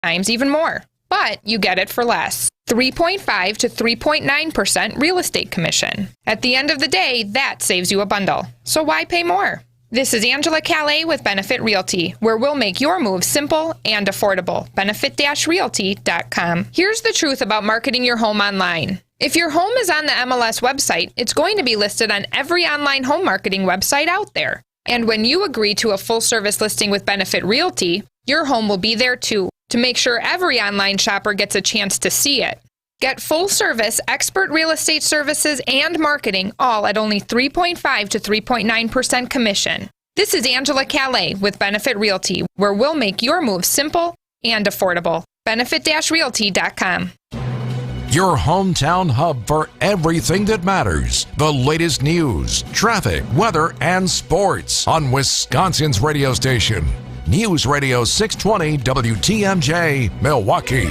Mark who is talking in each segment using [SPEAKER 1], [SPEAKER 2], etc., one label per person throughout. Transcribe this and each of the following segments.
[SPEAKER 1] times even more. But you get it for less. 3.5 to 3.9% real estate commission. At the end of the day, that saves you a bundle. So why pay more? This is Angela Calais with Benefit Realty, where we'll make your move simple and affordable. Benefit-realty.com. Here's the truth about marketing your home online. If your home is on the MLS website, it's going to be listed on every online home marketing website out there. And when you agree to a full-service listing with Benefit Realty, your home will be there too, to make sure every online shopper gets a chance to see it. Get full-service, expert real estate services and marketing, all at only 3.5 to 3.9% commission. This is Angela Calais with Benefit Realty, where we'll make your move simple and affordable. Benefit-realty.com.
[SPEAKER 2] Your hometown hub for everything that matters. The latest news, traffic, weather, and sports on Wisconsin's radio station. News Radio 620 WTMJ, Milwaukee.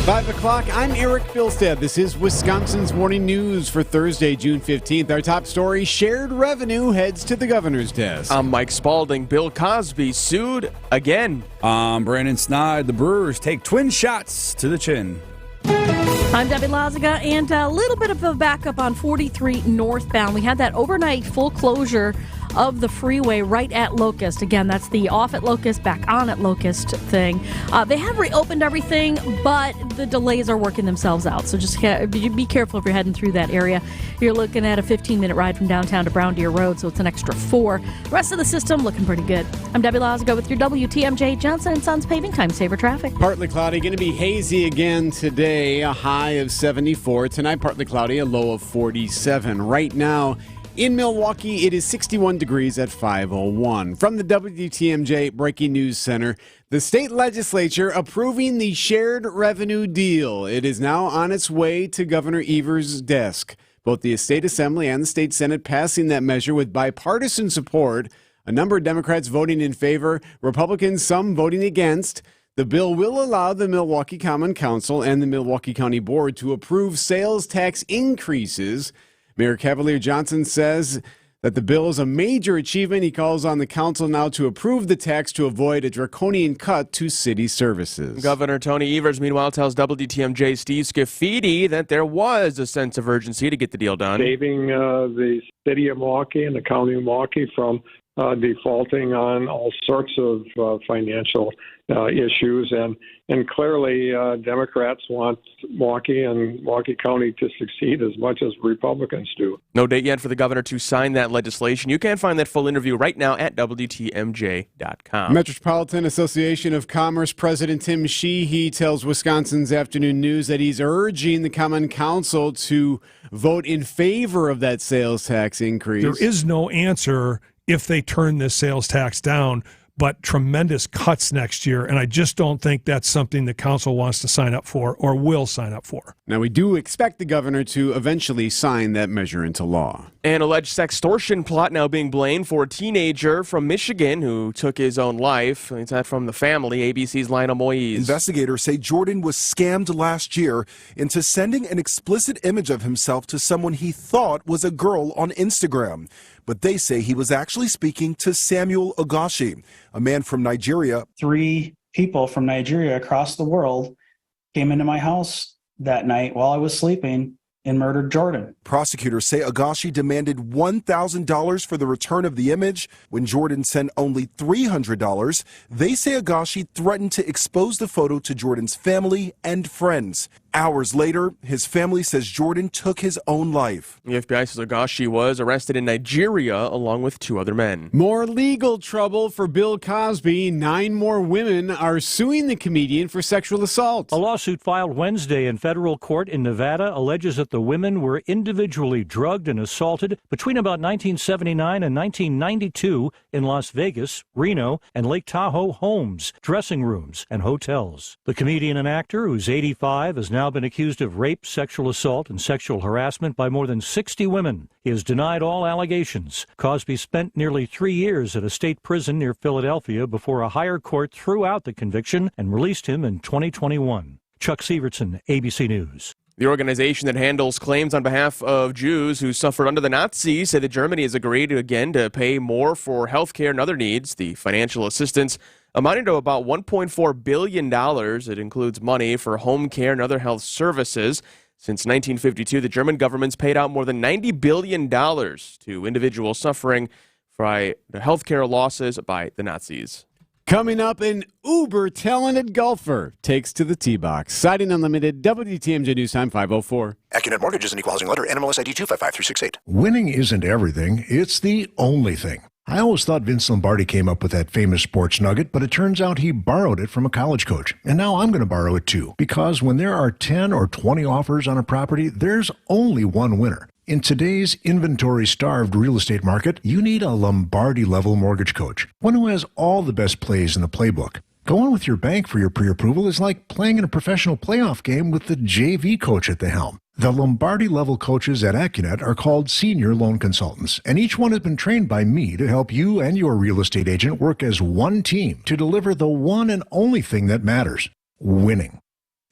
[SPEAKER 3] 5 o'clock, I'm Eric Bilstead. This is Wisconsin's Morning News for Thursday, June 15th. Our top story, shared revenue heads to the governor's desk.
[SPEAKER 4] I'm Mike Spalding. Bill Cosby sued again.
[SPEAKER 5] I'm Brandon Snide. The Brewers take twin shots to the chin.
[SPEAKER 6] I'm Debbie Lazaga, and a little bit of a backup on 43 northbound. We had that overnight full closure of the freeway right at Locust. Again, that's the off at Locust, back on at Locust thing. They have reopened everything, but the delays are working themselves out. So just be careful if you're heading through that area. You're looking at a 15-minute ride from downtown to Brown Deer Road, so it's an extra 4. The rest of the system looking pretty good. I'm Debbie Lazaga with your WTMJ Johnson & Sons Paving Time Saver Traffic.
[SPEAKER 3] Partly cloudy, going to be hazy again today, a high of 74. Tonight, partly cloudy, a low of 47. Right now, in Milwaukee, it is 61 degrees at 5:01. From the WTMJ Breaking News Center, the state legislature approving the shared revenue deal. It is now on its way to Governor Evers' desk. Both the State Assembly and the State Senate passing that measure with bipartisan support. A number of Democrats voting in favor, Republicans some voting against. The bill will allow the Milwaukee Common Council and the Milwaukee County Board to approve sales tax increases. Mayor Cavalier Johnson says that the bill is a major achievement. He calls on the council now to approve the tax to avoid a draconian cut to city services.
[SPEAKER 4] Governor Tony Evers, meanwhile, tells WTMJ Steve Scafidi that there was a sense of urgency to get the deal done.
[SPEAKER 7] Saving the city of Milwaukee and the county of Milwaukee from defaulting on all sorts of financial issues. And clearly, Democrats want Milwaukee and Milwaukee County to succeed as much as Republicans do.
[SPEAKER 4] No date yet for the governor to sign that legislation. You can find that full interview right now at WTMJ.com.
[SPEAKER 3] Metropolitan Association of Commerce President Tim Sheehy tells Wisconsin's Afternoon News that he's urging the Common Council to vote in favor of that sales tax increase.
[SPEAKER 8] There is no answer if they turn this sales tax down, but tremendous cuts next year, and I just don't think that's something the council wants to sign up for or will sign up for.
[SPEAKER 3] Now, we do expect the governor to eventually sign that measure into law.
[SPEAKER 4] An alleged sextortion plot now being blamed for a teenager from Michigan who took his own life. It's that from the family, ABC's Lionel Moise.
[SPEAKER 9] Investigators say Jordan was scammed last year into sending an explicit image of himself to someone he thought was a girl on Instagram. But they say he was actually speaking to Samuel Ogashi, a man from Nigeria.
[SPEAKER 10] 3 people from Nigeria across the world came into my house that night while I was sleeping and murdered Jordan.
[SPEAKER 9] Prosecutors say Ogashi demanded $1,000 for the return of the image. When Jordan sent only $300, they say Ogashi threatened to expose the photo to Jordan's family and friends. Hours later, his family says Jordan took his own life.
[SPEAKER 4] The FBI says Ogashi was arrested in Nigeria along with 2 other men.
[SPEAKER 3] More legal trouble for Bill Cosby. 9 more women are suing the comedian for sexual assault.
[SPEAKER 11] A lawsuit filed Wednesday in federal court in Nevada alleges that the women were individually drugged and assaulted between about 1979 and 1992 in Las Vegas, Reno, and Lake Tahoe homes, dressing rooms, and hotels. The comedian and actor, who's 85, is now been accused of rape, sexual assault, and sexual harassment by more than 60 women. He has denied all allegations. Cosby spent nearly 3 years at a state prison near Philadelphia before a higher court threw out the conviction and released him in 2021. Chuck Sievertson, ABC News.
[SPEAKER 4] The organization that handles claims on behalf of Jews who suffered under the Nazis said that Germany has agreed again to pay more for health care and other needs. The financial assistance amounting to about $1.4 billion. It includes money for home care and other health services. Since 1952, the German government's paid out more than $90 billion to individuals suffering from health care losses by the Nazis.
[SPEAKER 3] Coming up, an uber-talented golfer takes to the tee box. Siding Unlimited, WTMJ News Time 5:04.
[SPEAKER 12] AccuNet Mortgage is an equal housing lender. NMLS ID 255368.
[SPEAKER 13] Winning isn't everything. It's the only thing. I always thought Vince Lombardi came up with that famous sports nugget, but it turns out he borrowed it from a college coach. And now I'm going to borrow it too. Because when there are 10 or 20 offers on a property, there's only one winner. In today's inventory-starved real estate market, you need a Lombardi-level mortgage coach, one who has all the best plays in the playbook. Going with your bank for your pre-approval is like playing in a professional playoff game with the JV coach at the helm. The Lombardi-level coaches at AccuNet are called senior loan consultants, and each one has been trained by me to help you and your real estate agent work as one team to deliver the one and only thing that matters, winning.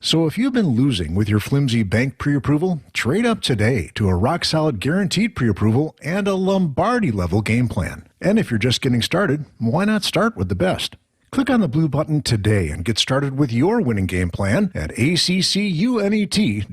[SPEAKER 13] So if you've been losing with your flimsy bank pre-approval, trade up today to a rock-solid guaranteed pre-approval and a Lombardi-level game plan. And if you're just getting started, why not start with the best? Click on the blue button today and get started with your winning game plan at accunet.com.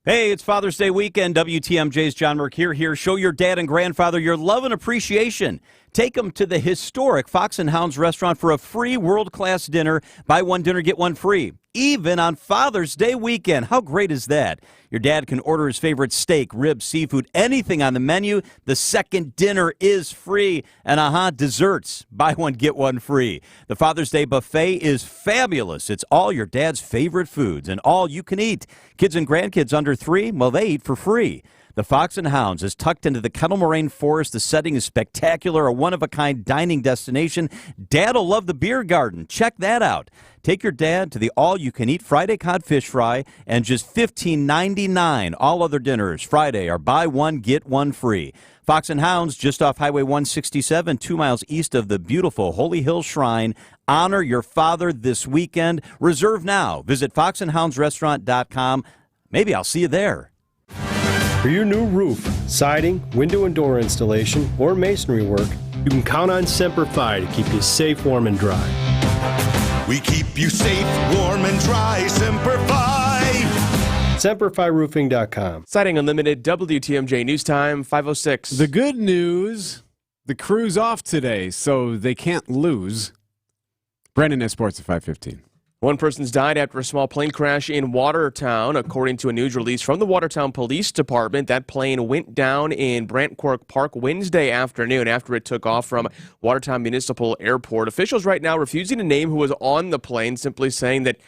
[SPEAKER 14] Hey, it's Father's Day weekend. WTMJ's John Mercure here. Show your dad and grandfather your love and appreciation. Take them to the historic Fox and Hounds restaurant for a free world-class dinner. Buy one dinner, get one free. Even on Father's Day weekend. How great is that? Your dad can order his favorite steak, ribs, seafood, anything on the menu. The second dinner is free. And desserts. Buy one, get one free. The Father's Day buffet is fabulous. It's all your dad's favorite foods and all you can eat. Kids and grandkids under 3, well, they eat for free. The Fox and Hounds is tucked into the Kettle Moraine Forest. The setting is spectacular, a one-of-a-kind dining destination. Dad'll love the beer garden. Check that out. Take your dad to the all-you-can-eat Friday cod fish fry and just $15.99. All other dinners Friday are buy one, get one free. Fox and Hounds, just off Highway 167, 2 miles east of the beautiful Holy Hill Shrine. Honor your father this weekend. Reserve now. Visit foxandhoundsrestaurant.com. Maybe I'll see you there.
[SPEAKER 15] For your new roof, siding, window and door installation, or masonry work, you can count on Semper Fi to keep you safe, warm, and dry.
[SPEAKER 12] We keep you safe, warm, and dry. Semper Fi.
[SPEAKER 15] SemperFiRoofing.com.
[SPEAKER 4] Siding Unlimited, WTMJ News Time 5:06.
[SPEAKER 3] The good news, the crew's off today, so they can't lose. Brendan has sports at 5:15.
[SPEAKER 4] One person's died after a small plane crash in Watertown. According to a news release from the Watertown Police Department, that plane went down in Brantquirk Park Wednesday afternoon after it took off from Watertown Municipal Airport. Officials right now refusing to name who was on the plane, simply saying that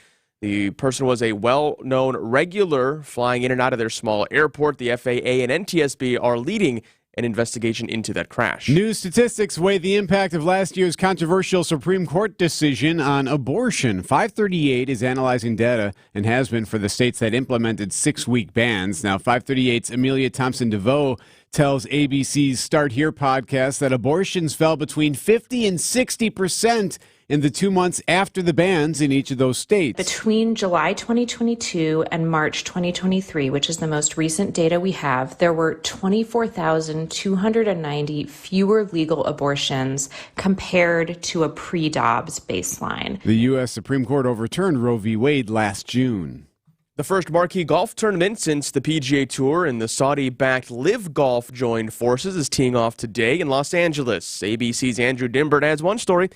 [SPEAKER 4] the person was a well-known regular flying in and out of their small airport. The FAA and NTSB are leading an investigation into that crash.
[SPEAKER 3] New statistics weigh the impact of last year's controversial Supreme Court decision on abortion. 538 is analyzing data and has been for the states that implemented 6-week bans. Now, 538's Amelia Thompson DeVoe tells ABC's Start Here podcast that abortions fell between 50 and 60% in the 2 months after the bans in each of those states.
[SPEAKER 16] Between July 2022 and March 2023, which is the most recent data we have, there were 24,290 fewer legal abortions compared to a pre-Dobbs baseline.
[SPEAKER 3] The U.S. Supreme Court overturned Roe v. Wade last June.
[SPEAKER 4] The first marquee golf tournament since the PGA Tour and the Saudi-backed Live Golf joined forces is teeing off today in Los Angeles. ABC's Andrew Dimbert adds one story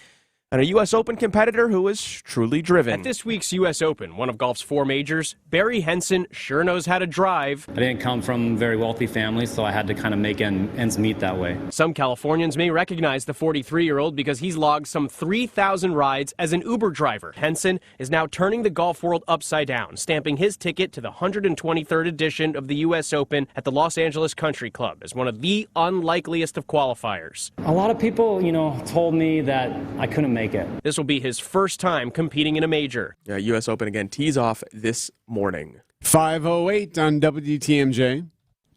[SPEAKER 4] and a U.S. Open competitor who is truly driven.
[SPEAKER 17] At this week's U.S. Open, one of golf's 4 majors, Barry Henson sure knows how to drive.
[SPEAKER 18] I didn't come from a very wealthy family, so I had to kind of make ends meet that way.
[SPEAKER 17] Some Californians may recognize the 43-year-old because he's logged some 3,000 rides as an Uber driver. Henson is now turning the golf world upside down, stamping his ticket to the 123rd edition of the U.S. Open at the Los Angeles Country Club as one of the unlikeliest of qualifiers.
[SPEAKER 18] A lot of people, told me that I couldn't make it.
[SPEAKER 17] This will be his first time competing in a major.
[SPEAKER 4] U.S. Open again tees off this morning.
[SPEAKER 3] 5:08 on WTMJ.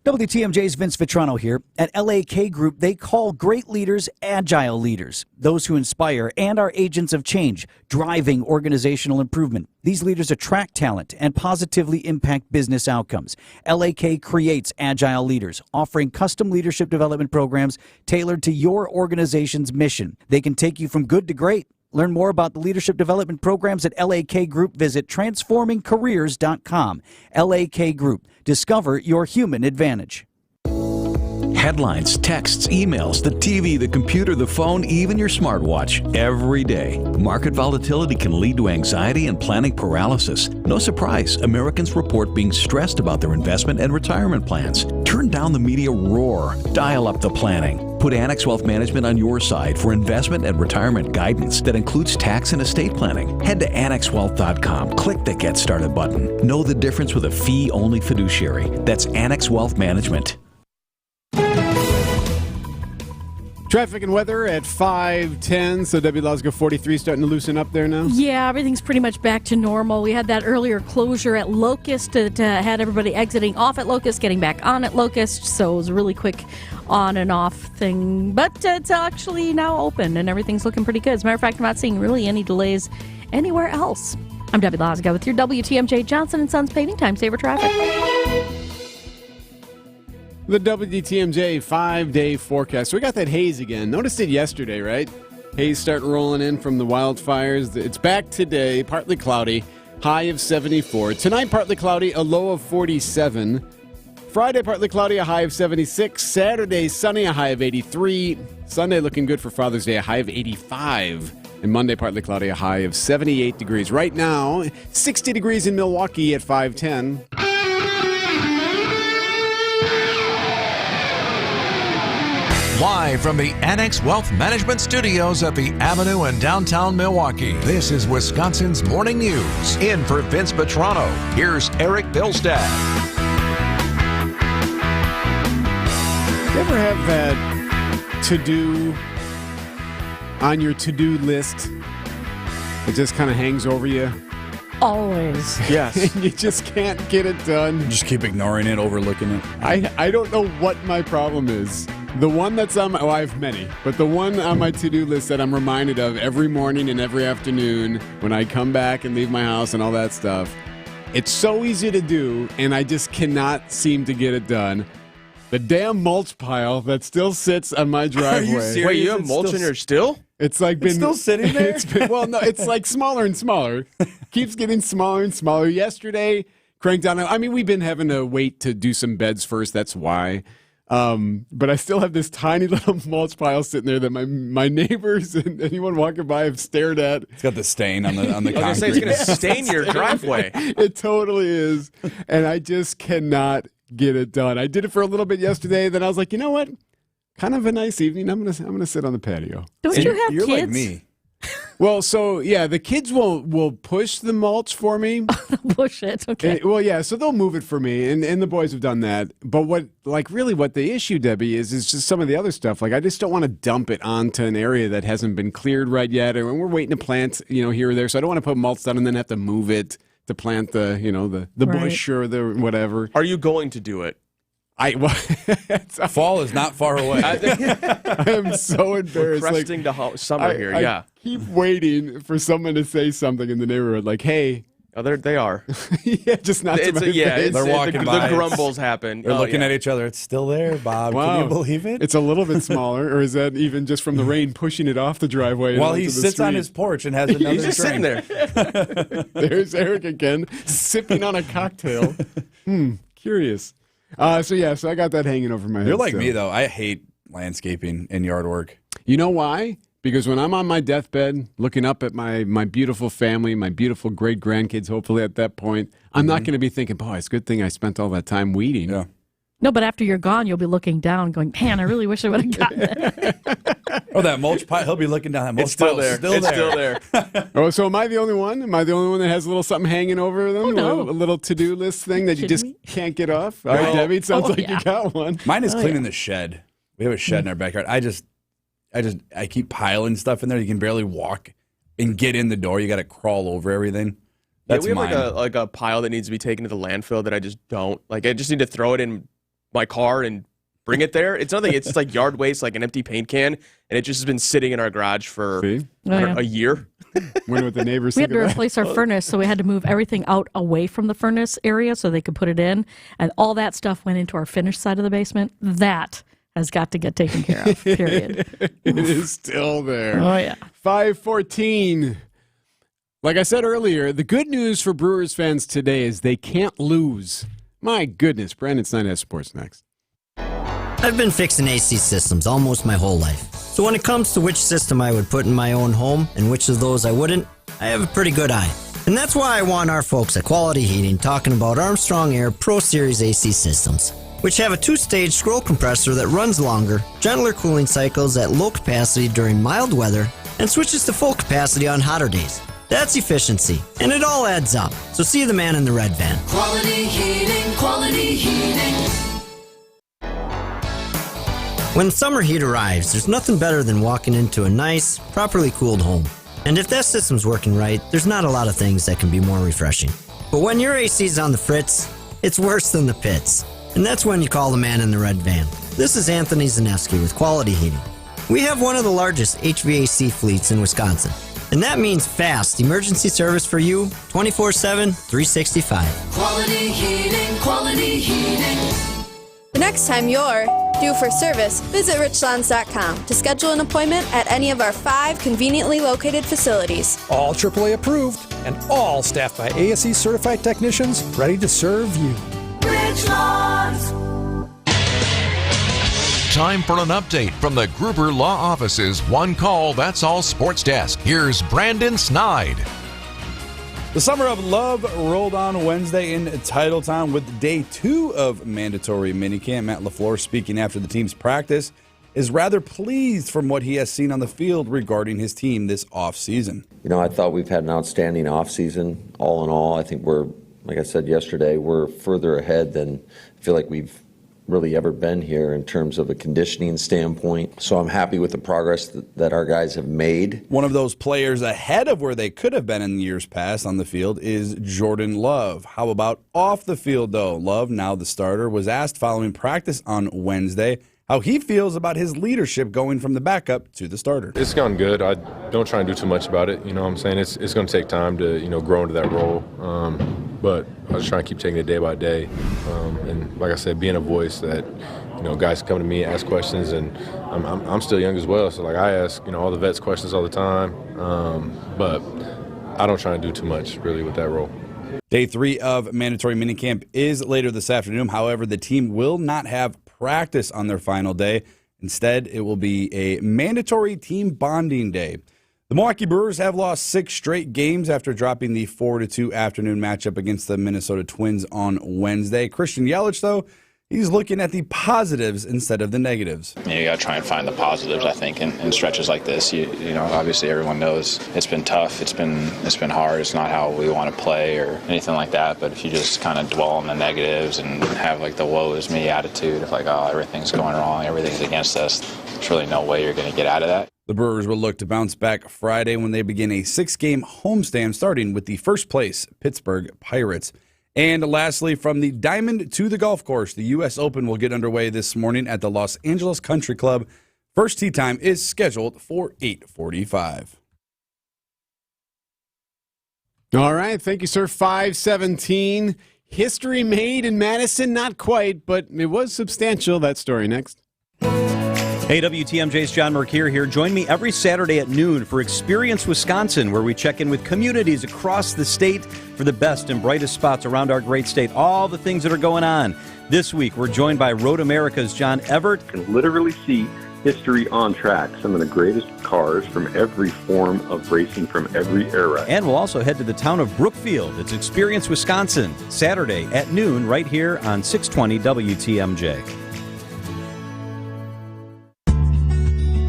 [SPEAKER 19] WTMJ's Vince Vitrano here. At LAK Group, they call great leaders agile leaders, those who inspire and are agents of change, driving organizational improvement. These leaders attract talent and positively impact business outcomes. LAK creates agile leaders, offering custom leadership development programs tailored to your organization's mission. They can take you from good to great. Learn more about the leadership development programs at LAK Group. Visit transformingcareers.com. LAK Group. Discover your human advantage.
[SPEAKER 20] Headlines, texts, emails, the TV, the computer, the phone, even your smartwatch. Every day, market volatility can lead to anxiety and planning paralysis. No surprise, Americans report being stressed about their investment and retirement plans. Turn down the media roar. Dial up the planning. Put Annex Wealth Management on your side for investment and retirement guidance that includes tax and estate planning. Head to AnnexWealth.com. Click the Get Started button. Know the difference with a fee-only fiduciary. That's Annex Wealth Management.
[SPEAKER 3] Traffic and weather at 5:10. So Debbie Losga, 43, starting to loosen up there now?
[SPEAKER 6] Yeah, everything's pretty much back to normal. We had that earlier closure at Locust that had everybody exiting off at Locust, getting back on at Locust. So it was a really quick on and off thing. But it's actually now open and everything's looking pretty good. As a matter of fact, I'm not seeing really any delays anywhere else. I'm Debbie Losga with your WTMJ Johnson & Sons Paving Time Saver Traffic.
[SPEAKER 3] The WTMJ 5-day forecast. So we got that haze again. Noticed it yesterday, right? Haze starting rolling in from the wildfires. It's back today, partly cloudy, high of 74. Tonight, partly cloudy, a low of 47. Friday, partly cloudy, a high of 76. Saturday, sunny, a high of 83. Sunday, looking good for Father's Day, a high of 85. And Monday, partly cloudy, a high of 78 degrees. Right now, 60 degrees in Milwaukee at 5:10.
[SPEAKER 2] Live from the Annex Wealth Management Studios at the Avenue in downtown Milwaukee, this is Wisconsin's Morning News. In for Vince Vitrano, here's Eric Bilstad.
[SPEAKER 3] You ever have that to-do on your to-do list? It just kind of hangs over you.
[SPEAKER 6] Always.
[SPEAKER 3] Yes. You just can't get it done.
[SPEAKER 5] Just keep ignoring it, overlooking it.
[SPEAKER 3] I don't know what my problem is. The one that's on my, I have many, but the one on my to-do list that I'm reminded of every morning and every afternoon when I come back and leave my house and all that stuff, it's so easy to do, and I just cannot seem to get it done. The damn mulch pile that still sits on my driveway.
[SPEAKER 4] Are you serious? Wait, you have mulch in your still?
[SPEAKER 3] It's like been
[SPEAKER 5] still sitting there?
[SPEAKER 3] Well, no, it's like smaller and smaller. Keeps getting smaller and smaller. Yesterday, cranked down. I mean, we've been having to wait to do some beds first. That's why. But I still have this tiny little mulch pile sitting there that my neighbors and anyone walking by have stared at.
[SPEAKER 5] It's got the stain on the concrete.
[SPEAKER 4] I was going to say, it's going to stain your driveway.
[SPEAKER 3] It totally is. And I just cannot get it done. I did it for a little bit yesterday. Then I was like, you know what? Kind of a nice evening. I'm gonna sit on the patio.
[SPEAKER 6] Don't you have
[SPEAKER 5] You're
[SPEAKER 6] kids?
[SPEAKER 5] like me.
[SPEAKER 3] Well, so yeah, the kids will push the mulch for me.
[SPEAKER 6] Push it, okay.
[SPEAKER 3] Well, yeah, so they'll move it for me, and the boys have done that. But what the issue, Debbie, is just some of the other stuff. Like, I just don't want to dump it onto an area that hasn't been cleared right yet, and we're waiting to plant, here or there. So I don't want to put mulch down and then have to move it to plant the
[SPEAKER 6] Right.
[SPEAKER 3] bush or the whatever.
[SPEAKER 4] Are you going to do it?
[SPEAKER 5] Fall is not far away.
[SPEAKER 3] I am so embarrassed.
[SPEAKER 4] We're cresting to summer here, yeah.
[SPEAKER 3] I keep waiting for someone to say something in the neighborhood, like, "Hey."
[SPEAKER 4] Oh, they are.
[SPEAKER 3] Yeah, just not to my face.
[SPEAKER 5] They're walking by.
[SPEAKER 4] The grumbles happen.
[SPEAKER 5] They're looking at each other. It's still there, Bob.
[SPEAKER 3] Wow.
[SPEAKER 5] Can you believe it?
[SPEAKER 3] It's a little bit smaller, or is that even just from the rain pushing it off the driveway?
[SPEAKER 5] While
[SPEAKER 3] and
[SPEAKER 5] he
[SPEAKER 3] onto the
[SPEAKER 5] sits on
[SPEAKER 3] street?
[SPEAKER 5] his porch and has another
[SPEAKER 4] He's just
[SPEAKER 5] drink.
[SPEAKER 4] sitting there.
[SPEAKER 3] There's Eric again, sipping on a cocktail. Curious. So I got that hanging over my head.
[SPEAKER 5] You're like
[SPEAKER 3] still.
[SPEAKER 5] me, though. I hate landscaping and yard work.
[SPEAKER 3] You know why? Because when I'm on my deathbed, looking up at my beautiful family, my beautiful great-grandkids, hopefully at that point, I'm not going to be thinking, boy, it's a good thing I spent all that time weeding.
[SPEAKER 5] Yeah.
[SPEAKER 6] No, but after you're gone, you'll be looking down going, man, I really wish I would have gotten it.
[SPEAKER 5] Oh, that mulch pile. He'll be looking down. That mulch
[SPEAKER 4] It's still
[SPEAKER 5] pile.
[SPEAKER 4] there. It's still there.
[SPEAKER 3] Oh, so am I the only one? Am I the only one that has a little something hanging over them?
[SPEAKER 6] Oh, no.
[SPEAKER 3] A little to-do list thing that you just can't get off? All right,
[SPEAKER 5] Well,
[SPEAKER 3] Debbie, it sounds like
[SPEAKER 6] yeah.
[SPEAKER 3] you got one.
[SPEAKER 5] Mine is cleaning the shed. We have a shed in our backyard. I keep piling stuff in there. You can barely walk and get in the door. You got to crawl over everything. That's
[SPEAKER 4] we have
[SPEAKER 5] mine.
[SPEAKER 4] like a pile that needs to be taken to the landfill that I just don't. Like, I just need to throw it in my car and bring it there. It's nothing. It's like yard waste, like an empty paint can, and it just has been sitting in our garage for a year.
[SPEAKER 3] Wonder what the neighbors
[SPEAKER 6] We had
[SPEAKER 3] think
[SPEAKER 6] to
[SPEAKER 3] of that.
[SPEAKER 6] replace our furnace, so we had to move everything out away from the furnace area so they could put it in. And all that stuff went into our finished side of the basement. That has got to get taken care of, period.
[SPEAKER 3] It is still there.
[SPEAKER 6] Oh, yeah.
[SPEAKER 3] 5:14. Like I said earlier, the good news for Brewers fans today is they can't lose. My goodness. Brandon Snyder has sports next.
[SPEAKER 21] I've been fixing AC systems almost my whole life. So when it comes to which system I would put in my own home and which of those I wouldn't, I have a pretty good eye. And that's why I want our folks at Quality Heating talking about Armstrong Air Pro Series AC systems, which have a 2-stage scroll compressor that runs longer, gentler cooling cycles at low capacity during mild weather, and switches to full capacity on hotter days. That's efficiency, and it all adds up. So see the man in the red van.
[SPEAKER 22] Quality Heating, Quality Heating.
[SPEAKER 21] When summer heat arrives, there's nothing better than walking into a nice, properly cooled home. And if that system's working right, there's not a lot of things that can be more refreshing. But when your AC's on the fritz, it's worse than the pits. And that's when you call the man in the red van. This is Anthony Zanevsky with Quality Heating. We have one of the largest HVAC fleets in Wisconsin. And that means fast emergency service for you 24/7, 365.
[SPEAKER 22] Quality Heating, Quality Heating.
[SPEAKER 23] The next time you're due for service, visit richlands.com to schedule an appointment at any of our 5 conveniently located facilities.
[SPEAKER 24] All AAA approved and all staffed by ASE certified technicians ready to serve you.
[SPEAKER 22] Richlands.
[SPEAKER 2] Time for an update from the Gruber Law Office's One Call, That's All Sports Desk. Here's Brandon Snide.
[SPEAKER 5] The Summer of Love rolled on Wednesday in Titletown with day 2 of mandatory minicamp. Matt LaFleur, speaking after the team's practice, is rather pleased from what he has seen on the field regarding his team this offseason.
[SPEAKER 25] You know, I thought we've had an outstanding offseason. All in all, I think we're, like I said yesterday, we're further ahead than I feel like we've really ever been here in terms of a conditioning standpoint. So I'm happy with the progress that our guys have made.
[SPEAKER 5] One of those players ahead of where they could have been in years past on the field is Jordan Love. How about off the field, though? Love, now the starter, was asked following practice on Wednesday how he feels about his leadership going from the backup to the starter.
[SPEAKER 26] It's gone good. I don't try and do too much about it. You know what I'm saying? It's going to take time to, grow into that role. But I was trying to keep taking it day by day. And like I said, being a voice that, guys come to me, ask questions, and I'm still young as well. So, like, I ask, all the vets questions all the time. But I don't try and do too much, really, with that role.
[SPEAKER 5] Day 3 of mandatory minicamp is later this afternoon. However, the team will not have practice on their final day. Instead, it will be a mandatory team bonding day. The Milwaukee Brewers have lost 6 straight games after dropping the 4-2 afternoon matchup against the Minnesota Twins on Wednesday. Christian Yelich, though, he's looking at the positives instead of the negatives.
[SPEAKER 27] You got to try and find the positives, I think, in stretches like this. Obviously everyone knows it's been tough. It's been hard. It's not how we want to play or anything like that. But if you just kind of dwell on the negatives and have like the woe is me attitude of like, oh, everything's going wrong, everything's against us, there's really no way you're going to get out of that.
[SPEAKER 5] The Brewers will look to bounce back Friday when they begin a 6-game homestand, starting with the first place Pittsburgh Pirates. And lastly, from the diamond to the golf course, the U.S. Open will get underway this morning at the Los Angeles Country Club. First tee time is scheduled for 8:45.
[SPEAKER 3] All right. Thank you, sir. 5:17. History made in Madison. Not quite, but it was substantial. That story next.
[SPEAKER 14] Hey, WTMJ's John Mercure here. Join me every Saturday at noon for Experience Wisconsin, where we check in with communities across the state for the best and brightest spots around our great state, all the things that are going on. This week, we're joined by Road America's John Everett.
[SPEAKER 28] You can literally see history on track, some of the greatest cars from every form of racing from every era.
[SPEAKER 14] And we'll also head to the town of Brookfield. It's Experience Wisconsin, Saturday at noon right here on 620 WTMJ.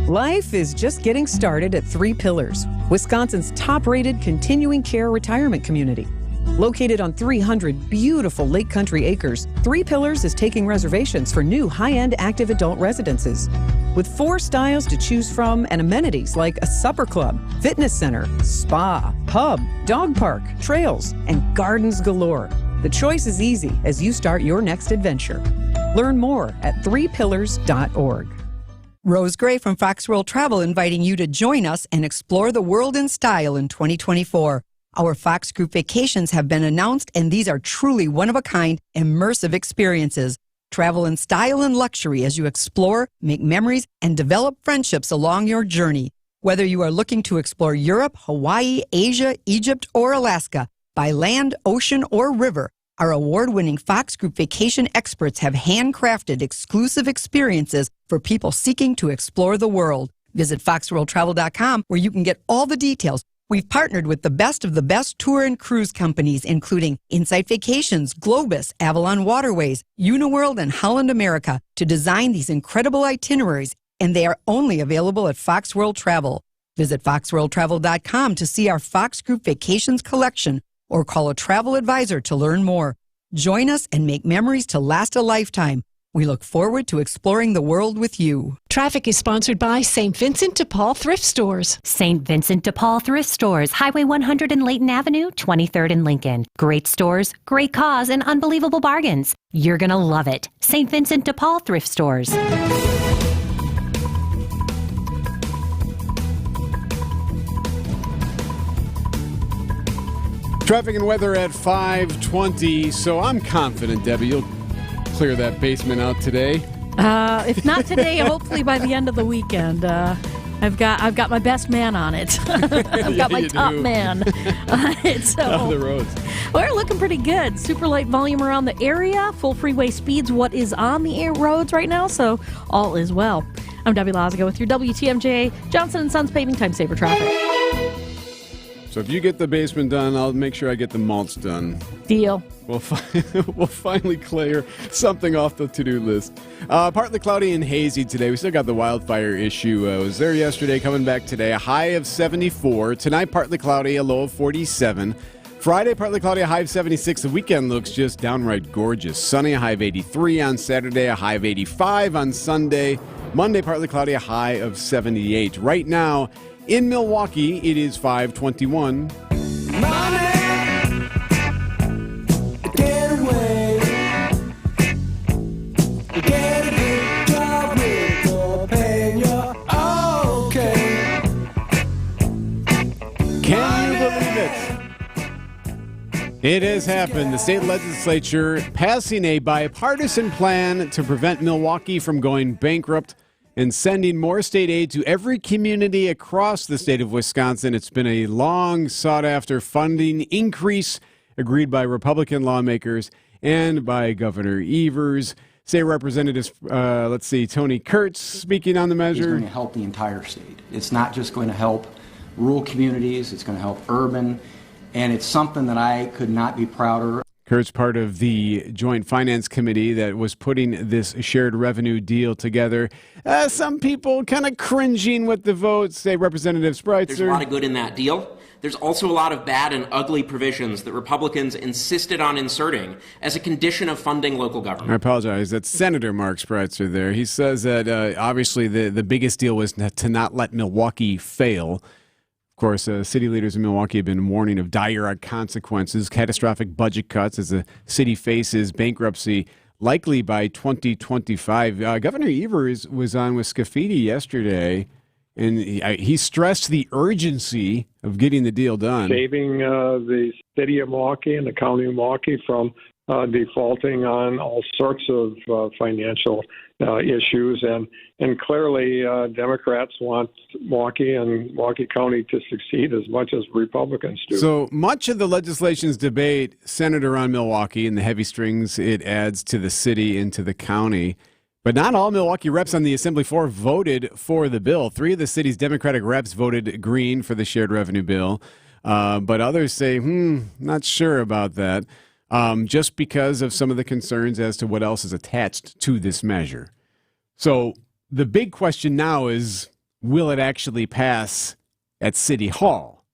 [SPEAKER 29] Life is just getting started at Three Pillars, Wisconsin's top-rated continuing care retirement community. Located on 300 beautiful Lake Country acres, Three Pillars is taking reservations for new high-end active adult residences. With 4 styles to choose from and amenities like a supper club, fitness center, spa, pub, dog park, trails, and gardens galore. The choice is easy as you start your next adventure. Learn more at 3pillars.org.
[SPEAKER 1] Rose Gray from Fox World Travel inviting you to join us and explore the world in style in 2024. Our Fox Group vacations have been announced, and these are truly one-of-a-kind, immersive experiences. Travel in style and luxury as you explore, make memories, and develop friendships along your journey. Whether you are looking to explore Europe, Hawaii, Asia, Egypt, or Alaska, by land, ocean, or river, our award-winning Fox Group vacation experts have handcrafted exclusive experiences for people seeking to explore the world. Visit foxworldtravel.com where you can get all the details. We've partnered with the best tour and cruise companies, including Insight Vacations, Globus, Avalon Waterways, Uniworld, and Holland America, to design these incredible itineraries, and they are only available at Fox World Travel. Visit foxworldtravel.com to see our Fox Group Vacations collection, or call a travel advisor to learn more. Join us and make memories to last a lifetime. We look forward to exploring the world with you.
[SPEAKER 7] Traffic is sponsored by St. Vincent de Paul Thrift Stores.
[SPEAKER 8] St. Vincent de Paul Thrift Stores, Highway 100 and Layton Avenue, 23rd and Lincoln. Great stores, great cause, and unbelievable bargains. You're going to love it. St. Vincent de Paul Thrift Stores.
[SPEAKER 3] Traffic and weather at 5:20. So I'm confident, Debbie, you'll clear that basement out today.
[SPEAKER 6] If not today, hopefully by the end of the weekend. I've got my best man on it. I've got my top man on it. So
[SPEAKER 3] Off the roads.
[SPEAKER 6] We're looking pretty good. Super light volume around the area. Full freeway speeds. What is on the roads right now? So all is well. I'm Debbie Lazaga with your WTMJ Johnson & Sons Paving Time Saver Traffic.
[SPEAKER 3] So if you get the basement done, I'll make sure I get the mulch done.
[SPEAKER 6] Deal.
[SPEAKER 3] We'll finally clear something off the to-do list. Partly cloudy and hazy today. We still got the wildfire issue. I was there yesterday, coming back today. A high of 74. Tonight, partly cloudy, a low of 47. Friday, partly cloudy, a high of 76. The weekend looks just downright gorgeous. Sunny, a high of 83 on Saturday, a high of 85 on Sunday. Monday, partly cloudy, a high of 78. Right now, in Milwaukee, it is 5:21. It has happened. The state legislature passing a bipartisan plan to prevent Milwaukee from going bankrupt and sending more state aid to every community across the state of Wisconsin. It's been a long sought-after funding increase agreed by Republican lawmakers and by Governor Evers. State Representatives, Tony Kurtz speaking on the measure.
[SPEAKER 9] It's going to help the entire state. It's not just going to help rural communities. It's going to help urban. And it's something that I could not be prouder.
[SPEAKER 3] Kurt's part of the Joint Finance Committee that was putting this shared revenue deal together. Some people kind of cringing with the vote, say Representative Spreitzer.
[SPEAKER 10] There's a lot of good in that deal. There's also a lot of bad and ugly provisions that Republicans insisted on inserting as a condition of funding local government.
[SPEAKER 3] I apologize. That's Senator Mark Spreitzer there. He says that obviously the biggest deal was to not let Milwaukee fail. Of course, city leaders in Milwaukee have been warning of dire consequences, catastrophic budget cuts as the city faces bankruptcy likely by 2025. Governor Evers was on with Scafidi yesterday, and he stressed the urgency of getting the deal done.
[SPEAKER 11] Saving the city of Milwaukee and the county of Milwaukee from defaulting on all sorts of financial issues. And clearly, Democrats want Milwaukee and Milwaukee County to succeed as much as Republicans do.
[SPEAKER 3] So much of the legislation's debate centered around Milwaukee and the heavy strings it adds to the city and to the county. But not all Milwaukee reps on the Assembly floor voted for the bill. 3 of the city's Democratic reps voted green for the shared revenue bill. But others say, not sure about that. Just because of some of the concerns as to what else is attached to this measure. So the big question now is, will it actually pass at City Hall?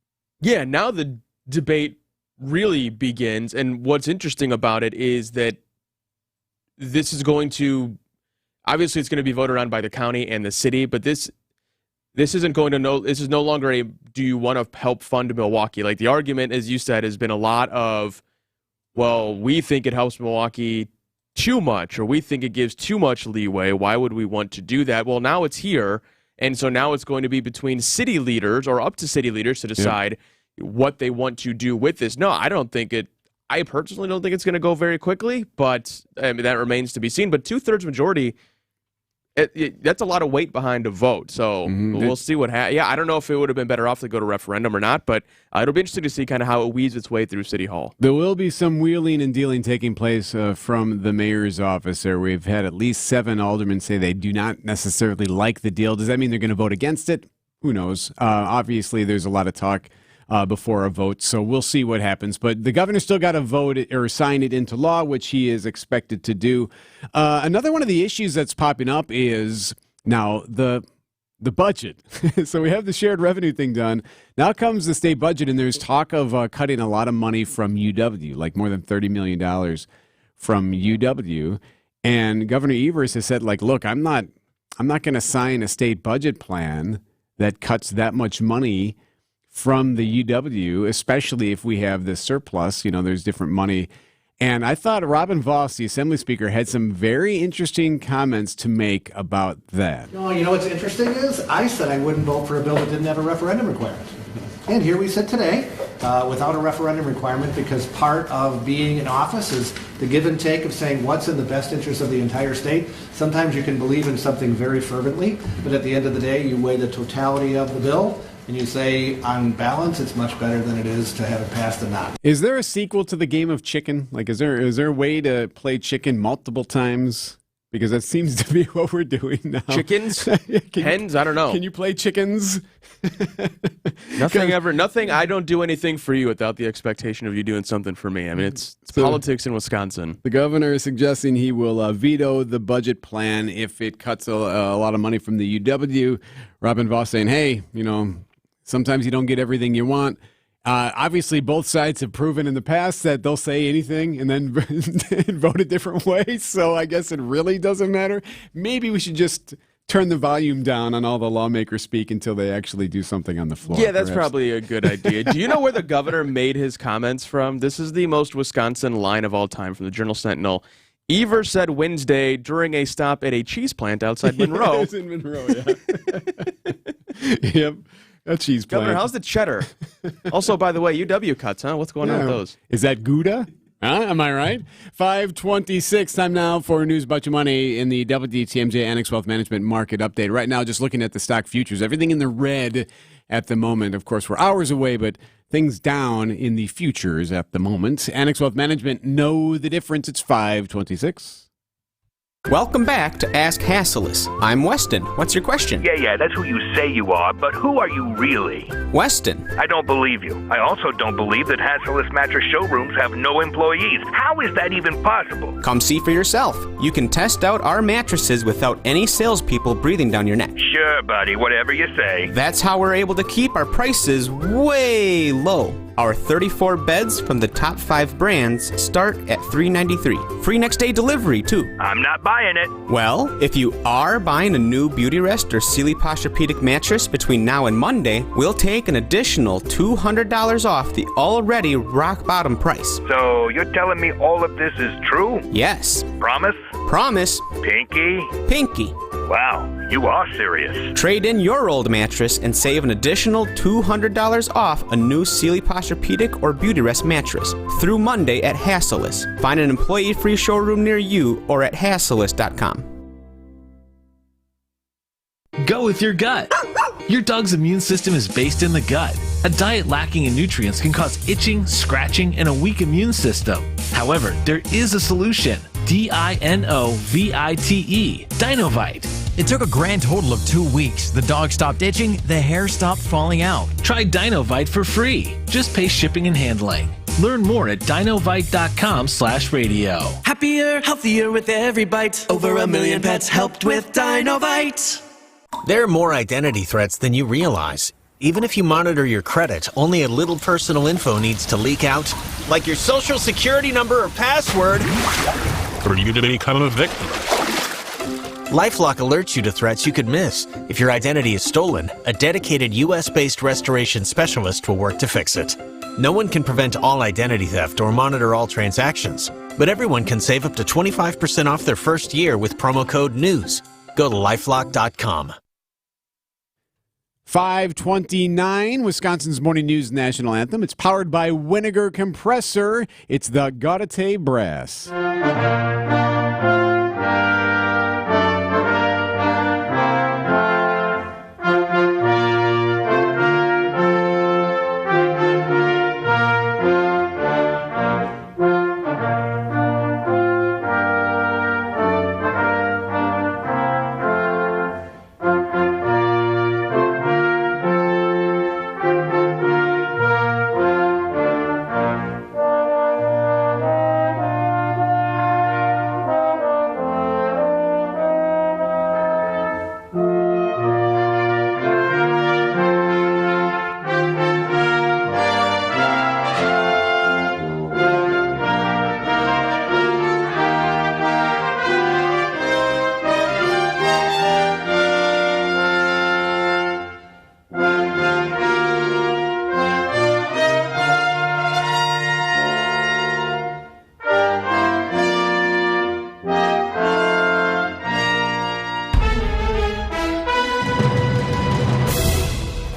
[SPEAKER 4] Yeah, now the debate really begins. And what's interesting about it is that this is going to, obviously it's going to be voted on by the county and the city, but this isn't going to this is no longer a, do you want to help fund Milwaukee? Like the argument, as you said, has been a lot of, well, we think it helps Milwaukee too much, or we think it gives too much leeway. Why would we want to do that? Well, now it's here, and so now it's going to be between city leaders or up to city leaders to decide what they want to do with this. No, I personally don't think it's going to go very quickly, but I mean, that remains to be seen. But 2/3 majority, that's a lot of weight behind a vote. So we'll see what happens. Yeah, I don't know if it would have been better off to go to referendum or not, but it'll be interesting to see kind of how it weaves its way through City Hall.
[SPEAKER 3] There will be some wheeling and dealing taking place from the mayor's office there. We've had at least 7 aldermen say they do not necessarily like the deal. Does that mean they're going to vote against it? Who knows? Obviously, there's a lot of talk before a vote, so we'll see what happens. But the governor still got to vote it or sign it into law, which he is expected to do. Another one of the issues that's popping up is now the budget. So we have the shared revenue thing done. Now comes the state budget, and there's talk of cutting a lot of money from UW, like more than $30 million from UW. And Governor Evers has said, like, look, I'm not going to sign a state budget plan that cuts that much money from the UW, especially if we have this surplus. You know, there's different money. And I thought Robin Vos, the Assembly Speaker, had some very interesting comments to make about that.
[SPEAKER 12] No, you know what's interesting is I said I wouldn't vote for a bill that didn't have a referendum requirement. And here we sit today without a referendum requirement, because part of being in office is the give and take of saying what's in the best interest of the entire state. Sometimes you can believe in something very fervently, but at the end of the day, you weigh the totality of the bill, and you say, on balance, it's much better than it is to have it passed than not.
[SPEAKER 3] Is there a sequel to the game of chicken? Like, is there a way to play chicken multiple times? Because that seems to be what we're doing now.
[SPEAKER 4] Chickens? Hens? I don't know.
[SPEAKER 3] Can you play chickens?
[SPEAKER 4] Nothing. I don't do anything for you without the expectation of you doing something for me. I mean, it's politics in Wisconsin.
[SPEAKER 3] The governor is suggesting he will veto the budget plan if it cuts a lot of money from the UW. Robin Vos saying, hey, sometimes you don't get everything you want. Obviously, both sides have proven in the past that they'll say anything and then vote a different way. So I guess it really doesn't matter. Maybe we should just turn the volume down on all the lawmakers speak until they actually do something on the floor.
[SPEAKER 4] Yeah, that's probably a good idea. Do you know where the governor made his comments from? This is the most Wisconsin line of all time from the Journal-Sentinel. Evers said Wednesday during a stop at a cheese plant outside Monroe.
[SPEAKER 3] Yeah, it's in Monroe, yeah. Yep. A cheese plant.
[SPEAKER 4] Governor, how's the cheddar? Also, by the way, UW cuts, huh? What's going on with those?
[SPEAKER 3] Is that Gouda? Am I right? 5:26. Time now for news about your money in the WTMJ Annex Wealth Management Market Update. Right now, just looking at the stock futures. Everything in the red at the moment. Of course, we're hours away, but things down in the futures at the moment. Annex Wealth Management know the difference. It's 5:26.
[SPEAKER 13] Welcome back to Ask Hasselus. I'm Weston. What's your question?
[SPEAKER 15] Yeah, that's who you say you are, but who are you really?
[SPEAKER 13] Weston.
[SPEAKER 15] I don't believe you. I also don't believe that Hasselus mattress showrooms have no employees. How is that even possible?
[SPEAKER 13] Come see for yourself. You can test out our mattresses without any salespeople breathing down your neck.
[SPEAKER 15] Sure, buddy, whatever you say.
[SPEAKER 13] That's how we're able to keep our prices way low. Our 34 beds from the top 5 brands start at $393. Free next day delivery, too.
[SPEAKER 15] I'm not buying it.
[SPEAKER 13] Well, if you are buying a new Beautyrest or Sealy Posturepedic mattress between now and Monday, we'll take an additional $200 off the already rock bottom price.
[SPEAKER 15] So you're telling me all of this is true?
[SPEAKER 13] Yes.
[SPEAKER 15] Promise?
[SPEAKER 13] Promise.
[SPEAKER 15] Pinky?
[SPEAKER 13] Pinky.
[SPEAKER 15] Wow, you are serious.
[SPEAKER 13] Trade in your old mattress and save an additional $200 off a new Sealy Posturepedic or Beautyrest mattress through Monday at Hasselus. Find an employee-free showroom near you or at hasselus.com.
[SPEAKER 16] Go with your gut. Your dog's immune system is based in the gut. A diet lacking in nutrients can cause itching, scratching, and a weak immune system. However, there is a solution. DINOVITE, Dinovite.
[SPEAKER 17] It took a grand total of 2 weeks. The dog stopped itching, the hair stopped falling out.
[SPEAKER 16] Try Dinovite for free. Just pay shipping and handling. Learn more at dinovite.com/radio.
[SPEAKER 22] Happier, healthier with every bite. Over 1 million pets helped with Dinovite.
[SPEAKER 18] There are more identity threats than you realize. Even if you monitor your credit, only a little personal info needs to leak out, like your social security number or password.
[SPEAKER 19] For you to become a victim.
[SPEAKER 18] LifeLock alerts you to threats you could miss. If your identity is stolen, a dedicated U.S.-based restoration specialist will work to fix it. No one can prevent all identity theft or monitor all transactions, But everyone can save up to 25% off their first year with promo code NEWS. Go to LifeLock.com.
[SPEAKER 3] 5:29, Wisconsin's Morning News National Anthem. It's powered by Winnegar Compressor. It's the Gaudete Brass.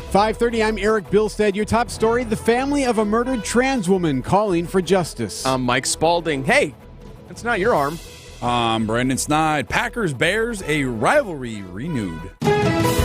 [SPEAKER 3] 5:30, I'm Eric Bilstead. Your top story, the family of a murdered trans woman calling for justice.
[SPEAKER 4] I'm Mike Spalding. Hey, that's not your arm.
[SPEAKER 2] I'm Brandon Snide. Packers-Bears, a rivalry renewed.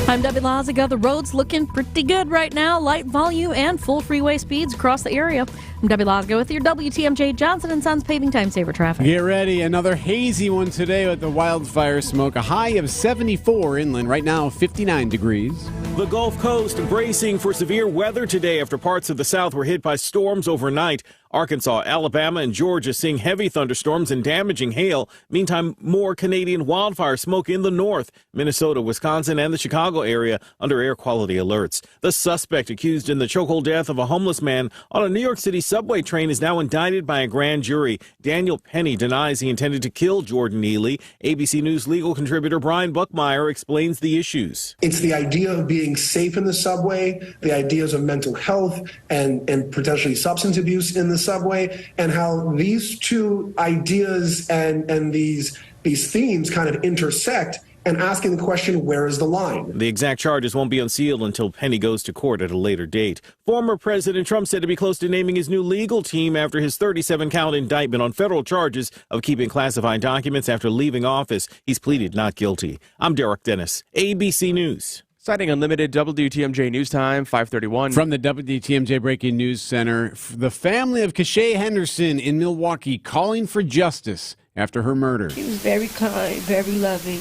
[SPEAKER 6] I'm Debbie Laziga. The road's looking pretty good right now. Light volume and full freeway speeds across the area. I'm Debbie Laziga with your WTMJ Johnson & Sons paving time saver traffic.
[SPEAKER 3] Get ready. Another hazy one today with the wildfire smoke. A high of 74 inland. Right now, 59 degrees.
[SPEAKER 5] The Gulf Coast bracing for severe weather today after parts of the South were hit by storms overnight. Arkansas, Alabama, and Georgia seeing heavy thunderstorms and damaging hail. Meantime, more Canadian wildfire smoke in the north. Minnesota, Wisconsin, and the Chicago area under air quality alerts. The suspect accused in the chokehold death of a homeless man on a New York City subway train is now indicted by a grand jury. Daniel Penny denies he intended to kill Jordan Neely. ABC News legal contributor Brian Buckmeyer explains the issues.
[SPEAKER 20] It's the idea of being safe in the subway, the ideas of mental health and potentially substance abuse in the subway, and how these two ideas and these themes kind of intersect, and asking the question, where is the line?
[SPEAKER 5] The exact charges won't be unsealed until Penny goes to court at a later date. Former President Trump said to be close to naming his new legal team after his 37-count indictment on federal charges of keeping classified documents after leaving office. He's pleaded not guilty. I'm Derek Dennis, ABC News.
[SPEAKER 4] Citing Unlimited, WTMJ News Time, 5:31.
[SPEAKER 3] From the WTMJ Breaking News Center, the family of Cachey Henderson in Milwaukee calling for justice after her murder.
[SPEAKER 21] She was very kind, very loving,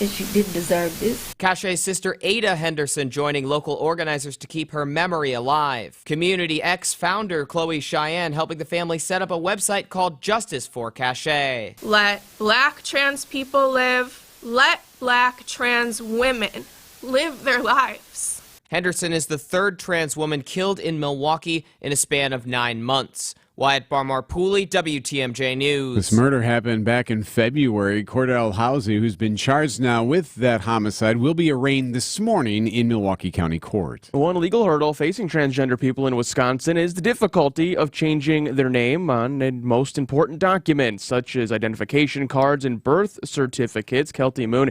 [SPEAKER 21] and she didn't deserve this.
[SPEAKER 23] Cachey's sister Ada Henderson joining local organizers to keep her memory alive. Community X founder Chloe Cheyenne helping the family set up a website called Justice for Cachey.
[SPEAKER 24] Let Black trans people live. Let Black trans women live their lives.
[SPEAKER 23] Henderson is the third trans woman killed in Milwaukee in a span of 9 months. Wyatt Barmar-Pooley, WTMJ News.
[SPEAKER 3] This murder happened back in February. Cordell Housey, who's been charged now with that homicide, will be arraigned this morning in Milwaukee County Court.
[SPEAKER 4] One legal hurdle facing transgender people in Wisconsin is the difficulty of changing their name on most important documents, such as identification cards and birth certificates. Kelty Moon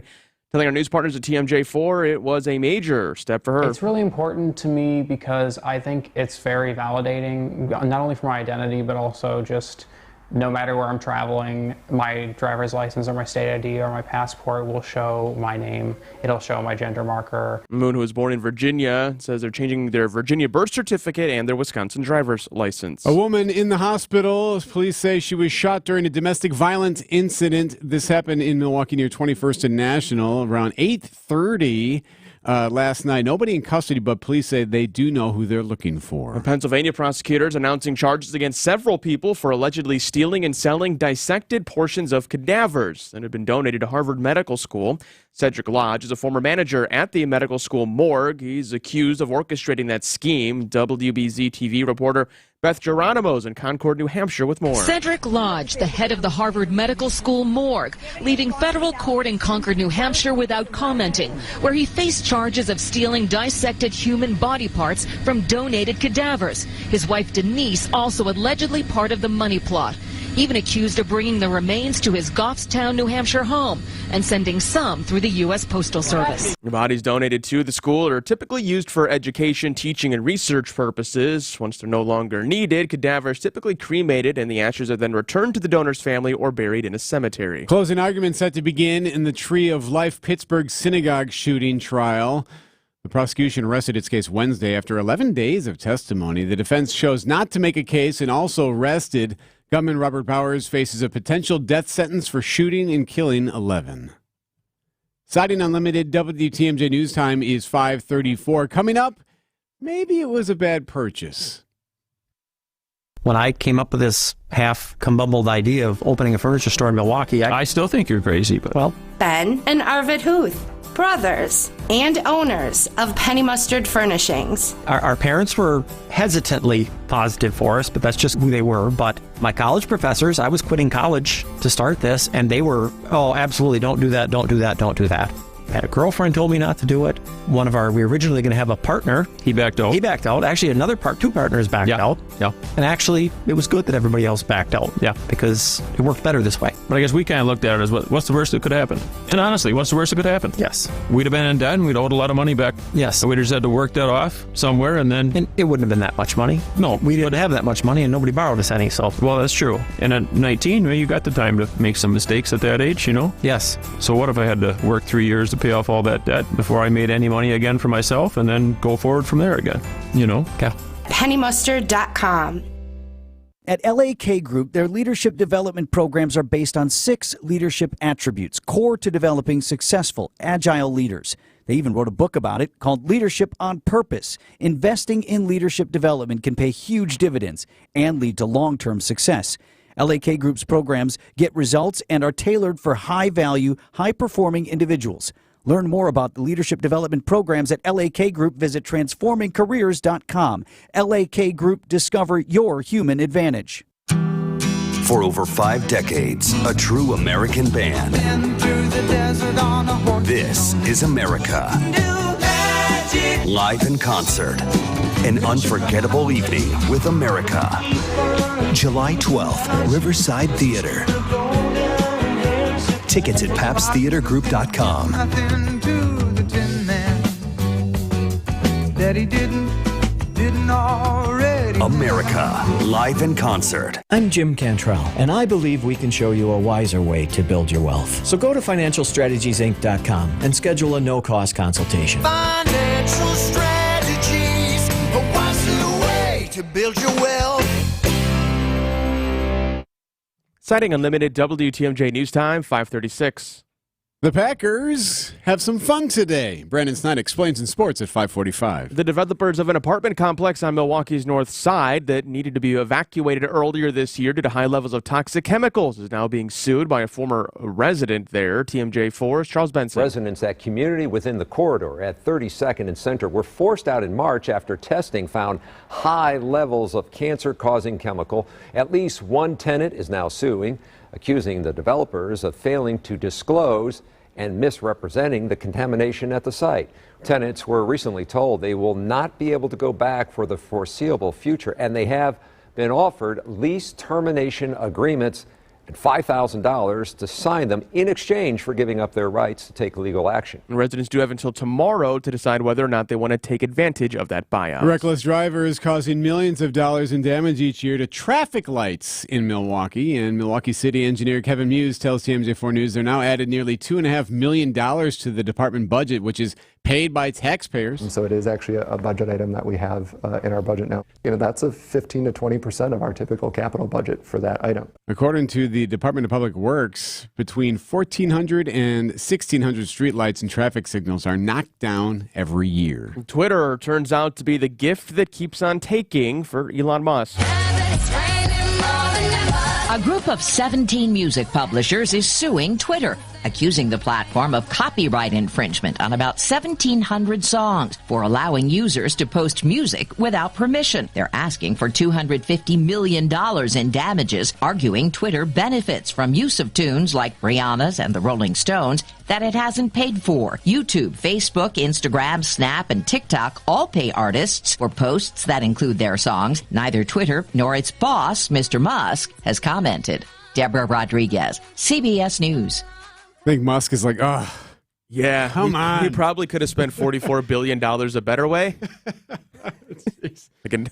[SPEAKER 4] telling our news partners at TMJ4 it was a major step for her.
[SPEAKER 25] It's really important to me because I think it's very validating, not only for my identity, but also just no matter where I'm traveling, my driver's license or my state ID or my passport will show my name. It'll show my gender marker.
[SPEAKER 4] Moon, who was born in Virginia, says they're changing their Virginia birth certificate and their Wisconsin driver's license.
[SPEAKER 3] A woman in the hospital. Police say she was shot during a domestic violence incident. This happened in Milwaukee near 21st and National around 8:30. Last night. Nobody in custody, but police say they do know who they're looking for.
[SPEAKER 4] Pennsylvania prosecutors announcing charges against several people for allegedly stealing and selling dissected portions of cadavers that had been donated to Harvard Medical School. Cedric Lodge is a former manager at the medical school morgue. He's accused of orchestrating that scheme. WBZ-TV reporter Beth Geronimo's in Concord, New Hampshire with more.
[SPEAKER 26] Cedric Lodge, the head of the Harvard Medical School morgue, leaving federal court in Concord, New Hampshire without commenting, where he faced charges of stealing dissected human body parts from donated cadavers. His wife Denise also allegedly part of the money plot. even accused of bringing the remains to his Goffstown, New Hampshire home and sending some through the U.S. Postal Service.
[SPEAKER 4] The bodies donated to the school are typically used for education, teaching, and research purposes. Once they're no longer needed, cadavers typically cremated and the ashes are then returned to the donor's family or buried in a cemetery.
[SPEAKER 3] Closing argument set to begin in the Tree of Life Pittsburgh synagogue shooting trial. The prosecution rested its case Wednesday after 11 days of testimony. The defense chose not to make a case and also rested. Gunman Robert Bowers faces a potential death sentence for shooting and killing 11. Siding Unlimited WTMJ News Time is 5:34. Coming up, maybe it was a bad purchase.
[SPEAKER 1] When I came up with this half-combumbled idea of opening a furniture store in Milwaukee, I still think you're crazy, but well.
[SPEAKER 7] Ben and Arvid Huth, brothers and owners of Penny Mustard Furnishings.
[SPEAKER 1] Our parents were hesitantly positive for us, but that's just who they were. But my college professors, I was quitting college to start this, and they were, oh, absolutely, don't do that, don't do that, don't do that. I had a girlfriend told me not to do it. We were originally going to have a partner.
[SPEAKER 5] He backed out.
[SPEAKER 1] Actually, two partners backed out.
[SPEAKER 5] Yeah.
[SPEAKER 1] And actually, it was good that everybody else backed out.
[SPEAKER 5] Yeah.
[SPEAKER 1] Because it worked better this way.
[SPEAKER 5] But I guess we kind of looked at it as what's the worst that could happen? And honestly, what's the worst that could happen?
[SPEAKER 1] Yes.
[SPEAKER 5] We'd have been in debt and we'd owed a lot of money back.
[SPEAKER 1] Yes.
[SPEAKER 5] So we just had to work that off somewhere and then...
[SPEAKER 1] And it wouldn't have been that much money.
[SPEAKER 5] No.
[SPEAKER 1] We didn't have that much money and nobody borrowed us any, so...
[SPEAKER 5] Well, that's true. And at 19, you got the time to make some mistakes at that age, you know?
[SPEAKER 1] Yes.
[SPEAKER 5] So what if I had to work 3 years to pay off all that debt before I made any money again for myself and then go forward from there again, you know?
[SPEAKER 1] Yeah.
[SPEAKER 7] PennyMustard.com.
[SPEAKER 8] At LAK Group, their leadership development programs are based on 6 leadership attributes, core to developing successful, agile leaders. They even wrote a book about it called Leadership on Purpose. Investing in leadership development can pay huge dividends and lead to long-term success. LAK Group's programs get results and are tailored for high-value, high-performing individuals. Learn more about the leadership development programs at LAK Group. Visit transformingcareers.com. LAK Group, discover your human advantage.
[SPEAKER 9] For over 5 decades, a true American band. This is America. Live in concert. An unforgettable evening with America. July 12th, Riverside Theater. Tickets at PabstTheaterGroup.com. America, live in concert.
[SPEAKER 10] I'm Jim Cantrell, and I believe we can show you a wiser way to build your wealth. So go to FinancialStrategiesInc.com and schedule a no-cost consultation.
[SPEAKER 14] Financial Strategies, a wiser way to build your wealth.
[SPEAKER 4] Siding Unlimited WTMJ News Time, 5:36.
[SPEAKER 3] The Packers have some fun today. Brandon Snyder explains in sports at 5:45.
[SPEAKER 4] The developers of an apartment complex on Milwaukee's north side that needed to be evacuated earlier this year due to high levels of toxic chemicals is now being sued by a former resident there. TMJ4's Charles Benson.
[SPEAKER 27] Residents at community within the corridor at 32nd and Center were forced out in March after testing found high levels of cancer-causing chemical. At least one tenant is now suing, accusing the developers of failing to disclose and misrepresenting the contamination at the site. Tenants were recently told they will not be able to go back for the foreseeable future, and they have been offered lease termination agreements and $5,000 to sign them in exchange for giving up their rights to take legal action.
[SPEAKER 4] Residents do have until tomorrow to decide whether or not they want to take advantage of that buyout.
[SPEAKER 3] Reckless drivers causing millions of dollars in damage each year to traffic lights in Milwaukee. And Milwaukee City engineer Kevin Muse tells TMJ4 News they're now added nearly $2.5 million to the department budget, which is paid by taxpayers.
[SPEAKER 28] And so it is actually a budget item that we have in our budget now. You know, that's a 15 to 20% of our typical capital budget for that item.
[SPEAKER 3] According to the Department of Public Works, between 1,400 and 1,600 streetlights and traffic signals are knocked down every year.
[SPEAKER 4] Twitter turns out to be the gift that keeps on taking for Elon Musk.
[SPEAKER 26] A group of 17 music publishers is suing Twitter.
[SPEAKER 11] accusing the platform of copyright infringement on about 1,700 songs for allowing users to post music without permission. They're asking for $250 million in damages, arguing Twitter benefits from use of tunes like Rihanna's and the Rolling Stones that it hasn't paid for. YouTube, Facebook, Instagram, Snap, and TikTok all pay artists for posts that include their songs. Neither Twitter nor its boss, Mr. Musk, has commented. Deborah Rodriguez, CBS News.
[SPEAKER 3] I think Musk is like, oh,
[SPEAKER 4] yeah,
[SPEAKER 3] come on.
[SPEAKER 4] He probably could have spent $44 billion a better way. like an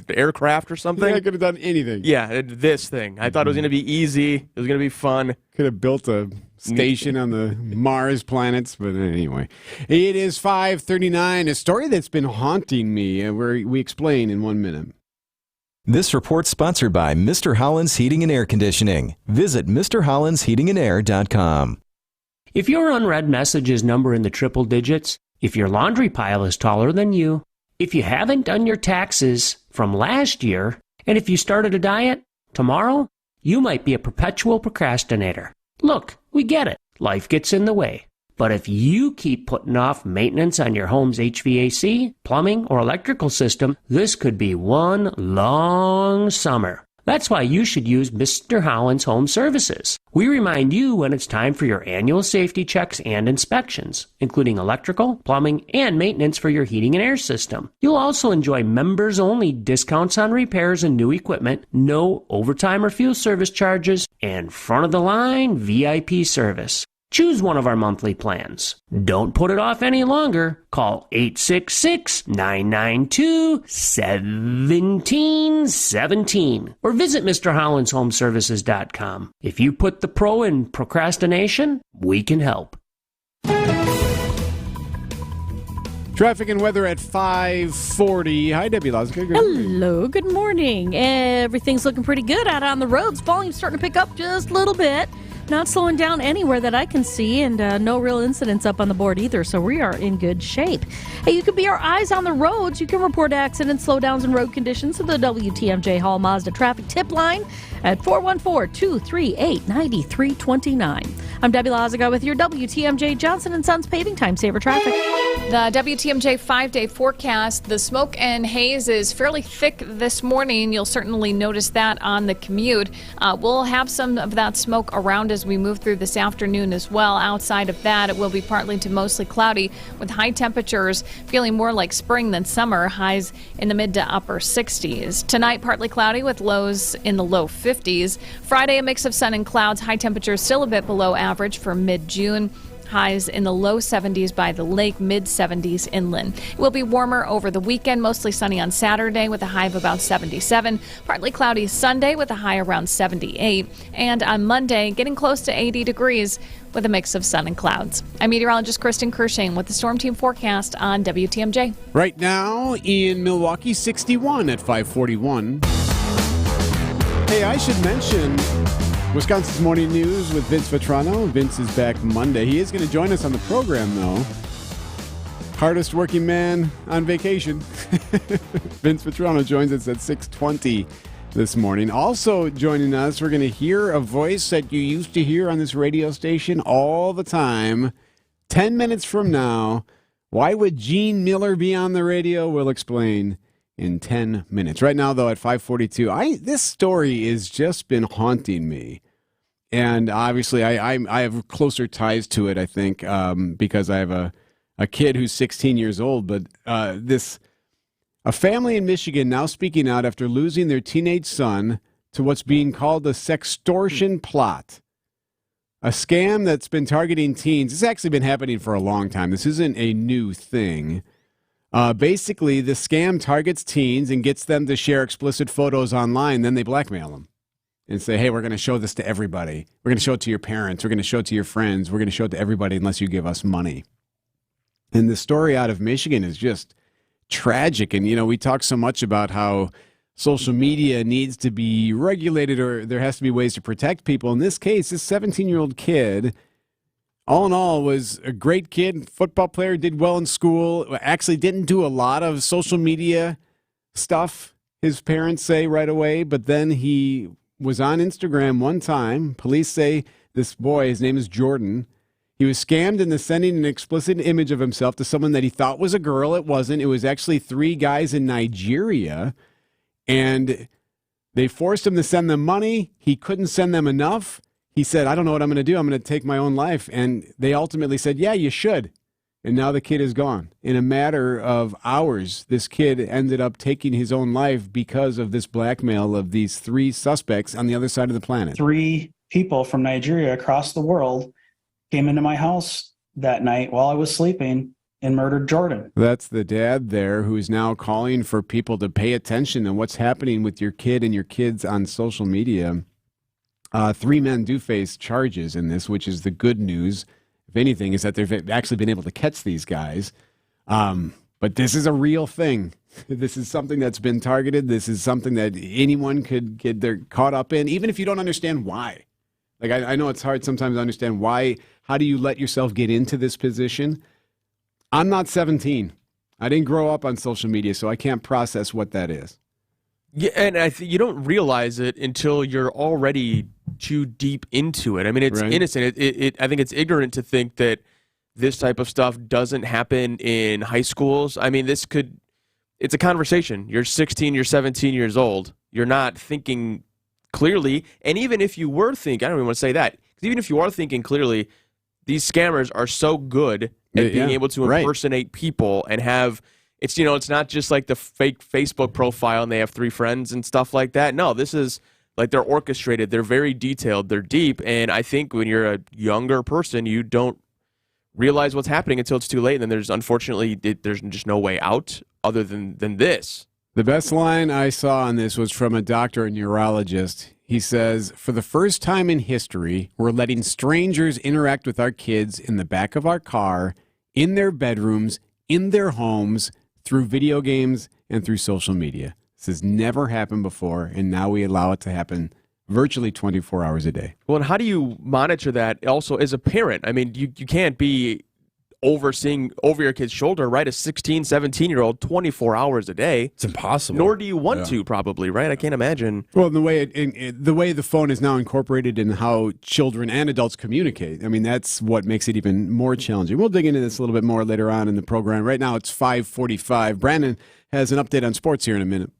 [SPEAKER 4] aircraft or something.
[SPEAKER 3] Yeah, I could have done anything.
[SPEAKER 4] Yeah, this thing. I thought it was going to be easy. It was going to be fun.
[SPEAKER 3] Could have built a station on the Mars planets, but anyway. It is 5:39, a story that's been haunting me, where we explain in 1 minute.
[SPEAKER 12] This report's sponsored by Mr. Holland's Heating and Air Conditioning. Visit MrHollandsHeatingandAir.com.
[SPEAKER 13] If your unread message is number in the triple digits, if your laundry pile is taller than you, if you haven't done your taxes from last year, and if you started a diet, tomorrow, you might be a perpetual procrastinator. Look, we get it. Life gets in the way. But if you keep putting off maintenance on your home's HVAC, plumbing, or electrical system, this could be one long summer. That's why you should use Mr. Holland's Home Services. We remind you when it's time for your annual safety checks and inspections, including electrical, plumbing, and maintenance for your heating and air system. You'll also enjoy members-only discounts on repairs and new equipment, no overtime or fuel service charges, and front-of-the-line VIP service. Choose one of our monthly plans. Don't put it off any longer. Call 866-992-1717 or visit MrHollandsHomeservices.com. If you put the pro in procrastination, we can help.
[SPEAKER 3] Traffic and weather at 5:40. Hi, Debbie Lazica.
[SPEAKER 6] Hello, good morning. Everything's looking pretty good out on the roads. Volume's starting to pick up just a little bit. Not slowing down anywhere that I can see, and no real incidents up on the board either, so we are in good shape. Hey, you can be our eyes on the roads. You can report accidents, slowdowns, and road conditions to the WTMJ Hall Mazda traffic tip line at 414-238-9329. I'm Debbie Lazica with your WTMJ Johnson & Sons Paving Time Saver Traffic.
[SPEAKER 15] The WTMJ 5-day forecast, the smoke and haze is fairly thick this morning. You'll certainly notice that on the commute. We'll have some of that smoke around as we move through this afternoon as well. Outside of that, it will be partly to mostly cloudy with high temperatures feeling more like spring than summer, highs in the mid to upper 60s. Tonight, partly cloudy with lows in the low 50s. Friday, a mix of sun and clouds, high temperatures still a bit below average for mid-June. Highs in the low 70s by the lake, mid 70s inland. It will be warmer over the weekend, mostly sunny on Saturday with a high of about 77. Partly cloudy Sunday with a high around 78. And on Monday, getting close to 80 degrees with a mix of sun and clouds. I'm meteorologist Kristen Kershane with the Storm Team forecast on WTMJ.
[SPEAKER 3] Right now in Milwaukee, 61 at 5:41. Hey, I should mention Wisconsin's Morning News with Vince Vetrano. Vince is back Monday. He is going to join us on the program, though. Hardest working man on vacation. Vince Vetrano joins us at 6:20 this morning. Also joining us, we're going to hear a voice that you used to hear on this radio station all the time. 10 minutes from now, why would Gene Miller be on the radio? We'll explain in 10 minutes. Right now, though, at 5:42, this story has just been haunting me. And obviously, I have closer ties to it, I think, because I have a kid who's 16 years old. But a family in Michigan now speaking out after losing their teenage son to what's being called a sextortion plot. A scam that's been targeting teens. It's actually been happening for a long time. This isn't a new thing. Basically, the scam targets teens and gets them to share explicit photos online. Then they blackmail them and say, hey, we're going to show this to everybody. We're going to show it to your parents. We're going to show it to your friends. We're going to show it to everybody unless you give us money. And the story out of Michigan is just tragic. And, we talk so much about how social media needs to be regulated or there has to be ways to protect people. In this case, this 17-year-old kid, all in all, was a great kid, football player, did well in school, actually didn't do a lot of social media stuff, his parents say right away, but then he was on Instagram one time. Police say This boy, his name is Jordan. He was scammed into sending an explicit image of himself to someone that he thought was a girl. It wasn't. It was actually 3 guys in Nigeria. And they forced him to send them money. He couldn't send them enough. He said, I don't know what I'm going to do. I'm going to take my own life. And they ultimately said, yeah, you should. And now the kid is gone. In a matter of hours, this kid ended up taking his own life because of this blackmail of these 3 suspects on the other side of the planet.
[SPEAKER 2] 3 people from Nigeria across the world came into my house that night while I was sleeping and murdered Jordan.
[SPEAKER 3] That's the dad there who is now calling for people to pay attention to what's happening with your kid and your kids on social media. 3 men do face charges in this, which is the good news. If anything, is that they've actually been able to catch these guys. But this is a real thing. This is something that's been targeted. This is something that anyone could get caught up in, even if you don't understand why. Like, I know it's hard sometimes to understand why. How do you let yourself get into this position? I'm not 17. I didn't grow up on social media, so I can't process what that is.
[SPEAKER 4] Yeah, and you don't realize it until you're already too deep into it. I mean, it's innocent. I think it's ignorant to think that this type of stuff doesn't happen in high schools. I mean, it's a conversation. You're 16, you're 17 years old. You're not thinking clearly. And even if you were thinking, I don't even want to say that, because even if you are thinking clearly, these scammers are so good at being able to impersonate people and have, it's not just like the fake Facebook profile and they have 3 friends and stuff like that. No, this is like they're orchestrated. They're very detailed. They're deep. And I think when you're a younger person, you don't realize what's happening until it's too late. And then there's just no way out other than this.
[SPEAKER 3] The best line I saw on this was from a doctor, a neurologist. He says, for the first time in history, we're letting strangers interact with our kids in the back of our car, in their bedrooms, in their homes, through video games and through social media. This has never happened before, and now we allow it to happen virtually 24 hours a day.
[SPEAKER 4] Well, and how do you monitor that also as a parent? I mean, you can't be overseeing over your kid's shoulder, right? A 16, 17-year-old 24 hours a day.
[SPEAKER 16] It's impossible.
[SPEAKER 4] Nor do you want to, probably, right? I can't imagine.
[SPEAKER 3] Well, the way the phone is now incorporated in how children and adults communicate, I mean, that's what makes it even more challenging. We'll dig into this a little bit more later on in the program. Right now, it's 5:45. Brandon has an update on sports here in a minute.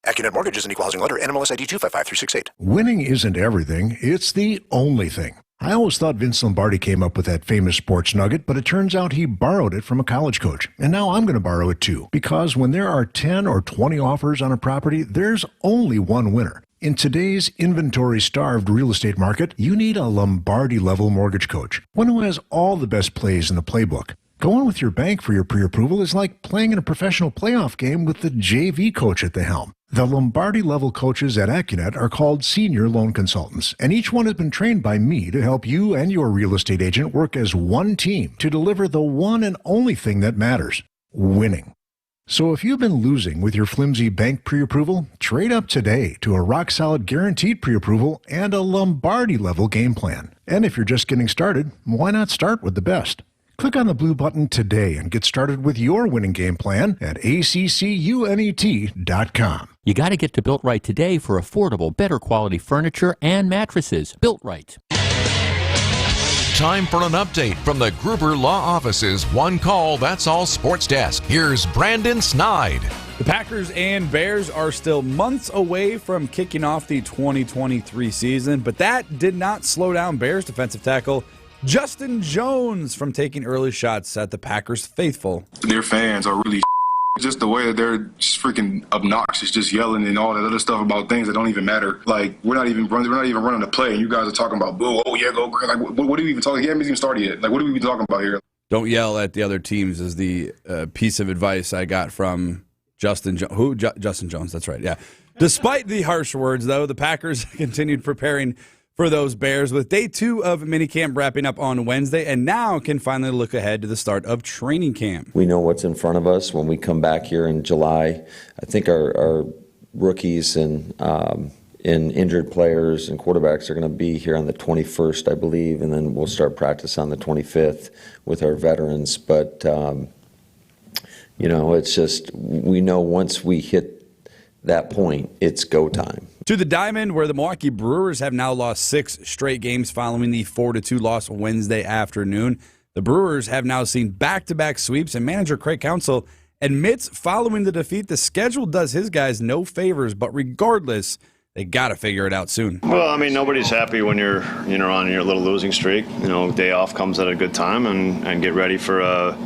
[SPEAKER 17] AccuNet Mortgage is an equal housing lender. NMLS ID 255368.
[SPEAKER 18] Winning isn't everything. It's the only thing. I always thought Vince Lombardi came up with that famous sports nugget, but it turns out he borrowed it from a college coach. And now I'm going to borrow it too, because when there are 10 or 20 offers on a property, there's only one winner. In today's inventory-starved real estate market, you need a Lombardi-level mortgage coach, one who has all the best plays in the playbook. Going with your bank for your pre-approval is like playing in a professional playoff game with the JV coach at the helm. The Lombardi-level coaches at AccuNet are called senior loan consultants, and each one has been trained by me to help you and your real estate agent work as one team to deliver the one and only thing that matters, winning. So if you've been losing with your flimsy bank pre-approval, trade up today to a rock-solid guaranteed pre-approval and a Lombardi-level game plan. And if you're just getting started, why not start with the best? Click on the blue button today and get started with your winning game plan at ACCUNET.com.
[SPEAKER 19] You got to get to Built Right today for affordable, better quality furniture and mattresses. Built Right.
[SPEAKER 20] Time for an update from the Gruber Law Office's One Call, That's All Sports Desk. Here's Brandon Snide.
[SPEAKER 16] The Packers and Bears are still months away from kicking off the 2023 season, but that did not slow down Bears defensive tackle Justin Jones from taking early shots at the Packers faithful.
[SPEAKER 21] Their fans are really just the way that they're just freaking obnoxious, just yelling and all that other stuff about things that don't even matter. Like, we're not even running the play, and you guys are talking about, boo, oh yeah, go Green. Like, what are we even talking? He hasn't even started yet. Like, what are we even talking about here?
[SPEAKER 16] Don't yell at the other teams is the piece of advice I got from Justin Jones. Justin Jones, that's right, yeah. Despite the harsh words, though, the Packers continued preparing for those Bears with day 2 of minicamp wrapping up on Wednesday, and now can finally look ahead to the start of training camp.
[SPEAKER 22] We know what's in front of us when we come back here in July. I think our rookies and injured players and quarterbacks are going to be here on the 21st, I believe, and then we'll start practice on the 25th with our veterans. But, it's just, we know once we hit that point, it's go time.
[SPEAKER 16] To the Diamond, where the Milwaukee Brewers have now lost 6 straight games following the 4-2 loss Wednesday afternoon. The Brewers have now seen back-to-back sweeps, and manager Craig Counsell admits following the defeat, the schedule does his guys no favors, but regardless, they got to figure it out soon.
[SPEAKER 1] Well, I mean, nobody's happy when you're on your little losing streak. Day off comes at a good time, and get ready for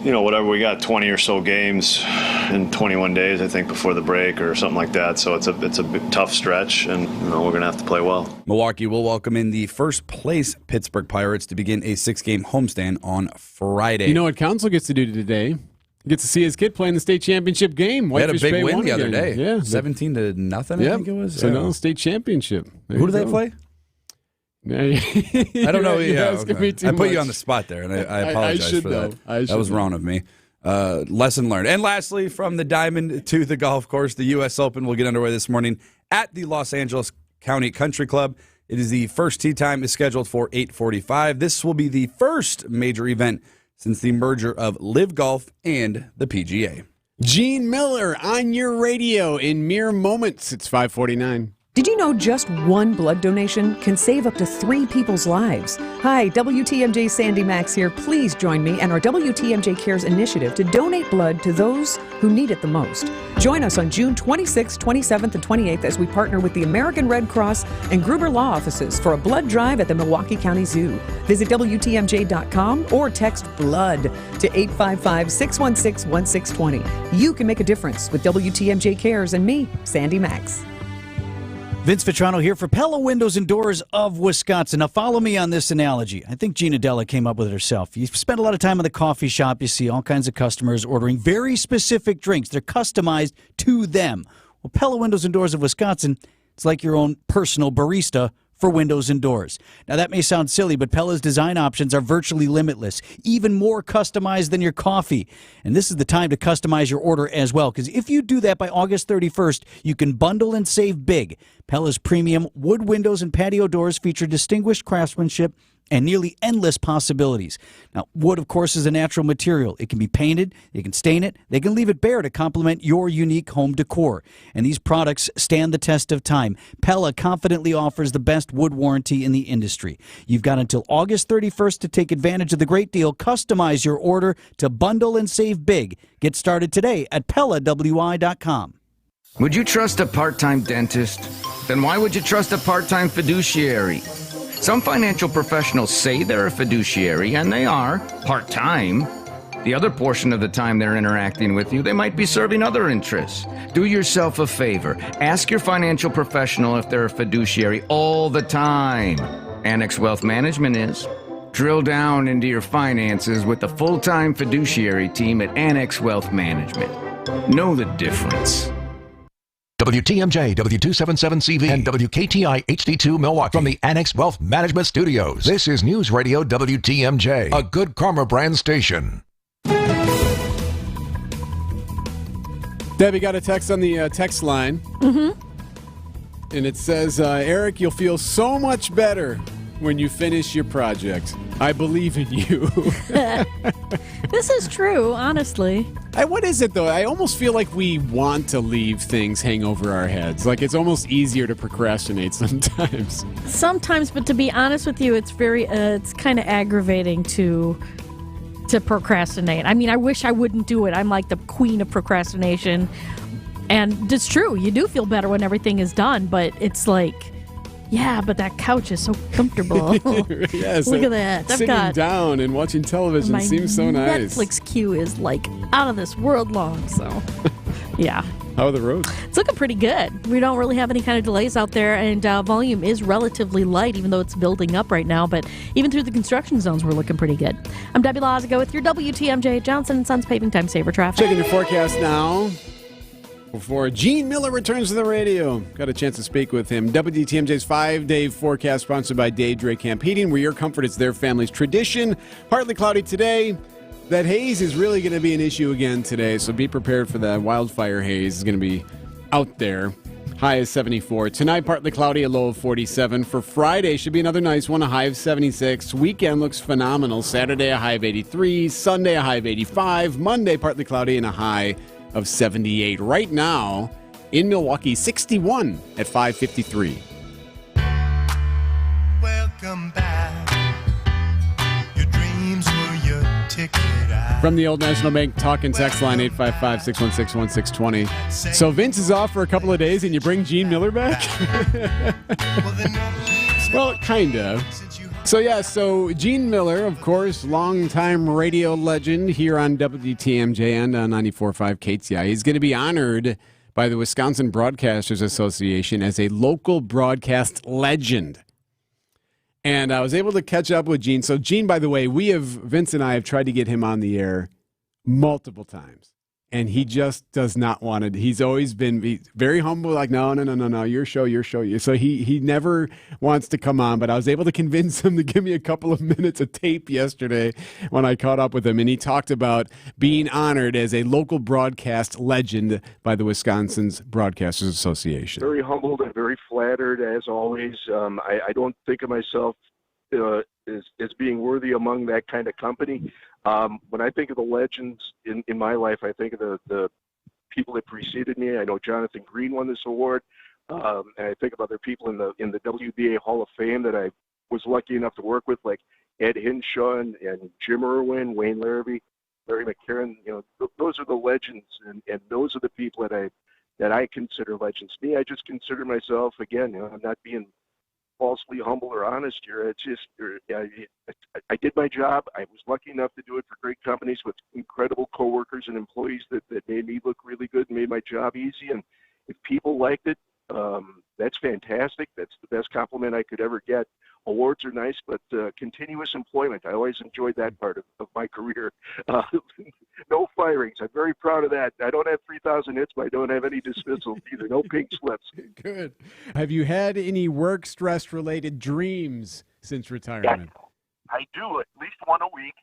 [SPEAKER 1] whatever we got, 20 or so games in 21 days, I think, before the break or something like that. So it's a big, tough stretch, and we're going to have to play well.
[SPEAKER 16] Milwaukee will welcome in the first place Pittsburgh Pirates to begin a 6-game homestand on Friday.
[SPEAKER 3] You know what Counsell gets to do today? He gets to see his kid play in the state championship game.
[SPEAKER 16] They had a
[SPEAKER 3] Whitefish
[SPEAKER 16] big
[SPEAKER 3] Bay
[SPEAKER 16] win
[SPEAKER 3] won
[SPEAKER 16] the other
[SPEAKER 3] again.
[SPEAKER 16] day.
[SPEAKER 3] Yeah,
[SPEAKER 16] 17-0, I think it was.
[SPEAKER 3] So no state championship.
[SPEAKER 16] Who do they play? I don't know. I put you on the spot there, and I apologize for that. That was wrong of me. Lesson learned. And lastly, from the Diamond to the golf course, the U.S. Open will get underway this morning at the Los Angeles County Country Club. It is the first tee time is scheduled for 8:45. This will be the first major event since the merger of Live Golf and the PGA.
[SPEAKER 3] Gene Miller on your radio in mere moments. It's 5:49.
[SPEAKER 5] Did you know just one blood donation can save up to 3 people's lives? Hi, WTMJ Sandy Max here. Please join me and our WTMJ Cares initiative to donate blood to those who need it the most. Join us on June 26th, 27th, and 28th as we partner with the American Red Cross and Gruber Law Offices for a blood drive at the Milwaukee County Zoo. Visit WTMJ.com or text BLOOD to 855-616-1620. You can make a difference with WTMJ Cares and me, Sandy Max.
[SPEAKER 7] Vince Vitrano here for Pella Windows and Doors of Wisconsin. Now follow me on this analogy. I think Gina Della came up with it herself. You spend a lot of time in the coffee shop. You see all kinds of customers ordering very specific drinks. They're customized to them. Well, Pella Windows and Doors of Wisconsin, it's like your own personal barista for windows and doors. Now, that may sound silly, but Pella's design options are virtually limitless, even more customized than your coffee. And this is the time to customize your order as well, because if you do that by August 31st, you can bundle and save big. Pella's premium wood windows and patio doors feature distinguished craftsmanship and nearly endless possibilities. Now, wood, of course, is a natural material. It can be painted, you can stain it, they can leave it bare to complement your unique home decor. And these products stand the test of time. Pella confidently offers the best wood warranty in the industry. You've got until August 31st to take advantage of the great deal. Customize your order to bundle and save big. Get started today at PellaWI.com.
[SPEAKER 8] Would you trust a part-time dentist? Then why would you trust a part-time fiduciary? Some financial professionals say they're a fiduciary, and they are, part-time. The other portion of the time they're interacting with you, they might be serving other interests. Do yourself a favor. Ask your financial professional if they're a fiduciary all the time. Annex Wealth Management is. Drill down into your finances with the full-time fiduciary team at Annex Wealth Management. Know the difference.
[SPEAKER 20] WTMJ, W277CV, and WKTI HD2 Milwaukee from the Annex Wealth Management Studios. This is News Radio WTMJ, a Good Karma brand station.
[SPEAKER 3] Debbie got a text on the text line.
[SPEAKER 6] Mm-hmm.
[SPEAKER 3] And it says, Eric, you'll feel so much better when you finish your project. I believe in you.
[SPEAKER 6] This is true, honestly.
[SPEAKER 3] What is it, though? I almost feel like we want to leave things hang over our heads. Like, it's almost easier to procrastinate sometimes.
[SPEAKER 6] Sometimes, but to be honest with you, it's very, it's kind of aggravating to procrastinate. I mean, I wish I wouldn't do it. I'm like the queen of procrastination. And it's true. You do feel better when everything is done, but it's like, yeah, but that couch is so comfortable.
[SPEAKER 3] Yes,
[SPEAKER 6] look at that.
[SPEAKER 3] Sitting down and watching television seems so nice.
[SPEAKER 6] Netflix queue is like out of this world long, so yeah.
[SPEAKER 3] How are the roads?
[SPEAKER 6] It's looking pretty good. We don't really have any kind of delays out there, and volume is relatively light, even though it's building up right now. But even through the construction zones, we're looking pretty good. I'm Debbie Lazago with your WTMJ Johnson & Sons Paving Time Saver Traffic.
[SPEAKER 3] Checking your forecast now. Before Gene Miller returns to the radio, got a chance to speak with him. WTMJ's 5-day forecast sponsored by Dave Dre Camp Heating, where your comfort is their family's tradition. Partly cloudy today. That haze is really going to be an issue again today, so be prepared for that. Wildfire haze is going to be out there. High is 74. Tonight, partly cloudy, a low of 47. For Friday, should be another nice one, a high of 76. Weekend looks phenomenal. Saturday, a high of 83. Sunday, a high of 85. Monday, partly cloudy and a high of 78. Right now, In Milwaukee, 61 at 5:53.
[SPEAKER 9] Welcome back. Your dreams were your ticket out.
[SPEAKER 3] From the Old National Bank talk and text line, 855-616-1620. So Vince is off for a couple of days and you bring Gene Miller back? Well, kind of. So Gene Miller, of course, longtime radio legend here on WTMJ and on 94.5 KTI. He's going to be honored by the Wisconsin Broadcasters Association as a local broadcast legend. And I was able to catch up with Gene. So Gene, by the way, Vince and I have tried to get him on the air multiple times. And he just does not want it. He's always been very humble, like, no, your show. So he never wants to come on. But I was able to convince him to give me a couple of minutes of tape yesterday when I caught up with him. And he talked about being honored as a local broadcast legend by the Wisconsin's Broadcasters Association.
[SPEAKER 10] Very humbled and very flattered, as always. I don't think of myself as being worthy among that kind of company. When I think of the legends in my life, I think of the people that preceded me. I know Jonathan Green won this award, and I think of other people in the WBA Hall of Fame that I was lucky enough to work with, like Ed Hinshaw and Jim Irwin, Wayne Larrabee, Larry McCarran. Those are the legends, and those are the people that I consider legends. Me, I just consider myself, again, I'm not being falsely humble or honest here. It's just, I did my job. I was lucky enough to do it for great companies with incredible coworkers and employees that made me look really good and made my job easy. And if people liked it, that's fantastic. That's the best compliment I could ever get. Awards are nice, but continuous employment, I always enjoyed that part of my career. No firings. I'm very proud of that. I don't have 3,000 hits, but I don't have any dismissals either. No pink slips.
[SPEAKER 3] Good. Have you had any work stress-related dreams since retirement?
[SPEAKER 10] Yeah, I do, at least one a week,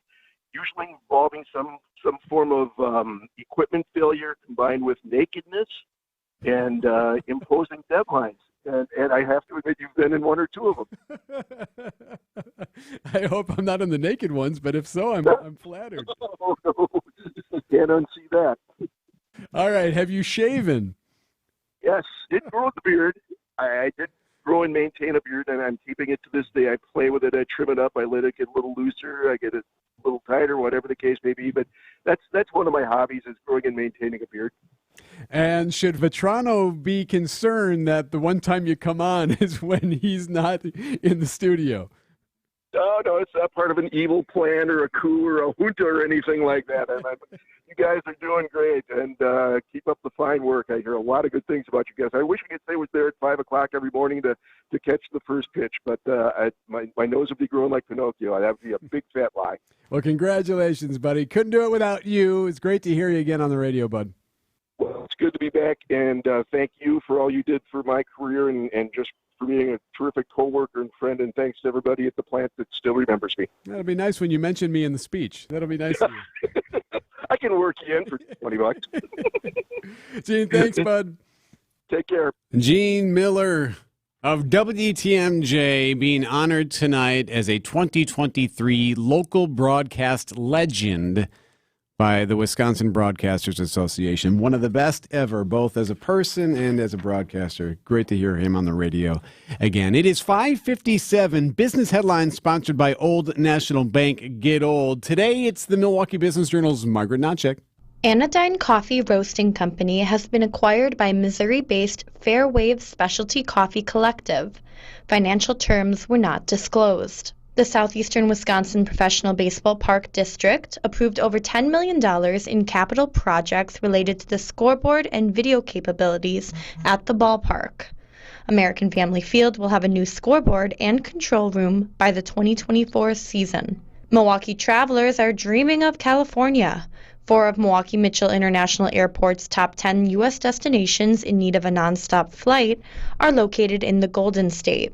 [SPEAKER 10] usually involving some form of equipment failure combined with nakedness and imposing deadlines. And I have to admit, you've been in one or two of them.
[SPEAKER 3] I hope I'm not in the naked ones, but if so, I'm flattered.
[SPEAKER 10] Oh, no. Can't unsee that.
[SPEAKER 3] All right. Have you shaven?
[SPEAKER 10] Yes. Didn't grow the beard. I did grow and maintain a beard, and I'm keeping it to this day. I play with it. I trim it up. I let it get a little looser. I get it a little tighter, whatever the case may be. But that's one of my hobbies, is growing and maintaining a beard.
[SPEAKER 3] And should Vetrano be concerned that the one time you come on is when he's not in the studio?
[SPEAKER 10] No, it's not part of an evil plan or a coup or a junta or anything like that. You guys are doing great, and keep up the fine work. I hear a lot of good things about you guys. I wish I could say I was there at 5 o'clock every morning to catch the first pitch, but my nose would be growing like Pinocchio. That would be a big fat lie.
[SPEAKER 3] Well, congratulations, buddy. Couldn't do it without you. It's great to hear you again on the radio, bud.
[SPEAKER 10] Well, it's good to be back, and thank you for all you did for my career and just for being a terrific coworker and friend, and thanks to everybody at the plant that still remembers me.
[SPEAKER 3] That'll be nice when you mention me in the speech. That'll be nice of you.
[SPEAKER 10] I can work you in for $20.
[SPEAKER 3] Gene, thanks, bud.
[SPEAKER 10] Take care.
[SPEAKER 3] Gene Miller of WTMJ being honored tonight as a 2023 local broadcast legend by the Wisconsin Broadcasters Association. One of the best ever, both as a person and as a broadcaster. Great to hear him on the radio again. It is 5:57. Business headlines sponsored by Old National Bank. Get old. Today, it's the Milwaukee Business Journal's Margaret Notchek.
[SPEAKER 14] Anodyne Coffee Roasting Company has been acquired by Missouri-based Fairwave Specialty Coffee Collective. Financial terms were not disclosed. The Southeastern Wisconsin Professional Baseball Park District approved over $10 million in capital projects related to the scoreboard and video capabilities at the ballpark. American Family Field will have a new scoreboard and control room by the 2024 season. Milwaukee travelers are dreaming of California. 4 of Milwaukee Mitchell International Airport's top 10 U.S. destinations in need of a nonstop flight are located in the Golden State.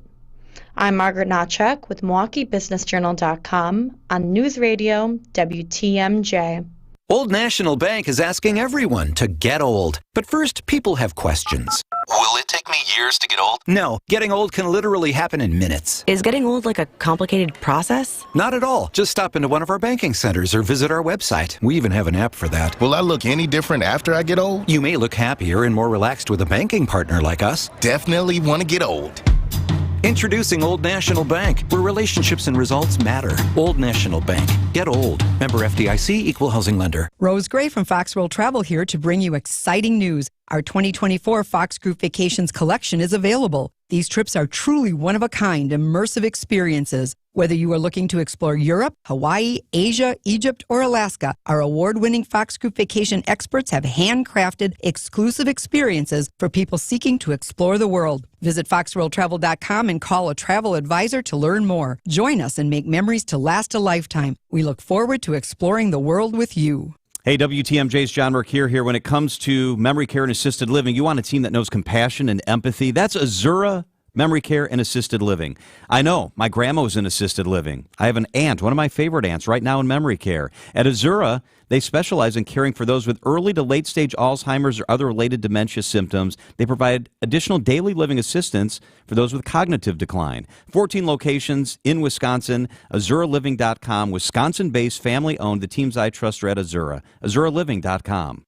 [SPEAKER 14] I'm Margaret Notchek with MilwaukeeBusinessJournal.com on News Radio WTMJ.
[SPEAKER 23] Old National Bank is asking everyone to get old. But first, people have questions.
[SPEAKER 11] Will it take me years to get old?
[SPEAKER 12] No, getting old can literally happen in minutes.
[SPEAKER 23] Is getting old like a complicated process?
[SPEAKER 12] Not at all. Just stop into one of our banking centers or visit our website. We even have an app for that.
[SPEAKER 11] Will I look any different after I get old?
[SPEAKER 12] You may look happier and more relaxed with a banking partner like us.
[SPEAKER 11] Definitely want to get old.
[SPEAKER 12] Introducing Old National Bank, where relationships and results matter. Old National Bank. Get old. Member FDIC, Equal Housing Lender.
[SPEAKER 24] Rose Gray from Fox World Travel here to bring you exciting news. Our 2024 Fox Group Vacations collection is available. These trips are truly one-of-a-kind, immersive experiences. Whether you are looking to explore Europe, Hawaii, Asia, Egypt, or Alaska, our award-winning Fox Group Vacation experts have handcrafted exclusive experiences for people seeking to explore the world. Visit foxworldtravel.com and call a travel advisor to learn more. Join us and make memories to last a lifetime. We look forward to exploring the world with you.
[SPEAKER 25] Hey, WTMJ's John Mercure here. When it comes to memory care and assisted living, you want a team that knows compassion and empathy. That's Azura Memory Care and Assisted Living. I know, my grandma was in assisted living. I have an aunt, one of my favorite aunts, right now in memory care. At Azura, they specialize in caring for those with early to late stage Alzheimer's or other related dementia symptoms. They provide additional daily living assistance for those with cognitive decline. 14 locations in Wisconsin, AzuraLiving.com, Wisconsin-based, family-owned. The teams I trust are at Azura. AzuraLiving.com.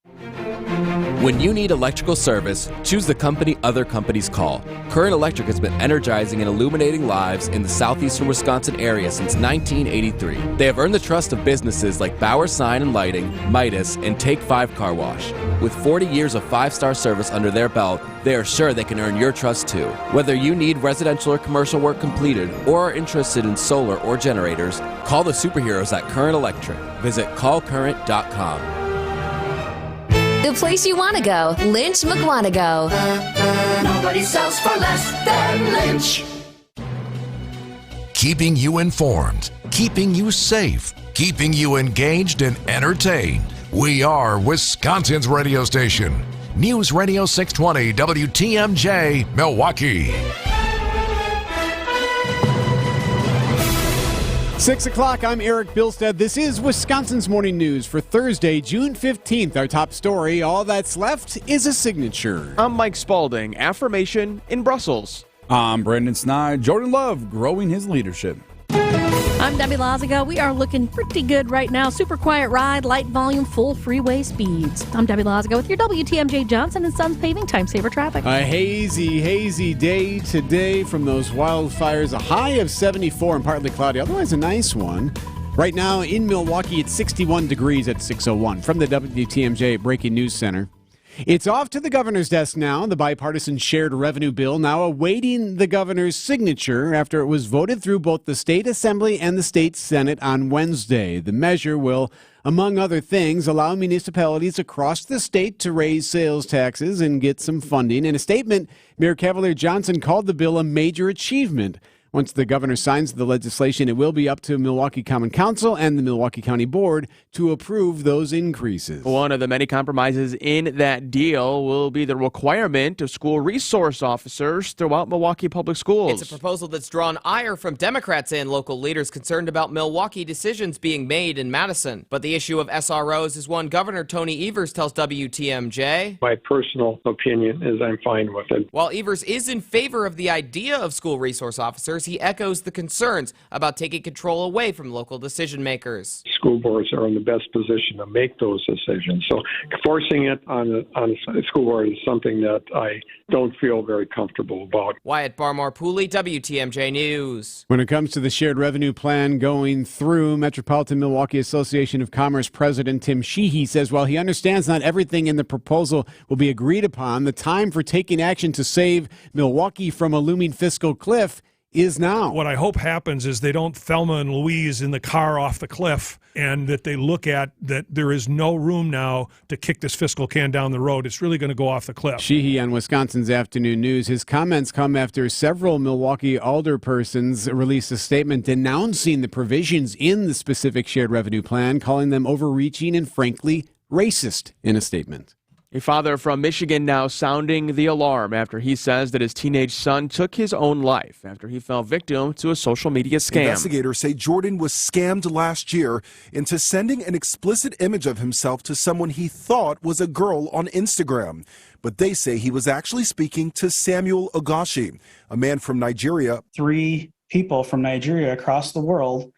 [SPEAKER 26] When you need electrical service, choose the company other companies call. Current Electric has been energizing and illuminating lives in the southeastern Wisconsin area since 1983. They have earned the trust of businesses like Bauer Sign and Lighting, Midas, and Take 5 Car Wash. With 40 years of 5-star service under their belt, they are sure they can earn your trust too. Whether you need residential or commercial work completed or are interested in solar or generators, call the superheroes at Current Electric. Visit callcurrent.com.
[SPEAKER 27] The place you want to go, Lynch McWanago.
[SPEAKER 28] Nobody sells for less than Lynch.
[SPEAKER 20] Keeping you informed, keeping you safe, keeping you engaged and entertained. We are Wisconsin's radio station. News Radio 620 WTMJ, Milwaukee.
[SPEAKER 3] 6 o'clock, I'm Eric Bilstead. This is Wisconsin's Morning News for Thursday, June 15th. Our top story, all that's left is a signature.
[SPEAKER 4] I'm Mike Spalding. Affirmation in Brussels.
[SPEAKER 16] I'm Brandon Snide. Jordan Love growing his leadership.
[SPEAKER 6] I'm Debbie Laziga. We are looking pretty good right now. Super quiet ride, light volume, full freeway speeds. I'm Debbie Laziga with your WTMJ Johnson & Sons Paving Time Saver Traffic.
[SPEAKER 3] A hazy day today from those wildfires. A high of 74 and partly cloudy. Otherwise a nice one. Right now in Milwaukee, it's 61 degrees at 6:01. From the WTMJ Breaking News Center. It's off to the governor's desk now. The bipartisan shared revenue bill now awaiting the governor's signature after it was voted through both the state assembly and the state senate on Wednesday. The measure will, among other things, allow municipalities across the state to raise sales taxes and get some funding. In a statement, Mayor Cavalier Johnson called the bill a major achievement. Once the governor signs the legislation, it will be up to Milwaukee Common Council and the Milwaukee County Board to approve those increases.
[SPEAKER 4] One of the many compromises in that deal will be the requirement of school resource officers throughout Milwaukee Public Schools.
[SPEAKER 29] It's a proposal that's drawn ire from Democrats and local leaders concerned about Milwaukee decisions being made in Madison. But the issue of SROs is one Governor Tony Evers tells WTMJ.
[SPEAKER 30] My personal opinion is I'm fine with it.
[SPEAKER 29] While Evers is in favor of the idea of school resource officers, he echoes the concerns about taking control away from local decision makers.
[SPEAKER 30] School boards are in the best position to make those decisions. So forcing it on a school board is something that I don't feel very comfortable about.
[SPEAKER 29] Wyatt Barmore-Pooley, WTMJ News.
[SPEAKER 3] When it comes to the shared revenue plan going through, Metropolitan Milwaukee Association of Commerce President Tim Sheehy says while he understands not everything in the proposal will be agreed upon, the time for taking action to save Milwaukee from a looming fiscal cliff is now.
[SPEAKER 31] What I hope happens is they don't Thelma and Louise in the car off the cliff, and that they look at that there is no room now to kick this fiscal can down the road. It's really going to go off the cliff.
[SPEAKER 3] Sheehy on Wisconsin's Afternoon News. His comments come after several Milwaukee alderpersons released a statement denouncing the provisions in the specific shared revenue plan, calling them overreaching and frankly racist in a statement.
[SPEAKER 4] A father from Michigan now sounding the alarm after he says that his teenage son took his own life after he fell victim to a social media scam.
[SPEAKER 1] Investigators say Jordan was scammed last year into sending an explicit image of himself to someone he thought was a girl on Instagram. But they say he was actually speaking to Samuel Ogashi, a man from Nigeria.
[SPEAKER 2] 3 people from Nigeria across the world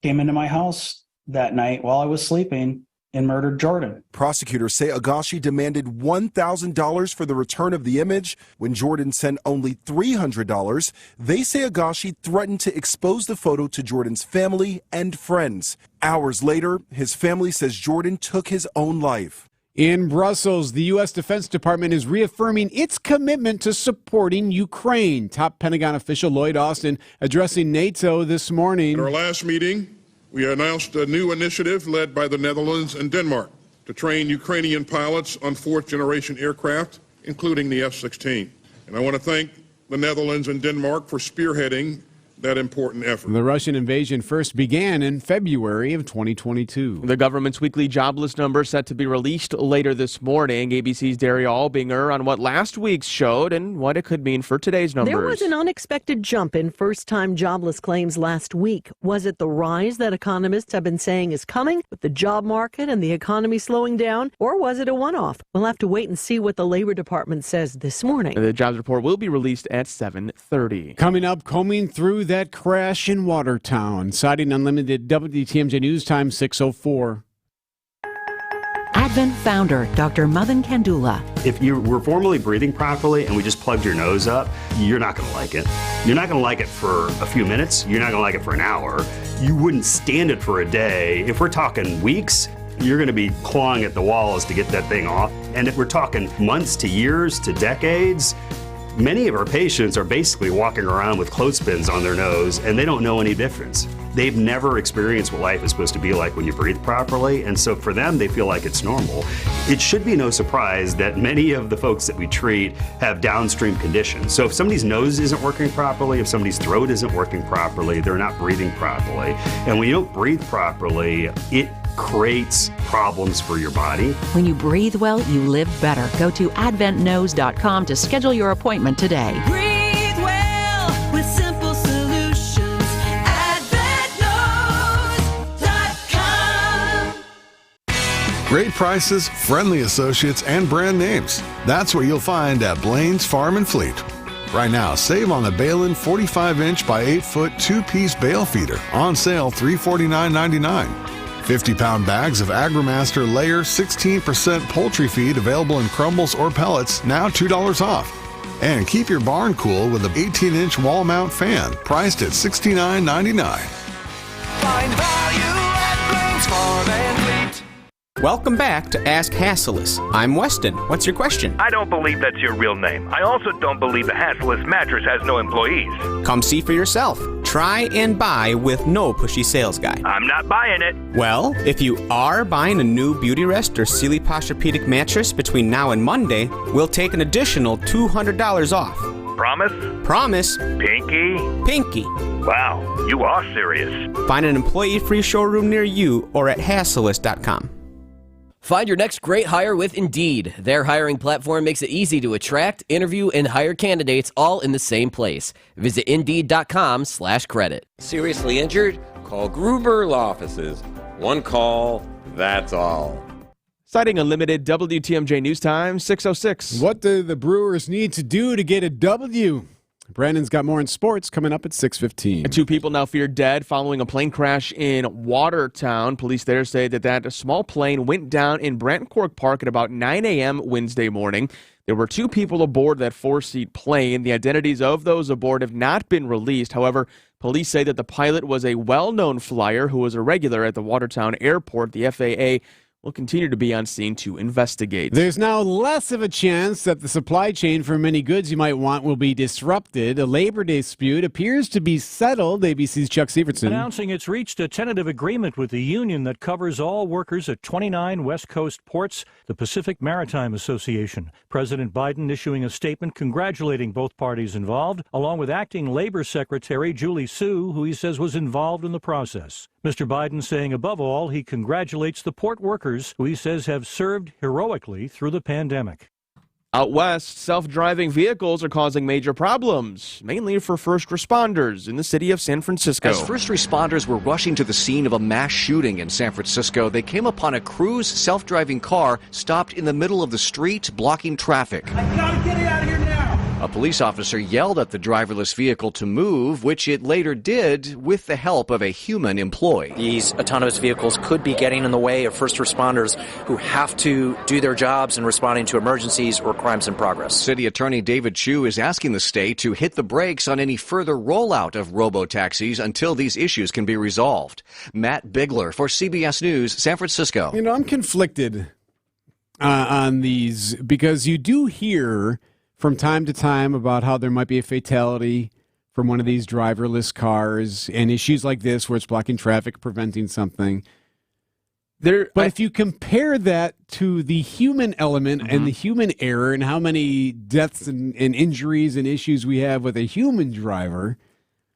[SPEAKER 2] came into my house that night while I was sleeping and murdered Jordan.
[SPEAKER 1] Prosecutors say Ogashi demanded $1,000 for the return of the image. When Jordan sent only $300, they say Ogashi threatened to expose the photo to Jordan's family and friends. Hours later, his family says Jordan took his own life.
[SPEAKER 3] In Brussels, the U.S. Defense Department is reaffirming its commitment to supporting Ukraine. Top Pentagon official Lloyd Austin addressing NATO this morning.
[SPEAKER 5] At our last meeting, we announced a new initiative led by the Netherlands and Denmark to train Ukrainian pilots on fourth-generation aircraft, including the F-16. And I want to thank the Netherlands and Denmark for spearheading that important effort.
[SPEAKER 3] The Russian invasion first began in February of 2022.
[SPEAKER 4] The government's weekly jobless number set to be released later this morning. ABC's Daria Albinger on what last week's showed and what it could mean for today's numbers.
[SPEAKER 7] There was an unexpected jump in first-time jobless claims last week. Was it the rise that economists have been saying is coming with the job market and the economy slowing down? Or was it a one-off? We'll have to wait and see what the Labor Department says this morning.
[SPEAKER 4] The jobs report will be released at 7:30.
[SPEAKER 3] Coming up, combing through that crash in Watertown. Citing Unlimited WTMJ News Time 6:04.
[SPEAKER 13] Advent founder Dr. Madan Kandula.
[SPEAKER 15] If you were formerly breathing properly and we just plugged your nose up, you're not going to like it. You're not going to like it for a few minutes. You're not going to like it for an hour. You wouldn't stand it for a day. If we're talking weeks, you're going to be clawing at the walls to get that thing off. And if we're talking months to years to decades, many of our patients are basically walking around with clothespins on their nose and they don't know any difference. They've never experienced what life is supposed to be like when you breathe properly, and so for them, they feel like it's normal. It should be no surprise that many of the folks that we treat have downstream conditions. So if somebody's nose isn't working properly, if somebody's throat isn't working properly, they're not breathing properly. And when you don't breathe properly, it creates problems for your body.
[SPEAKER 13] When you breathe well, you live better. Go to adventknows.com to schedule your appointment today.
[SPEAKER 17] Breathe well with simple solutions. AdventKnows.com.
[SPEAKER 18] Great prices, friendly associates, and brand names. That's what you'll find at Blaine's Farm and Fleet. Right now, save on the Balin 45-inch by 8-foot 2-piece bale feeder. On sale $349.99. 50-pound bags of AgriMaster Layer 16% poultry feed available in crumbles or pellets, now $2 off. And keep your barn cool with an 18-inch wall mount fan, priced at $69.99.
[SPEAKER 17] Find value at Blaine's Farm and Fleet.
[SPEAKER 19] Welcome back to Ask Hassellus. I'm Weston. What's your question?
[SPEAKER 21] I don't believe that's your real name. I also don't believe the Hassellus mattress has no employees.
[SPEAKER 19] Come see for yourself. Try and buy with no pushy sales guy.
[SPEAKER 21] I'm not buying it.
[SPEAKER 19] Well, if you are buying a new Beautyrest or Sealy Posturepedic mattress between now and Monday, we'll take an additional $200 off.
[SPEAKER 21] Promise?
[SPEAKER 19] Promise.
[SPEAKER 21] Pinky?
[SPEAKER 19] Pinky.
[SPEAKER 21] Wow, you are serious.
[SPEAKER 19] Find an employee-free showroom near you or at Hassellus.com.
[SPEAKER 22] Find your next great hire with Indeed. Their hiring platform makes it easy to attract, interview, and hire candidates all in the same place. Visit Indeed.com/credit.
[SPEAKER 32] Seriously injured? Call Gruber Law Offices. One call, that's all.
[SPEAKER 4] Citing Unlimited WTMJ News Time 6:06.
[SPEAKER 3] What do the Brewers need to do to get a W? Brandon's got more in sports coming up at 6:15.
[SPEAKER 4] 2 people now feared dead following a plane crash in Watertown. Police there say that small plane went down in Brant Quirk Park at about 9 a.m. Wednesday morning. There were 2 people aboard that 4-seat plane. The identities of those aboard have not been released. However, police say that the pilot was a well-known flyer who was a regular at the Watertown airport. The FAA will continue to be on scene to investigate.
[SPEAKER 3] There's now less of a chance that the supply chain for many goods you might want will be disrupted. A labor dispute appears to be settled. ABC's Chuck Severson.
[SPEAKER 33] Announcing it's reached a tentative agreement with the union that covers all workers at 29 West Coast ports, the Pacific Maritime Association. President Biden issuing a statement congratulating both parties involved, along with Acting Labor Secretary Julie Su, who he says was involved in the process. Mr. Biden saying above all, he congratulates the port workers workers who he says have served heroically through the pandemic.
[SPEAKER 4] Out west, self-driving vehicles are causing major problems, mainly for first responders in the city of San Francisco.
[SPEAKER 8] As first responders were rushing to the scene of a mass shooting in San Francisco, they came upon a Cruise self-driving car stopped in the middle of the street, blocking traffic.
[SPEAKER 17] I gotta get it out of here now!
[SPEAKER 8] A police officer yelled at the driverless vehicle to move, which it later did with the help of a human employee.
[SPEAKER 9] These autonomous vehicles could be getting in the way of first responders who have to do their jobs in responding to emergencies or crimes in progress.
[SPEAKER 8] City Attorney David Chu is asking the state to hit the brakes on any further rollout of robo-taxis until these issues can be resolved. Matt Bigler for CBS News, San Francisco.
[SPEAKER 3] You know, I'm conflicted on these because you do hear from time to time about how there might be a fatality from one of these driverless cars and issues like this where it's blocking traffic, preventing something. But if you compare that to the human element and the human error and how many deaths and injuries and issues we have with a human driver,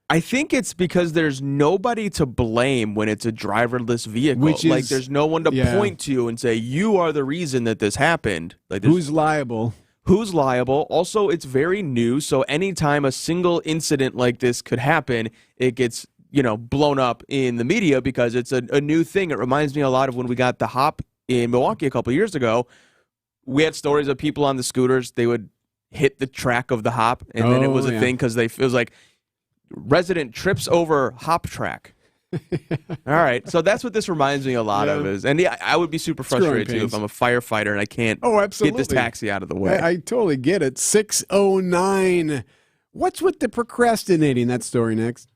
[SPEAKER 4] I think it's because there's nobody to blame when it's a driverless vehicle.
[SPEAKER 3] Which is,
[SPEAKER 4] like, there's no one to point to and say, you are the reason that this happened. Like,
[SPEAKER 3] who's liable?
[SPEAKER 4] Who's liable? Also, it's very new, so anytime a single incident like this could happen, it gets, blown up in the media because it's a new thing. It reminds me a lot of when we got the hop in Milwaukee a couple of years ago. We had stories of people on the scooters. They would hit the track of the hop, and then it was a thing because it was like, resident trips over hop track. All right, so that's what this reminds me a lot of. I would be super frustrated too if I'm a firefighter and I can't get this taxi out of the way.
[SPEAKER 3] I totally get it. 6:09. What's with the procrastinating? That story next.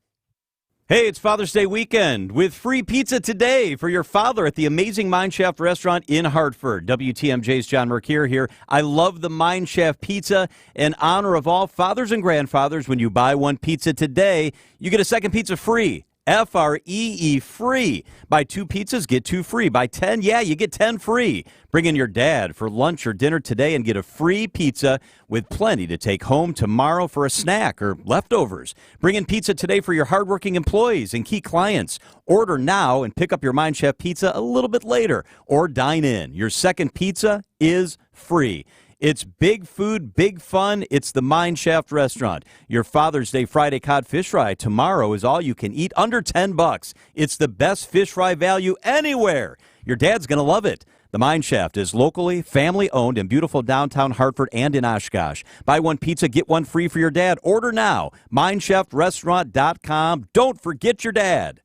[SPEAKER 10] Hey, it's Father's Day weekend with free pizza today for your father at the amazing Mineshaft restaurant in Hartford. WTMJ's John Mercure here. I love the Mineshaft pizza. In honor of all fathers and grandfathers, when you buy one pizza today, you get a second pizza free. Free. Free. Buy 2 pizzas, get 2 free. Buy 10, you get 10 free. Bring in your dad for lunch or dinner today and get a free pizza with plenty to take home tomorrow for a snack or leftovers. Bring in pizza today for your hardworking employees and key clients. Order now and pick up your Mineshaft pizza a little bit later or dine in. Your second pizza is free. It's big food, big fun. It's the Mineshaft restaurant. Your Father's Day Friday cod fish fry tomorrow is all you can eat under $10. It's the best fish fry value anywhere. Your dad's going to love it. The Mineshaft is locally, family-owned in beautiful downtown Hartford and in Oshkosh. Buy one pizza, get one free for your dad. Order now. MineshaftRestaurant.com. Don't forget your dad.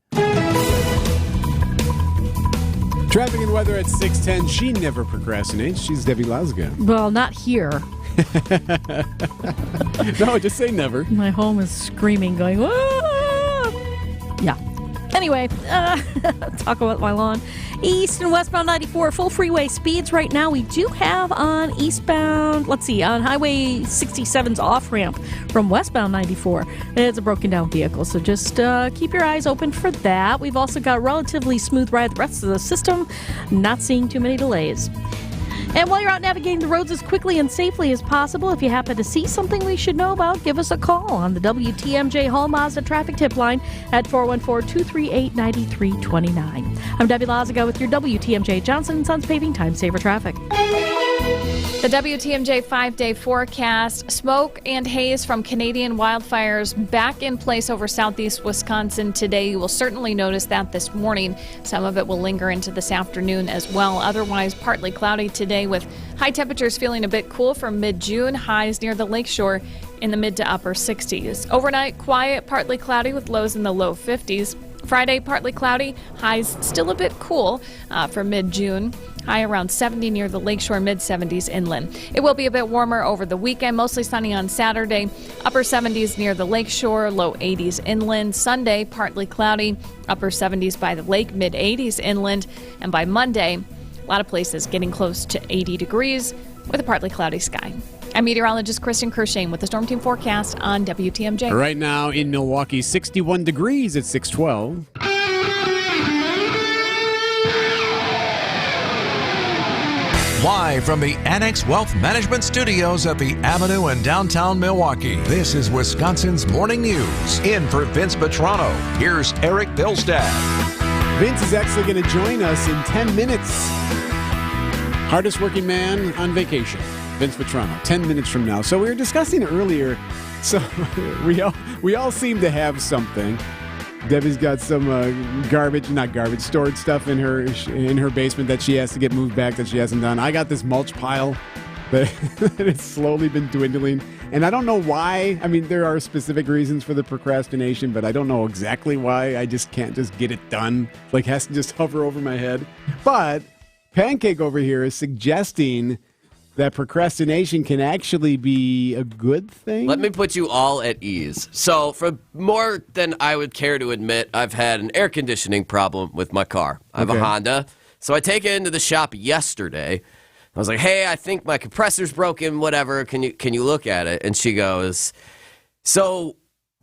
[SPEAKER 3] Traffic and weather at 6:10. She never procrastinates. She's Debbie Lasga.
[SPEAKER 6] Well, not here.
[SPEAKER 3] No, just say never.
[SPEAKER 6] My home is screaming, going, "Whoa!" Yeah. Anyway, talk about my lawn. East and westbound 94, full freeway speeds right now. We do have on eastbound, on Highway 67's off-ramp from westbound 94. It's a broken down vehicle, so just keep your eyes open for that. We've also got a relatively smooth ride the rest of the system. Not seeing too many delays. And while you're out navigating the roads as quickly and safely as possible, if you happen to see something we should know about, give us a call on the WTMJ Hall Mazda traffic tip line at 414-238-9329. I'm Debbie Lazaga with your WTMJ Johnson & Sons Paving Time Saver Traffic.
[SPEAKER 11] The WTMJ 5-day forecast, smoke and haze from Canadian wildfires back in place over southeast Wisconsin today. You will certainly notice that this morning. Some of it will linger into this afternoon as well. Otherwise, partly cloudy today with high temperatures feeling a bit cool for mid-June. Highs near the lakeshore in the mid to upper 60s. Overnight, quiet, partly cloudy with lows in the low 50s. Friday, partly cloudy, highs still a bit cool for mid-June. High around 70 near the lakeshore, mid-70s inland. It will be a bit warmer over the weekend, mostly sunny on Saturday. Upper 70s near the lakeshore, low 80s inland. Sunday, partly cloudy, upper 70s by the lake, mid-80s inland. And by Monday, a lot of places getting close to 80 degrees with a partly cloudy sky. I'm meteorologist Kristen Kershane with the Storm Team forecast on WTMJ.
[SPEAKER 3] Right now in Milwaukee, 61 degrees at 6:12.
[SPEAKER 12] Live from the Annex Wealth Management Studios at the Avenue in downtown Milwaukee, this is Wisconsin's Morning News. In for Vince Petrano, here's Eric Bilstad.
[SPEAKER 3] Vince is actually going to join us in 10 minutes Hardest working man on vacation, Vince Vitrano, 10 minutes from now. So we were discussing earlier, so we all seem to have something. Debbie's got some stored stuff in her basement that she has to get moved back that she hasn't done. I got this mulch pile that it's slowly been dwindling. And I don't know why. I mean, there are specific reasons for the procrastination, but I don't know exactly why. I just can't just get it done. Like, has to just hover over my head. But Pancake over here is suggesting that procrastination can actually be a good thing.
[SPEAKER 22] Let me put you all at ease. So, for more than I would care to admit, I've had an air conditioning problem with my car. I have a Honda. So I take it into the shop yesterday. I was like, hey, I think my compressor's broken, whatever. Can you look at it? And she goes, so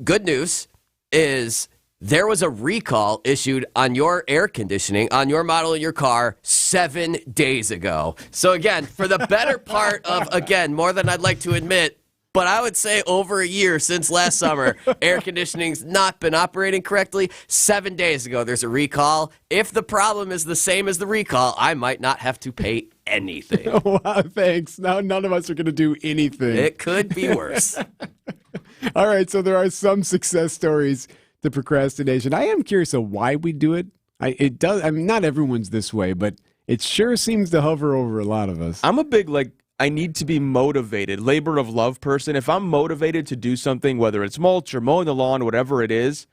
[SPEAKER 22] good news is there was a recall issued on your air conditioning, on your model in your car 7 days ago. So again, for the better part of, again, more than I'd like to admit, but I would say over a year since last summer, air conditioning's not been operating correctly. 7 days ago, there's a recall. If the problem is the same as the recall, I might not have to pay anything.
[SPEAKER 3] Wow, thanks. Now none of us are going to do anything.
[SPEAKER 22] It could be worse.
[SPEAKER 3] All right, so there are some success stories to procrastination. I am curious of why we do it. It does. I mean, not everyone's this way, but it sure seems to hover over a lot of us.
[SPEAKER 4] I'm a big, I need to be motivated, labor of love person. If I'm motivated to do something, whether it's mulch or mowing the lawn, whatever it is,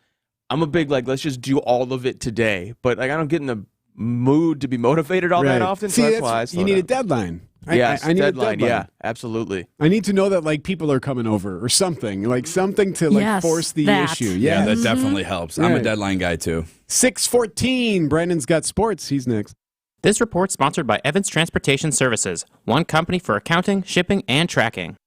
[SPEAKER 4] I'm a big, let's just do all of it today. But, I don't get in the mood to be motivated all that often.
[SPEAKER 3] See,
[SPEAKER 4] so that's why I
[SPEAKER 3] you need a deadline.
[SPEAKER 4] Yes,
[SPEAKER 3] I need
[SPEAKER 4] deadline.
[SPEAKER 3] a deadline.
[SPEAKER 4] Yeah, absolutely.
[SPEAKER 3] I need to know that people are coming over or something, something to force the issue.
[SPEAKER 2] Yeah, that definitely helps. I'm a deadline guy too.
[SPEAKER 3] 6:14. Brandon's got sports. He's next.
[SPEAKER 14] This report sponsored by Evans Transportation Services, one company for accounting, shipping, and tracking.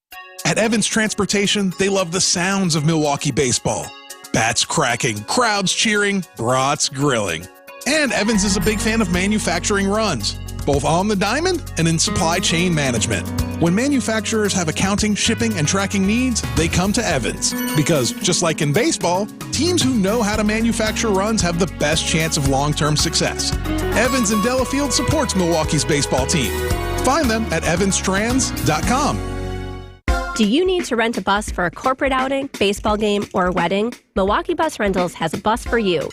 [SPEAKER 16] At Evans Transportation, they love the sounds of Milwaukee baseball. Bats cracking, crowds cheering, brats grilling. And Evans is a big fan of manufacturing runs, both on the diamond and in supply chain management. When manufacturers have accounting, shipping, and tracking needs, they come to Evans. Because, just like in baseball, teams who know how to manufacture runs have the best chance of long-term success. Evans in Delafield supports Milwaukee's baseball team. Find them at evanstrans.com.
[SPEAKER 20] Do you need to rent a bus for a corporate outing, baseball game, or wedding? Milwaukee Bus Rentals has a bus for you.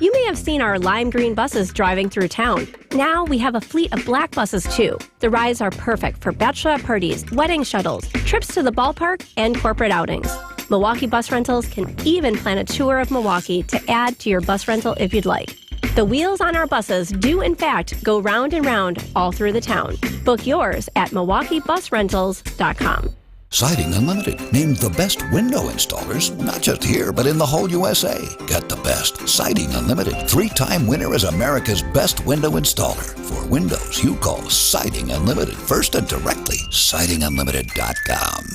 [SPEAKER 20] You may have seen our lime green buses driving through town. Now we have a fleet of black buses too. The rides are perfect for bachelorette parties, wedding shuttles, trips to the ballpark, and corporate outings. Milwaukee Bus Rentals can even plan a tour of Milwaukee to add to your bus rental if you'd like. The wheels on our buses do in fact go round and round all through the town. Book yours at MilwaukeeBusRentals.com.
[SPEAKER 23] Siding Unlimited, named the best window installers, not just here, but in the whole USA. Get the best. Siding Unlimited, 3-time winner as America's best window installer. For windows, you call Siding Unlimited first and directly. SidingUnlimited.com.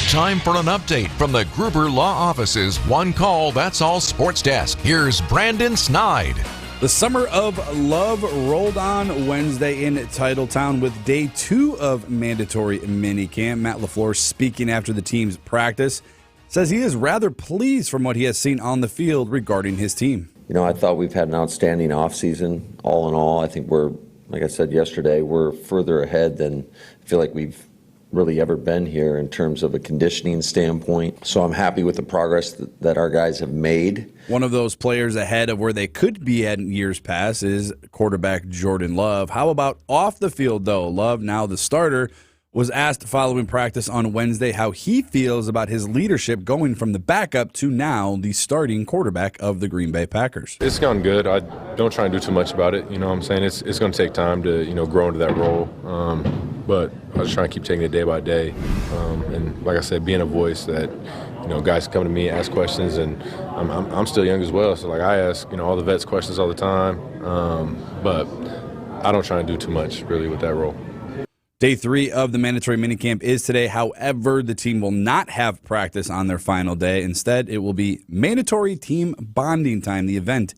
[SPEAKER 12] Time for an update from the Gruber Law Office's One Call, That's All Sports Desk. Here's Brandon Snide.
[SPEAKER 2] The Summer of Love rolled on Wednesday in Titletown with day 2 of mandatory minicamp. Matt LaFleur, speaking after the team's practice, says he is rather pleased from what he has seen on the field regarding his team.
[SPEAKER 24] I thought we've had an outstanding offseason. All in all, I think we're, like I said yesterday, we're further ahead than I feel like we've really ever been here in terms of a conditioning standpoint. So I'm happy with the progress that our guys have made.
[SPEAKER 2] One of those players ahead of where they could be at in years past is quarterback Jordan Love. How about off the field, though? Love, now the starter, was asked following practice on Wednesday how he feels about his leadership going from the backup to now the starting quarterback of the Green Bay Packers.
[SPEAKER 25] It's gone good. I don't try and do too much about it. You know what I'm saying? It's going to take time to, grow into that role. But I just try and keep taking it day by day. And like I said, being a voice that, guys come to me, ask questions, and I'm still young as well. So, I ask, all the vets questions all the time. But I don't try and do too much, really, with that role.
[SPEAKER 2] Day 3 of the mandatory minicamp is today. However, the team will not have practice on their final day. Instead, it will be mandatory team bonding time. The event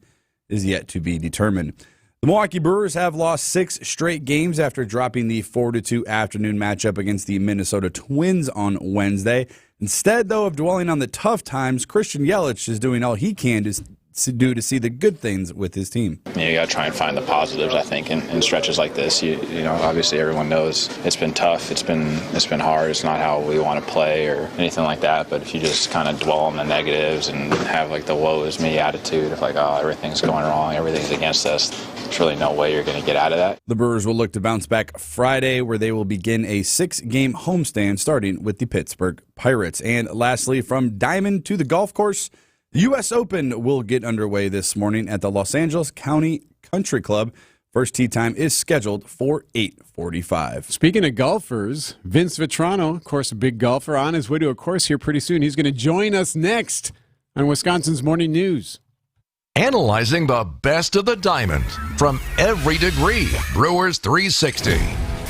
[SPEAKER 2] is yet to be determined. The Milwaukee Brewers have lost 6 straight games after dropping the 4-2 afternoon matchup against the Minnesota Twins on Wednesday. Instead, though, of dwelling on the tough times, Christian Yelich is doing all he can to do to see the good things with his team.
[SPEAKER 1] You got to try and find the positives, I think, in stretches like this. You know, obviously everyone knows it's been tough. It's been hard. It's not how we want to play or anything like that. But if you just kind of dwell on the negatives and have like the woe is me attitude of like, oh, everything's going wrong, everything's against us, there's really no way you're going to get out of that.
[SPEAKER 2] The Brewers will look to bounce back Friday, where they will begin a 6-game homestand starting with the Pittsburgh Pirates. And lastly, from Diamond to the golf course, the U.S. Open will get underway this morning at the Los Angeles County Country Club. First tee time is scheduled for 8:45.
[SPEAKER 3] Speaking of golfers, Vince Vitrano, of course, a big golfer, on his way to a course here pretty soon. He's going to join us next on Wisconsin's Morning News.
[SPEAKER 12] Analyzing the best of the diamond from every degree. Brewers 360.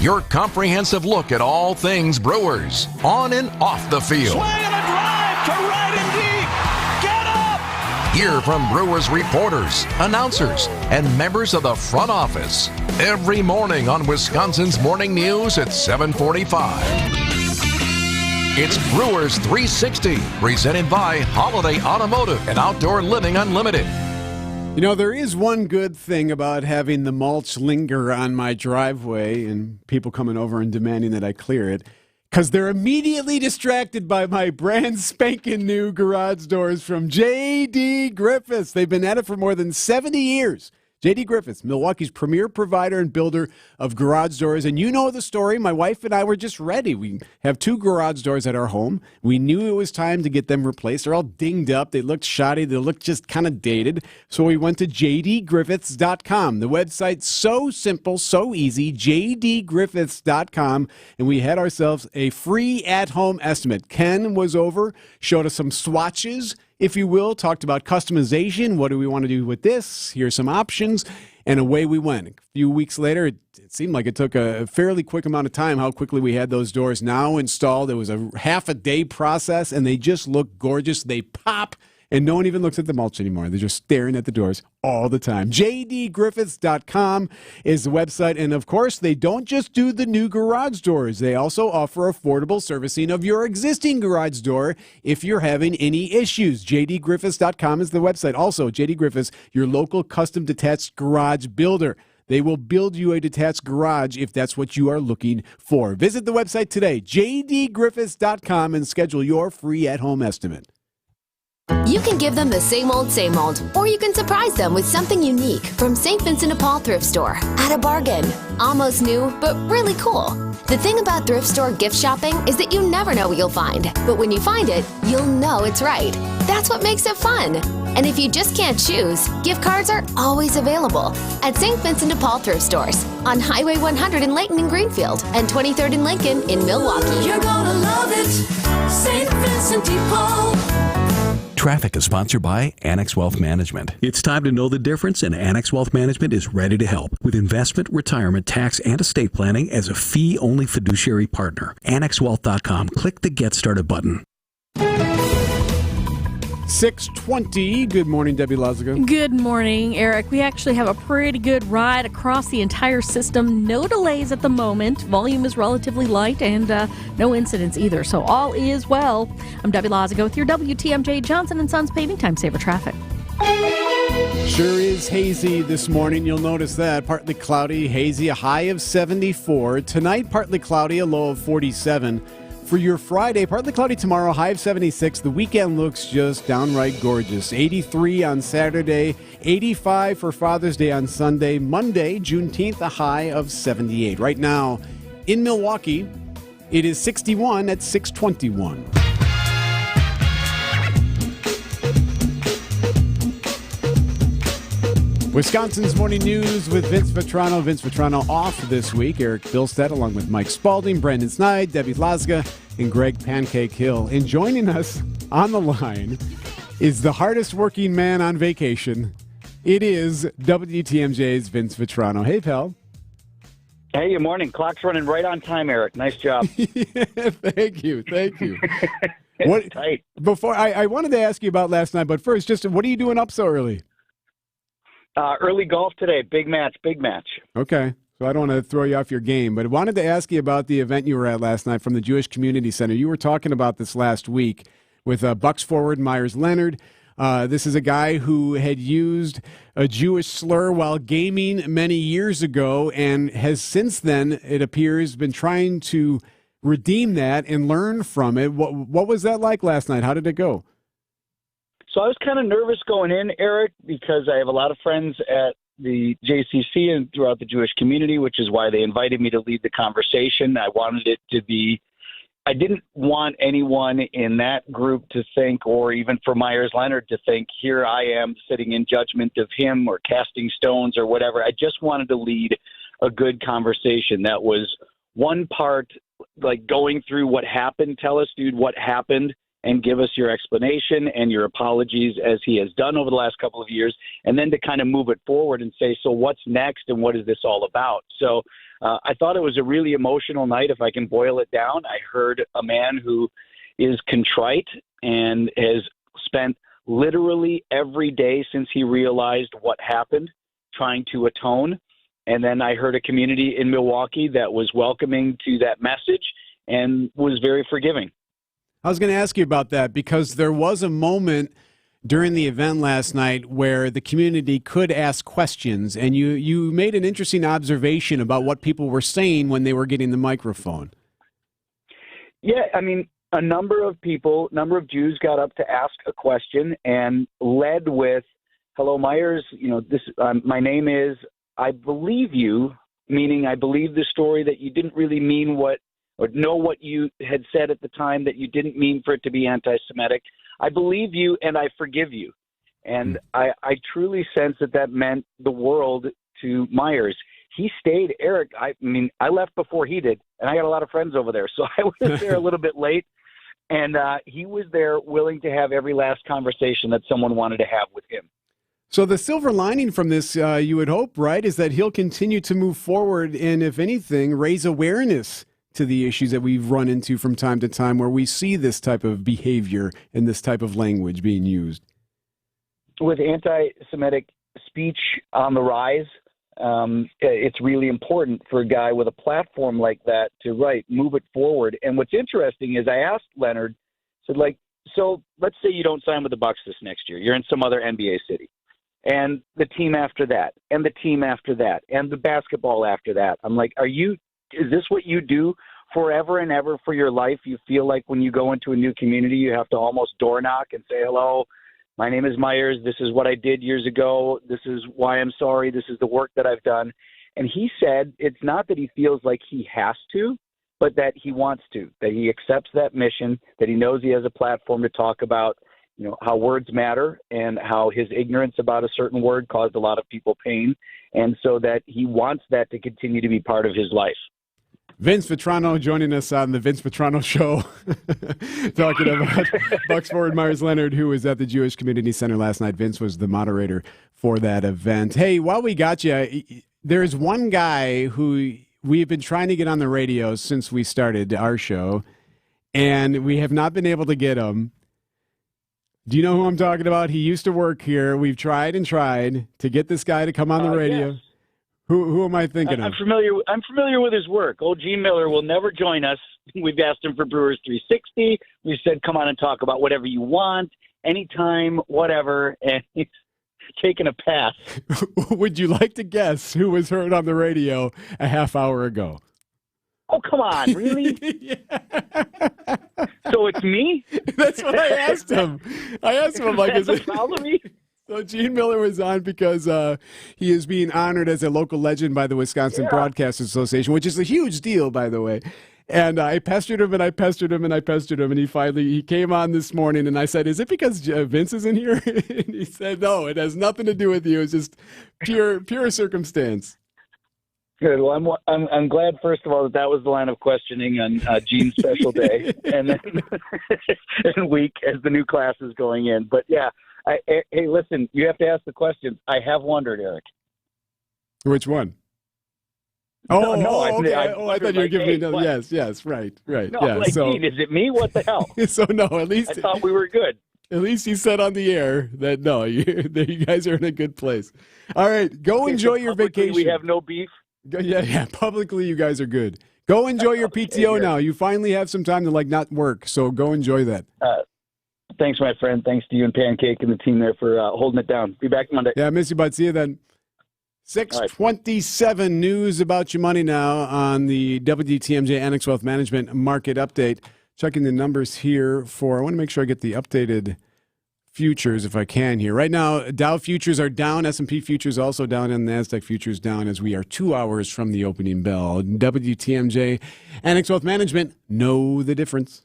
[SPEAKER 12] Your comprehensive look at all things Brewers, on and off the field.
[SPEAKER 17] Swing and a drive to right and deep. Get up!
[SPEAKER 12] Hear from Brewers reporters, announcers, and members of the front office every morning on Wisconsin's Morning News at 7:45. It's Brewers 360, presented by Holiday Automotive and Outdoor Living Unlimited.
[SPEAKER 3] You know, there is one good thing about having the mulch linger on my driveway and people coming over and demanding that I clear it, because they're immediately distracted by my brand spanking new garage doors from J.D. Griffiths. They've been at it for more than 70 years. J.D. Griffiths, Milwaukee's premier provider and builder of garage doors. And you know the story. My wife and I were just ready. We have 2 garage doors at our home. We knew it was time to get them replaced. They're all dinged up. They looked shoddy. They looked just kind of dated. So we went to jdgriffiths.com. The website's so simple, so easy, jdgriffiths.com. And we had ourselves a free at-home estimate. Ken was over, showed us some swatches, if you will, talked about customization. What do we want to do with this? Here's some options. And away we went. A few weeks later, it seemed like it took a fairly quick amount of time how quickly we had those doors now installed. It was a half-a-day process, and they just look gorgeous. They pop, and no one even looks at the mulch anymore. They're just staring at the doors all the time. jdgriffiths.com is the website. And, of course, they don't just do the new garage doors. They also offer affordable servicing of your existing garage door if you're having any issues. jdgriffiths.com is the website. Also, JD Griffiths, your local custom detached garage builder. They will build you a detached garage if that's what you are looking for. Visit the website today, jdgriffiths.com, and schedule your free at-home estimate.
[SPEAKER 5] You can give them the same old, or you can surprise them with something unique from St. Vincent de Paul Thrift Store at a bargain. Almost new, but really cool. The thing about thrift store gift shopping is that you never know what you'll find, but when you find it, you'll know it's right. That's what makes it fun. And if you just can't choose, gift cards are always available at St. Vincent de Paul Thrift Stores on Highway 100 in Layton and Greenfield and 23rd in Lincoln in Milwaukee.
[SPEAKER 17] You're gonna love it, St. Vincent de Paul.
[SPEAKER 7] Traffic is sponsored by Annex Wealth Management. It's time to know the difference, and Annex Wealth Management is ready to help with investment, retirement, tax, and estate planning as a fee-only fiduciary partner. AnnexWealth.com. Click the Get Started button.
[SPEAKER 3] 6:20. Good morning, Debbie Lazaga.
[SPEAKER 6] Good morning, Eric. We actually have a pretty good ride across the entire system. No delays at the moment. Volume is relatively light and no incidents either. So all is well. I'm Debbie Lazaga with your WTMJ Johnson & Sons Paving Time Saver Traffic.
[SPEAKER 3] Sure is hazy this morning. You'll notice that. Partly cloudy, hazy, a high of 74. Tonight, partly cloudy, a low of 47. For your Friday, partly cloudy tomorrow, high of 76. The weekend looks just downright gorgeous. 83 on Saturday, 85 for Father's Day on Sunday. Monday, Juneteenth, a high of 78. Right now, in Milwaukee, it is 61 at 6:21. Wisconsin's Morning News with Vince Vitrano. Vince Vitrano off this week. Eric Bilstead along with Mike Spalding, Brandon Snide, Debbie Lazaga, and Greg Pancake Hill. And joining us on the line is the hardest working man on vacation. It is WTMJ's Vince Vitrano. Hey, pal.
[SPEAKER 13] Hey, good morning. Clock's running right on time, Eric. Nice job.
[SPEAKER 3] Thank you. What, tight. Before I wanted to ask you about last night, but first, just what are you doing up so early?
[SPEAKER 13] Early golf today. Big match.
[SPEAKER 3] Okay. So I don't want to throw you off your game, but I wanted to ask you about the event you were at last night from the Jewish Community Center. You were talking about this last week with Bucks forward Myers Leonard. This is a guy who had used a Jewish slur while gaming many years ago and has since then, it appears, been trying to redeem that and learn from it. What was that like last night? How did it go?
[SPEAKER 13] So I was kind of nervous going in, Eric, because I have a lot of friends at the JCC and throughout the Jewish community, which is why they invited me to lead the conversation. I didn't want anyone in that group to think, or even for Meyers Leonard to think, here I am sitting in judgment of him or casting stones or whatever. I just wanted to lead a good conversation that was one part like going through what happened. Tell us, dude, what happened, and give us your explanation and your apologies, as he has done over the last couple of years, and then to kind of move it forward and say, so what's next and what is this all about? So I thought it was a really emotional night, if I can boil it down. I heard a man who is contrite and has spent literally every day since he realized what happened trying to atone. And then I heard a community in Milwaukee that was welcoming to that message and was very forgiving.
[SPEAKER 3] I was going to ask you about that because there was a moment during the event last night where the community could ask questions, and you made an interesting observation about what people were saying when they were getting the microphone.
[SPEAKER 13] Yeah, I mean, a number of Jews got up to ask a question and led with, hello, Meyers, my name is, I believe you, meaning I believe the story that you didn't really mean or know what you had said at the time, that you didn't mean for it to be anti-Semitic. I believe you and I forgive you. And I truly sense that meant the world to Meyers. He stayed, Eric. I left before he did, and I got a lot of friends over there. So I was there a little bit late, and he was there willing to have every last conversation that someone wanted to have with him.
[SPEAKER 3] So the silver lining from this, you would hope, right, is that he'll continue to move forward and, if anything, raise awareness to the issues that we've run into from time to time where we see this type of behavior and this type of language being used.
[SPEAKER 13] With anti-Semitic speech on the rise, it's really important for a guy with a platform like that to move it forward. And what's interesting is I asked Leonard, so let's say you don't sign with the Bucks this next year. You're in some other NBA city. And the team after that, and the team after that, and the basketball after that. I'm like, is this what you do forever and ever for your life? You feel like when you go into a new community, you have to almost door knock and say, hello, my name is Meyers. This is what I did years ago. This is why I'm sorry. This is the work that I've done. And he said it's not that he feels like he has to, but that he wants to, that he accepts that mission, that he knows he has a platform to talk about, how words matter and how his ignorance about a certain word caused a lot of people pain. And so that he wants that to continue to be part of his life.
[SPEAKER 3] Vince Vitrano joining us on the Vince Vitrano Show, talking about Bucks forward Meyers Leonard, who was at the Jewish Community Center last night. Vince was the moderator for that event. Hey, while we got you, there's one guy who we've been trying to get on the radio since we started our show, and we have not been able to get him. Do you know who I'm talking about? He used to work here. We've tried and tried to get this guy to come on the radio. Yes. Who am I thinking of?
[SPEAKER 13] I'm familiar with his work. Old Gene Miller will never join us. We've asked him for Brewers 360. We said, come on and talk about whatever you want, anytime, whatever, and he's taking a pass.
[SPEAKER 3] Would you like to guess who was heard on the radio a half hour ago?
[SPEAKER 13] Oh, come on, really? So it's me?
[SPEAKER 3] That's what I asked him. I'm like, is it
[SPEAKER 13] follow me?
[SPEAKER 3] So Gene Miller was on because he is being honored as a local legend by the Wisconsin Broadcast Association, which is a huge deal, by the way. And I pestered him, and and he finally came on this morning, and I said, is it because Vince is in here? And he said, no, it has nothing to do with you. It's just pure circumstance.
[SPEAKER 13] Good. Well, I'm glad, first of all, that was the line of questioning on Gene's special day and then and week as the new class is going in. But yeah, hey, listen, you have to ask the questions. I have wondered, Eric.
[SPEAKER 3] Which one?
[SPEAKER 13] No,
[SPEAKER 3] okay. I thought you were giving me another. Yes, right.
[SPEAKER 13] No,
[SPEAKER 3] yeah,
[SPEAKER 13] Gene, is it me? What the hell?
[SPEAKER 3] So no, at least
[SPEAKER 13] I thought we were good.
[SPEAKER 3] At least you said on the air that no, you guys are in a good place. All right, go enjoy your vacation.
[SPEAKER 13] We have no beef.
[SPEAKER 3] Yeah. Publicly, you guys are good. Go enjoy your PTO now. You finally have some time to not work, so go enjoy that.
[SPEAKER 13] Thanks, my friend. Thanks to you and Pancake and the team there for holding it down. Be back Monday.
[SPEAKER 3] Yeah, miss you, bud. See you then. 6:27 news about your money now on the WTMJ Annex Wealth Management Market Update. Checking the numbers here I want to make sure I get the updated futures if I can here. Right now, Dow futures are down, S&P futures also down, and NASDAQ futures down as we are 2 hours from the opening bell. WTMJ Annex Wealth Management, know the difference.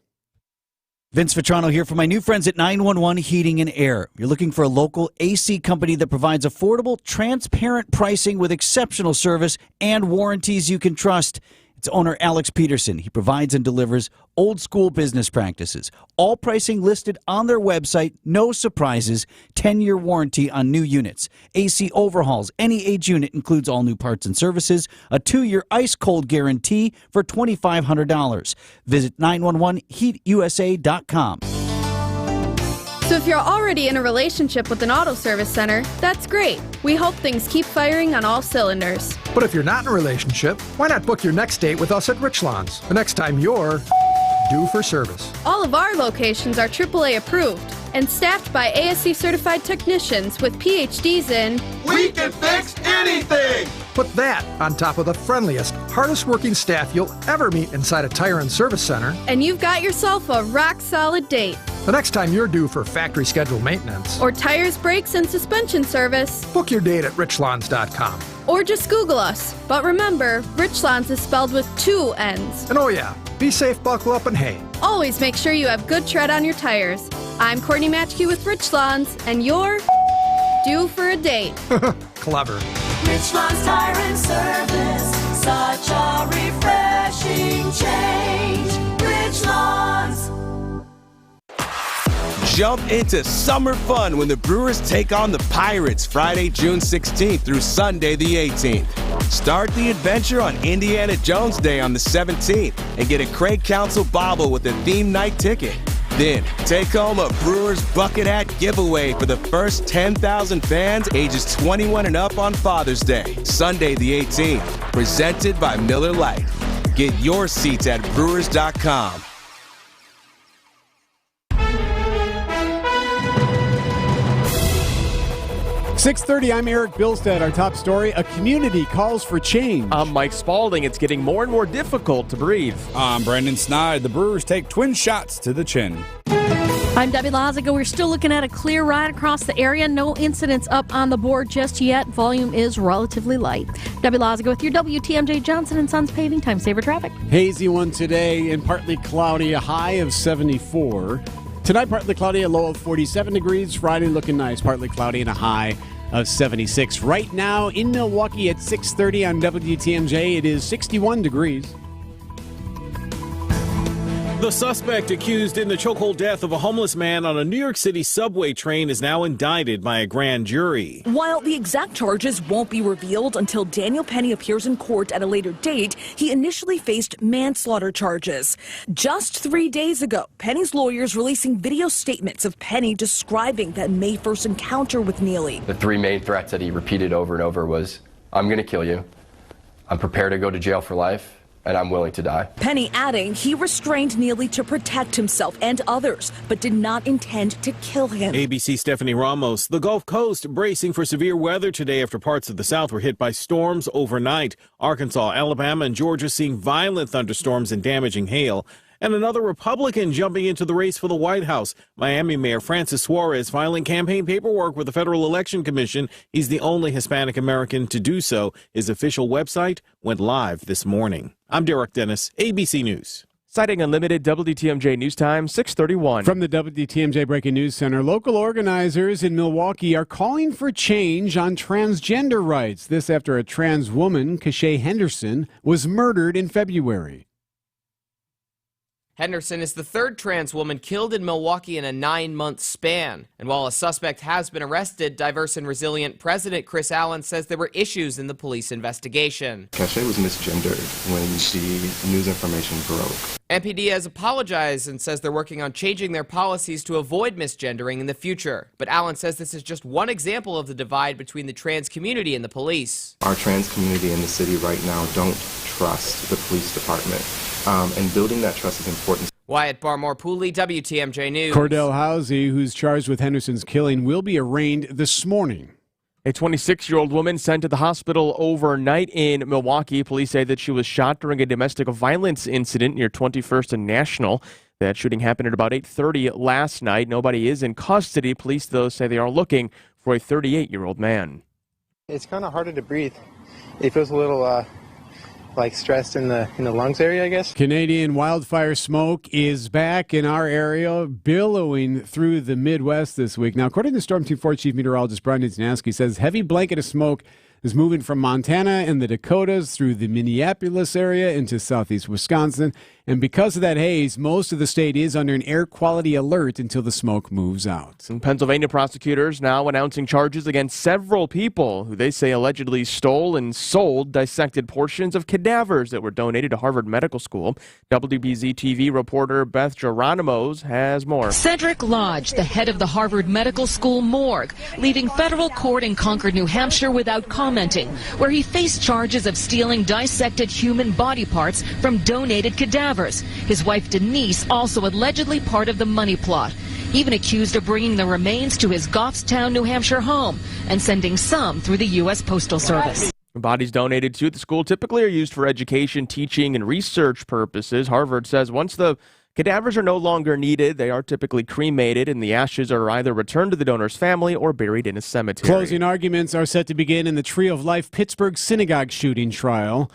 [SPEAKER 9] Vince Vitrano here for my new friends at 911 Heating and Air. You're looking for a local AC company that provides affordable, transparent pricing with exceptional service and warranties you can trust. It's owner Alex Peterson. He provides and delivers old school business practices. All pricing listed on their website. No surprises. 10-year warranty on new units. AC overhauls. Any age unit includes all new parts and services. A 2-year ice cold guarantee for $2,500. Visit 911heatusa.com.
[SPEAKER 15] So if you're already in a relationship with an auto service center, that's great. We hope things keep firing on all cylinders.
[SPEAKER 18] But if you're not in a relationship, why not book your next date with us at Richlands the next time you're due for service?
[SPEAKER 15] All of our locations are AAA approved and staffed by ASC certified technicians with PhDs in
[SPEAKER 18] We can fix anything! Put that on top of the friendliest, hardest working staff you'll ever meet inside a tire and service center.
[SPEAKER 15] and you've got yourself a rock solid date.
[SPEAKER 18] The next time you're due for factory scheduled maintenance,
[SPEAKER 15] Or tires, brakes, and suspension service.
[SPEAKER 18] book your date at richlands.com.
[SPEAKER 15] Or just Google us. But remember, Richlands is spelled with 2 N's.
[SPEAKER 18] And oh yeah, be safe, buckle up, and hey.
[SPEAKER 15] Always make sure you have good tread on your tires. I'm Courtney Matchkey with Richlands, and you're due for a date.
[SPEAKER 18] Clever.
[SPEAKER 17] Richlands Tire and Service, such a refreshing change. Richlands.
[SPEAKER 19] Jump into summer fun when the Brewers take on the Pirates Friday, June 16th through Sunday, the 18th. Start the adventure on Indiana Jones Day on the 17th and get a Craig Council bobble with a theme night ticket. Then take home a Brewers bucket hat giveaway for the first 10,000 fans ages 21 and up on Father's Day, Sunday the 18th. Presented by Miller Lite. Get your seats at Brewers.com.
[SPEAKER 3] 6:30, I'm Eric Bilstead. Our top story, a community calls for change.
[SPEAKER 4] I'm Mike Spalding. It's getting more and more difficult to breathe.
[SPEAKER 2] I'm Brandon Snide. The Brewers take twin shots to the chin.
[SPEAKER 6] I'm Debbie Laziga. We're still looking at a clear ride across the area. No incidents up on the board just yet. Volume is relatively light. Debbie Laziga with your WTMJ Johnson & Sons paving time saver traffic.
[SPEAKER 3] Hazy one today and partly cloudy, a high of 74. Tonight, partly cloudy, a low of 47 degrees. Friday looking nice, partly cloudy and a high of 76. Right now in Milwaukee at 6:30 on WTMJ, it is 61 degrees.
[SPEAKER 21] The suspect accused in the chokehold death of a homeless man on a New York City subway train is now indicted by a grand jury.
[SPEAKER 26] While the exact charges won't be revealed until Daniel Penny appears in court at a later date, he initially faced manslaughter charges. Just 3 days ago, Penny's lawyers releasing video statements of Penny describing that May 1st encounter with Neely.
[SPEAKER 27] The 3 main threats that he repeated over and over was, I'm going to kill you, I'm prepared to go to jail for life, and I'm willing to die.
[SPEAKER 26] Penny adding he restrained Neely to protect himself and others, but did not intend to kill him.
[SPEAKER 21] ABC Stephanie Ramos. The Gulf Coast bracing for severe weather today after parts of the South were hit by storms overnight. Arkansas, Alabama, and Georgia seeing violent thunderstorms and damaging hail. And another Republican jumping into the race for the White House. Miami Mayor Francis Suarez filing campaign paperwork with the Federal Election Commission. He's the only Hispanic American to do so. His official website went live this morning. I'm Derek Dennis, ABC News.
[SPEAKER 4] Citing Unlimited, WTMJ News Time, 6:31.
[SPEAKER 3] From the WTMJ Breaking News Center, local organizers in Milwaukee are calling for change on transgender rights. This after a trans woman, Kashay Henderson, was murdered in February.
[SPEAKER 28] Henderson is the third trans woman killed in Milwaukee in a 9-month span. And while a suspect has been arrested, Diverse and Resilient President Chris Allen says there were issues in the police investigation.
[SPEAKER 29] Kashay was misgendered when the news information broke.
[SPEAKER 28] MPD has apologized and says they're working on changing their policies to avoid misgendering in the future. But Allen says this is just one example of the divide between the trans community and the police.
[SPEAKER 29] Our trans community in the city right now don't trust the police department. And building that trust is important.
[SPEAKER 28] Wyatt Barmore-Pooley, WTMJ News.
[SPEAKER 3] Cordell Housey, who's charged with Henderson's killing, will be arraigned this morning.
[SPEAKER 4] A 26-year-old woman sent to the hospital overnight in Milwaukee. Police say that she was shot during a domestic violence incident near 21st and National. That shooting happened at about 8:30 last night. Nobody is in custody. Police, though, say they are looking for a 38-year-old man.
[SPEAKER 8] It's kind of harder to breathe. It feels a little stressed in the lungs area, I guess.
[SPEAKER 3] Canadian wildfire smoke is back in our area, billowing through the Midwest this week. Now, according to Storm Team 4 Chief Meteorologist Brian Nitzanowski, says heavy blanket of smoke is moving from Montana and the Dakotas through the Minneapolis area into southeast Wisconsin. And because of that haze, most of the state is under an air quality alert until the smoke moves out.
[SPEAKER 4] And Pennsylvania prosecutors now announcing charges against several people who they say allegedly stole and sold dissected portions of cadavers that were donated to Harvard Medical School. WBZ TV reporter Beth Geronimos has more.
[SPEAKER 10] Cedric Lodge, the head of the Harvard Medical School morgue, leaving federal court in Concord, New Hampshire without commenting, where he faced charges of stealing dissected human body parts from donated cadavers. His wife Denise also allegedly part of the money plot, even accused of bringing the remains to his Goffstown, New Hampshire home and sending some through the U.S. Postal Service.
[SPEAKER 4] Bodies donated to the school typically are used for education, teaching, and research purposes. Harvard says once the cadavers are no longer needed, they are typically cremated, and the ashes are either returned to the donor's family or buried in a cemetery.
[SPEAKER 3] Closing arguments are set to begin in the Tree of Life Pittsburgh synagogue shooting trial.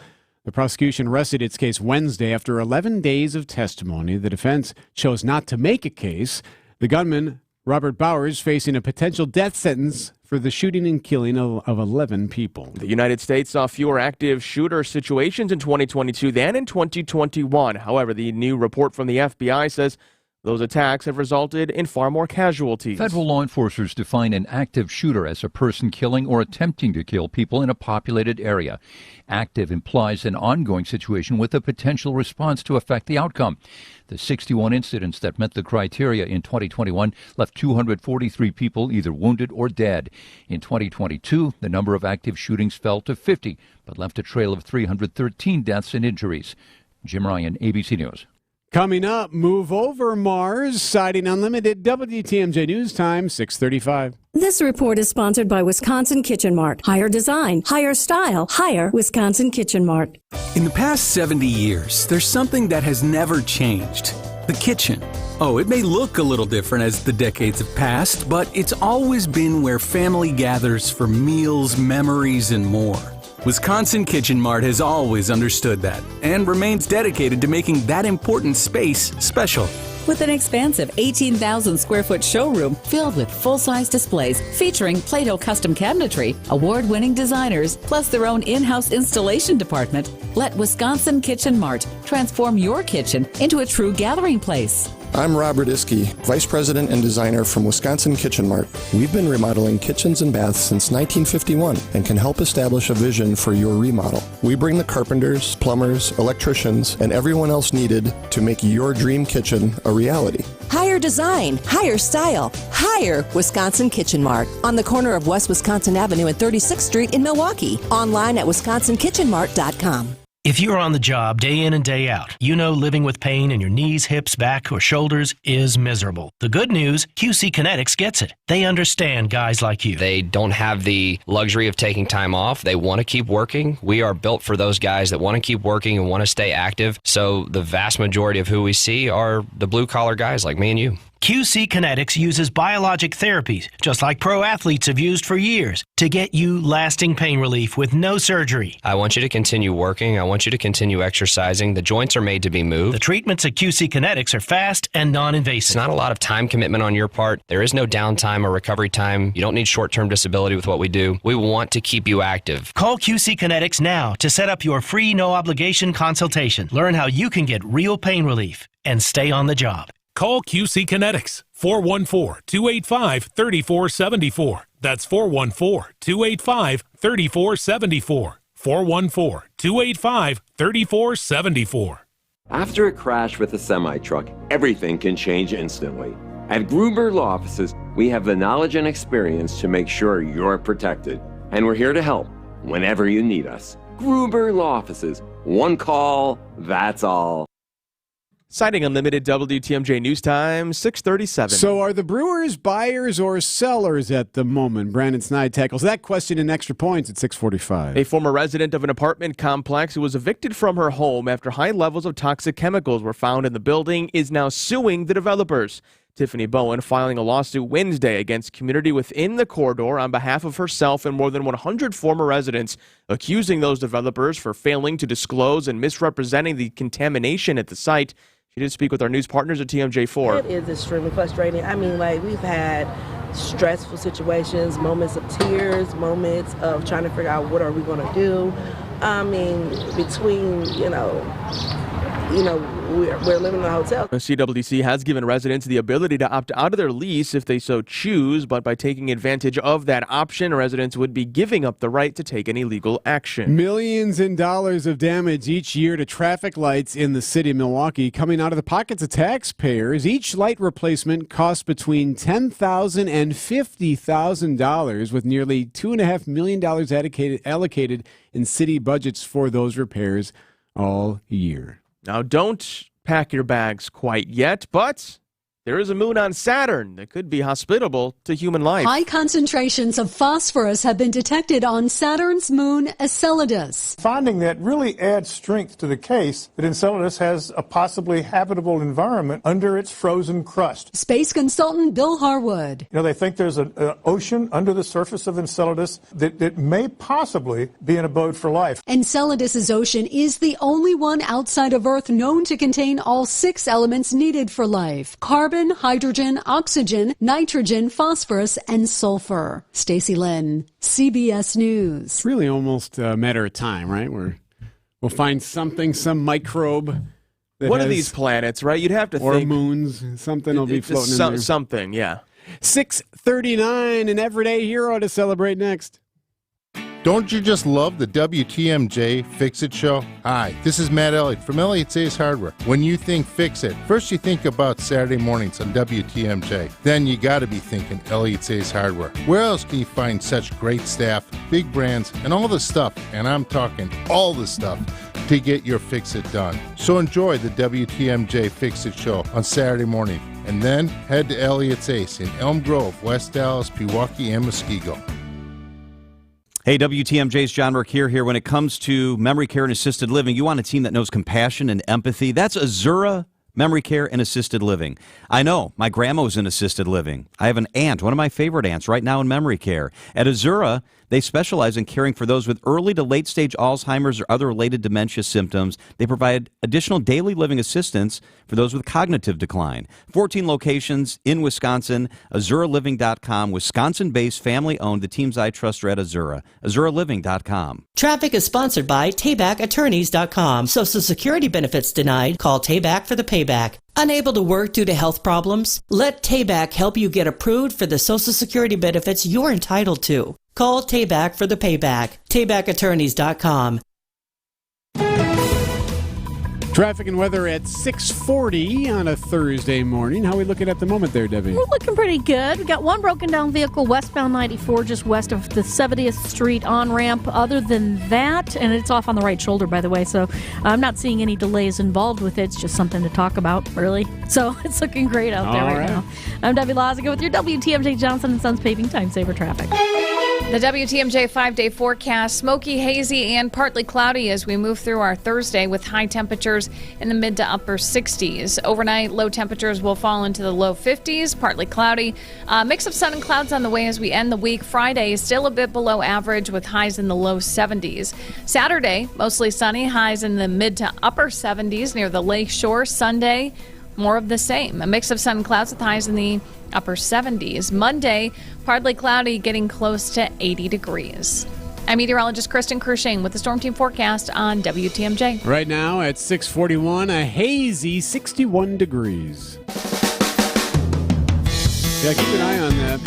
[SPEAKER 3] The prosecution rested its case Wednesday after 11 days of testimony. The defense chose not to make a case. The gunman, Robert Bowers, facing a potential death sentence for the shooting and killing of 11 people.
[SPEAKER 4] The United States saw fewer active shooter situations in 2022 than in 2021. However, the new report from the FBI says those attacks have resulted in far more casualties.
[SPEAKER 11] Federal law enforcers define an active shooter as a person killing or attempting to kill people in a populated area. Active implies an ongoing situation with a potential response to affect the outcome. The 61 incidents that met the criteria in 2021 left 243 people either wounded or dead. In 2022, the number of active shootings fell to 50, but left a trail of 313 deaths and injuries. Jim Ryan, ABC News.
[SPEAKER 3] Coming up, Move Over Mars, Siding Unlimited, WTMJ News Time, 6:35.
[SPEAKER 14] This report is sponsored by Wisconsin Kitchen Mart. Higher design, higher style, higher Wisconsin Kitchen Mart.
[SPEAKER 16] In the past 70 years, there's something that has never changed. The kitchen. Oh, it may look a little different as the decades have passed, but it's always been where family gathers for meals, memories, and more. Wisconsin Kitchen Mart has always understood that and remains dedicated to making that important space special.
[SPEAKER 20] With an expansive 18,000 square foot showroom filled with full-size displays featuring Play-Doh custom cabinetry, award-winning designers, plus their own in-house installation department, let Wisconsin Kitchen Mart transform your kitchen into a true gathering place.
[SPEAKER 22] I'm Robert Iskey, Vice President and Designer from Wisconsin Kitchen Mart. We've been remodeling kitchens and baths since 1951 and can help establish a vision for your remodel. We bring the carpenters, plumbers, electricians, and everyone else needed to make your dream kitchen a reality.
[SPEAKER 23] Higher design, higher style, higher Wisconsin Kitchen Mart on the corner of West Wisconsin Avenue and 36th Street in Milwaukee. Online at wisconsinkitchenmart.com.
[SPEAKER 24] If you're on the job day in and day out, you know living with pain in your knees, hips, back, or shoulders is miserable. The good news, QC Kinetics gets it. They understand guys like you.
[SPEAKER 30] They don't have the luxury of taking time off. They want to keep working. We are built for those guys that want to keep working and want to stay active. So the vast majority of who we see are the blue-collar guys like me and you.
[SPEAKER 24] QC Kinetics uses biologic therapies, just like pro athletes have used for years, to get you lasting pain relief with no surgery.
[SPEAKER 30] I want you to continue working. I want you to continue exercising. The joints are made to be moved.
[SPEAKER 24] The treatments at QC Kinetics are fast and non-invasive.
[SPEAKER 30] It's not a lot of time commitment on your part. There is no downtime or recovery time. You don't need short-term disability with what we do. We want to keep you active.
[SPEAKER 24] Call QC Kinetics now to set up your free no-obligation consultation. Learn how you can get real pain relief and stay on the job.
[SPEAKER 31] Call QC Kinetics, 414-285-3474. That's 414-285-3474. 414-285-3474.
[SPEAKER 32] After a crash with a semi-truck, everything can change instantly. At Gruber Law Offices, we have the knowledge and experience to make sure you're protected. And we're here to help whenever you need us. Gruber Law Offices. One call, that's all.
[SPEAKER 4] Citing Unlimited, WTMJ News Time, 6:37.
[SPEAKER 3] So are the Brewers buyers or sellers at the moment? Brandon Snide tackles that question in Extra Points at 6:45.
[SPEAKER 4] A former resident of an apartment complex who was evicted from her home after high levels of toxic chemicals were found in the building is now suing the developers. Tiffany Bowen filing a lawsuit Wednesday against community within the corridor on behalf of herself and more than 100 former residents, accusing those developers for failing to disclose and misrepresenting the contamination at the site. She did speak with our news partners at TMJ4.
[SPEAKER 1] It is extremely frustrating. I mean, we've had stressful situations, moments of tears, moments of trying to figure out what are we going to do. I mean, between, we're living in a hotel.
[SPEAKER 4] The CWDC has given residents the ability to opt out of their lease if they so choose, but by taking advantage of that option, residents would be giving up the right to take any legal action.
[SPEAKER 3] Millions in dollars of damage each year to traffic lights in the city of Milwaukee coming out of the pockets of taxpayers. Each light replacement costs between $10,000 and $50,000, with nearly $2.5 million allocated in city budgets for those repairs all year.
[SPEAKER 4] Now, don't pack your bags quite yet, but there is a moon on Saturn that could be hospitable to human life.
[SPEAKER 2] High concentrations of phosphorus have been detected on Saturn's moon Enceladus.
[SPEAKER 5] Finding that really adds strength to the case that Enceladus has a possibly habitable environment under its frozen crust.
[SPEAKER 2] Space consultant Bill Harwood.
[SPEAKER 5] They think there's an ocean under the surface of Enceladus that may possibly be an abode for life.
[SPEAKER 2] Enceladus's ocean is the only one outside of Earth known to contain all 6 elements needed for life: carbon, hydrogen, oxygen, nitrogen, phosphorus, and sulfur. Stacy Lynn, CBS News.
[SPEAKER 3] It's really almost a matter of time, right? We'll find something, some microbe.
[SPEAKER 4] One of these planets, right? You'd have to
[SPEAKER 3] or
[SPEAKER 4] think.
[SPEAKER 3] Or moons. Something will be floating in there.
[SPEAKER 4] Something, yeah.
[SPEAKER 3] 6:39, an everyday hero to celebrate next.
[SPEAKER 7] Don't you just love the WTMJ Fix-It Show? Hi, this is Matt Elliott from Elliott's Ace Hardware. When you think Fix-It, first you think about Saturday mornings on WTMJ. Then you gotta be thinking Elliott's Ace Hardware. Where else can you find such great staff, big brands, and all the stuff, and I'm talking all the stuff, to get your Fix-It done? So enjoy the WTMJ Fix-It Show on Saturday morning. And then head to Elliott's Ace in Elm Grove, West Dallas, Pewaukee, and Muskego.
[SPEAKER 9] Hey, WTMJ's John Mercure here. When it comes to memory care and assisted living, you want a team that knows compassion and empathy. That's Azura Memory Care and Assisted Living. I know, my grandma was in assisted living. I have an aunt, one of my favorite aunts, right now in memory care. At Azura, they specialize in caring for those with early to late stage Alzheimer's or other related dementia symptoms. They provide additional daily living assistance for those with cognitive decline. 14 locations in Wisconsin, AzuraLiving.com, Wisconsin-based, family-owned. The teams I trust are at Azura. AzuraLiving.com.
[SPEAKER 12] Traffic is sponsored by TaybackAttorneys.com. Social Security benefits denied? Call Tayback for the payback. Unable to work due to health problems? Let Tayback help you get approved for the Social Security benefits you're entitled to. Call Tayback for the payback. TaybackAttorneys.com.
[SPEAKER 3] Traffic and weather at 6:40 on a Thursday morning. How are we looking at the moment there, Debbie?
[SPEAKER 6] We're looking pretty good. We got one broken down vehicle westbound 94 just west of the 70th Street on-ramp. Other than that, and it's off on the right shoulder, by the way, so I'm not seeing any delays involved with it. It's just something to talk about, really. So it's looking great out there right now. I'm Debbie Lazaga with your WTMJ Johnson & Sons Paving Time Saver Traffic.
[SPEAKER 13] The WTMJ 5-day forecast, smoky, hazy, and partly cloudy as we move through our Thursday with high temperatures in the mid to upper 60s. Overnight, low temperatures will fall into the low 50s, partly cloudy. Mix of sun and clouds on the way as we end the week. Friday is still a bit below average with highs in the low 70s. Saturday, mostly sunny, highs in the mid to upper 70s near the lake shore. Sunday, more of the same. A mix of sun and clouds with highs in the upper 70s. Monday, partly cloudy, getting close to 80 degrees. I'm meteorologist Kristen Crushing with the Storm Team forecast on WTMJ.
[SPEAKER 3] Right now at 6:41, a hazy 61 degrees. Yeah, keep an eye on that.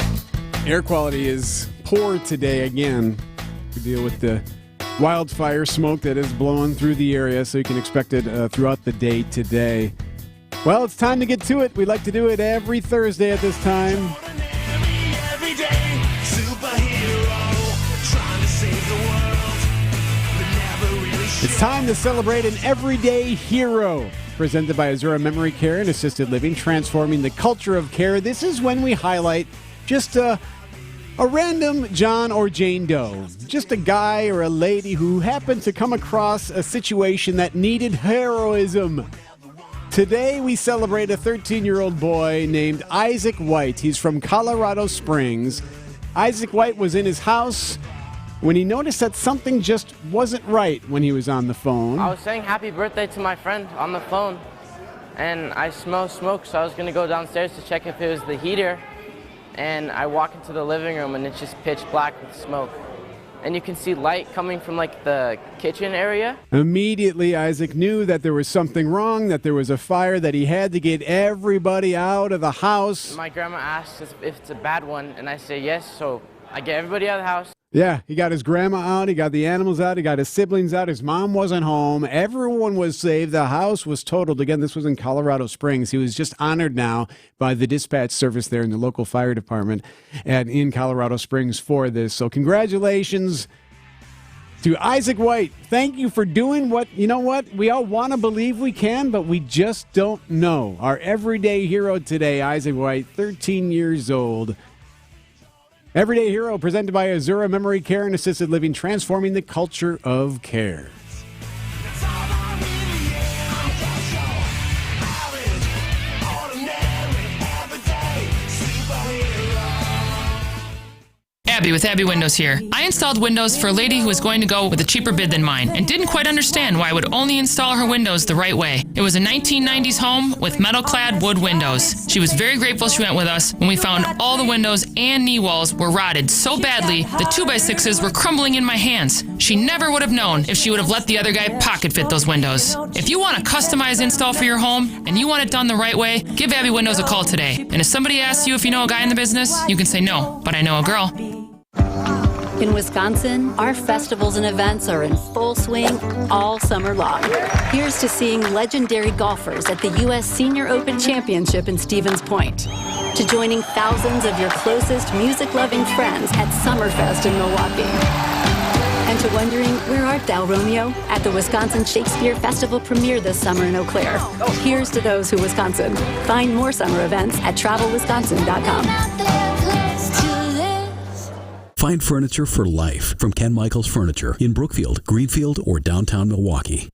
[SPEAKER 3] Air quality is poor today again. We deal with the wildfire smoke that is blowing through the area, so you can expect it throughout the day today. Well, it's time to get to it. We like to do it every Thursday at this time. It's time to celebrate an everyday hero. presented by Azura Memory Care and Assisted Living, transforming the culture of care. This is when we highlight just a random John or Jane Doe, just a guy or a lady who happened to come across a situation that needed heroism. Today, we celebrate a 13-year-old boy named Isaac White. He's from Colorado Springs. Isaac White was in his house when he noticed that something just wasn't right when he was on the phone.
[SPEAKER 8] I was saying happy birthday to my friend on the phone, and I smelled smoke, so I was going to go downstairs to check if it was the heater. And I walk into the living room, and it's just pitch black with smoke. And you can see light coming from, like, the kitchen area.
[SPEAKER 3] Immediately, Isaac knew that there was something wrong, that there was a fire, that he had to get everybody out of the house.
[SPEAKER 8] My grandma asked if it's a bad one, and I say yes, so I get everybody out of the house.
[SPEAKER 3] Yeah, he got his grandma out, he got the animals out, he got his siblings out, his mom wasn't home, everyone was saved, the house was totaled. Again, this was in Colorado Springs. He was just honored now by the dispatch service there in the local fire department and in Colorado Springs for this. So congratulations to Isaac White. Thank you for doing what we all want to believe we can, but we just don't know. Our everyday hero today, Isaac White, 13 years old. Everyday Hero, presented by Azura Memory Care and Assisted Living, transforming the culture of care.
[SPEAKER 10] Abby with Abby Windows here. I installed windows for a lady who was going to go with a cheaper bid than mine and didn't quite understand why I would only install her windows the right way. It was a 1990s home with metal-clad wood windows. She was very grateful she went with us when we found all the windows and knee walls were rotted so badly the 2x6s were crumbling in my hands. She never would have known if she would have let the other guy pocket fit those windows. If you want a customized install for your home and you want it done the right way, give Abby Windows a call today. And if somebody asks you if you know a guy in the business, you can say no, but I know a girl.
[SPEAKER 2] In Wisconsin, our festivals and events are in full swing all summer long. Here's to seeing legendary golfers at the U.S. Senior Open Championship in Stevens Point, to joining thousands of your closest music-loving friends at Summerfest in Milwaukee, and to wondering, where art thou, Romeo? At the Wisconsin Shakespeare Festival premiere this summer in Eau Claire. Here's to those who Wisconsin. Find more summer events at travelwisconsin.com.
[SPEAKER 15] Find furniture for life from Ken Michaels Furniture in Brookfield, Greenfield, or downtown Milwaukee.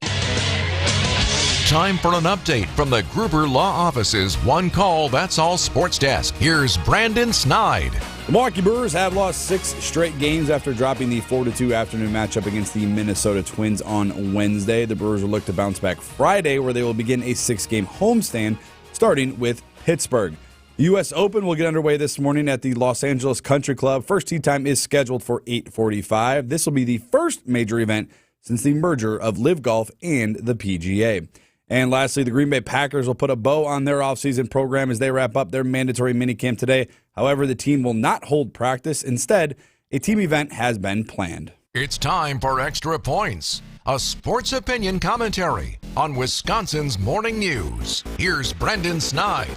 [SPEAKER 17] Time for an update from the Gruber Law Office's One Call, That's All Sports Desk. Here's Brandon Snide.
[SPEAKER 18] The Milwaukee Brewers have lost 6 straight games after dropping the 4-2 afternoon matchup against the Minnesota Twins on Wednesday. The Brewers will look to bounce back Friday, where they will begin a 6-game homestand, starting with Pittsburgh. The U.S. Open will get underway this morning at the Los Angeles Country Club. First tee time is scheduled for 8:45. This will be the first major event since the merger of LIV Golf and the PGA. And lastly, the Green Bay Packers will put a bow on their offseason program as they wrap up their mandatory minicamp today. However, the team will not hold practice. Instead, a team event has been planned.
[SPEAKER 17] It's time for Extra Points, a sports opinion commentary on Wisconsin's morning news. Here's Brendan Snide.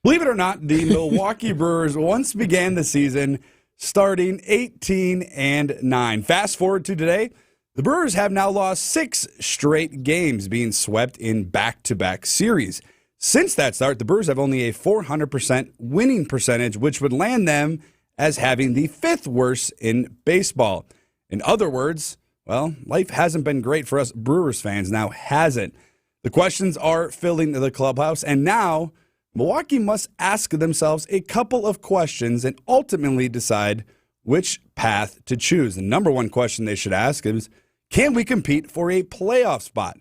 [SPEAKER 18] Believe it or not, the Milwaukee Brewers once began the season starting 18-9. Fast forward to today, the Brewers have now lost 6 straight games, being swept in back-to-back series. Since that start, the Brewers have only a 400% winning percentage, which would land them as having the 5th worst in baseball. In other words, well, life hasn't been great for us Brewers fans, now has it? The questions are filling the clubhouse, and now Milwaukee must ask themselves a couple of questions and ultimately decide which path to choose. The number one question they should ask is, can we compete for a playoff spot?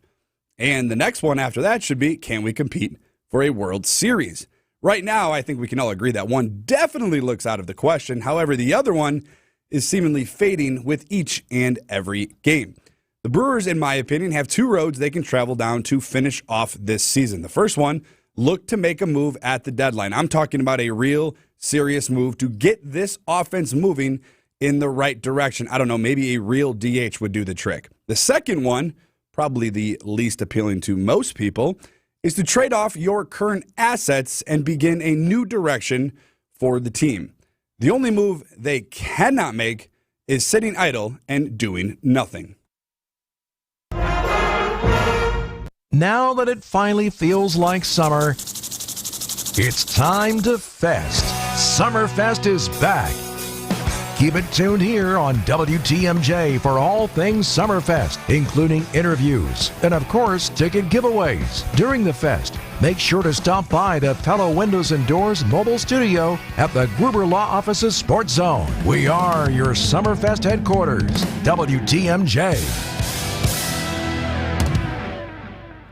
[SPEAKER 18] And the next one after that should be, can we compete for a World Series? Right now, I think we can all agree that one definitely looks out of the question. However, the other one is seemingly fading with each and every game. The Brewers, in my opinion, have 2 roads they can travel down to finish off this season. The first one, look to make a move at the deadline. I'm talking about a real serious move to get this offense moving in the right direction. I don't know, maybe a real DH would do the trick. The second one, probably the least appealing to most people, is to trade off your current assets and begin a new direction for the team. The only move they cannot make is sitting idle and doing nothing.
[SPEAKER 17] Now that it finally feels like summer, it's time to fest. Summerfest is back. Keep it tuned here on WTMJ for all things Summerfest, including interviews and, of course, ticket giveaways. During the fest, make sure to stop by the Pella Windows and Doors mobile studio at the Gruber Law Office's Sports Zone. We are your Summerfest headquarters, WTMJ.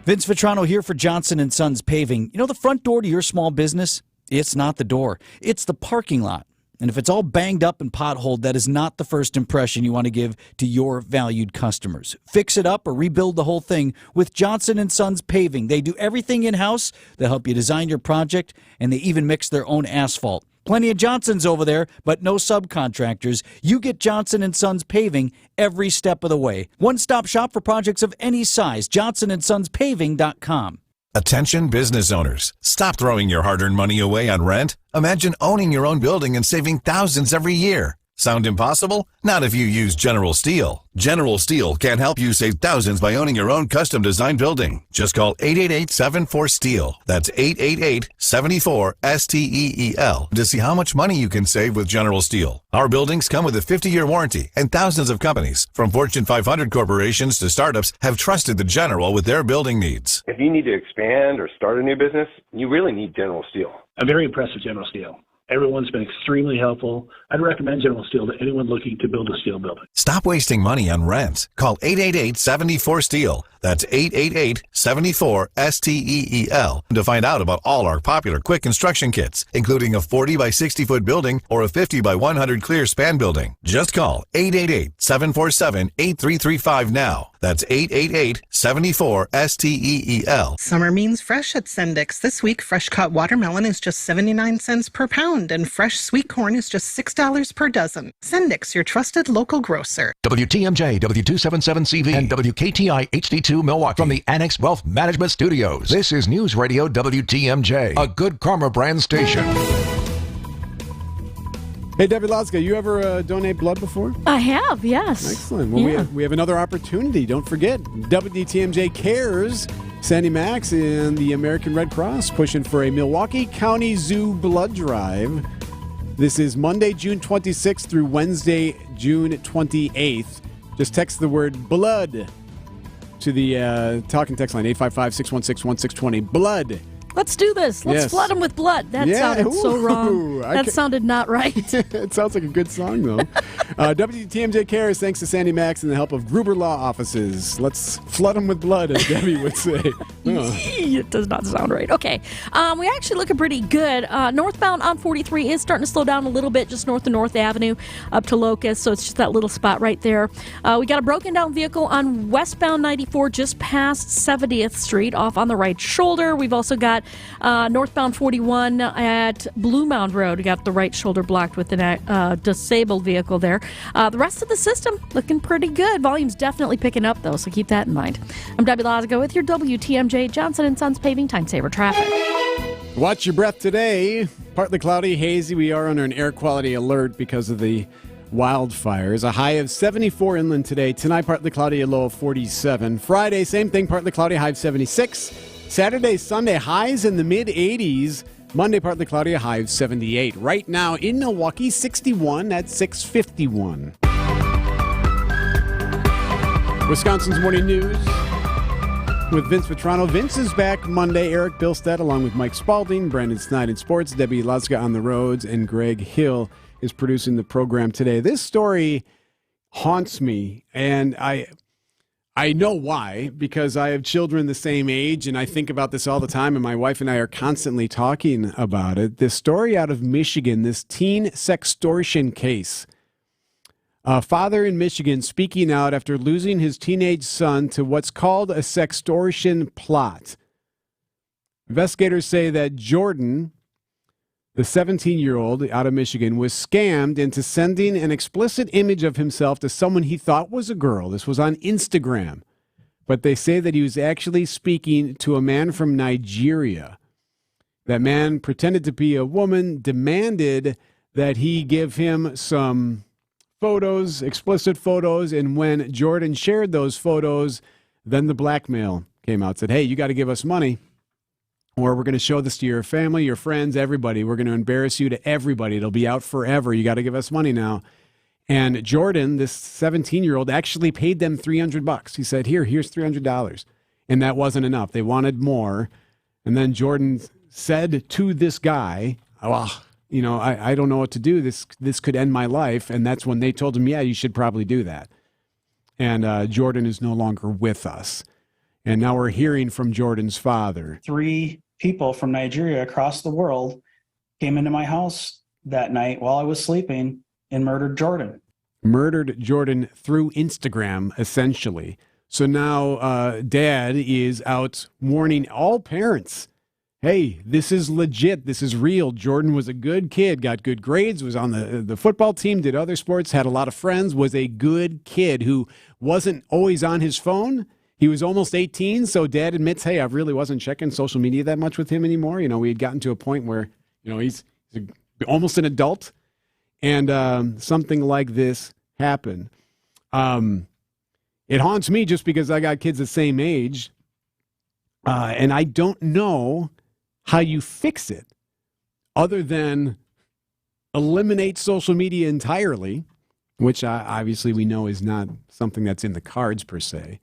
[SPEAKER 11] Vince Vitrano here for Johnson & Sons Paving. You know the front door to your small business? It's not the door. It's the parking lot. And if it's all banged up and potholed, that is not the first impression you want to give to your valued customers. Fix it up or rebuild the whole thing with Johnson & Sons Paving. They do everything in-house. They help you design your project, and they even mix their own asphalt. Plenty of Johnsons over there, but no subcontractors. You get Johnson & Sons Paving every step of the way. One-stop shop for projects of any size. JohnsonandSonsPaving.com.
[SPEAKER 14] Attention business owners. Stop throwing your hard-earned money away on rent. Imagine owning your own building and saving thousands every year. Sound impossible? Not if you use General Steel. General Steel can help you save thousands by owning your own custom-designed building. Just call 888-74-STEEL. That's 888-74-STEEL to see how much money you can save with General Steel. Our buildings come with a 50-year warranty, and thousands of companies, from Fortune 500 corporations to startups, have trusted the General with their building needs.
[SPEAKER 16] If you need to expand or start a new business, you really need General Steel.
[SPEAKER 19] I'm very impressed with General Steel. Everyone's been extremely helpful. I'd recommend General Steel to anyone looking to build a steel building.
[SPEAKER 14] Stop wasting money on rent. Call 888-74-STEEL. That's 888-74-STEEL to find out about all our popular quick construction kits, including a 40 by 60 foot building or a 50 by 100 clear span building. Just call 888-747-8335 now. That's 888-74-STEEL.
[SPEAKER 20] Summer means fresh at Sendix. This week, fresh cut watermelon is just 79 cents per pound, and fresh sweet corn is just $6 per dozen. Sendix, your trusted local grocer.
[SPEAKER 17] WTMJ, W277CV, and WKTI HD2 Milwaukee. From the Annex Wealth Management Studios, this is News Radio WTMJ, a Good Karma brand station.
[SPEAKER 3] Hey, Debbie Lazga, you ever donate blood before?
[SPEAKER 6] I have, yes.
[SPEAKER 3] Excellent. Well, we have another opportunity. Don't forget, WTMJ Cares, Sandy Max and the American Red Cross pushing for a Milwaukee County Zoo blood drive. This is Monday, June 26th through Wednesday, June 28th. Just text the word blood to the talking text line, 855-616-1620. Blood.
[SPEAKER 6] Let's do this. Let's flood them with blood. That sounded so wrong. That sounded not right.
[SPEAKER 3] It sounds like a good song, though. WTMJ Cares, thanks to Sandy Max and the help of Gruber Law Offices. Let's flood them with blood, as Debbie would say.
[SPEAKER 6] It does not sound right. Okay. We actually looking pretty good. Northbound on 43 is starting to slow down a little bit just north of North Avenue up to Locust, so it's just that little spot right there. We got a broken down vehicle on westbound 94 just past 70th Street off on the right shoulder. We've also got northbound 41 at Blue Mound Road. We got the right shoulder blocked with a disabled vehicle there. The rest of the system looking pretty good. Volume's definitely picking up, though, so keep that in mind. I'm Debbie Lazago with your WTMJ Johnson & Sons Paving Time Saver Traffic.
[SPEAKER 3] Watch your breath today. Partly cloudy, hazy. We are under an air quality alert because of the wildfires. A high of 74 inland today. Tonight, partly cloudy, a low of 47. Friday, same thing, partly cloudy, high of 76. Saturday, Sunday, highs in the mid-80s. Monday, partly cloudy, a high of 78. Right now in Milwaukee, 61 at 6:51. Wisconsin's Morning News with Vince Vitrano. Vince is back Monday. Eric Bilstead, along with Mike Spalding, Brandon Snide in sports, Debbie Lazga on the roads, and Greg Hill is producing the program today. This story haunts me, and I know why, because I have children the same age, and I think about this all the time, and my wife and I are constantly talking about it. This story out of Michigan, this teen sextortion case. A father in Michigan speaking out after losing his teenage son to what's called a sextortion plot. Investigators say that Jordan, the 17-year-old out of Michigan, was scammed into sending an explicit image of himself to someone he thought was a girl. This was on Instagram. but they say that he was actually speaking to a man from Nigeria. That man pretended to be a woman, demanded that he give him some photos, explicit photos, and when Jordan shared those photos, then the blackmail came out. Said, hey, you got to give us money, or we're going to show this to your family, your friends, everybody. We're going to embarrass you to everybody. It'll be out forever. You got to give us money now. And Jordan, this 17-year-old, actually paid them $300. He said, here's $300. And that wasn't enough. They wanted more. And then Jordan said to this guy, well, I don't know what to do. This could end my life. And that's when they told him, yeah, you should probably do that. And Jordan is no longer with us. And now we're hearing from Jordan's father.
[SPEAKER 21] 3 people from Nigeria across the world came into my house that night while I was sleeping and murdered Jordan.
[SPEAKER 3] Murdered Jordan through Instagram, essentially. So now Dad is out warning all parents, hey, this is legit. This is real. Jordan was a good kid, got good grades, was on the football team, did other sports, had a lot of friends, was a good kid who wasn't always on his phone. He was almost 18, so Dad admits, hey, I really wasn't checking social media that much with him anymore. We had gotten to a point where, he's almost an adult, and something like this happened. It haunts me just because I got kids the same age, and I don't know how you fix it other than eliminate social media entirely, which obviously we know is not something that's in the cards per se.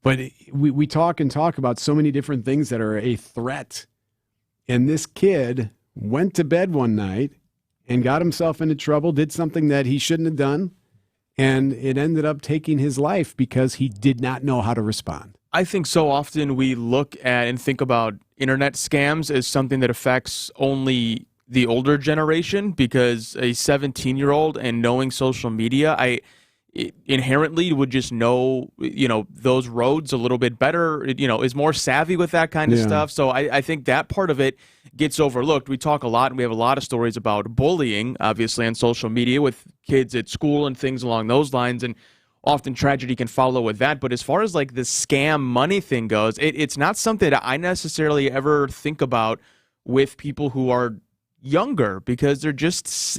[SPEAKER 3] But we talk about so many different things that are a threat. And this kid went to bed one night and got himself into trouble, did something that he shouldn't have done, and it ended up taking his life because he did not know how to respond.
[SPEAKER 4] I think so often we look at and think about internet scams as something that affects only the older generation, because a 17-year-old and knowing social media, inherently would just know, those roads a little bit better, is more savvy with that kind of stuff. So I think that part of it gets overlooked. We talk a lot, and we have a lot of stories about bullying, obviously, on social media with kids at school and things along those lines, and often tragedy can follow with that. But as far as like the scam money thing goes, it's not something that I necessarily ever think about with people who are younger, because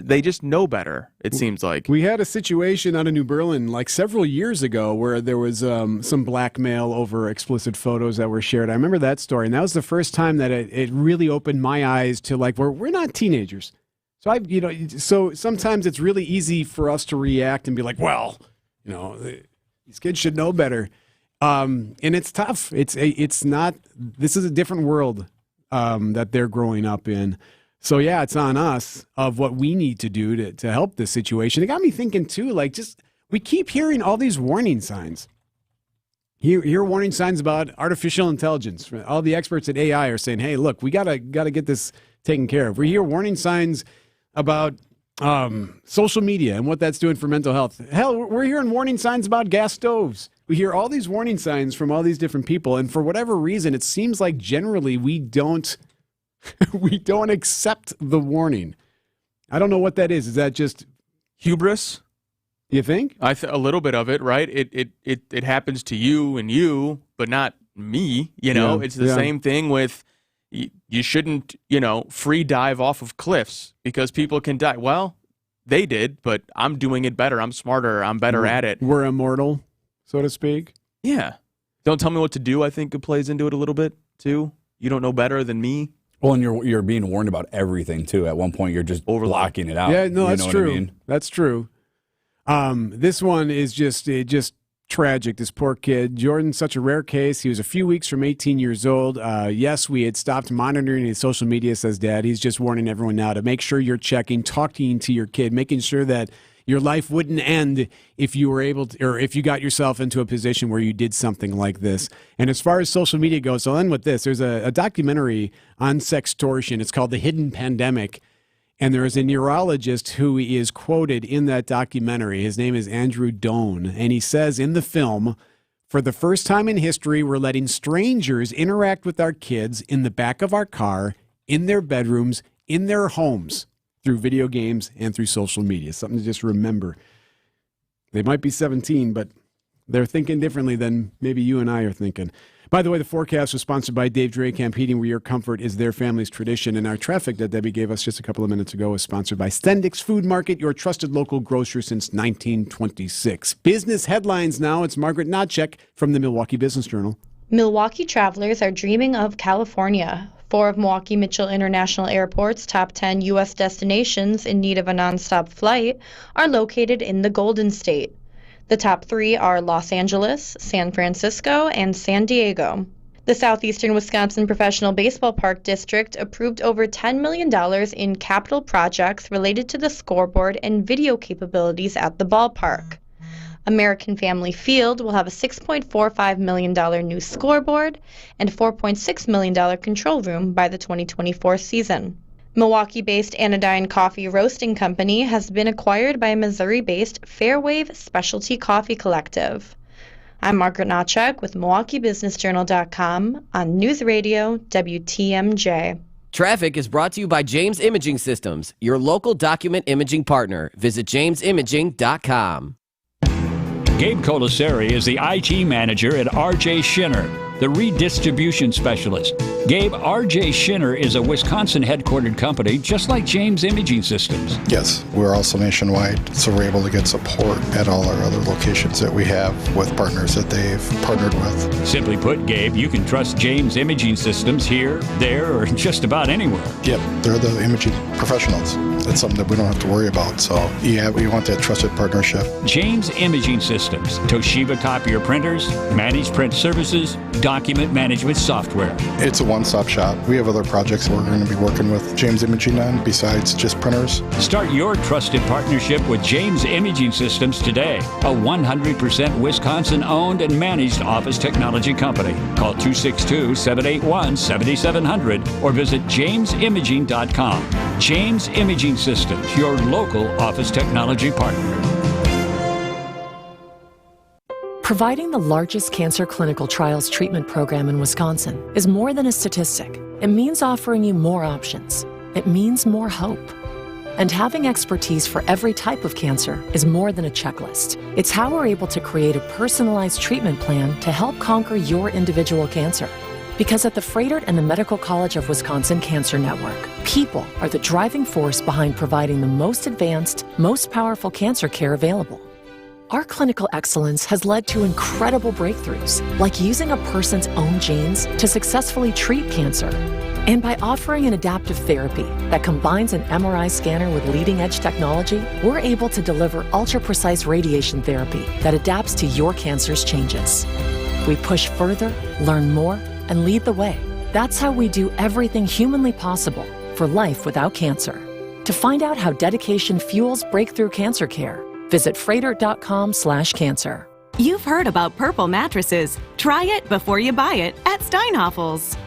[SPEAKER 4] they just know better, it seems like.
[SPEAKER 3] We had a situation out of New Berlin like several years ago where there was some blackmail over explicit photos that were shared. I remember that story, and that was the first time that it really opened my eyes to like, we're not teenagers. So so sometimes it's really easy for us to react and be like, well, these kids should know better. And it's tough. It's not, this is a different world that they're growing up in. So, yeah, it's on us of what we need to do to help this situation. It got me thinking, too, we keep hearing all these warning signs. You hear warning signs about artificial intelligence. All the experts at AI are saying, hey, look, we gotta get this taken care of. We hear warning signs about social media and what that's doing for mental health. Hell, we're hearing warning signs about gas stoves. We hear all these warning signs from all these different people, and for whatever reason, it seems like generally we don't accept the warning. I don't know what that is. Is that just
[SPEAKER 4] hubris?
[SPEAKER 3] You think?
[SPEAKER 4] A little bit of it, right? It happens to you, but not me. It's the same thing with you shouldn't, free dive off of cliffs because people can die. Well, they did, but I'm doing it better. I'm smarter. I'm better at it.
[SPEAKER 3] We're immortal, so to speak.
[SPEAKER 4] Yeah. Don't tell me what to do. I think it plays into it a little bit too. You don't know better than me.
[SPEAKER 18] Well, and you're being warned about everything too. At one point, you're just blocking it out.
[SPEAKER 3] Yeah, no, that's true.
[SPEAKER 18] I mean?
[SPEAKER 3] That's true. This one is just tragic. This poor kid, Jordan's such a rare case. He was a few weeks from 18 years old. Yes, we had stopped monitoring his social media, says Dad. He's just warning everyone now to make sure you're checking, talking to your kid, making sure that your life wouldn't end if you were able to, or if you got yourself into a position where you did something like this. And as far as social media goes, I'll end with this. There's a documentary on sextortion. It's called The Hidden Pandemic. And there is a neurologist who is quoted in that documentary. His name is Andrew Doan. And he says in the film, for the first time in history, we're letting strangers interact with our kids in the back of our car, in their bedrooms, in their homes, through video games and through social media. Something to just remember. They might be 17, but They're thinking differently than maybe you and I are thinking. By the way, the forecast was sponsored by Dave Drakamp Heating, where your comfort is their family's tradition. And our traffic that Debbie gave us just a couple of minutes ago is sponsored by Stendix Food Market, your trusted local grocer since 1926. Business headlines now. It's Margaret Notchek from the Milwaukee Business Journal.
[SPEAKER 1] Milwaukee travelers are dreaming of California. 4 of Milwaukee Mitchell International Airport's top 10 U.S. destinations in need of a nonstop flight are located in the Golden State. The top 3 are Los Angeles, San Francisco, and San Diego. The Southeastern Wisconsin Professional Baseball Park District approved over $10 million in capital projects related to the scoreboard and video capabilities at the ballpark. American Family Field will have a $6.45 million new scoreboard and $4.6 million control room by the 2024 season. Milwaukee-based Anodyne Coffee Roasting Company has been acquired by Missouri-based Fairwave Specialty Coffee Collective. I'm Margaret Notchek with MilwaukeeBusinessJournal.com on News Radio WTMJ.
[SPEAKER 22] Traffic is brought to you by James Imaging Systems, your local document imaging partner. Visit jamesimaging.com.
[SPEAKER 23] Gabe Colasari is the IT manager at RJ Schinner, the redistribution specialist. Gabe, RJ Schinner is a Wisconsin-headquartered company, just like James Imaging Systems.
[SPEAKER 24] Yes, we're also nationwide, so we're able to get support at all our other locations that we have with partners that they've partnered with.
[SPEAKER 23] Simply put, Gabe, you can trust James Imaging Systems here, there, or just about anywhere.
[SPEAKER 24] Yep, they're the imaging professionals. It's something that we don't have to worry about, so yeah, we want that trusted partnership.
[SPEAKER 23] James Imaging Systems, Toshiba copier printers, managed print services, document management software.
[SPEAKER 24] It's a one-stop shop. We have other projects we're going to be working with James Imaging on besides just printers.
[SPEAKER 23] Start your trusted partnership with James Imaging Systems today, a 100% Wisconsin-owned and managed office technology company. Call 262-781-7700 or visit jamesimaging.com. James Imaging Systems, your local office technology partner.
[SPEAKER 25] Providing the largest cancer clinical trials treatment program in Wisconsin is more than a statistic. It means offering you more options. It means more hope. And having expertise for every type of cancer is more than a checklist. It's how we're able to create a personalized treatment plan to help conquer your individual cancer. Because at the Froedtert and the Medical College of Wisconsin Cancer Network, people are the driving force behind providing the most advanced, most powerful cancer care available. Our clinical excellence has led to incredible breakthroughs, like using a person's own genes to successfully treat cancer. And by offering an adaptive therapy that combines an MRI scanner with leading-edge technology, we're able to deliver ultra-precise radiation therapy that adapts to your cancer's changes. We push further, learn more, and lead the way. That's how we do everything humanly possible for life without cancer. To find out how dedication fuels breakthrough cancer care, visit Froedtert.com/cancer.
[SPEAKER 26] You've heard about Purple mattresses. Try it before you buy it at Steinhoffel's.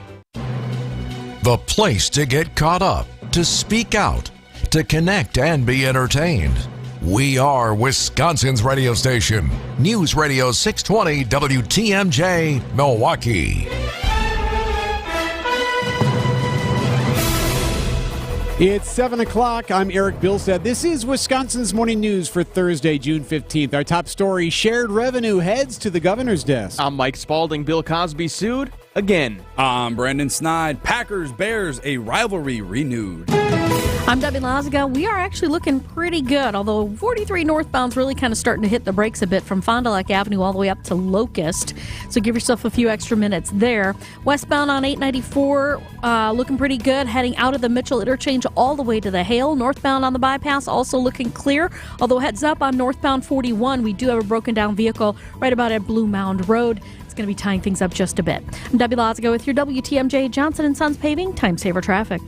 [SPEAKER 17] The place to get caught up, to speak out, to connect and be entertained. We are Wisconsin's radio station. News Radio 620 WTMJ, Milwaukee.
[SPEAKER 3] It's 7 o'clock. I'm Eric Bilstead. This is Wisconsin's Morning News for Thursday, June 15th. Our top story, shared revenue heads to the governor's desk.
[SPEAKER 4] I'm Mike Spalding. Bill Cosby sued again.
[SPEAKER 18] I'm Brandon Snide. Packers, Bears, a rivalry renewed.
[SPEAKER 6] I'm Debbie Lazaga. We are actually looking pretty good, although 43 northbound's really kind of starting to hit the brakes a bit from Fond du Lac Avenue all the way up to Locust. So give yourself a few extra minutes there. Westbound on 894, looking pretty good, heading out of the Mitchell interchange all the way to the Hale. Northbound on the bypass also looking clear, although heads up on northbound 41, we do have a broken down vehicle right about at Blue Mound Road. It's going to be tying things up just a bit. I'm Debbie Lazaga with your WTMJ Johnson & Sons Paving Time Saver Traffic.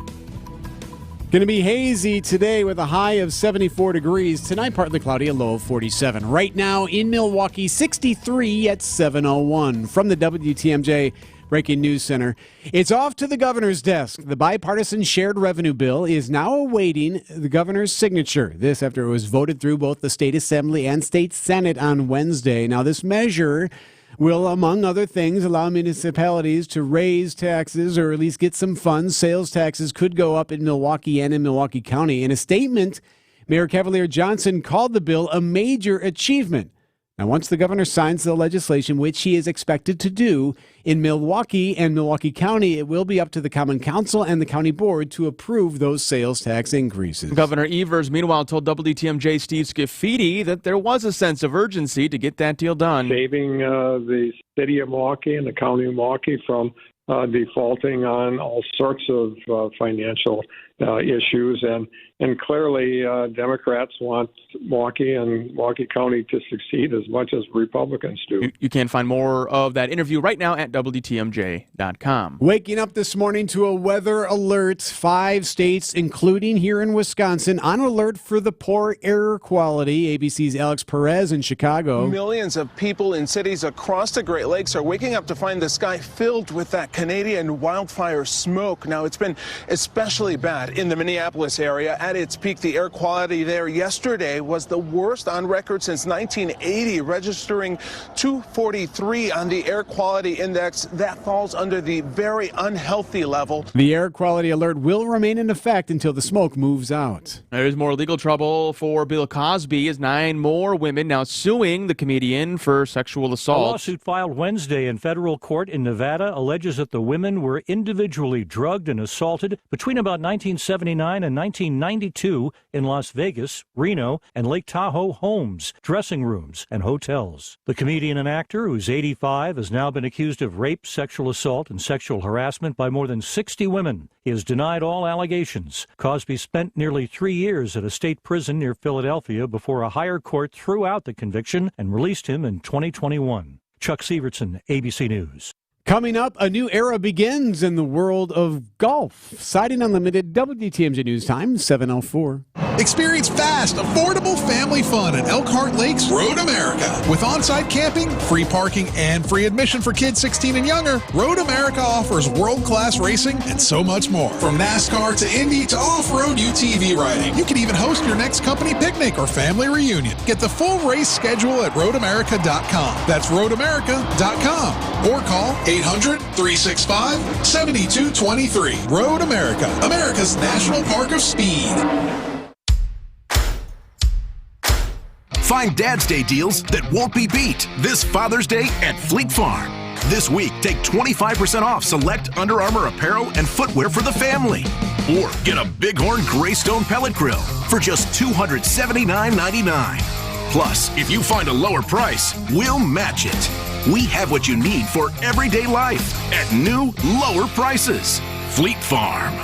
[SPEAKER 3] Going to be hazy today with a high of 74 degrees. Tonight, partly cloudy, a low of 47. Right now in Milwaukee, 63 at 7:01. From the WTMJ Breaking News Center, it's off to the governor's desk. The bipartisan shared revenue bill is now awaiting the governor's signature. This after it was voted through both the state assembly and state senate on Wednesday. Now, this measure will, among other things, allow municipalities to raise taxes or at least get some funds. Sales taxes could go up in Milwaukee and in Milwaukee County. In a statement, Mayor Cavalier Johnson called the bill a major achievement. Now, once the governor signs the legislation, which he is expected to do in Milwaukee and Milwaukee County, it will be up to the Common Council and the county board to approve those sales tax increases.
[SPEAKER 4] Governor Evers, meanwhile, told WTMJ Steve Scafidi that there was a sense of urgency to get that deal done.
[SPEAKER 5] Saving the city of Milwaukee and the county of Milwaukee from defaulting on all sorts of financial issues. And clearly, Democrats want Milwaukee and Milwaukee County to succeed as much as Republicans do.
[SPEAKER 4] You can find more of that interview right now at WTMJ.com.
[SPEAKER 3] Waking up this morning to a weather alert. 5 states, including here in Wisconsin, on alert for the poor air quality. ABC's Alex Perez in Chicago.
[SPEAKER 7] Millions of people in cities across the Great Lakes are waking up to find the sky filled with that Canadian wildfire smoke. Now, it's been especially bad in the Minneapolis area. At its peak, the air quality there yesterday was the worst on record since 1980, registering 243 on the air quality index. That falls under the very unhealthy level.
[SPEAKER 3] The air quality alert will remain in effect until the smoke moves out.
[SPEAKER 4] There's more legal trouble for Bill Cosby as 9 more women now suing the comedian for sexual assault.
[SPEAKER 8] A lawsuit filed Wednesday in federal court in Nevada alleges that the women were individually drugged and assaulted between about 1979 and 1992 in Las Vegas, Reno, and Lake Tahoe homes, dressing rooms, and hotels. The comedian and actor, who's 85, has now been accused of rape, sexual assault, and sexual harassment by more than 60 women. He has denied all allegations. Cosby spent nearly 3 years at a state prison near Philadelphia before a higher court threw out the conviction and released him in 2021. Chuck Sievertson, ABC News.
[SPEAKER 3] Coming up, a new era begins in the world of golf. Siding Unlimited, WTMJ News Time, 7:04.
[SPEAKER 9] Experience fast, affordable family fun at Elkhart Lakes Road America. With on-site camping, free parking, and free admission for kids 16 and younger, Road America offers world-class racing and so much more. From NASCAR to Indy to off-road UTV riding. You can even host your next company picnic or family reunion. Get the full race schedule at roadamerica.com. That's roadamerica.com. Or call 800-365-7223. Road America, America's National Park of Speed.
[SPEAKER 12] Find Dad's Day deals that won't be beat this Father's Day at Fleet Farm. This week, take 25% off select Under Armour apparel and footwear for the family. Or get a Bighorn Greystone pellet grill for just $279.99. Plus, if you find a lower price, we'll match it. We have what you need for everyday life at new, lower prices. Fleet Farm.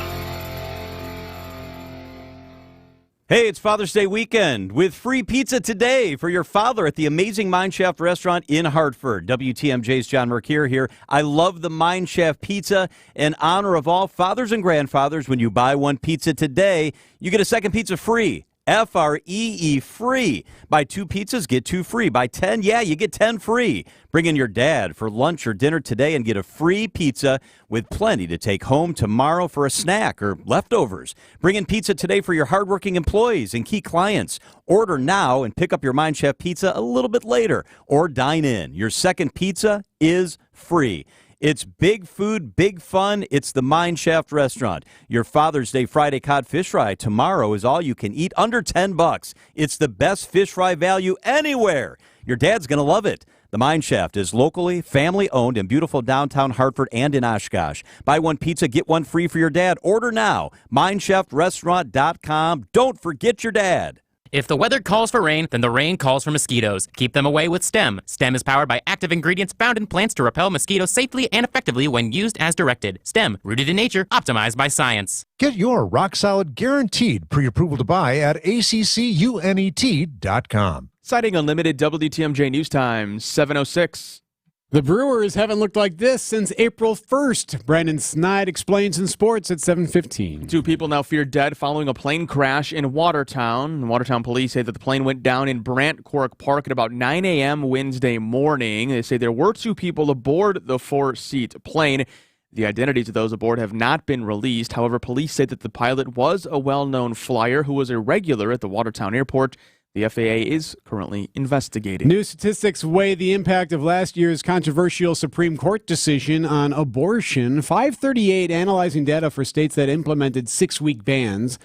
[SPEAKER 13] Hey, it's Father's Day weekend with free pizza today for your father at the amazing Mineshaft restaurant in Hartford. WTMJ's John Mercure here. I love the Mineshaft pizza. In honor of all fathers and grandfathers, when you buy one pizza today, you get a second pizza free. Free. Free. Buy 2 pizzas, get 2 free. Buy 10, you get 10 free. Bring in your dad for lunch or dinner today and get a free pizza with plenty to take home tomorrow for a snack or leftovers. Bring in pizza today for your hardworking employees and key clients. Order now and pick up your Mineshaft pizza a little bit later or dine in. Your second pizza is free. It's big food, big fun. It's the Mineshaft restaurant. Your Father's Day Friday cod fish fry tomorrow is all you can eat under $10. It's the best fish fry value anywhere. Your dad's going to love it. The Mineshaft is locally, family-owned in beautiful downtown Hartford and in Oshkosh. Buy one pizza, get one free for your dad. Order now. MineshaftRestaurant.com. Don't forget your dad.
[SPEAKER 27] If the weather calls for rain, then the rain calls for mosquitoes. Keep them away with STEM. STEM is powered by active ingredients found in plants to repel mosquitoes safely and effectively when used as directed. STEM, rooted in nature, optimized by science.
[SPEAKER 17] Get your rock-solid guaranteed pre-approval to buy at ACCUNET.com.
[SPEAKER 4] Citing Unlimited, WTMJ News Time, 7:06.
[SPEAKER 3] The Brewers haven't looked like this since April 1st. Brandon Snide explains in sports at 7:15.
[SPEAKER 4] 2 people now feared dead following a plane crash in Watertown. Watertown police say that the plane went down in Brant Quirk Park at about 9 a.m. Wednesday morning. They say there were 2 people aboard the 4-seat plane. The identities of those aboard have not been released. However, police say that the pilot was a well-known flyer who was a regular at the Watertown airport. The FAA is currently investigating.
[SPEAKER 3] New statistics weigh the impact of last year's controversial Supreme Court decision on abortion. 538 analyzing data for states that implemented 6-week bans.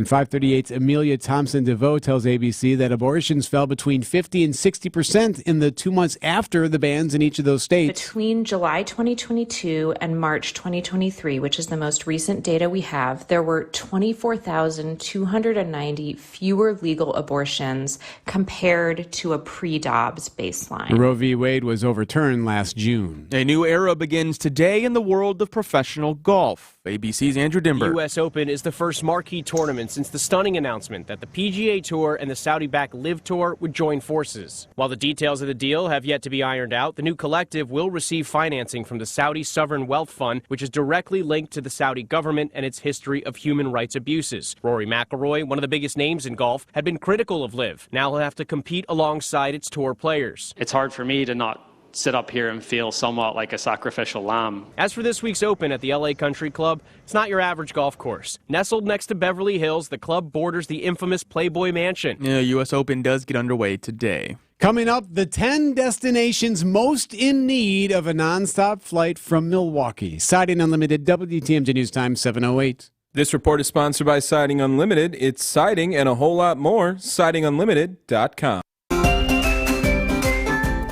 [SPEAKER 3] And 538's Amelia Thompson DeVoe tells ABC that abortions fell between 50 and 60% in the 2 months after the bans in each of those states.
[SPEAKER 2] Between July 2022 and March 2023, which is the most recent data we have, there were 24,290 fewer legal abortions compared to a pre-Dobbs baseline.
[SPEAKER 3] Roe v. Wade was overturned last June.
[SPEAKER 4] A new era begins today in the world of professional golf. ABC's Andrew Dimber.
[SPEAKER 10] The U.S. Open is the first marquee tournament since the stunning announcement that the PGA Tour and the Saudi-backed LIV Tour would join forces. While the details of the deal have yet to be ironed out, the new collective will receive financing from the Saudi Sovereign Wealth Fund, which is directly linked to the Saudi government and its history of human rights abuses. Rory McIlroy, one of the biggest names in golf, had been critical of LIV. Now he'll have to compete alongside its tour players.
[SPEAKER 11] It's hard for me to not sit up here and feel somewhat like a sacrificial lamb.
[SPEAKER 10] As for this week's Open at the LA Country Club, it's not your average golf course. Nestled next to Beverly Hills, the club borders the infamous Playboy Mansion.
[SPEAKER 4] Yeah, U.S. Open does get underway today.
[SPEAKER 3] Coming up, the 10 destinations most in need of a nonstop flight from Milwaukee. Siding Unlimited, WTMJ News Time, 7:08.
[SPEAKER 14] This report is sponsored by Siding Unlimited. It's siding and a whole lot more. SidingUnlimited.com.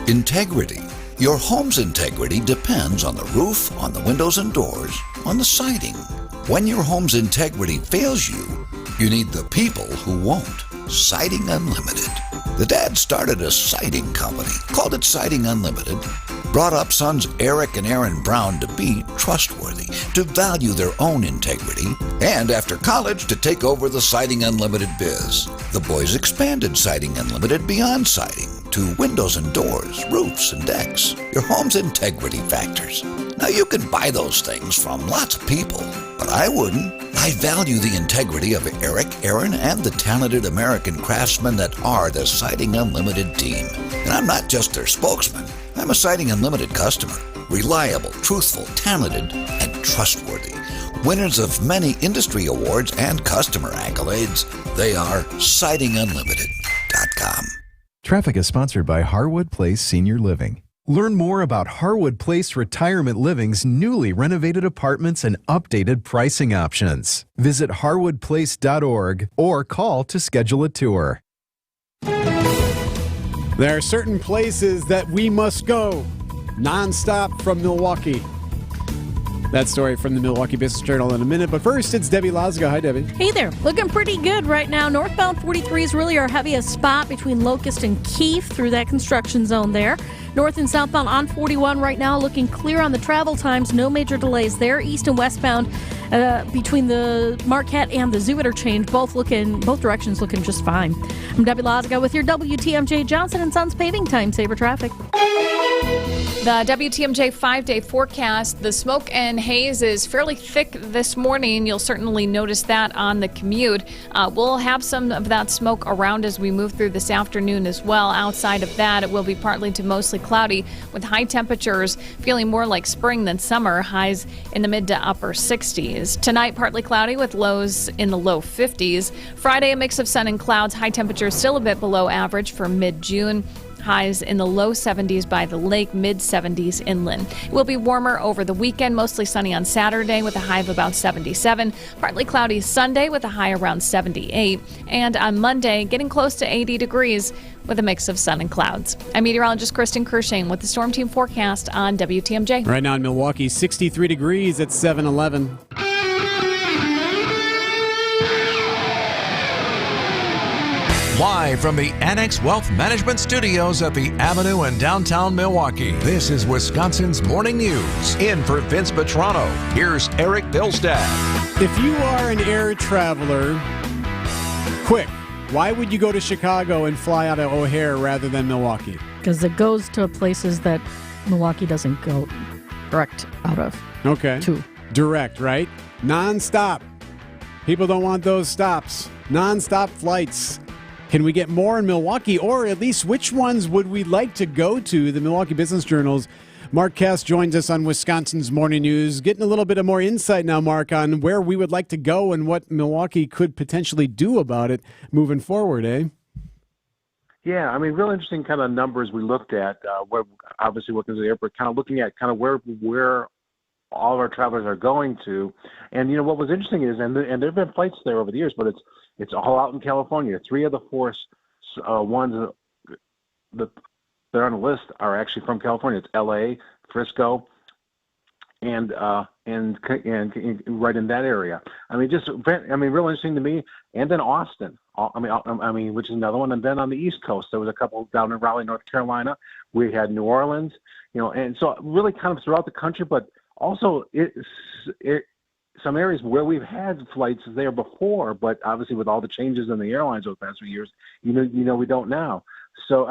[SPEAKER 15] Integrity. Your home's integrity depends on the roof, on the windows and doors, on the siding. When your home's integrity fails you, you need the people who won't. Siding Unlimited. The dad started a siding company, called it Siding Unlimited, brought up sons Eric and Aaron Brown to be trustworthy, to value their own integrity, and after college to take over the Siding Unlimited biz. The boys expanded Siding Unlimited beyond siding to windows and doors, roofs and decks, your home's integrity factors. Now you can buy those things from lots of people, but I wouldn't. I value the integrity of Eric, Aaron, and the talented American craftsmen that are the Siding Unlimited team. And I'm not just their spokesman. I'm a Siding Unlimited customer. Reliable, truthful, talented, and trustworthy. Winners of many industry awards and customer accolades. They are SidingUnlimited.com.
[SPEAKER 16] Traffic is sponsored by Harwood Place Senior Living. Learn more about Harwood Place Retirement Living's newly renovated apartments and updated pricing options. Visit harwoodplace.org or call to schedule a tour.
[SPEAKER 3] There are certain places that we must go nonstop from Milwaukee. That story from the Milwaukee Business Journal in a minute. But first, it's Debbie Lazaga. Hi, Debbie.
[SPEAKER 6] Hey there. Looking pretty good right now. Northbound 43 is really our heaviest spot between Locust and Keith through that construction zone there. North and southbound on 41 right now looking clear on the travel times. No major delays there. East and westbound between the Marquette and the Zoo interchange, both directions looking just fine. I'm Debbie Lazaga with your WTMJ Johnson & Sons paving time saver traffic.
[SPEAKER 19] The WTMJ 5-day forecast, the smoke and haze is fairly thick this morning. You'll certainly notice that on the commute. We'll have some of that smoke around as we move through this afternoon as well. Outside of that, it will be partly to mostly cloudy with high temperatures feeling more like spring than summer, highs in the mid to upper 60s. Tonight, partly cloudy with lows in the low 50s. Friday, a mix of sun and clouds, high temperatures still a bit below average for mid-June. Highs in the low 70s by the lake, mid-70s inland. It will be warmer over the weekend, mostly sunny on Saturday with a high of about 77. Partly cloudy Sunday with a high around 78. And on Monday, getting close to 80 degrees with a mix of sun and clouds. I'm meteorologist Kristen Kershane with the Storm Team forecast on WTMJ.
[SPEAKER 3] Right now in Milwaukee, 63 degrees at 7:11.
[SPEAKER 17] Live from the Annex Wealth Management Studios at the Avenue in downtown Milwaukee, this is Wisconsin's Morning News. In for Vince Petrano, here's Eric Bilstad.
[SPEAKER 3] If you are an air traveler, quick, why would you go to Chicago and fly out of O'Hare rather than Milwaukee?
[SPEAKER 6] Because it goes to places that Milwaukee doesn't go direct out of.
[SPEAKER 3] Okay.
[SPEAKER 6] To.
[SPEAKER 3] Direct, right? Non-stop. People don't want those stops. Non-stop flights. Can we get more in Milwaukee, or at least which ones would we like to go to? The Milwaukee Business Journal's Mark Kass joins us on Wisconsin's Morning News, getting a little bit of more insight now, Mark, on where we would like to go and what Milwaukee could potentially do about it moving forward, eh?
[SPEAKER 28] Yeah, I mean, real interesting kind of numbers we looked at. Where obviously working at the airport, kind of looking at kind of where all of our travelers are going to. And, you know, what was interesting is, and there have been flights there over the years, but It's all out in California. 3 of the 4 ones that are on the list are actually from California. It's L.A., Frisco, and right in that area. Real interesting to me. And then Austin. Which is another one. And then on the East Coast, there was a couple down in Raleigh, North Carolina. We had New Orleans, and so really kind of throughout the country, but also some areas where we've had flights there before, but obviously with all the changes in the airlines over the past few years, we don't now. So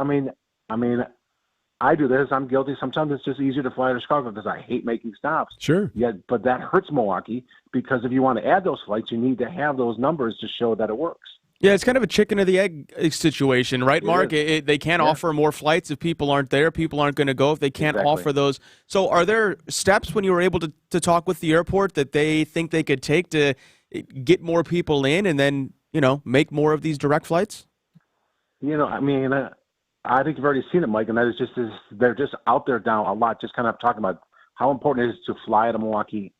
[SPEAKER 28] I do this. I'm guilty. Sometimes it's just easier to fly to Chicago because I hate making stops.
[SPEAKER 3] Sure.
[SPEAKER 28] Yeah, but that hurts Milwaukee because if you want to add those flights, you need to have those numbers to show that it works.
[SPEAKER 4] Yeah, it's kind of a chicken or the egg situation, right, Mark? They can't offer more flights if people aren't there. People aren't going to go if they can't offer those. So are there steps when you were able to talk with the airport that they think they could take to get more people in and then, make more of these direct flights?
[SPEAKER 28] I think you've already seen it, Mike, and that is they're just out there now a lot, just kind of talking about how important it is to fly to Milwaukee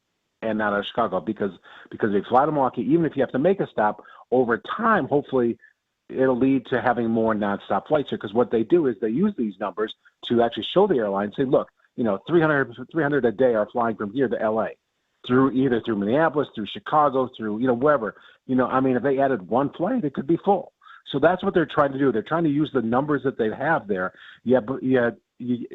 [SPEAKER 28] and not out of Chicago because if you fly to Milwaukee, even if you have to make a stop, over time, hopefully, it'll lead to having more nonstop flights here because what they do is they use these numbers to actually show the airline, say, look, 300 a day are flying from here to L.A. through Minneapolis, through Chicago, through, wherever. If they added one flight, it could be full. So that's what they're trying to do. They're trying to use the numbers that they have there. But if you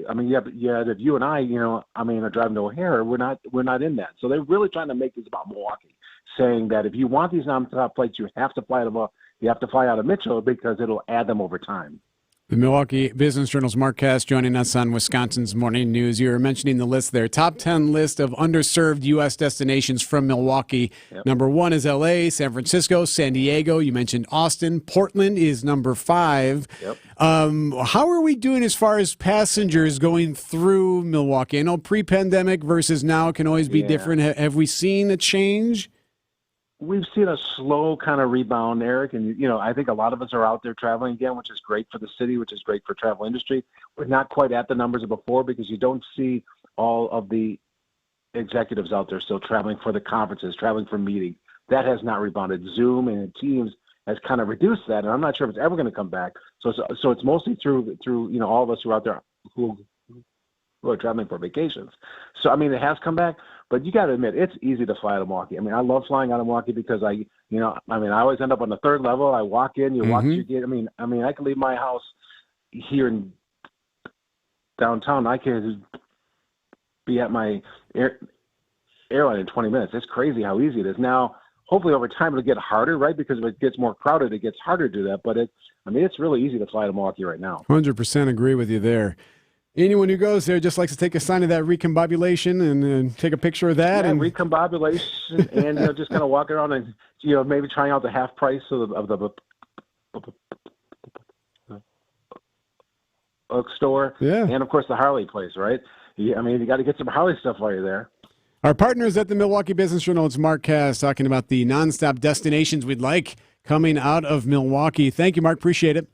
[SPEAKER 28] and I, are driving to O'Hare, we're not in that. So they're really trying to make this about Milwaukee, saying that if you want these nonstop flights, you have to fly out of Mitchell because it'll add them over time.
[SPEAKER 3] The Milwaukee Business Journal's Mark Kass joining us on Wisconsin's Morning News. You were mentioning the list there. Top 10 list of underserved U.S. destinations from Milwaukee. Yep. Number 1 is L.A., San Francisco, San Diego. You mentioned Austin. Portland is number 5.
[SPEAKER 28] Yep.
[SPEAKER 3] How are we doing as far as passengers going through Milwaukee? I know pre-pandemic versus now can always be different. Have we seen a change?
[SPEAKER 28] We've seen a slow kind of rebound, Eric, and I think a lot of us are out there traveling again, which is great for the city, which is great for travel industry. We're not quite at the numbers of before because you don't see all of the executives out there still traveling for the conferences, traveling for meetings. That has not rebounded. Zoom and Teams has kind of reduced that, and I'm not sure if it's ever going to come back. So it's mostly through all of us who are out there who are traveling for vacations. So it has come back. But you got to admit, it's easy to fly out of Milwaukee. I love flying out of Milwaukee because I always end up on the 3rd level. I walk in, walk to your gate. I can leave my house here in downtown. I can be at my airline in 20 minutes. It's crazy how easy it is. Now, hopefully over time it'll get harder, right? Because if it gets more crowded, it gets harder to do that. But it's really easy to fly to Milwaukee right now.
[SPEAKER 3] 100% agree with you there. Anyone who goes there just likes to take a sign of that recombobulation and take a picture of that.
[SPEAKER 28] And recombobulation and just kind of walk around and maybe trying out the half price of the bookstore.
[SPEAKER 3] Yeah.
[SPEAKER 28] And of course the Harley place, right? You got to get some Harley stuff while you're there.
[SPEAKER 3] Our partners at the Milwaukee Business Journal, it's Mark Kass talking about the nonstop destinations we'd like coming out of Milwaukee. Thank you, Mark. Appreciate it.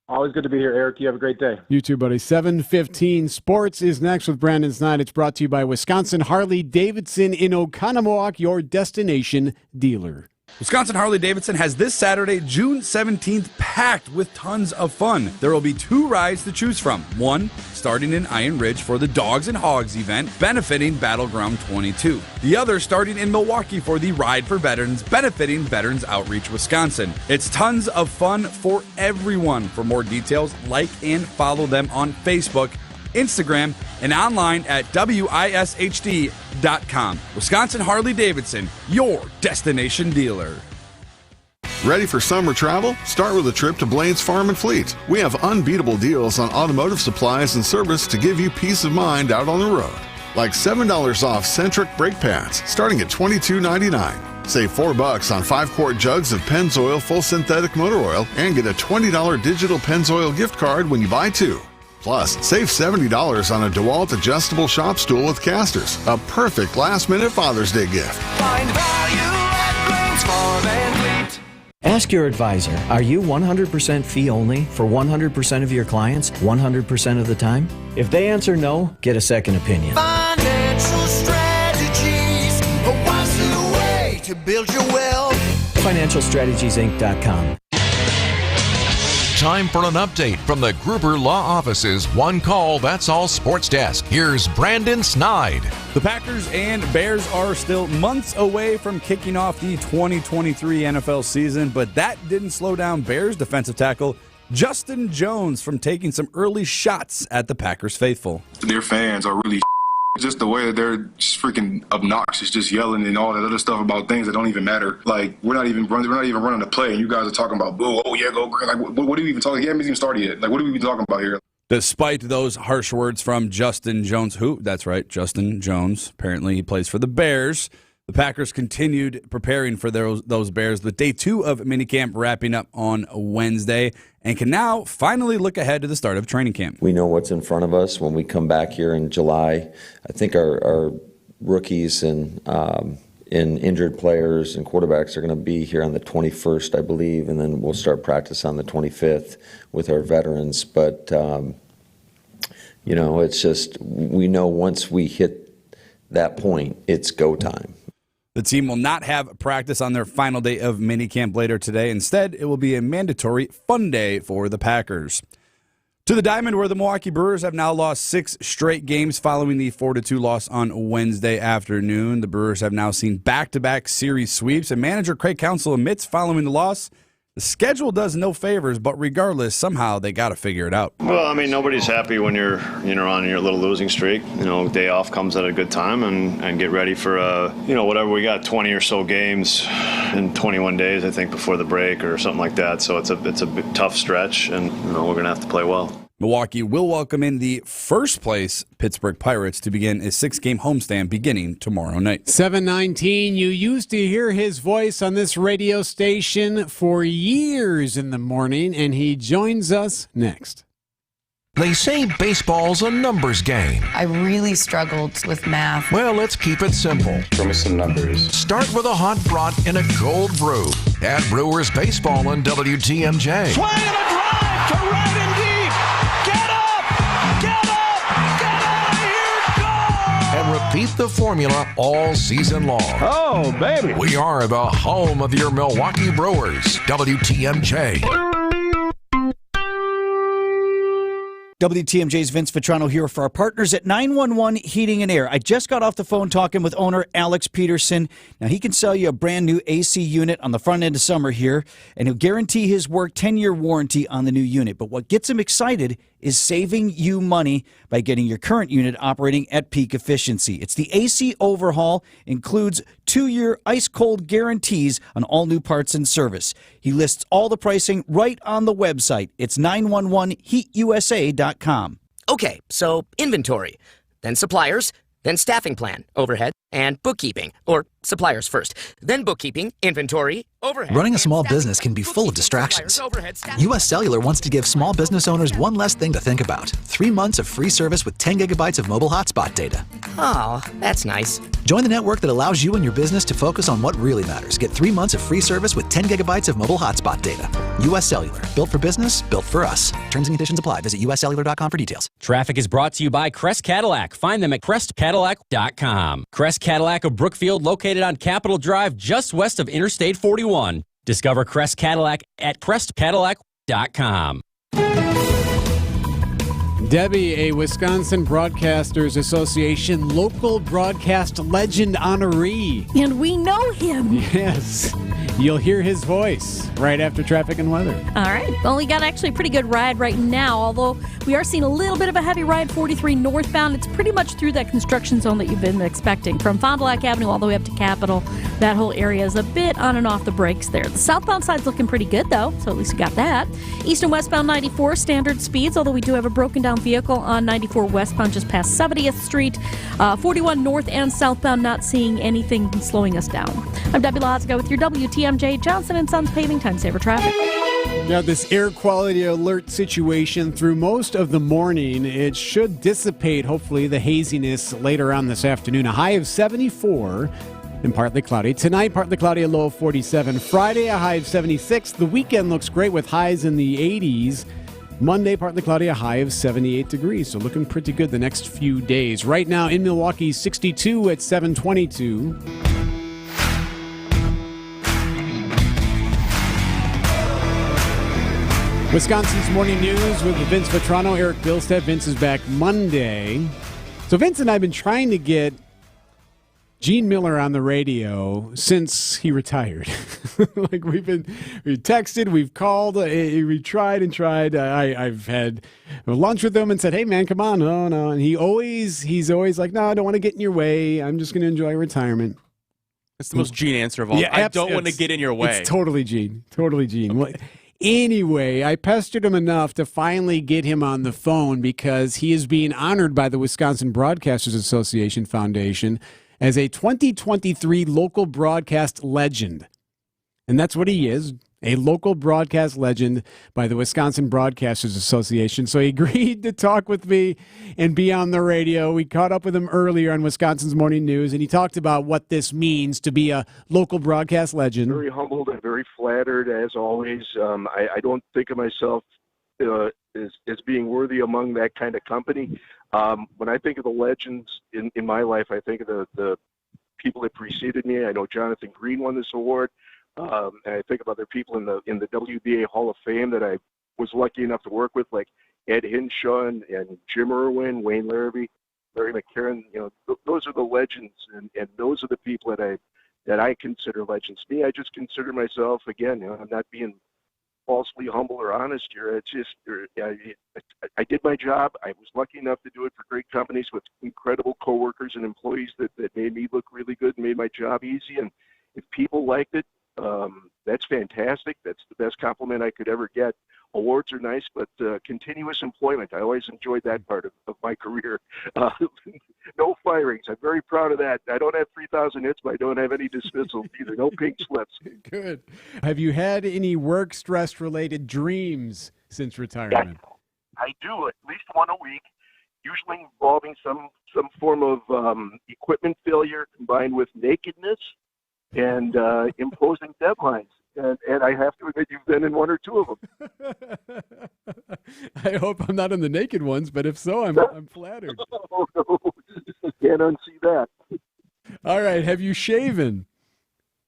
[SPEAKER 28] Always good to be here, Eric. You have a great day.
[SPEAKER 3] You too, buddy. 7:15 Sports is next with Brandon Snide. It's brought to you by Wisconsin Harley-Davidson in Oconomowoc, your destination dealer.
[SPEAKER 18] Wisconsin Harley-Davidson has this Saturday, June 17th, packed with tons of fun. There will be 2 rides to choose from. One, starting in Iron Ridge for the Dogs and Hogs event, benefiting Battleground 22. The other starting in Milwaukee for the Ride for Veterans, benefiting Veterans Outreach Wisconsin. It's tons of fun for everyone. For more details, like and follow them on Facebook, Instagram, and online at WISHD.com. Wisconsin Harley-Davidson, your destination dealer.
[SPEAKER 1] Ready for summer travel? Start with a trip to Blaine's Farm and Fleet. We have unbeatable deals on automotive supplies and service to give you peace of mind out on the road. Like $7 off Centric brake pads, starting at $22.99. Save $4 on 5-quart jugs of Pennzoil full synthetic motor oil and get a $20 digital Pennzoil gift card when you buy 2. Plus, save $70 on a DeWalt adjustable shop stool with casters. A perfect last-minute Father's Day gift.
[SPEAKER 20] Find value at Blaine's Farm and Fleet.
[SPEAKER 21] Ask your advisor, are you 100% fee only for 100% of your clients 100% of the time? If they answer no, get a second opinion.
[SPEAKER 20] Financial strategies, a wiser way to build your wealth.
[SPEAKER 21] FinancialStrategiesInc.com.
[SPEAKER 17] Time for an update from the Gruber Law Office's One Call, That's All Sports Desk. Here's Brandon Snide.
[SPEAKER 18] The Packers and Bears are still months away from kicking off the 2023 NFL season, but that didn't slow down Bears defensive tackle Justin Jones from taking some early shots at the Packers faithful.
[SPEAKER 5] Their fans are really just the way that they're just freaking obnoxious, just yelling and all that other stuff about things that don't even matter. Like, we're not even running the play, and you guys are talking about, boo, oh yeah, go green. Like, what are we even talking? You haven't even started yet. Like, what are we even talking about here?
[SPEAKER 18] Despite those harsh words from Justin Jones, that's right, Justin Jones. Apparently he plays for the Bears. The Packers continued preparing for those Bears with day 2 of minicamp wrapping up on Wednesday and can now finally look ahead to the start of training camp.
[SPEAKER 7] We know what's in front of us when we come back here in July. I think our rookies and injured players and quarterbacks are going to be here on the 21st, I believe, and then we'll start practice on the 25th with our veterans. But, it's just we know once we hit that point, it's go time.
[SPEAKER 18] The team will not have practice on their final day of minicamp later today. Instead, it will be a mandatory fun day for the Packers. To the Diamond, where the Milwaukee Brewers have now lost 6 straight games following the 4-2 loss on Wednesday afternoon. The Brewers have now seen back-to-back series sweeps, and manager Craig Counsell admits following the loss, the schedule does no favors, but regardless, somehow they got to figure it out.
[SPEAKER 8] Well, I mean, nobody's happy when you're on your little losing streak. Day off comes at a good time and get ready for whatever we got, 20 or so games in 21 days, I think, before the break or something like that. So it's a tough stretch, and we're going to have to play well.
[SPEAKER 18] Milwaukee will welcome in the first-place Pittsburgh Pirates to begin a 6-game homestand beginning tomorrow night.
[SPEAKER 3] 7:19, you used to hear his voice on this radio station for years in the morning, and he joins us next.
[SPEAKER 17] They say baseball's a numbers game.
[SPEAKER 22] I really struggled with math.
[SPEAKER 17] Well, let's keep it simple.
[SPEAKER 8] Throw me some numbers.
[SPEAKER 17] Start with a hot brat and a cold brew. Add Brewers baseball on WTMJ.
[SPEAKER 20] Swing and a drive to right and deep.
[SPEAKER 17] And repeat the formula all season long.
[SPEAKER 20] Oh, baby.
[SPEAKER 17] We are the home of your Milwaukee Brewers. WTMJ.
[SPEAKER 23] WTMJ's Vince Vitrano here for our partners at 911 Heating and Air. I just got off the phone talking with owner Alex Peterson. Now, he can sell you a brand new AC unit on the front end of summer here, and he'll guarantee his work 10-year warranty on the new unit. But what gets him excited is saving you money by getting your current unit operating at peak efficiency. It's the AC overhaul, includes 2-year ice-cold guarantees on all new parts and service. He lists all the pricing right on the website. It's 911heatusa.com.
[SPEAKER 24] Okay, so inventory, then suppliers, then staffing plan, overhead, and bookkeeping, or suppliers first, then bookkeeping, inventory, overhead.
[SPEAKER 25] Running a small business can be full of distractions. U.S. Cellular wants to give small business owners one less thing to think about. 3 months of free service with 10 gigabytes of mobile hotspot data.
[SPEAKER 24] Oh, that's nice.
[SPEAKER 25] Join the network that allows you and your business to focus on what really matters. Get 3 months of free service with 10 gigabytes of mobile hotspot data. U.S. Cellular. Built for business, built for us. Terms and conditions apply. Visit uscellular.com for details.
[SPEAKER 26] Traffic is brought to you by Crest Cadillac. Find them at crestcadillac.com. Crest Cadillac of Brookfield, located on Capitol Drive, just west of Interstate 41. Discover Crest Cadillac at crestcadillac.com.
[SPEAKER 3] Debbie, a Wisconsin Broadcasters Association local broadcast legend honoree.
[SPEAKER 6] And we know him.
[SPEAKER 3] Yes. You'll hear his voice right after traffic and weather.
[SPEAKER 6] All right. Well, we got actually a pretty good ride right now, although we are seeing a little bit of a heavy ride 43 northbound. It's pretty much through that construction zone that you've been expecting. From Fond du Lac Avenue all the way up to Capitol, that whole area is a bit on and off the brakes there. The southbound side's looking pretty good, though, so at least you got that. East and westbound 94, standard speeds, although we do have a broken down vehicle on 94 westbound just past 70th Street. 41 north and southbound, not seeing anything slowing us down. I'm Debbie Loziga with your WTMJ Johnson & Sons Paving Time Saver Traffic.
[SPEAKER 3] Now, this air quality alert situation through most of the morning, it should dissipate, hopefully, the haziness later on this afternoon. A high of 74 and partly cloudy. Tonight, partly cloudy, a low of 47. Friday, a high of 76. The weekend looks great with highs in the 80s. Monday, partly cloudy, a high of 78 degrees. So looking pretty good the next few days. Right now in Milwaukee, 62 at 7:22. Wisconsin's Morning News with Vince Vitrano, Eric Bilstead. Vince is back Monday. So Vince and I have been trying to get Gene Miller on the radio since he retired. Like we texted, we've called, we tried and tried. I've had lunch with him and said, "Hey man, come on!" No, and he's always like, "No, I don't want to get in your way. I'm just going to enjoy retirement."
[SPEAKER 4] That's the most Gene answer of all.
[SPEAKER 3] Yeah,
[SPEAKER 4] I don't want to get in your way.
[SPEAKER 3] It's totally Gene. Okay. Anyway, I pestered him enough to finally get him on the phone because he is being honored by the Wisconsin Broadcasters Association Foundation as a 2023 local broadcast legend. And that's what he is, a local broadcast legend by the Wisconsin Broadcasters Association. So he agreed to talk with me and be on the radio. We caught up with him earlier on Wisconsin's Morning News, and he talked about what this means to be a local broadcast legend.
[SPEAKER 2] Very humbled and very flattered, as always. I don't think of myself as being worthy among that kind of company. When I think of the legends in my life, I think of the people that preceded me. I know Jonathan Green won this award. And I think of other people in the WBA Hall of Fame that I was lucky enough to work with, like Ed Hinshaw and Jim Irwin, Wayne Larrabee, Larry McCarron. Those are the legends, and those are the people that I consider legends. Me, I just consider myself, again, I'm not being falsely humble or honest here. It's just I did my job. I was lucky enough to do it for great companies with incredible coworkers and employees that made me look really good and made my job easy. And if people liked it, that's fantastic. That's the best compliment I could ever get. Awards are nice, but continuous employment, I always enjoyed that part of my career. No firings. I'm very proud of that. I don't have 3,000 hits, but I don't have any dismissals either. No pink slips.
[SPEAKER 3] Good. Have you had any work stress-related dreams since retirement?
[SPEAKER 2] I do, at least one a week, usually involving some form of equipment failure combined with nakedness and imposing deadlines. And I have to admit, you've been in one or two of them.
[SPEAKER 3] I hope I'm not in the naked ones, but if so, I'm flattered.
[SPEAKER 2] Oh, no. Can't unsee that.
[SPEAKER 3] All right. Have you shaven?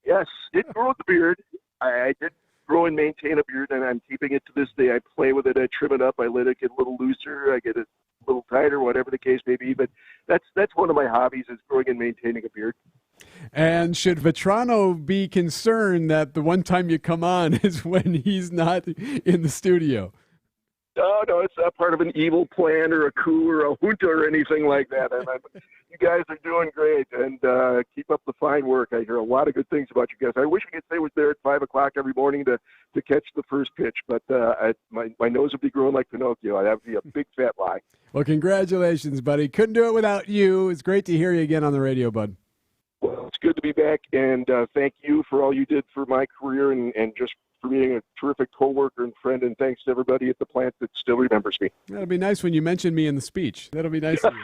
[SPEAKER 2] Yes. Didn't grow the beard. I did grow and maintain a beard, and I'm keeping it to this day. I play with it. I trim it up. I let it get a little looser. I get it a little tighter, whatever the case may be. But that's one of my hobbies, is growing and maintaining a beard.
[SPEAKER 3] And should Vitrano be concerned that the one time you come on is when he's not in the studio?
[SPEAKER 2] No, it's not part of an evil plan or a coup or a junta or anything like that. You guys are doing great, and keep up the fine work. I hear a lot of good things about you guys. I wish I could say I was there at 5 o'clock every morning to catch the first pitch, but my nose would be growing like Pinocchio. That would be a big fat lie.
[SPEAKER 3] Well, congratulations, buddy. Couldn't do it without you. It's great to hear you again on the radio, bud.
[SPEAKER 2] Well, it's good to be back, and thank you for all you did for my career and just for being a terrific coworker and friend, and thanks to everybody at the plant that still remembers me.
[SPEAKER 3] That'll be nice when you mention me in the speech. That'll be nice of you.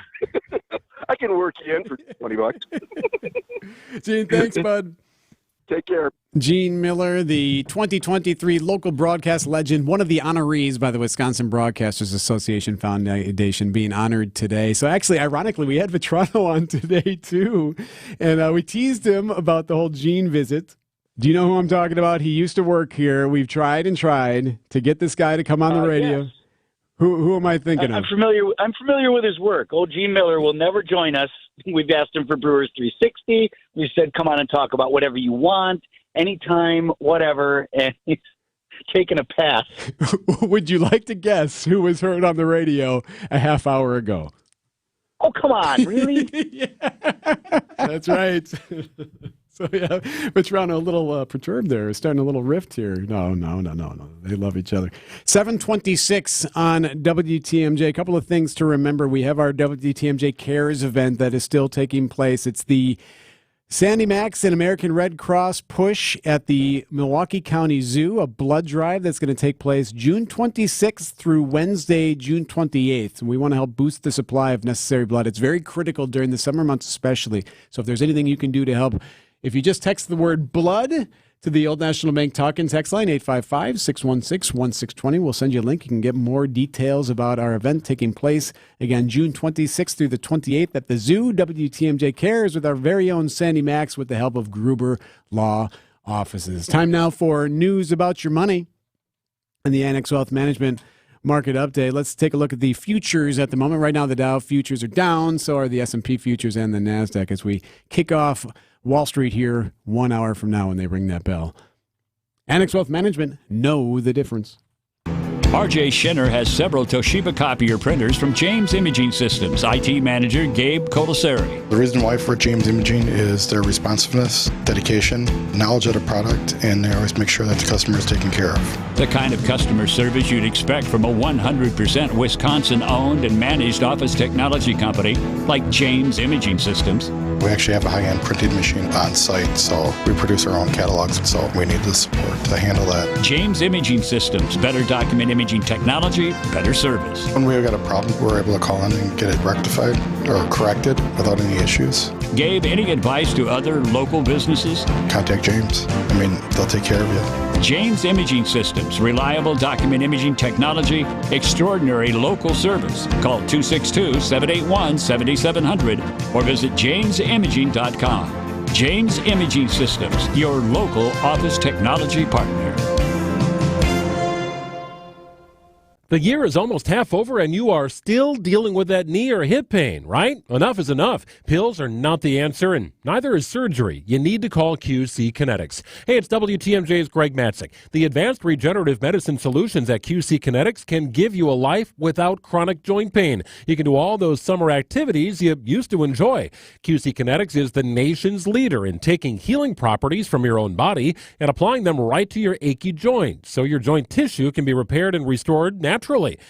[SPEAKER 2] I can work you in for $20.
[SPEAKER 3] Gene, thanks, bud.
[SPEAKER 2] Take care.
[SPEAKER 3] Gene Miller, the 2023 local broadcast legend, one of the honorees by the Wisconsin Broadcasters Association Foundation, being honored today. So actually, ironically, we had Vitrano on today, too, and we teased him about the whole Gene visit. Do you know who I'm talking about? He used to work here. We've tried and tried to get this guy to come on the radio.
[SPEAKER 9] Yes.
[SPEAKER 3] Who am I thinking of?
[SPEAKER 9] I'm familiar with his work. Old Gene Miller will never join us. We've asked him for Brewers 360. We said, come on and talk about whatever you want, anytime, whatever, and he's taken a pass.
[SPEAKER 3] Would you like to guess who was heard on the radio a half hour ago?
[SPEAKER 9] Oh, come on, really?
[SPEAKER 3] That's right. So, yeah, Vitrano a little perturbed there, starting a little rift here. No. They love each other. 7:26 on WTMJ. A couple of things to remember. We have our WTMJ Cares event that is still taking place. It's the Sandy Max and American Red Cross push at the Milwaukee County Zoo, a blood drive that's going to take place June 26th through Wednesday, June 28th. And we want to help boost the supply of necessary blood. It's very critical during the summer months especially. So if there's anything you can do to help, if you just text the word blood to the Old National Bank talk-in text line, 855-616-1620. We'll send you a link. You can get more details about our event taking place, again, June 26th through the 28th at the Zoo. WTMJ Cares with our very own Sandy Max with the help of Gruber Law Offices. Time now for news about your money. And the Annex Wealth Management market update. Let's take a look at the futures at the moment. Right now, the Dow futures are down. So are the S&P futures and the NASDAQ as we kick off Wall Street here 1 hour from now when they ring that bell. Annex Wealth Management, know the difference.
[SPEAKER 10] RJ Schinner has several Toshiba copier printers from James Imaging Systems. IT manager Gabe Colasari.
[SPEAKER 11] The reason why for James Imaging is their responsiveness, dedication, knowledge of the product, and they always make sure that the customer is taken care of.
[SPEAKER 10] The kind of customer service you'd expect from a 100% Wisconsin-owned and managed office technology company like James Imaging Systems.
[SPEAKER 11] We actually have a high-end printing machine on site, so we produce our own catalogs, so we need the support to handle that.
[SPEAKER 10] James Imaging Systems, better document imaging technology, better service.
[SPEAKER 11] When we've got a problem, we're able to call in and get it rectified or corrected without any issues.
[SPEAKER 10] Gabe, any advice to other local businesses?
[SPEAKER 11] Contact James. They'll take care of you.
[SPEAKER 10] James Imaging Systems, reliable document imaging technology, extraordinary local service. Call 262-781-7700 or visit jamesimaging.com. James Imaging Systems, your local office technology partner.
[SPEAKER 12] The year is almost half over and you are still dealing with that knee or hip pain, right? Enough is enough. Pills are not the answer and neither is surgery. You need to call QC Kinetics. Hey, it's WTMJ's Greg Matzik. The advanced regenerative medicine solutions at QC Kinetics can give you a life without chronic joint pain. You can do all those summer activities you used to enjoy. QC Kinetics is the nation's leader in taking healing properties from your own body and applying them right to your achy joint so your joint tissue can be repaired and restored naturally.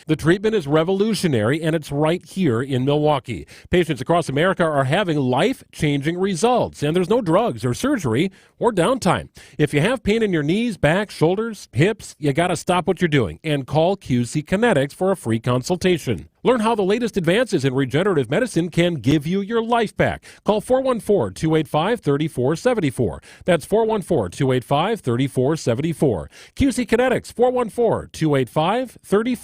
[SPEAKER 12] The treatment is revolutionary, and it's right here in Milwaukee. Patients across America are having life-changing results, and there's no drugs or surgery or downtime. If you have pain in your knees, back, shoulders, hips, you got to stop what you're doing and call QC Kinetics for a free consultation. Learn how the latest advances in regenerative medicine can give you your life back. Call 414-285-3474. That's 414-285-3474. QC Kinetics, 414-285-3474.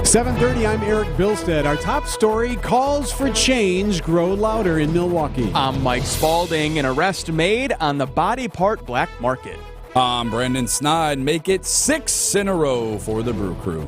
[SPEAKER 3] 7:30, I'm Eric Bilstead. Our top story, calls for change grow louder in Milwaukee.
[SPEAKER 13] I'm Mike Spalding. An arrest made on the body part black market.
[SPEAKER 18] I'm Brandon Snide. Make it 6 in a row for the Brew Crew.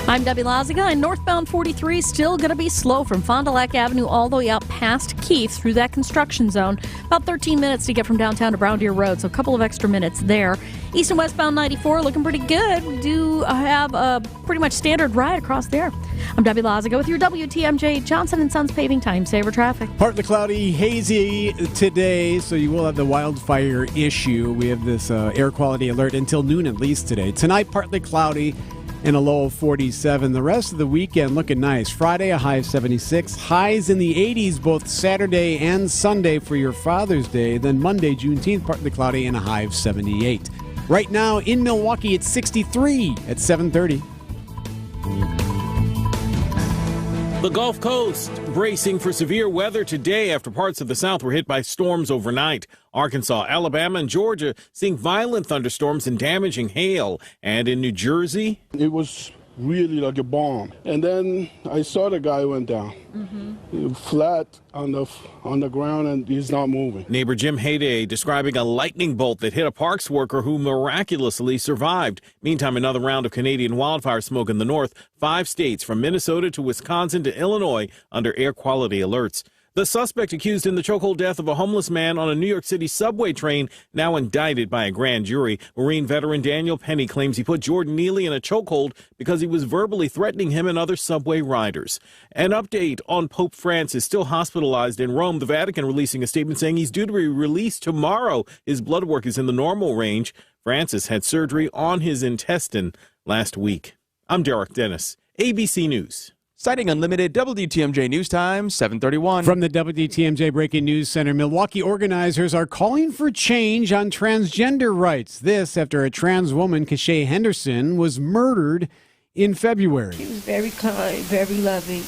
[SPEAKER 6] I'm Debbie Laziga, and northbound 43 still going to be slow from Fond du Lac Avenue all the way out past Keith through that construction zone. About 13 minutes to get from downtown to Brown Deer Road, so a couple of extra minutes there. East and westbound 94 looking pretty good. We do have a pretty much standard ride across there. I'm Debbie Laziga with your WTMJ Johnson & Sons paving time saver traffic.
[SPEAKER 3] Partly cloudy, hazy today, so you will have the wildfire issue. We have this air quality alert until noon at least today. Tonight, partly cloudy and a low of 47. The rest of the weekend looking nice. Friday, a high of 76. Highs in the 80s both Saturday and Sunday for your Father's Day. Then Monday, Juneteenth, partly cloudy and a high of 78. Right now in Milwaukee, it's 63 at 7:30.
[SPEAKER 14] The Gulf Coast bracing for severe weather today after parts of the South were hit by storms overnight. Arkansas, Alabama, and Georgia seeing violent thunderstorms and damaging hail. And in New Jersey,
[SPEAKER 15] it was really like a bomb. And then I saw the guy went down. Flat on the ground, and he's not moving.
[SPEAKER 14] Neighbor Jim Hayday describing a lightning bolt that hit a parks worker who miraculously survived. Meantime, another round of Canadian wildfire smoke in the north. 5 states from Minnesota to Wisconsin to Illinois under air quality alerts. The suspect accused in the chokehold death of a homeless man on a New York City subway train now indicted by a grand jury. Marine veteran Daniel Penny claims he put Jordan Neely in a chokehold because he was verbally threatening him and other subway riders. An update on Pope Francis, still hospitalized in Rome. The Vatican releasing a statement saying he's due to be released tomorrow. His blood work is in the normal range. Francis had surgery on his intestine last week. I'm Derek Dennis, ABC News.
[SPEAKER 13] Citing Unlimited, WTMJ News Time, 7:31.
[SPEAKER 3] From the WTMJ Breaking News Center, Milwaukee organizers are calling for change on transgender rights. This after a trans woman, Cachet Henderson, was murdered in February.
[SPEAKER 16] She was very kind, very loving,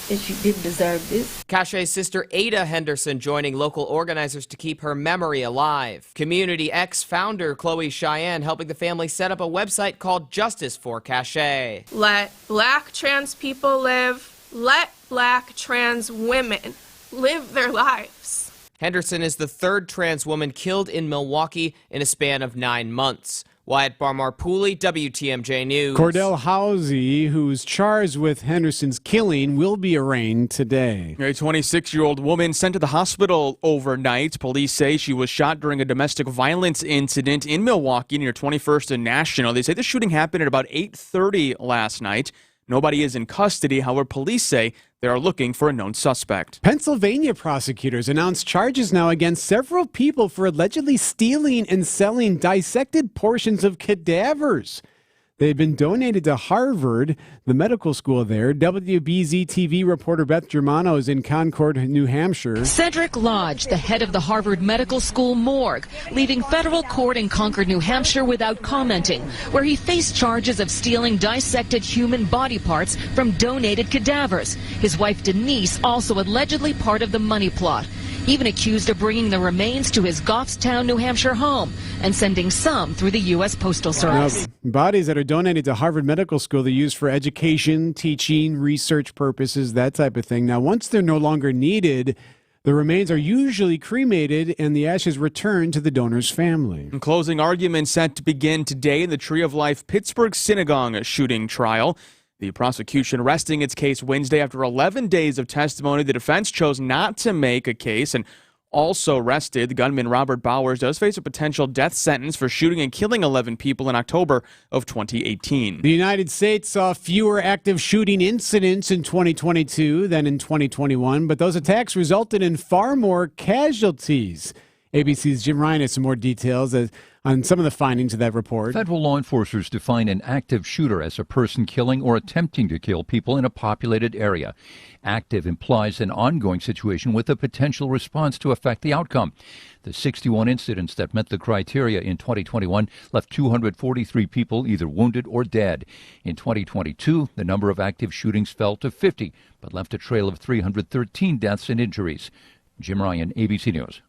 [SPEAKER 16] and she didn't deserve this.
[SPEAKER 24] Cachet's sister Ada Henderson joining local organizers to keep her memory alive. Community X founder Chloe Cheyenne helping the family set up a website called Justice for Cachet.
[SPEAKER 27] Let black trans people live. Let black trans women live their lives.
[SPEAKER 24] Henderson is the third trans woman killed in Milwaukee in a span of 9 months. Wyatt Barmar-Pooley, WTMJ News.
[SPEAKER 3] Cordell Housey, who's charged with Henderson's killing, will be arraigned today.
[SPEAKER 13] A 26-year-old woman sent to the hospital overnight. Police say she was shot during a domestic violence incident in Milwaukee near 21st and National. They say the shooting happened at about 8:30 last night. Nobody is in custody. However, police say they are looking for a known suspect.
[SPEAKER 3] Pennsylvania prosecutors announced charges now against several people for allegedly stealing and selling dissected portions of cadavers. They've been donated to Harvard, the medical school there. WBZ-TV reporter Beth Germano is in Concord, New Hampshire.
[SPEAKER 1] Cedric Lodge, the head of the Harvard Medical School morgue, leaving federal court in Concord, New Hampshire without commenting, where he faced charges of stealing dissected human body parts from donated cadavers. His wife Denise also allegedly part of the money plot, even accused of bringing the remains to his Goffstown, New Hampshire home and sending some through the U.S. Postal Service.
[SPEAKER 3] Now, bodies that are donated to Harvard Medical School, they're used for education, teaching, research purposes, that type of thing. Now, once they're no longer needed, the remains are usually cremated and the ashes returned to the donor's family.
[SPEAKER 13] Closing arguments set to begin today in the Tree of Life Pittsburgh Synagogue shooting trial. The prosecution resting its case Wednesday after 11 days of testimony. The defense chose not to make a case and also arrested. The gunman Robert Bowers does face a potential death sentence for shooting and killing 11 people in October of 2018.
[SPEAKER 3] The United States saw fewer active shooting incidents in 2022 than in 2021, but those attacks resulted in far more casualties. ABC's Jim Ryan has some more details on some of the findings of that report.
[SPEAKER 5] Federal law enforcers define an active shooter as a person killing or attempting to kill people in a populated area. Active implies an ongoing situation with a potential response to affect the outcome. The 61 incidents that met the criteria in 2021 left 243 people either wounded or dead. In 2022, the number of active shootings fell to 50, but left a trail of 313 deaths and injuries. Jim Ryan, ABC News.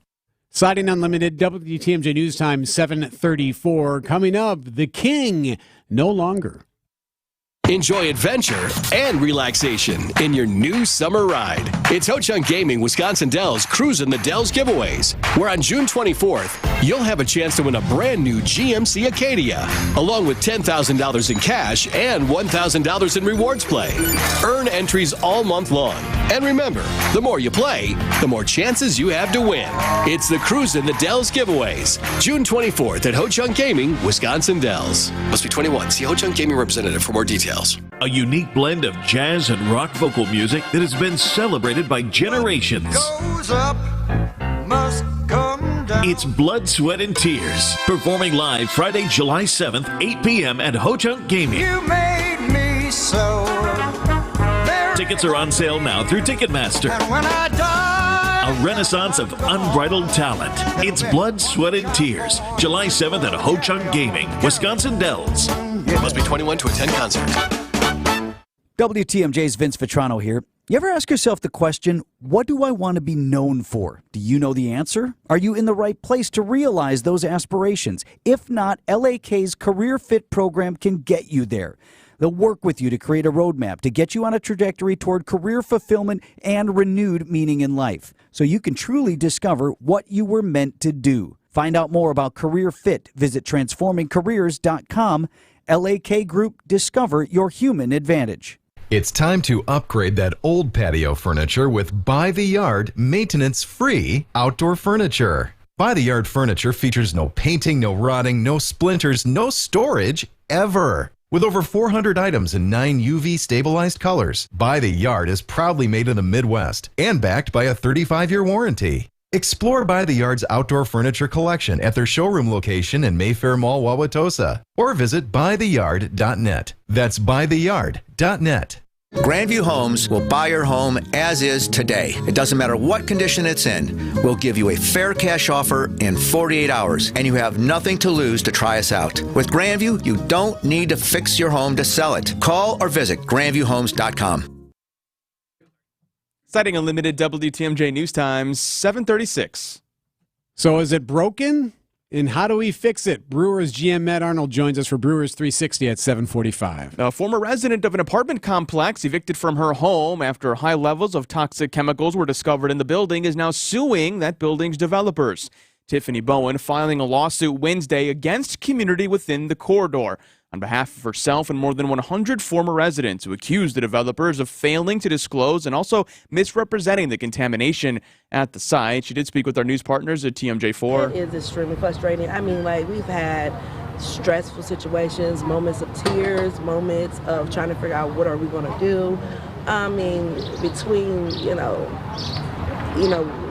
[SPEAKER 3] Siding Unlimited, WTMJ News Time, 7:34. Coming up, the King, no longer.
[SPEAKER 7] Enjoy adventure and relaxation in your new summer ride. It's Ho Chunk Gaming Wisconsin Dells Cruisin' the Dells giveaways, where on June 24th, you'll have a chance to win a brand new GMC Acadia, along with $10,000 in cash and $1,000 in rewards play. Earn entries all month long. And remember, the more you play, the more chances you have to win. It's the Cruisin' the Dells giveaways, June 24th at Ho Chunk Gaming Wisconsin Dells. Must be 21. See Ho Chunk Gaming representative for more details.
[SPEAKER 8] A unique blend of jazz and rock vocal music that has been celebrated by generations.
[SPEAKER 20] Goes up, must come down.
[SPEAKER 8] It's Blood, Sweat, and Tears. Performing live Friday, July 7th, 8 p.m. at Ho Chunk Gaming.
[SPEAKER 20] You made me so.
[SPEAKER 8] Tickets are on sale now through Ticketmaster.
[SPEAKER 20] And when I die,
[SPEAKER 8] a renaissance of unbridled talent. It's Blood, Sweat, and Tears. July 7th at Ho Chunk Gaming, Wisconsin Dells.
[SPEAKER 7] Must be 21 to attend concert.
[SPEAKER 23] WTMJ's Vince Vitrano here. You ever ask yourself the question, what do I want to be known for? Do you know the answer? Are you in the right place to realize those aspirations? If not, LAK's Career Fit program can get you there. They'll work with you to create a roadmap to get you on a trajectory toward career fulfillment and renewed meaning in life, so you can truly discover what you were meant to do. Find out more about Career Fit. Visit transformingcareers.com. LAK Group, discover your human advantage.
[SPEAKER 19] It's time to upgrade that old patio furniture with By the Yard maintenance-free outdoor furniture. By the Yard furniture features no painting, no rotting, no splinters, no storage, ever. With over 400 items in 9 UV-stabilized colors, By the Yard is proudly made in the Midwest and backed by a 35-year warranty. Explore By the Yard's outdoor furniture collection at their showroom location in Mayfair Mall, Wauwatosa, or visit buytheyard.net. That's buytheyard.net.
[SPEAKER 21] Grandview Homes will buy your home as is today. It doesn't matter what condition it's in. We'll give you a fair cash offer in 48 hours, and you have nothing to lose to try us out. With Grandview, you don't need to fix your home to sell it. Call or visit grandviewhomes.com.
[SPEAKER 13] Citing Unlimited, WTMJ News Times, 7:36.
[SPEAKER 3] So is it broken? And how do we fix it? Brewers GM Matt Arnold joins us for Brewers 360 at 7:45.
[SPEAKER 13] A former resident of an apartment complex evicted from her home after high levels of toxic chemicals were discovered in the building is now suing that building's developers. Tiffany Bowen filing a lawsuit Wednesday against community within the corridor on behalf of herself and more than 100 former residents who accused the developers of failing to disclose and also misrepresenting the contamination at the site. She did speak with our news partners at TMJ4.
[SPEAKER 2] It is extremely frustrating. I mean, we've had stressful situations, moments of tears, moments of trying to figure out what are we going to do. I mean, between,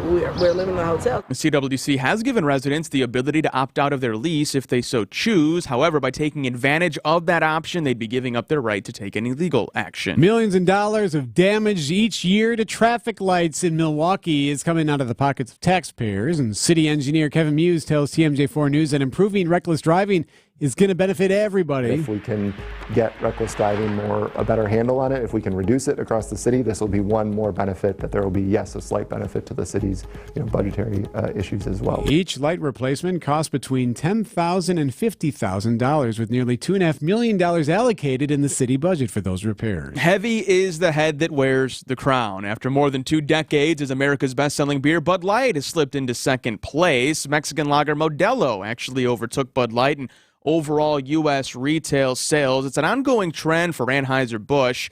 [SPEAKER 2] we're living in a hotel.
[SPEAKER 13] The CWC has given residents the ability to opt out of their lease if they so choose. However, by taking advantage of that option, they'd be giving up their right to take any legal action.
[SPEAKER 3] Millions of dollars of damage each year to traffic lights in Milwaukee is coming out of the pockets of taxpayers. And city engineer Kevin Muse tells TMJ4 News that improving reckless driving is going to benefit everybody.
[SPEAKER 4] If we can get reckless driving a better handle on it, if we can reduce it across the city, this will be one more benefit that there will be, yes, a slight benefit to the city's budgetary issues as well.
[SPEAKER 3] Each light replacement costs between $10,000 and $50,000 with nearly $2.5 million allocated in the city budget for those repairs.
[SPEAKER 13] Heavy is the head that wears the crown. After more than 2 decades as America's best-selling beer, Bud Light has slipped into second place. Mexican lager Modelo actually overtook Bud Light in overall U.S. retail sales. It's an ongoing trend for Anheuser-Busch.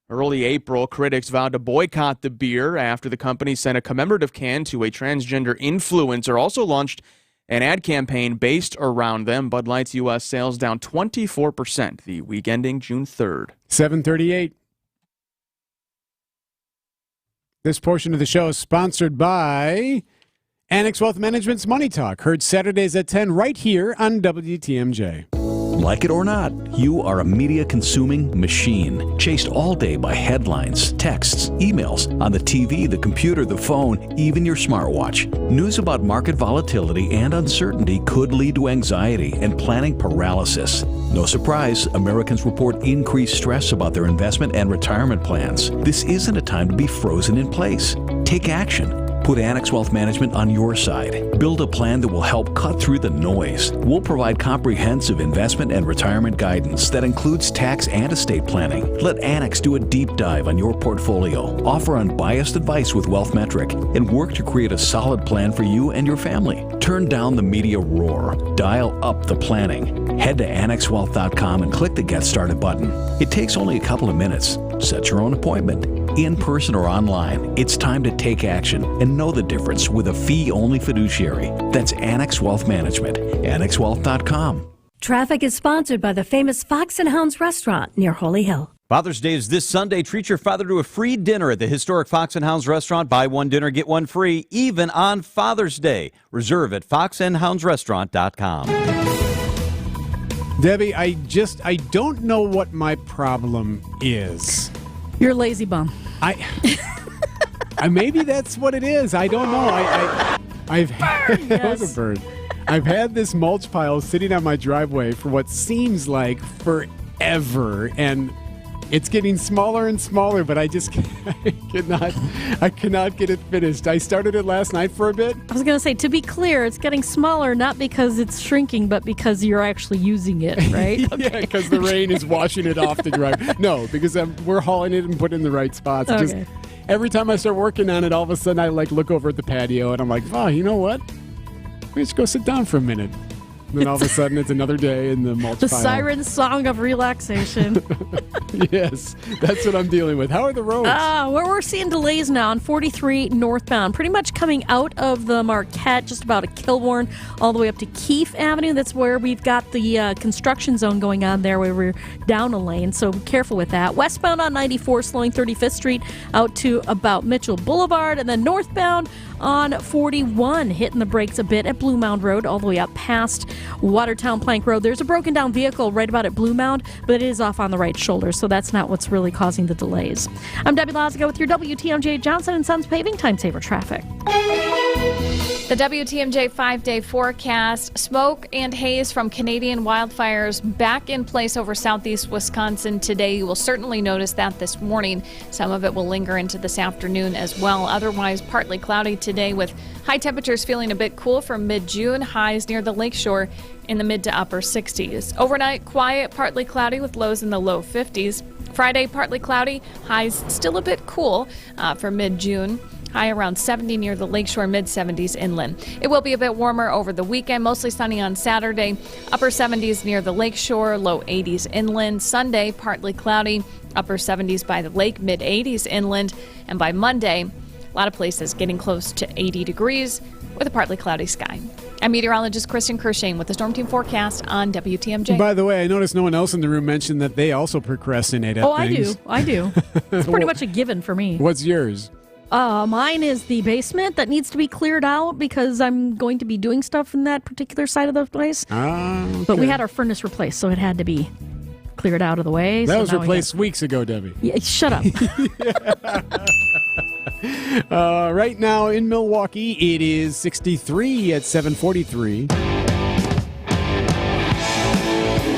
[SPEAKER 13] Early April, critics vowed to boycott the beer after the company sent a commemorative can to a transgender influencer. Also launched an ad campaign based around them. Bud Light's U.S. sales down 24% the week ending June 3rd.
[SPEAKER 3] 7:38. This portion of the show is sponsored by Annex Wealth Management's Money Talk, heard Saturdays at 10 right here on WTMJ.
[SPEAKER 9] Like it or not, you are a media-consuming machine, chased all day by headlines, texts, emails, on the TV, the computer, the phone, even your smartwatch. News about market volatility and uncertainty could lead to anxiety and planning paralysis. No surprise, Americans report increased stress about their investment and retirement plans. This isn't a time to be frozen in place. Take action. Put Annex Wealth Management on your side. Build a plan that will help cut through the noise. We'll provide comprehensive investment and retirement guidance that includes tax and estate planning. Let Annex do a deep dive on your portfolio, offer unbiased advice with Wealth Metric, and work to create a solid plan for you and your family. Turn down the media roar. Dial up the planning. Head to AnnexWealth.com and click the Get Started button. It takes only a couple of minutes. Set your own appointment. In person or online, it's time to take action and know the difference with a fee-only fiduciary. That's Annex Wealth Management. AnnexWealth.com.
[SPEAKER 17] Traffic is sponsored by the famous Fox and Hounds restaurant near Holy Hill.
[SPEAKER 22] Father's Day is this Sunday. Treat your father to a free dinner at the historic Fox and Hounds restaurant. Buy one dinner, get one free, even on Father's Day. Reserve at foxandhoundsrestaurant.com.
[SPEAKER 3] Debbie, I don't know what my problem is.
[SPEAKER 6] You're a lazy bum.
[SPEAKER 3] Maybe that's what it is. I don't know. I've that was a bird. I've had this mulch pile sitting on my driveway for what seems like forever, and it's getting smaller and smaller, but I cannot get it finished. I started it last night for a bit.
[SPEAKER 6] I was going to say, to be clear, it's getting smaller, not because it's shrinking, but because you're actually using it, right?
[SPEAKER 3] Okay. Yeah, because the rain is washing it off the driveway. No, because we're hauling it and putting it in the right spots.
[SPEAKER 6] Okay.
[SPEAKER 3] Just every time I start working on it, all of a sudden I look over at the patio and I'm like, oh, you know what? Let's go sit down for a minute. And then all of a sudden, it's another day in the mulch
[SPEAKER 6] The
[SPEAKER 3] pile.
[SPEAKER 6] siren song of relaxation.
[SPEAKER 3] Yes, that's what I'm dealing with. How are the roads?
[SPEAKER 6] We're seeing delays now on 43 northbound, pretty much coming out of the Marquette, just about a Kilbourne, all the way up to Keefe Avenue. That's where we've got the construction zone going on there, where we're down a lane, so be careful with that. Westbound on 94, slowing 35th Street out to about Mitchell Boulevard, and then northbound on 41, hitting the brakes a bit at Blue Mound Road, all the way up past Watertown Plank Road. There's a broken down vehicle right about at Blue Mound, but it is off on the right shoulder, so that's not what's really causing the delays. I'm Debbie Laziga with your WTMJ Johnson & Sons Paving Time Saver Traffic.
[SPEAKER 10] The WTMJ 5-day forecast, smoke and haze from Canadian wildfires back in place over southeast Wisconsin today. You will certainly notice that this morning. Some of it will linger into this afternoon as well. Otherwise, partly cloudy today with high temperatures feeling a bit cool from mid-June. Highs near the lakeshore in the mid to upper 60s. Overnight, quiet, partly cloudy with lows in the low 50s. Friday, partly cloudy, highs still a bit cool for mid-June. High around 70 near the lakeshore, mid-70s inland. It will be a bit warmer over the weekend, mostly sunny on Saturday. Upper 70s near the lakeshore, low 80s inland. Sunday, partly cloudy, upper 70s by the lake, mid-80s inland. And by Monday, a lot of places getting close to 80 degrees with a partly cloudy sky. I'm meteorologist Kristen Kershane with the Storm Team forecast on WTMJ.
[SPEAKER 3] By the way, I noticed no one else in the room mentioned that they also procrastinate at things.
[SPEAKER 6] I do. It's pretty much a given for me.
[SPEAKER 3] What's yours?
[SPEAKER 6] Mine is the basement that needs to be cleared out because I'm going to be doing stuff in that particular side of the place.
[SPEAKER 3] Okay.
[SPEAKER 6] But we had our furnace replaced, so it had to be cleared out of the way.
[SPEAKER 3] That was replaced weeks ago, Debbie.
[SPEAKER 6] Yeah, shut up.
[SPEAKER 3] Right now in Milwaukee, it is 63 at 7:43.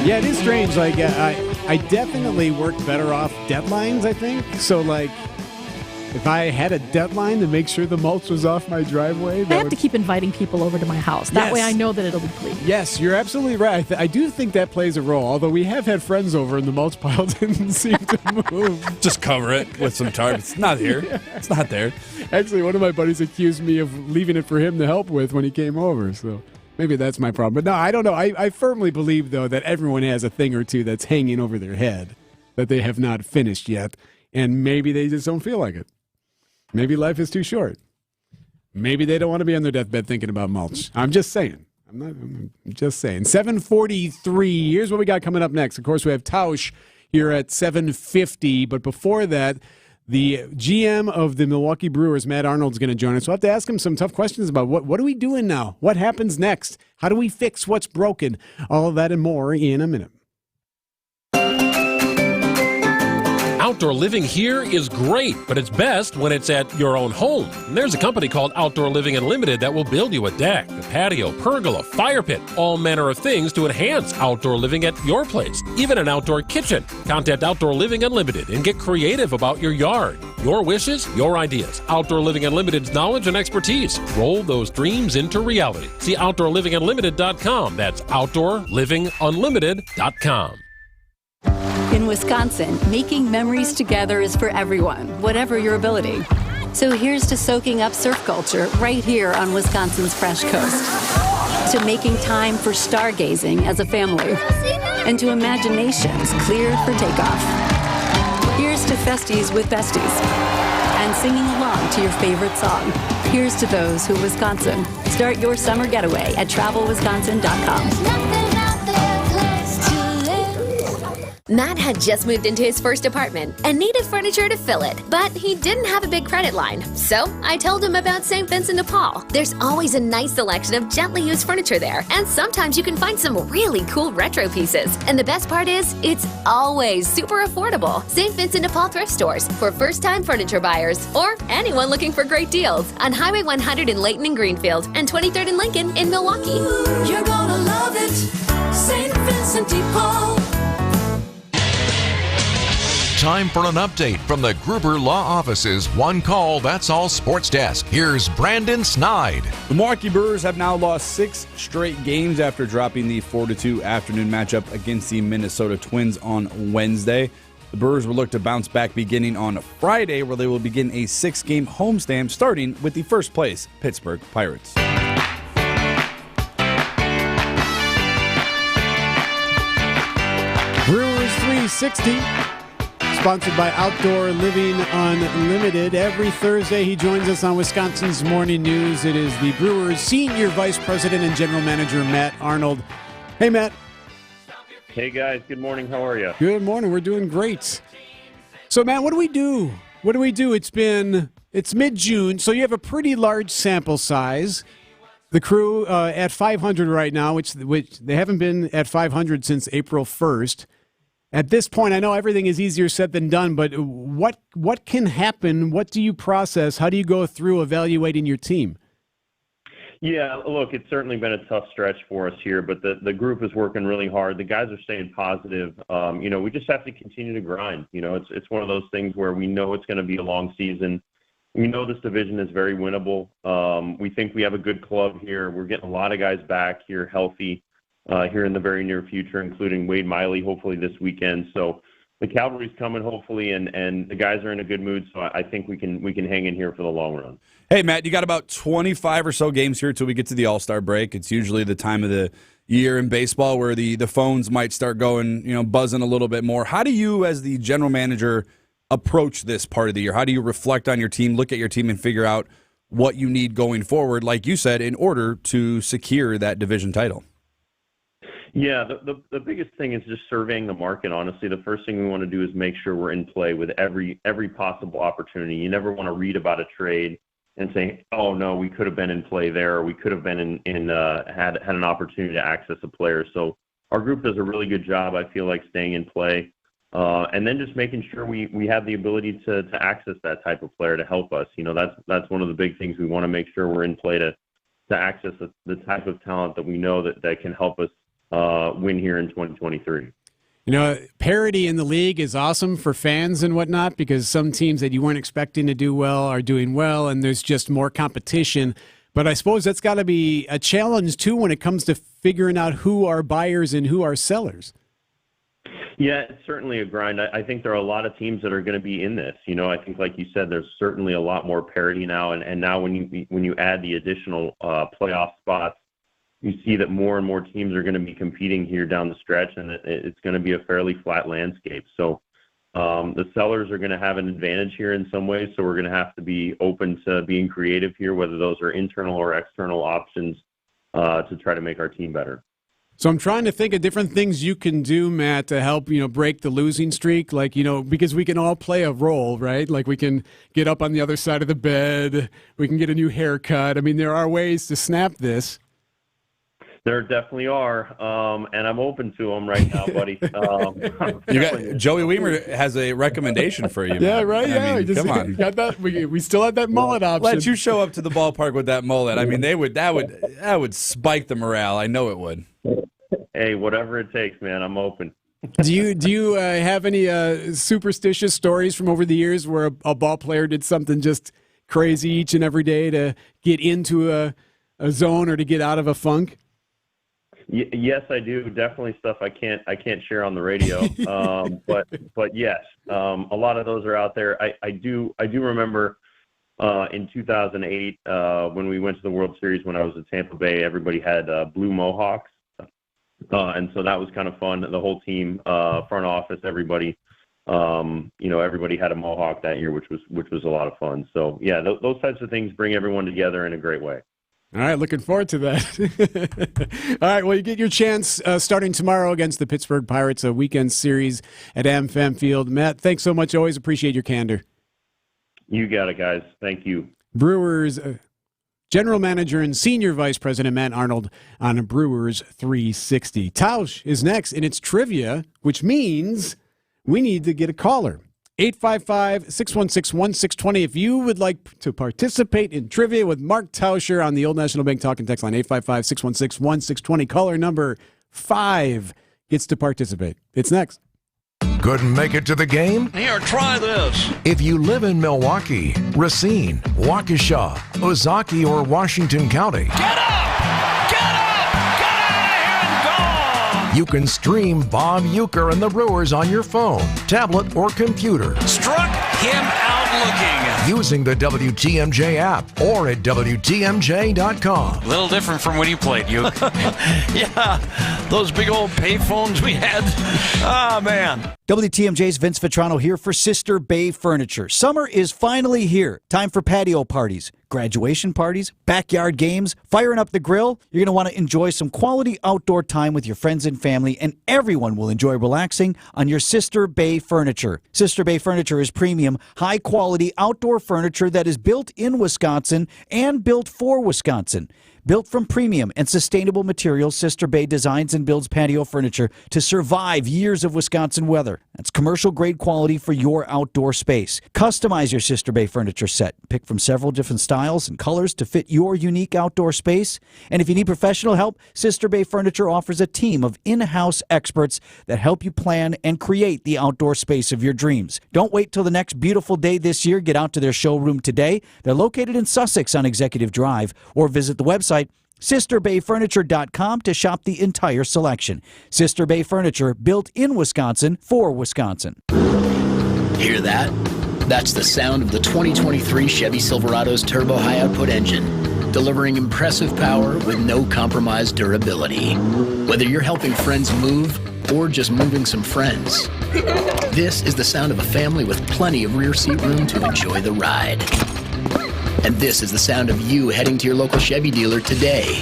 [SPEAKER 3] Yeah, it is strange. Like, I definitely worked better off deadlines, I think. So, like, if I had a deadline to make sure the mulch was off my driveway,
[SPEAKER 6] I have to keep inviting people over to my house. That way I know that it'll be clean.
[SPEAKER 3] Yes, you're absolutely right. I do think that plays a role, although we have had friends over and the mulch pile didn't seem to move.
[SPEAKER 11] Just cover it with some tarp. It's not here. Yeah. It's not there.
[SPEAKER 3] Actually, one of my buddies accused me of leaving it for him to help with when he came over, so maybe that's my problem. But no, I don't know. I firmly believe, though, that everyone has a thing or two that's hanging over their head that they have not finished yet, and maybe they just don't feel like it. Maybe life is too short. Maybe they don't want to be on their deathbed thinking about mulch. I'm just saying. I'm just saying. 7:43. Here's what we got coming up next. Of course, we have Tausch here at 7:50. But before that, the GM of the Milwaukee Brewers, Matt Arnold, is going to join us. We'll have to ask him some tough questions about what are we doing now? What happens next? How do we fix what's broken? All of that and more in a minute.
[SPEAKER 12] Outdoor living here is great, but it's best when it's at your own home. And there's a company called Outdoor Living Unlimited that will build you a deck, a patio, pergola, fire pit, all manner of things to enhance outdoor living at your place, even an outdoor kitchen. Contact Outdoor Living Unlimited and get creative about your yard. Your wishes, your ideas. Outdoor Living Unlimited's knowledge and expertise. Roll those dreams into reality. See OutdoorLivingUnlimited.com. That's OutdoorLivingUnlimited.com.
[SPEAKER 15] In Wisconsin, making memories together is for everyone, whatever your ability. So here's to soaking up surf culture right here on Wisconsin's Fresh Coast. To making time for stargazing as a family. And to imaginations cleared for takeoff. Here's to festies with besties. And singing along to your favorite song. Here's to those who Wisconsin. Start your summer getaway at TravelWisconsin.com.
[SPEAKER 18] Matt had just moved into his first apartment and needed furniture to fill it, but he didn't have a big credit line. So I told him about St. Vincent de Paul. There's always a nice selection of gently used furniture there, and sometimes you can find some really cool retro pieces. And the best part is, it's always super affordable. St. Vincent de Paul thrift stores for first-time furniture buyers or anyone looking for great deals on Highway 100 in Layton and Greenfield and 23rd and Lincoln in Milwaukee.
[SPEAKER 20] You're gonna love it, St. Vincent de Paul.
[SPEAKER 25] Time for an update from the Gruber Law Office's One Call, That's All Sports Desk. Here's Brandon Snide.
[SPEAKER 11] The Milwaukee Brewers have now lost 6 straight games after dropping the 4-2 afternoon matchup against the Minnesota Twins on Wednesday. The Brewers will look to bounce back beginning on Friday, where they will begin a 6-game homestand starting with the first place Pittsburgh Pirates.
[SPEAKER 3] Brewers 360. Sponsored by Outdoor Living Unlimited. Every Thursday, he joins us on Wisconsin's Morning News. It is the Brewers' Senior Vice President and General Manager, Matt Arnold. Hey, Matt.
[SPEAKER 26] Hey, guys. Good morning. How are you?
[SPEAKER 3] Good morning. We're doing great. So, Matt, what do we do? What do we do? It's mid-June, so you have a pretty large sample size. The crew at 500 right now, which they haven't been at 500 since April 1st. At this point, I know everything is easier said than done, but what can happen? What do you process? How do you go through evaluating your team?
[SPEAKER 26] Yeah, look, it's certainly been a tough stretch for us here, but the group is working really hard. The guys are staying positive. We just have to continue to grind. It's one of those things where we know it's going to be a long season. We know this division is very winnable. We think we have a good club here. We're getting a lot of guys back here healthy here in the very near future, including Wade Miley, hopefully this weekend. So the cavalry's coming, hopefully, and the guys are in a good mood. So I think we can hang in here for the long run.
[SPEAKER 11] Hey, Matt, you got about 25 or so games here till we get to the All-Star break. It's usually the time of the year in baseball where the phones might start going, buzzing a little bit more. How do you, as the general manager, approach this part of the year? How do you reflect on your team, look at your team, and figure out what you need going forward, like you said, in order to secure that division title?
[SPEAKER 26] Yeah, the biggest thing is just surveying the market, honestly. The first thing we want to do is make sure we're in play with every possible opportunity. You never want to read about a trade and say, oh, no, we could have been in play there, or we could have been had an opportunity to access a player. So our group does a really good job, I feel like, staying in play. And then just making sure we have the ability to access that type of player to help us. That's one of the big things. We want to make sure we're in play to access the type of talent that we know that can help us win here in 2023.
[SPEAKER 3] Parity in the league is awesome for fans and whatnot because some teams that you weren't expecting to do well are doing well, and there's just more competition. But I suppose that's got to be a challenge, too, when it comes to figuring out who are buyers and who are sellers.
[SPEAKER 26] Yeah, it's certainly a grind. I think there are a lot of teams that are going to be in this. I think, like you said, there's certainly a lot more parity now. And now when you add the additional playoff spots, you see that more and more teams are going to be competing here down the stretch, and it's going to be a fairly flat landscape. So the sellers are going to have an advantage here in some ways, so we're going to have to be open to being creative here, whether those are internal or external options to try to make our team better.
[SPEAKER 3] So I'm trying to think of different things you can do, Matt, to help, break the losing streak. Like, because we can all play a role, right? Like we can get up on the other side of the bed. We can get a new haircut. I mean, there are ways to snap this.
[SPEAKER 26] There definitely are, and I'm open to them right now, buddy.
[SPEAKER 11] Joey Weimer has a recommendation for you.
[SPEAKER 3] Yeah,
[SPEAKER 11] man.
[SPEAKER 3] right. Yeah,
[SPEAKER 11] I mean, come on.
[SPEAKER 3] Got that. We still have that mullet option.
[SPEAKER 11] Let you show up to the ballpark with that mullet. I mean, that would spike the morale. I know it would.
[SPEAKER 26] Hey, whatever it takes, man. I'm open.
[SPEAKER 3] Do you have any superstitious stories from over the years where a ball player did something just crazy each and every day to get into a zone or to get out of a funk?
[SPEAKER 26] Yes, I do. Definitely stuff I can't share on the radio. But yes, a lot of those are out there. I do remember in 2008 when we went to the World Series when I was at Tampa Bay. Everybody had blue mohawks, and so that was kind of fun. The whole team, front office, everybody, everybody had a mohawk that year, which was a lot of fun. So yeah, those types of things bring everyone together in a great way.
[SPEAKER 3] All right, looking forward to that. All right, well, you get your chance starting tomorrow against the Pittsburgh Pirates, a weekend series at AmFam Field. Matt, thanks so much. Always appreciate your candor.
[SPEAKER 26] You got it, guys. Thank you.
[SPEAKER 3] Brewers General Manager and Senior Vice President Matt Arnold on Brewers 360. Tausch is next, and it's trivia, which means we need to get a caller. 855-616-1620. If you would like to participate in trivia with Mark Tauscher on the Old National Bank talk and text line, 855-616-1620. Caller number 5 gets to participate. It's next.
[SPEAKER 25] Couldn't make it to the game?
[SPEAKER 20] Here, try this.
[SPEAKER 25] If you live in Milwaukee, Racine, Waukesha, Ozaukee, or Washington County, you can stream Bob Uecker and the Brewers on your phone, tablet, or computer.
[SPEAKER 20] Struck him out looking.
[SPEAKER 25] Using the WTMJ app or at WTMJ.com.
[SPEAKER 20] A little different from when you played, Ueck. Yeah, those big old payphones we had. Ah, man.
[SPEAKER 23] WTMJ's Vince Vitrano here for Sister Bay Furniture. Summer is finally here. Time for patio parties, graduation parties, backyard games, firing up the grill. You're going to want to enjoy some quality outdoor time with your friends and family, and everyone will enjoy relaxing on your Sister Bay Furniture. Sister Bay Furniture is premium, high-quality outdoor furniture that is built in Wisconsin and built for Wisconsin. Built from premium and sustainable materials, Sister Bay designs and builds patio furniture to survive years of Wisconsin weather. That's commercial-grade quality for your outdoor space. Customize your Sister Bay furniture set. Pick from several different styles and colors to fit your unique outdoor space. And if you need professional help, Sister Bay Furniture offers a team of in-house experts that help you plan and create the outdoor space of your dreams. Don't wait till the next beautiful day this year. Get out to their showroom today. They're located in Sussex on Executive Drive, or visit the website SisterBayFurniture.com to shop the entire selection. Sister Bay Furniture, built in Wisconsin for Wisconsin.
[SPEAKER 1] Hear that? That's the sound of the 2023 Chevy Silverado's turbo high-output engine, delivering impressive power with no compromised durability. Whether you're helping friends move or just moving some friends, this is the sound of a family with plenty of rear seat room to enjoy the ride. And this is the sound of you heading to your local Chevy dealer today.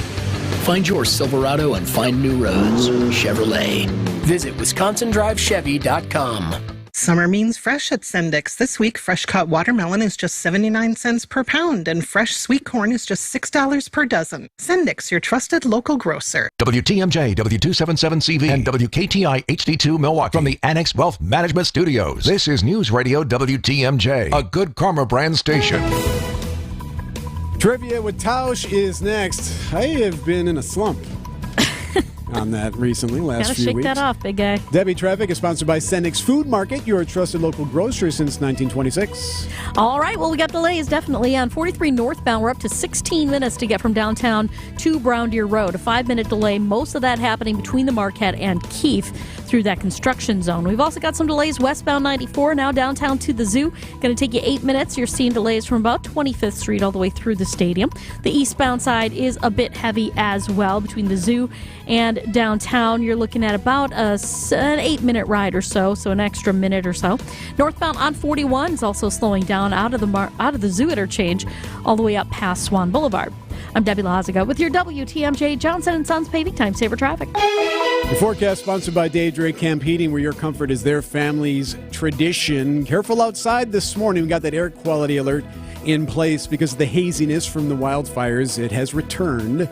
[SPEAKER 1] Find your Silverado and find new roads. Chevrolet. Visit WisconsinDriveChevy.com.
[SPEAKER 5] Summer means fresh at Sendix. This week, fresh cut watermelon is just 79 cents per pound, and fresh sweet corn is just $6 per dozen. Sendix, your trusted local grocer.
[SPEAKER 25] WTMJ, W277CV, and WKTI HD2 Milwaukee from the Annex Wealth Management Studios. This is News Radio WTMJ, a Good Karma brand station.
[SPEAKER 3] Trivia with Tausch is next. I have been in a slump on that recently, last
[SPEAKER 6] Gotta
[SPEAKER 3] few
[SPEAKER 6] shake
[SPEAKER 3] weeks.
[SPEAKER 6] that off, big guy.
[SPEAKER 3] Debbie Traffic is sponsored by Sendix Food Market, your trusted local grocer since 1926.
[SPEAKER 6] All right, well, we got delays definitely on 43 northbound. We're up to 16 minutes to get from downtown to Brown Deer Road. A 5-minute delay, most of that happening between the Marquette and Keith through that construction zone. We've also got some delays westbound 94, now downtown to the zoo. Going to take you 8 minutes. You're seeing delays from about 25th Street all the way through the stadium. The eastbound side is a bit heavy as well between the zoo and downtown. You're looking at about an 8-minute ride or so an extra minute or so. Northbound on 41 is also slowing down out of the zoo interchange all the way up past Swan Boulevard. I'm Debbie Lazaga with your WTMJ Johnson & Sons Paving Time Saver Traffic.
[SPEAKER 3] The forecast sponsored by Dave Drake Camp Heating, where your comfort is their family's tradition. Careful outside this morning. We got that air quality alert in place because of the haziness from the wildfires. It has returned.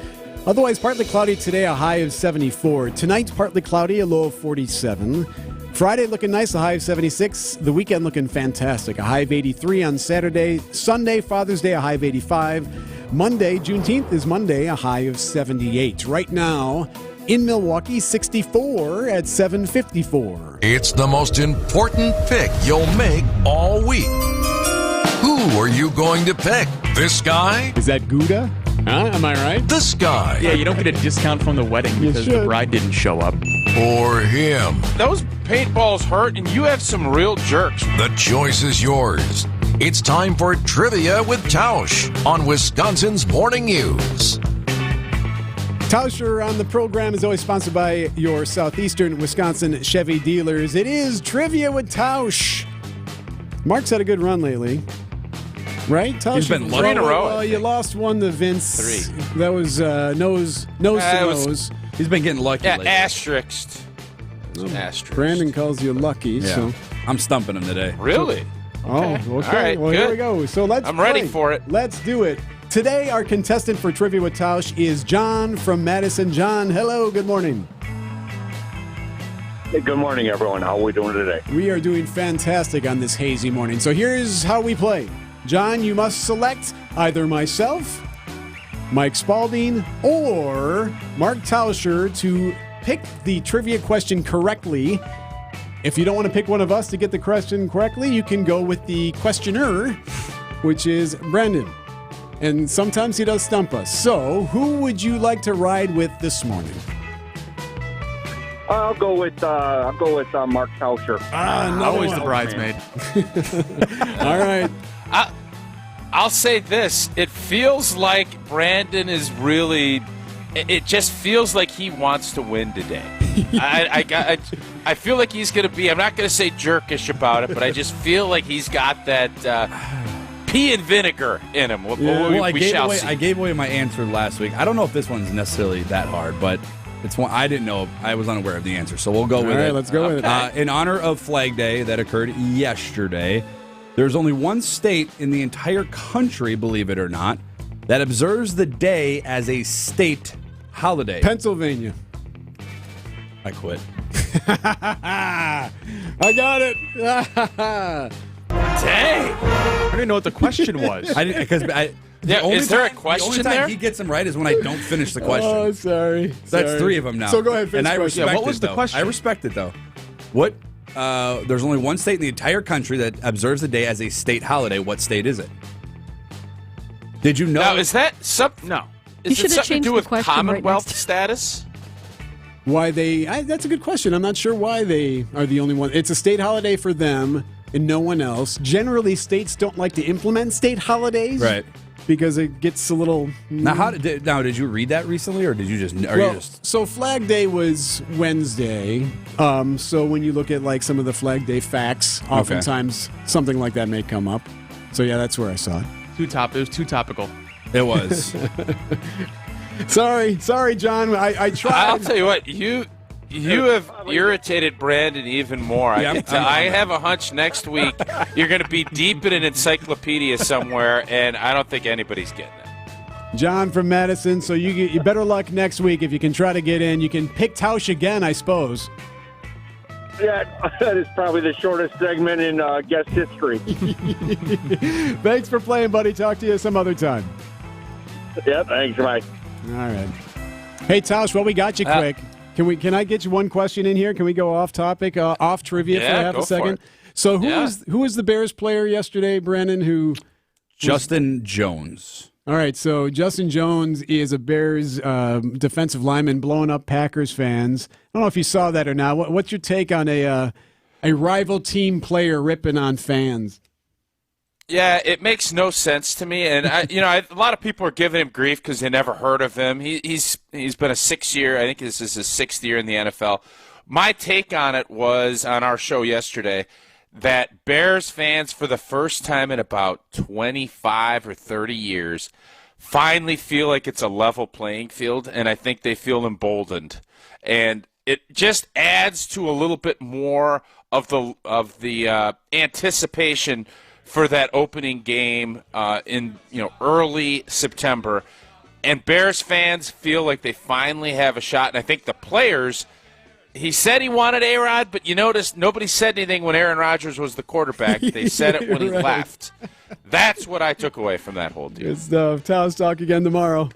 [SPEAKER 3] Otherwise, partly cloudy today, a high of 74. Tonight, partly cloudy, a low of 47. Friday looking nice, a high of 76. The weekend looking fantastic, a high of 83 on Saturday. Sunday, Father's Day, a high of 85. Monday, Juneteenth is Monday, a high of 78. Right now, in Milwaukee, 64 at 7:54.
[SPEAKER 25] It's the most important pick you'll make all week. Who are you going to pick? This guy?
[SPEAKER 3] Is that Gouda? Am I right?
[SPEAKER 25] This guy?
[SPEAKER 13] Yeah, you don't get a discount from the wedding because the bride didn't show up.
[SPEAKER 25] Or him?
[SPEAKER 8] Those paintballs hurt, and you have some real jerks.
[SPEAKER 25] The choice is yours. It's time for Trivia with Tausch on Wisconsin's Morning News.
[SPEAKER 3] Tauscher on the program is always sponsored by your Southeastern Wisconsin Chevy dealers. It is Trivia with Tausch. Mark's had a good run lately. Right? Tausch,
[SPEAKER 8] he's been 3 in a row.
[SPEAKER 3] Well, you lost one to Vince.
[SPEAKER 11] 3.
[SPEAKER 3] That was nose to nose.
[SPEAKER 11] He's been getting lucky lately.
[SPEAKER 8] Asterisked. Asterisk.
[SPEAKER 3] Brandon calls you lucky,
[SPEAKER 11] Yeah.
[SPEAKER 3] so
[SPEAKER 11] I'm stumping him today.
[SPEAKER 8] Really?
[SPEAKER 3] okay.
[SPEAKER 8] All right,
[SPEAKER 3] well,
[SPEAKER 8] good.
[SPEAKER 3] here we go. So let's
[SPEAKER 8] I'm ready
[SPEAKER 3] play.
[SPEAKER 8] for it.
[SPEAKER 3] Let's do it. Today, our contestant for Trivia with Tausch is John from Madison. John, hello, good morning.
[SPEAKER 14] Hey, good morning, everyone. How are we doing today?
[SPEAKER 3] We are doing fantastic on this hazy morning. So here's how we play. John, you must select either myself, Mike Spalding, or Mark Tauscher to pick the trivia question correctly. If you don't want to pick one of us to get the question correctly, you can go with the questioner, which is Brandon. And sometimes he does stump us. So who would you like to ride with this morning?
[SPEAKER 14] I'll go with Mark Tauscher.
[SPEAKER 13] Always the bridesmaid.
[SPEAKER 3] All right.
[SPEAKER 8] I'll say this. It feels like Brandon is really... It just feels like he wants to win today. I feel like he's going to be... I'm not going to say jerkish about it, but I just feel like he's got that pea and vinegar in him.
[SPEAKER 11] I gave away my answer last week. I don't know if this one's necessarily that hard, but it's one I didn't know. I was unaware of the answer, so we'll go with it.
[SPEAKER 3] All right, let's go with it.
[SPEAKER 11] In honor of Flag Day that occurred yesterday, there's only one state in the entire country, believe it or not, that observes the day as a state holiday?
[SPEAKER 3] Pennsylvania.
[SPEAKER 11] I quit.
[SPEAKER 3] I got it.
[SPEAKER 8] Dang.
[SPEAKER 13] I don't even know what the question was.
[SPEAKER 8] Is there a question
[SPEAKER 11] the only time
[SPEAKER 8] there?
[SPEAKER 11] he gets them right is when I don't finish the question.
[SPEAKER 3] Oh, sorry.
[SPEAKER 11] That's 3 of them now.
[SPEAKER 3] So go ahead, finish
[SPEAKER 11] and I
[SPEAKER 3] the question.
[SPEAKER 11] respect
[SPEAKER 13] What was
[SPEAKER 11] it,
[SPEAKER 13] the
[SPEAKER 11] though.
[SPEAKER 13] question?
[SPEAKER 11] I respect it, though. What? There's only one state in the entire country that observes the day as a state holiday. What state is it? Did you know?
[SPEAKER 8] Now, is that something?
[SPEAKER 13] No.
[SPEAKER 8] Is
[SPEAKER 6] You
[SPEAKER 8] it
[SPEAKER 6] should have
[SPEAKER 8] something to
[SPEAKER 6] changed
[SPEAKER 8] do
[SPEAKER 6] the
[SPEAKER 8] with
[SPEAKER 6] question right
[SPEAKER 8] Commonwealth
[SPEAKER 6] next.
[SPEAKER 8] status?
[SPEAKER 3] Why that's a good question. I'm not sure why they are the only one. It's a state holiday for them and no one else. Generally, states don't like to implement state holidays.
[SPEAKER 11] Right.
[SPEAKER 3] Because it gets a little.
[SPEAKER 11] Now, did you read that recently, or did you just?
[SPEAKER 3] So Flag Day was Wednesday. So when you look at like some of the Flag Day facts, oftentimes something like that may come up. So yeah, that's where I saw it.
[SPEAKER 13] It was too topical.
[SPEAKER 11] It was.
[SPEAKER 3] Sorry, John. I tried.
[SPEAKER 8] I'll tell you what, you have irritated Brandon even more. I have a hunch next week you're going to be deep in an encyclopedia somewhere, and I don't think anybody's getting it.
[SPEAKER 3] John from Madison. So you better luck next week if you can try to get in. You can pick Tausch again, I suppose.
[SPEAKER 14] Yeah, that is probably the shortest segment in guest history.
[SPEAKER 3] Thanks for playing, buddy. Talk to you some other time.
[SPEAKER 14] Yeah, thanks, Mike.
[SPEAKER 3] All right. Hey, Tausch, well, we got you quick. Can I get you one question in here? Can we go off topic, off trivia for half a second? So who was the Bears player yesterday, Brandon?
[SPEAKER 11] Justin Jones.
[SPEAKER 3] All right, so Justin Jones is a Bears defensive lineman blowing up Packers fans. I don't know if you saw that or not. What's your take on a rival team player ripping on fans?
[SPEAKER 8] Yeah, it makes no sense to me, and a lot of people are giving him grief because they never heard of him. He's been a 6-year. I think this is his 6th year in the NFL. My take on it was on our show yesterday that Bears fans, for the first time in about 25 or 30 years, finally feel like it's a level playing field, and I think they feel emboldened, and it just adds to a little bit more of the anticipation for that opening game in early September, and Bears fans feel like they finally have a shot. And I think the players, he said he wanted A-Rod, but you notice nobody said anything when Aaron Rodgers was the quarterback. They said it when he left. That's what I took away from that whole deal.
[SPEAKER 3] Good stuff. Tausch, talk again tomorrow.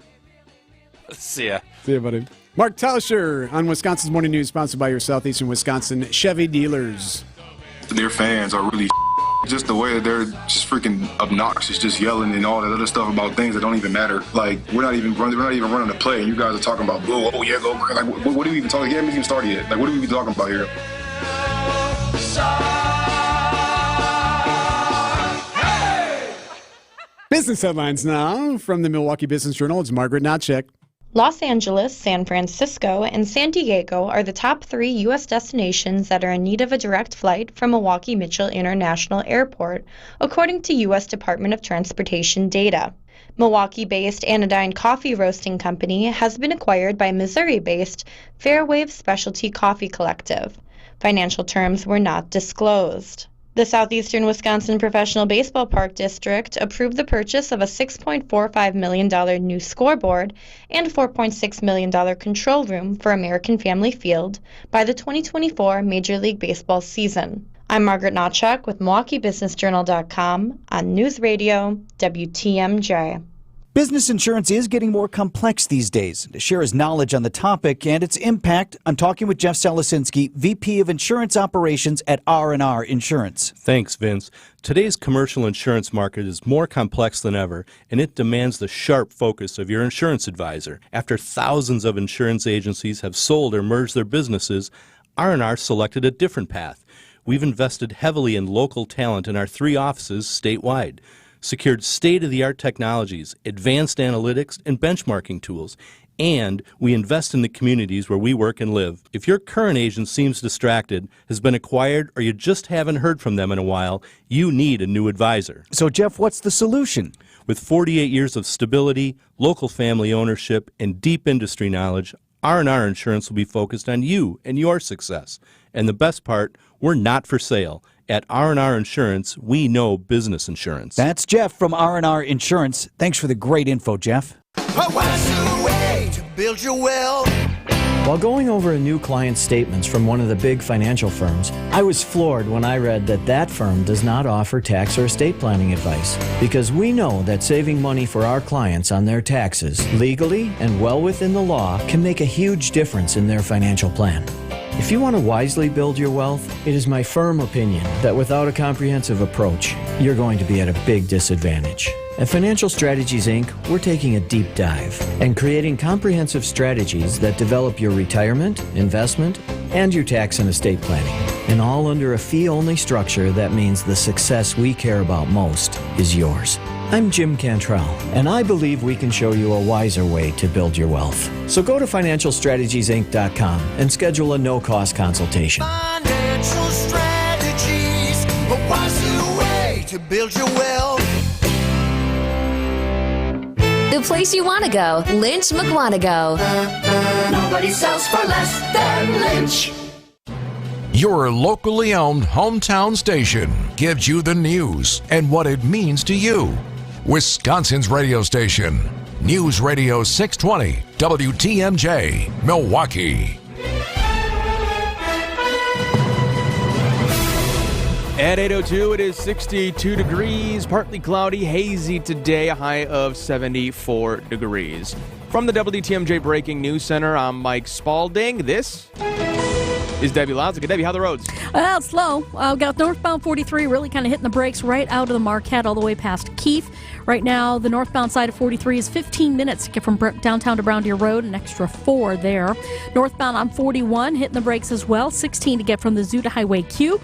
[SPEAKER 8] See ya.
[SPEAKER 3] See ya, buddy. Mark Tauscher on Wisconsin's Morning News, sponsored by your Southeastern Wisconsin Chevy dealers.
[SPEAKER 2] Their fans are really just the way that they're just freaking obnoxious, just yelling and all that other stuff about things that don't even matter. Like we're not even running the play, and you guys are talking about oh yeah, go. Like what are we even talking? You haven't even started yet. Like what are we even talking about here?
[SPEAKER 3] Business headlines now from the Milwaukee Business Journal. It's Margaret Notchek.
[SPEAKER 7] Los Angeles, San Francisco, and San Diego are the top 3 U.S. destinations that are in need of a direct flight from Milwaukee Mitchell International Airport, according to U.S. Department of Transportation data. Milwaukee-based Anodyne Coffee Roasting Company has been acquired by Missouri-based Fairwave Specialty Coffee Collective. Financial terms were not disclosed. The Southeastern Wisconsin Professional Baseball Park District approved the purchase of a $6.45 million new scoreboard and $4.6 million control room for American Family Field by the 2024 Major League Baseball season. I'm Margaret Notchek with MilwaukeeBusinessJournal.com on News Radio WTMJ.
[SPEAKER 23] Business insurance is getting more complex these days. To share his knowledge on the topic and its impact, I'm talking with Jeff Selesinski, VP of Insurance Operations at R&R Insurance.
[SPEAKER 16] Thanks, Vince. Today's commercial insurance market is more complex than ever, and it demands the sharp focus of your insurance advisor. After thousands of insurance agencies have sold or merged their businesses, R&R selected a different path. We've invested heavily in local talent in our 3 offices statewide, secured state-of-the-art technologies, advanced analytics, and benchmarking tools, and we invest in the communities where we work and live. If your current agent seems distracted, has been acquired, or you just haven't heard from them in a while, you need a new advisor.
[SPEAKER 23] So, Jeff, what's the solution?
[SPEAKER 16] With 48 years of stability, local family ownership, and deep industry knowledge, R&R Insurance will be focused on you and your success. And the best part, we're not for sale. At R&R Insurance, we know business insurance.
[SPEAKER 23] That's Jeff from R&R Insurance. Thanks for the great info, Jeff.
[SPEAKER 4] What's the way to build your wealth?
[SPEAKER 9] While going over a new client's statements from one of the big financial firms, I was floored when I read that firm does not offer tax or estate planning advice. Because we know that saving money for our clients on their taxes, legally and well within the law, can make a huge difference in their financial plan. If you want to wisely build your wealth, it is my firm opinion that without a comprehensive approach, you're going to be at a big disadvantage. At Financial Strategies, Inc., we're taking a deep dive and creating comprehensive strategies that develop your retirement, investment, and your tax and estate planning. And all under a fee-only structure that means the success we care about most is yours. I'm Jim Cantrell, and I believe we can show you a wiser way to build your wealth. So go to FinancialStrategiesInc.com and schedule a no-cost consultation.
[SPEAKER 4] Financial strategies, a wiser way to build your wealth.
[SPEAKER 18] The place you want to go, Lynch McWanago.
[SPEAKER 4] Nobody sells for less than Lynch.
[SPEAKER 25] Your locally owned hometown station gives you the news and what it means to you. Wisconsin's radio station, News Radio 620, WTMJ, Milwaukee.
[SPEAKER 13] At 8:02, it is 62 degrees, partly cloudy, hazy today, a high of 74 degrees. From the WTMJ Breaking News Center, I'm Mike Spalding. This is Debbie Lazica. Debbie, how are the roads?
[SPEAKER 6] Well, it's slow. We've got northbound 43 really kind of hitting the brakes right out of the Marquette all the way past Keefe. Right now, the northbound side of 43 is 15 minutes to get from downtown to Brown Deer Road, an extra 4 there. Northbound on 41 hitting the brakes as well, 16 to get from the Zoo to Highway Q.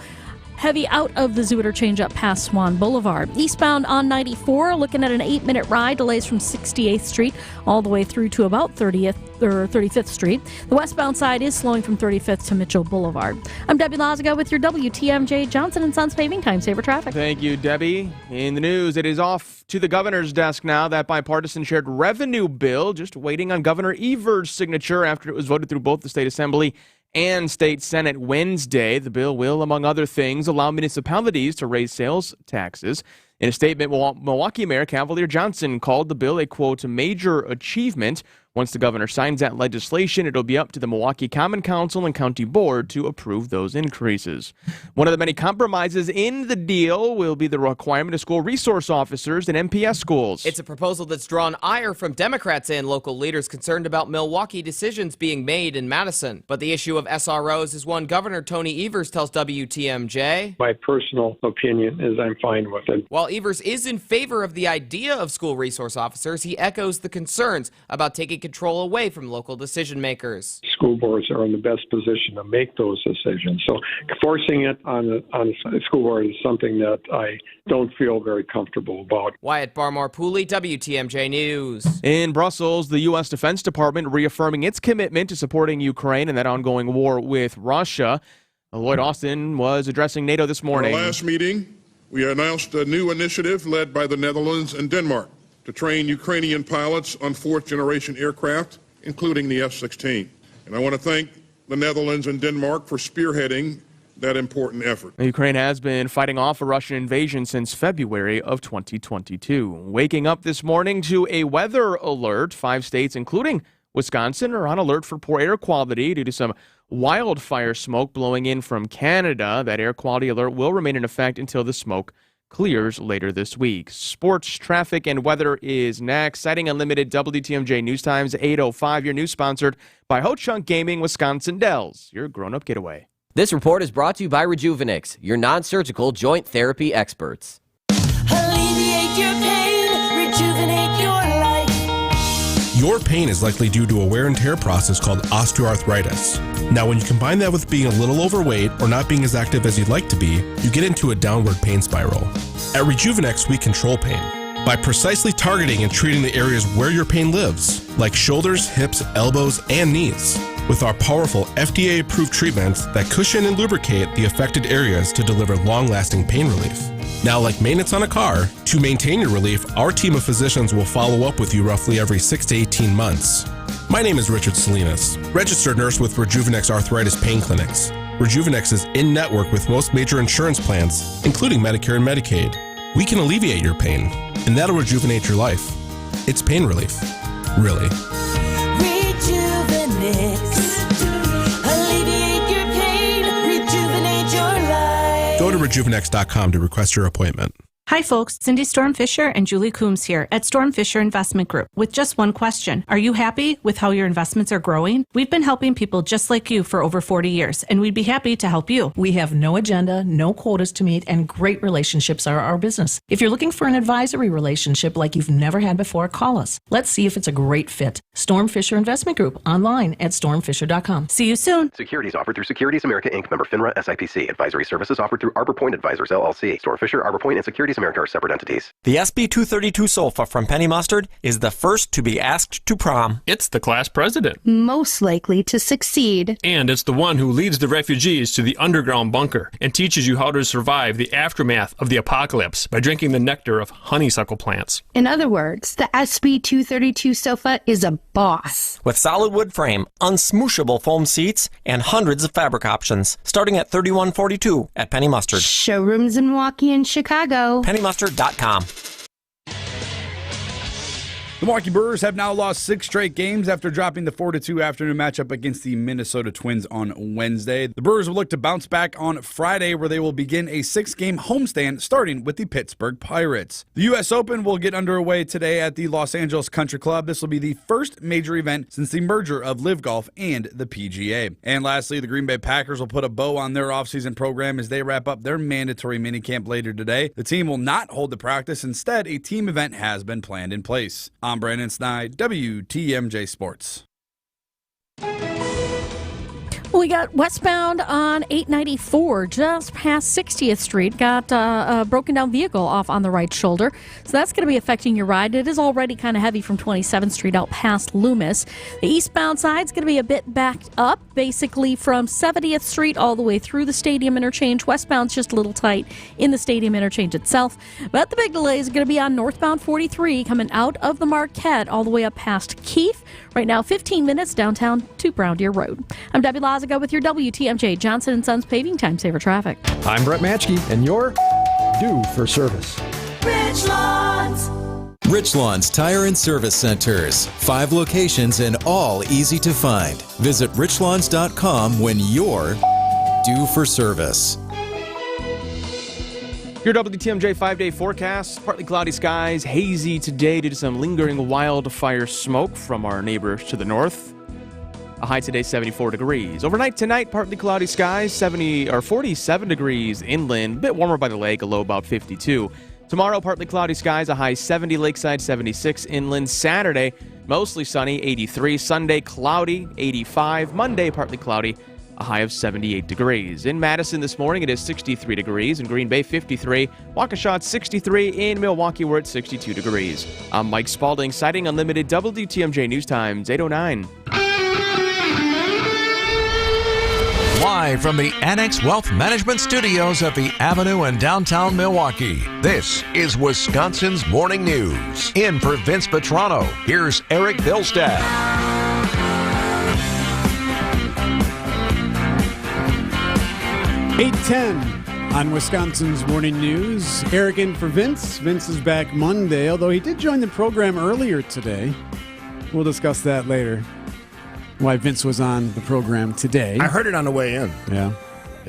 [SPEAKER 6] Heavy out of the Zoo to change up past Swan Boulevard. Eastbound on 94, looking at an 8-minute ride, delays from 68th Street all the way through to about 35th Street. The westbound side is slowing from 35th to Mitchell Boulevard. I'm Debbie Lazica with your WTMJ Johnson & Sons Paving Time Saver Traffic.
[SPEAKER 13] Thank you, Debbie. In the news, it is off to the governor's desk now, that bipartisan shared revenue bill, just waiting on Governor Evers' signature after it was voted through both the state assembly and state senate Wednesday. The bill will, among other things, allow municipalities to raise sales taxes. In a statement, Milwaukee Mayor Cavalier Johnson called the bill a, quote, major achievement. Once the governor signs that legislation, it'll be up to the Milwaukee Common Council and County Board to approve those increases. One of the many compromises in the deal will be the requirement of school resource officers in MPS schools.
[SPEAKER 17] It's a proposal that's drawn ire from Democrats and local leaders concerned about Milwaukee decisions being made in Madison. But the issue of SROs is one Governor Tony Evers tells WTMJ.
[SPEAKER 19] My personal opinion is I'm fine with it.
[SPEAKER 17] While Evers is in favor of the idea of school resource officers, he echoes the concerns about taking control away from local decision makers.
[SPEAKER 19] School boards are in the best position to make those decisions. So forcing it on a school board is something that I don't feel very comfortable about.
[SPEAKER 17] Wyatt Barmore-Pooley, WTMJ News.
[SPEAKER 13] In Brussels, the U.S. Defense Department reaffirming its commitment to supporting Ukraine in that ongoing war with Russia. Lloyd Austin was addressing NATO this morning.
[SPEAKER 21] At our last meeting, we announced a new initiative led by the Netherlands and Denmark to train Ukrainian pilots on fourth-generation aircraft, including the F-16. And I want to thank the Netherlands and Denmark for spearheading that important effort.
[SPEAKER 13] Ukraine has been fighting off a Russian invasion since February of 2022. Waking up this morning to a weather alert. 5 states, including Wisconsin, are on alert for poor air quality due to some wildfire smoke blowing in from Canada. That air quality alert will remain in effect until the smoke clears later this week. Sports, traffic, and weather is next. Sighting Unlimited, WTMJ News Times 8:05. Your news sponsored by Ho Chunk Gaming, Wisconsin Dells, your grown-up getaway.
[SPEAKER 24] This report is brought to you by Rejuvenix, your non-surgical joint therapy experts.
[SPEAKER 4] Alleviate your pain, rejuvenate your life.
[SPEAKER 27] Your pain is likely due to a wear and tear process called osteoarthritis. Now, when you combine that with being a little overweight or not being as active as you'd like to be, you get into a downward pain spiral. At Rejuvenex, we control pain by precisely targeting and treating the areas where your pain lives, like shoulders, hips, elbows, and knees. With our powerful FDA-approved treatments that cushion and lubricate the affected areas to deliver long-lasting pain relief. Now, like maintenance on a car, to maintain your relief, our team of physicians will follow up with you roughly every 6 to 18 months. My name is Richard Salinas, registered nurse with Rejuvenex Arthritis Pain Clinics. Rejuvenex is in-network with most major insurance plans, including Medicare and Medicaid. We can alleviate your pain, and that'll rejuvenate your life. It's pain relief. Really.
[SPEAKER 4] Alleviate your pain, rejuvenate your life.
[SPEAKER 27] Go to rejuvenex.com to request your appointment.
[SPEAKER 1] Hi folks, Cindy Storm Fisher and Julie Coombs here at Storm Fisher Investment Group with just one question. Are you happy with how your investments are growing? We've been helping people just like you for over 40 years, and we'd be happy to help you.
[SPEAKER 10] We have no agenda, no quotas to meet, and great relationships are our business. If you're looking for an advisory relationship like you've never had before, call us. Let's see if it's a great fit. Storm Fisher Investment Group, online at stormfisher.com.
[SPEAKER 1] See you soon.
[SPEAKER 12] Securities offered through Securities America Inc., member FINRA SIPC. Advisory services offered through Arbor Point Advisors LLC. Storm Fisher, Arbor Point, and Securities America are separate entities.
[SPEAKER 15] The SB232 sofa from Penny Mustard is the first to be asked to prom.
[SPEAKER 20] It's the class president.
[SPEAKER 22] Most likely to succeed.
[SPEAKER 20] And it's the one who leads the refugees to the underground bunker and teaches you how to survive the aftermath of the apocalypse by drinking the nectar of honeysuckle plants.
[SPEAKER 22] In other words, the SB232 sofa is a boss.
[SPEAKER 15] With solid wood frame, unsmooshable foam seats, and hundreds of fabric options, starting at $31.42 at Penny Mustard.
[SPEAKER 22] Showrooms in Milwaukee and Chicago.
[SPEAKER 15] PennyMustard.com.
[SPEAKER 11] The Milwaukee Brewers have now lost 6 straight games after dropping the 4-2 afternoon matchup against the Minnesota Twins on Wednesday. The Brewers will look to bounce back on Friday, where they will begin a 6-game homestand starting with the Pittsburgh Pirates. The U.S. Open will get underway today at the Los Angeles Country Club. This will be the first major event since the merger of LIV Golf and the PGA. And lastly, the Green Bay Packers will put a bow on their offseason program as they wrap up their mandatory minicamp later today. The team will not hold the practice. Instead, a team event has been planned in place. I'm Brandon Snide, WTMJ Sports.
[SPEAKER 6] We got westbound on 894, just past 60th Street. Got a broken down vehicle off on the right shoulder. So that's going to be affecting your ride. It is already kind of heavy from 27th Street out past Loomis. The eastbound side is going to be a bit backed up, basically from 70th Street all the way through the Stadium Interchange. Westbound's just a little tight in the Stadium Interchange itself. But the big delay is going to be on northbound 43 coming out of the Marquette all the way up past Keefe. Right now, 15 minutes downtown to Brown Deer Road. I'm Debbie Lazaga with your WTMJ Johnson & Sons Paving Time Saver Traffic.
[SPEAKER 26] I'm Brett Matschke, and you're due for service.
[SPEAKER 28] Richlawns Tire and Service Centers. 5 locations and all easy to find. Visit richlawns.com when you're due for service.
[SPEAKER 13] Your WTMJ 5-day forecast. Partly cloudy skies, hazy today due to some lingering wildfire smoke from our neighbors to the north. A high today, 74 degrees. Overnight tonight, partly cloudy skies, 47 degrees inland. A bit warmer by the lake, a low about 52. Tomorrow, partly cloudy skies, a high 70 lakeside, 76 inland. Saturday, mostly sunny, 83. Sunday, cloudy, 85. Monday, partly cloudy, a high of 78 degrees. In Madison this morning, it is 63 degrees. In Green Bay, 53. Waukesha, 63. In Milwaukee, we're at 62 degrees. I'm Mike Spalding, citing Unlimited WTMJ News Times, 8:09.
[SPEAKER 25] Live from the Annex Wealth Management Studios at the Avenue in downtown Milwaukee, this is Wisconsin's Morning News. In for Vince Petrano, here's Eric Bilstad.
[SPEAKER 3] 8:10 on Wisconsin's Morning News. Eric in for Vince. Vince is back Monday, although he did join the program earlier today. We'll discuss that later. Why Vince was on the program today.
[SPEAKER 29] I heard it on the way in.
[SPEAKER 3] Yeah.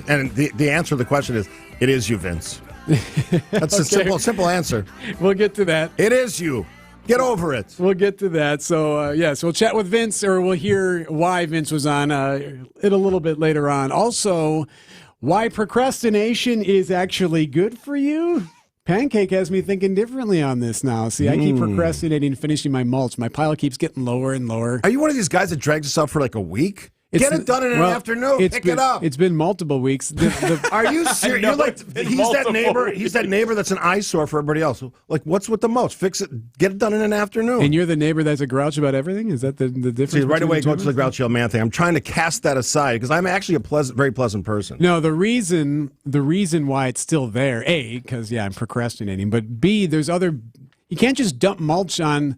[SPEAKER 29] And the answer to the question is, it is you, Vince. That's
[SPEAKER 3] Okay.
[SPEAKER 29] a simple answer.
[SPEAKER 3] We'll get to that.
[SPEAKER 29] It is you. Get over it.
[SPEAKER 3] We'll get to that. So, so we'll chat with Vince, or we'll hear why Vince was on it a little bit later on. Also, why procrastination is actually good for you. Pancake has me thinking differently on this now. See, I keep procrastinating finishing my mulch. My pile keeps getting lower and lower.
[SPEAKER 29] Are you one of these guys that drags us out for like a week? Get it done in an afternoon. Pick it up.
[SPEAKER 3] It's been multiple weeks.
[SPEAKER 29] Are you serious? You're like, he's that neighbor. He's that neighbor that's an eyesore for everybody else. Like, what's with the mulch? Fix it. Get it done in an afternoon.
[SPEAKER 3] And you're the neighbor that's a grouch about everything? Is that the difference?
[SPEAKER 29] See, right away, go to the
[SPEAKER 3] grouchy
[SPEAKER 29] grouchy old man thing. I'm trying to cast that aside because I'm actually a very pleasant person.
[SPEAKER 3] No, the reason why it's still there, A, because, I'm procrastinating, but B, there's other, you can't just dump mulch on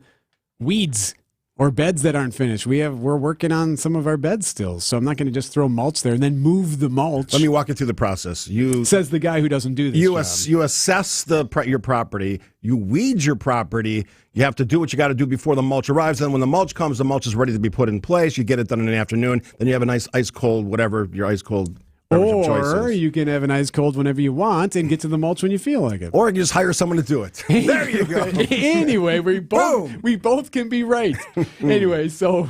[SPEAKER 3] weeds. Or beds that aren't finished. We're working on some of our beds still, so I'm not going to just throw mulch there and then move the mulch.
[SPEAKER 29] Let me walk you through the process.
[SPEAKER 3] Says the guy who doesn't do this.
[SPEAKER 29] You assess your property. You weed your property. You have to do what you got to do before the mulch arrives. Then when the mulch comes, the mulch is ready to be put in place. You get it done in the afternoon. Then you have a nice ice cold, whatever your ice cold.
[SPEAKER 3] Or you can have an ice cold whenever you want and get to the mulch when you feel like it.
[SPEAKER 29] Or you just hire someone to do it. There you go.
[SPEAKER 3] Anyway, we both can be right. Anyway, so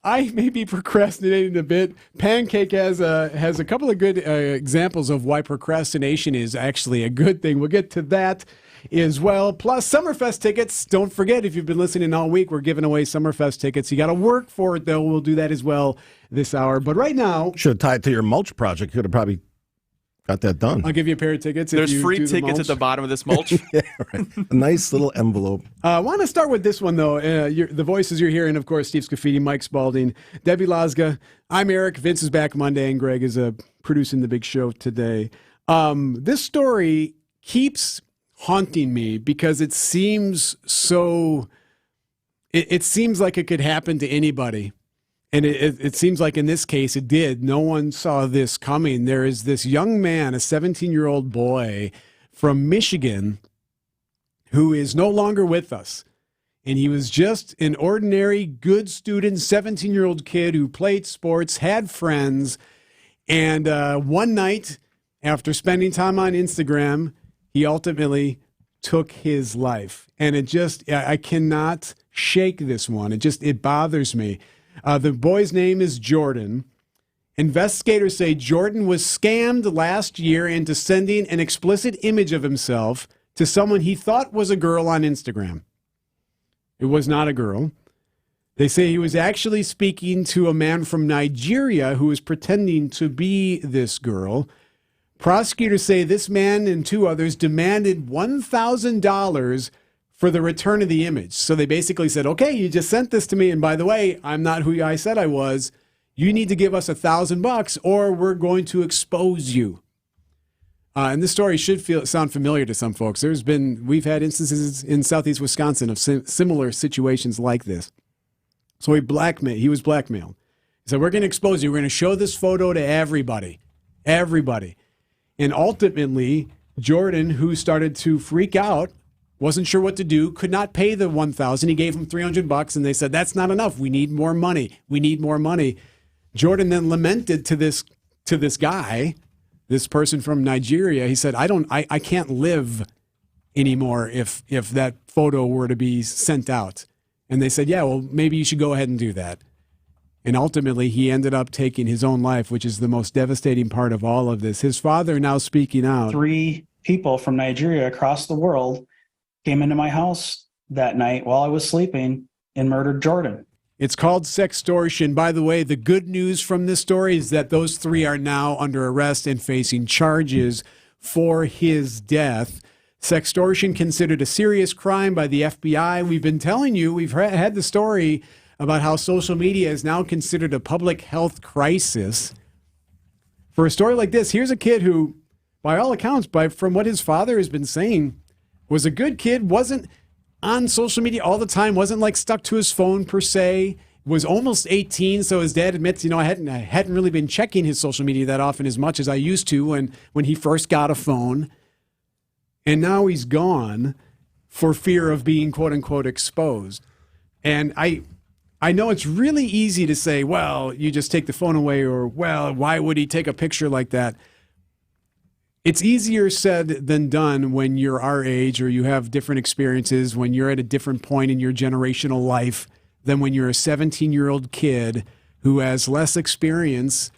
[SPEAKER 3] I may be procrastinating a bit. Pancake has a couple of good examples of why procrastination is actually a good thing. We'll get to that as well. Plus, Summerfest tickets. Don't forget, if you've been listening all week, we're giving away Summerfest tickets. You got to work for it, though. We'll do that as well this hour. But right now...
[SPEAKER 29] Should have tied to your mulch project. You could have probably got that done.
[SPEAKER 3] I'll give you a pair of tickets.
[SPEAKER 13] There's free tickets at the bottom of this mulch.
[SPEAKER 29] Yeah, right. A nice little envelope.
[SPEAKER 3] I want to start with this one, though. The voices you're hearing, of course, Steve Scafidi, Mike Spalding, Debbie Lazga. I'm Eric. Vince is back Monday, and Greg is producing the big show today. This story keeps haunting me because it seems so... It seems like it could happen to anybody. And it seems like in this case it did. No one saw this coming. There is this young man, a 17-year-old boy from Michigan, who is no longer with us. And he was just an ordinary, good student, 17-year-old kid who played sports, had friends. And one night, after spending time on Instagram, he ultimately took his life. And I cannot shake this one. It bothers me. The boy's name is Jordan. Investigators say Jordan was scammed last year into sending an explicit image of himself to someone he thought was a girl on Instagram. It was not a girl. They say he was actually speaking to a man from Nigeria who was pretending to be this girl. Prosecutors say this man and two others demanded $1,000 for the return of the image. So they basically said, okay, you just sent this to me, and by the way, I'm not who I said I was. You need to give us $1,000 or we're going to expose you. And this story should sound familiar to some folks. We've had instances in southeast Wisconsin of similar situations like this. So he was blackmailed. He said, we're going to expose you. We're going to show this photo to everybody. Everybody. And ultimately, Jordan, who started to freak out, wasn't sure what to do, could not pay the $1,000. He gave him $300, and they said, that's not enough. We need more money. We need more money. Jordan then lamented to this guy, this person from Nigeria. He said, I can't live anymore if that photo were to be sent out. And they said, yeah, well, maybe you should go ahead and do that. And ultimately, he ended up taking his own life, which is the most devastating part of all of this. His father now speaking out.
[SPEAKER 2] 3 people from Nigeria across the world came into my house that night while I was sleeping and murdered Jordan.
[SPEAKER 3] It's called sextortion. By the way, the good news from this story is that those 3 are now under arrest and facing charges for his death. Sextortion considered a serious crime by the FBI. We've been telling you, we've had the story about how social media is now considered a public health crisis. For a story like this, here's a kid who, by all accounts, from what his father has been saying, was a good kid, wasn't on social media all the time, wasn't like stuck to his phone per se, was almost 18, so his dad admits, I hadn't really been checking his social media that often as much as I used to when he first got a phone. And now he's gone for fear of being quote-unquote exposed. And I know it's really easy to say, well, you just take the phone away, or, well, why would he take a picture like that? It's easier said than done when you're our age or you have different experiences, when you're at a different point in your generational life than when you're a 17-year-old kid who has less experience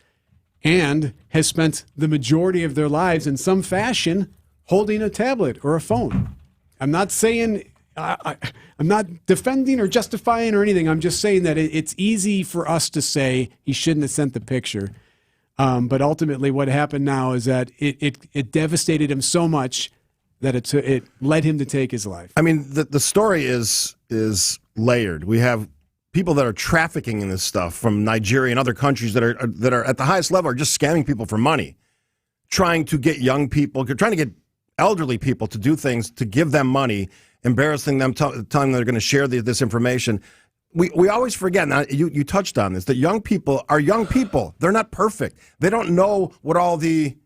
[SPEAKER 3] and has spent the majority of their lives in some fashion holding a tablet or a phone. I'm not saying, I'm not defending or justifying or anything. I'm just saying that it's easy for us to say he shouldn't have sent the picture. But ultimately what happened now is that it devastated him so much that it led him to take his life.
[SPEAKER 29] I mean, the story is layered. We have people that are trafficking in this stuff from Nigeria and other countries that are at the highest level are just scamming people for money, trying to get young people, trying to get elderly people to do things, to give them money, embarrassing them, telling them they're going to share this information. we always forget, now you touched on this, that young people are young people. They're not perfect. They don't know what all the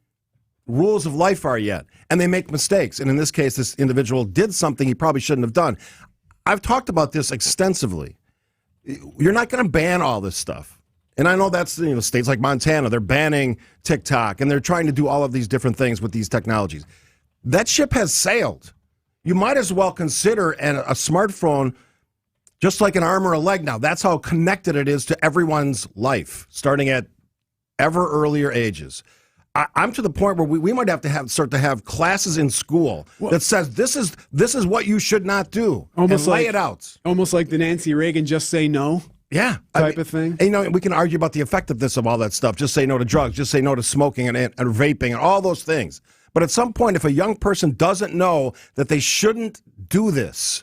[SPEAKER 29] rules of life are yet, and they make mistakes. And in this case, this individual did something he probably shouldn't have done. I've talked about this extensively. You're not going to ban all this stuff. And I know that's, states like Montana, they're banning TikTok, and they're trying to do all of these different things with these technologies. That ship has sailed. You might as well consider a smartphone just like an arm or a leg now. That's how connected it is to everyone's life, starting at ever earlier ages. I'm to the point where we might have to start to have classes in school that says this is what you should not do, almost and lay it out.
[SPEAKER 3] Almost like the Nancy Reagan "just say no" type of thing.
[SPEAKER 29] And, we can argue about the effectiveness of all that stuff. Just say no to drugs. Just say no to smoking and vaping and all those things. But at some point, if a young person doesn't know that they shouldn't do this,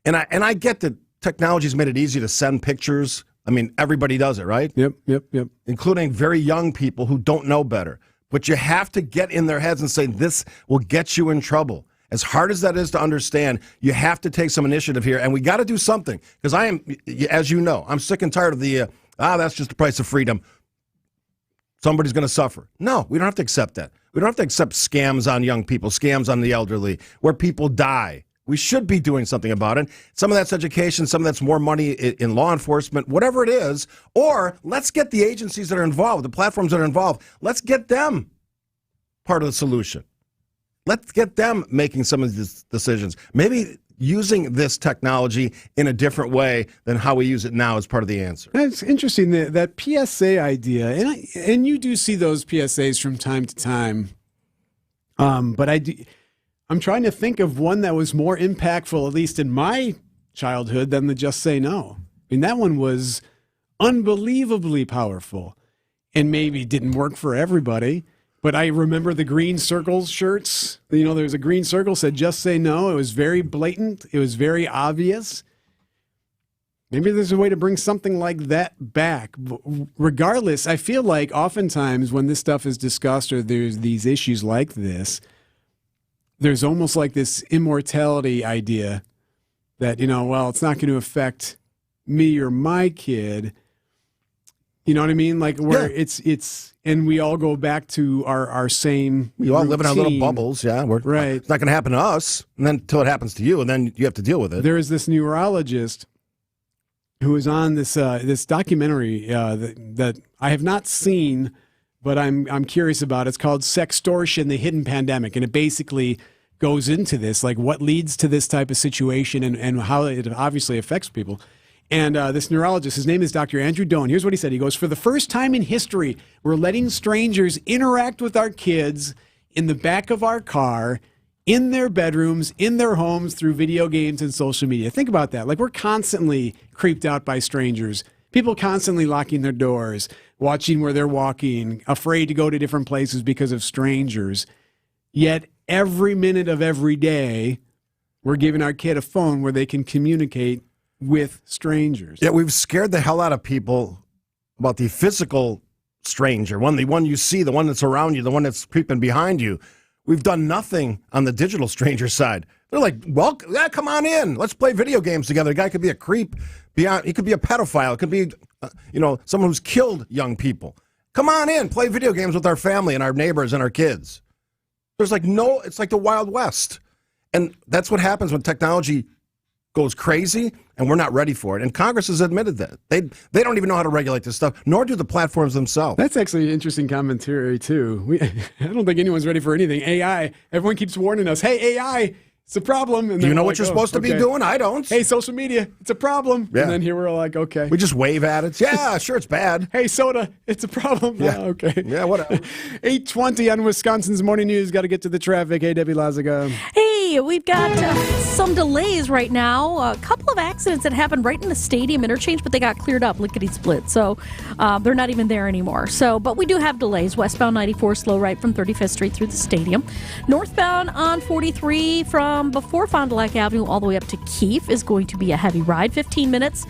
[SPEAKER 29] and I get that technology's made it easy to send pictures. I mean, everybody does it, right?
[SPEAKER 3] Yep.
[SPEAKER 29] Including very young people who don't know better. But you have to get in their heads and say, this will get you in trouble. As hard as that is to understand, you have to take some initiative here, and we got to do something. Because I am, as you know, I'm sick and tired of the, that's just the price of freedom. Somebody's going to suffer. No, we don't have to accept that. We don't have to accept scams on young people, scams on the elderly, where people die. We should be doing something about it. Some of that's education, some of that's more money in law enforcement, whatever it is. Or let's get the agencies that are involved, the platforms that are involved, let's get them part of the solution. Let's get them making some of these decisions. Maybe using this technology in a different way than how we use it now is part of the answer.
[SPEAKER 3] That's interesting, that PSA idea. And you do see those PSAs from time to time. But I'm trying to think of one that was more impactful, at least in my childhood, than the Just Say No. I mean, that one was unbelievably powerful and maybe didn't work for everybody. But I remember the green circles shirts. There was a green circle said Just Say No. It was very blatant. It was very obvious. Maybe there's a way to bring something like that back. Regardless, I feel like oftentimes when this stuff is discussed or there's these issues like this, there's almost like this immortality idea that, it's not going to affect me or my kid. You know what I mean? Like where it's, and we all go back to our same
[SPEAKER 29] We all live in our little
[SPEAKER 3] routine.
[SPEAKER 29] bubbles, yeah.
[SPEAKER 3] Right.
[SPEAKER 29] It's not going to happen to us, and then until it happens to you, and then you have to deal with it.
[SPEAKER 3] There is this neurologist who is on this this documentary that I have not seen, but I'm curious about. It's called Sextortion, the Hidden Pandemic, and it basically goes into this, like what leads to this type of situation and how it obviously affects people. And this neurologist, his name is Dr. Andrew Doan. Here's what he said. He goes, for the first time in history, we're letting strangers interact with our kids in the back of our car, in their bedrooms, in their homes, through video games and social media. Think about that. Like, we're constantly creeped out by strangers. People constantly locking their doors, watching where they're walking, afraid to go to different places because of strangers. Yet every minute of every day, we're giving our kid a phone where they can communicate with strangers.
[SPEAKER 29] Yeah, we've scared the hell out of people about the physical stranger, the one you see, the one that's around you, the one that's creeping behind you. We've done nothing on the digital stranger side. They're like, well, yeah, come on in. Let's play video games together. The guy could be a creep. He could be a pedophile. It could be, someone who's killed young people. Come on in. Play video games with our family and our neighbors and our kids. There's it's like the Wild West. And that's what happens when technology goes crazy and we're not ready for it. And Congress has admitted that. They don't even know how to regulate this stuff, nor do the platforms themselves.
[SPEAKER 3] That's actually an interesting commentary, too. I don't think anyone's ready for anything. AI, everyone keeps warning us, hey, AI, it's a problem. And
[SPEAKER 29] do you know what you're supposed to be doing? I don't.
[SPEAKER 3] Hey, social media, it's a problem. Yeah. And then here we're all like, okay.
[SPEAKER 29] We just wave at it. Yeah, sure, it's bad.
[SPEAKER 3] Hey, soda, it's a problem.
[SPEAKER 29] Yeah.
[SPEAKER 3] Okay.
[SPEAKER 29] Yeah, whatever.
[SPEAKER 3] 8:20 on Wisconsin's Morning News. Got to get to the traffic. Hey, Debbie Lazaga.
[SPEAKER 6] Hey, we've got some delays right now. A couple of accidents that happened right in the stadium interchange, but they got cleared up, lickety-split. So they're not even there anymore. But we do have delays. Westbound 94 slow right from 35th Street through the stadium. Northbound on 43 from before Fond du Lac Avenue all the way up to Keefe is going to be a heavy ride. 15 minutes.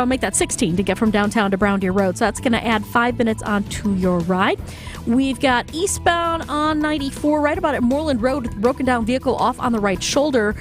[SPEAKER 6] Make that 16 to get from downtown to Brown Deer Road. So that's going to add 5 minutes onto your ride. We've got eastbound on 94 right about at Moreland Road with a broken down vehicle off on the right shoulder.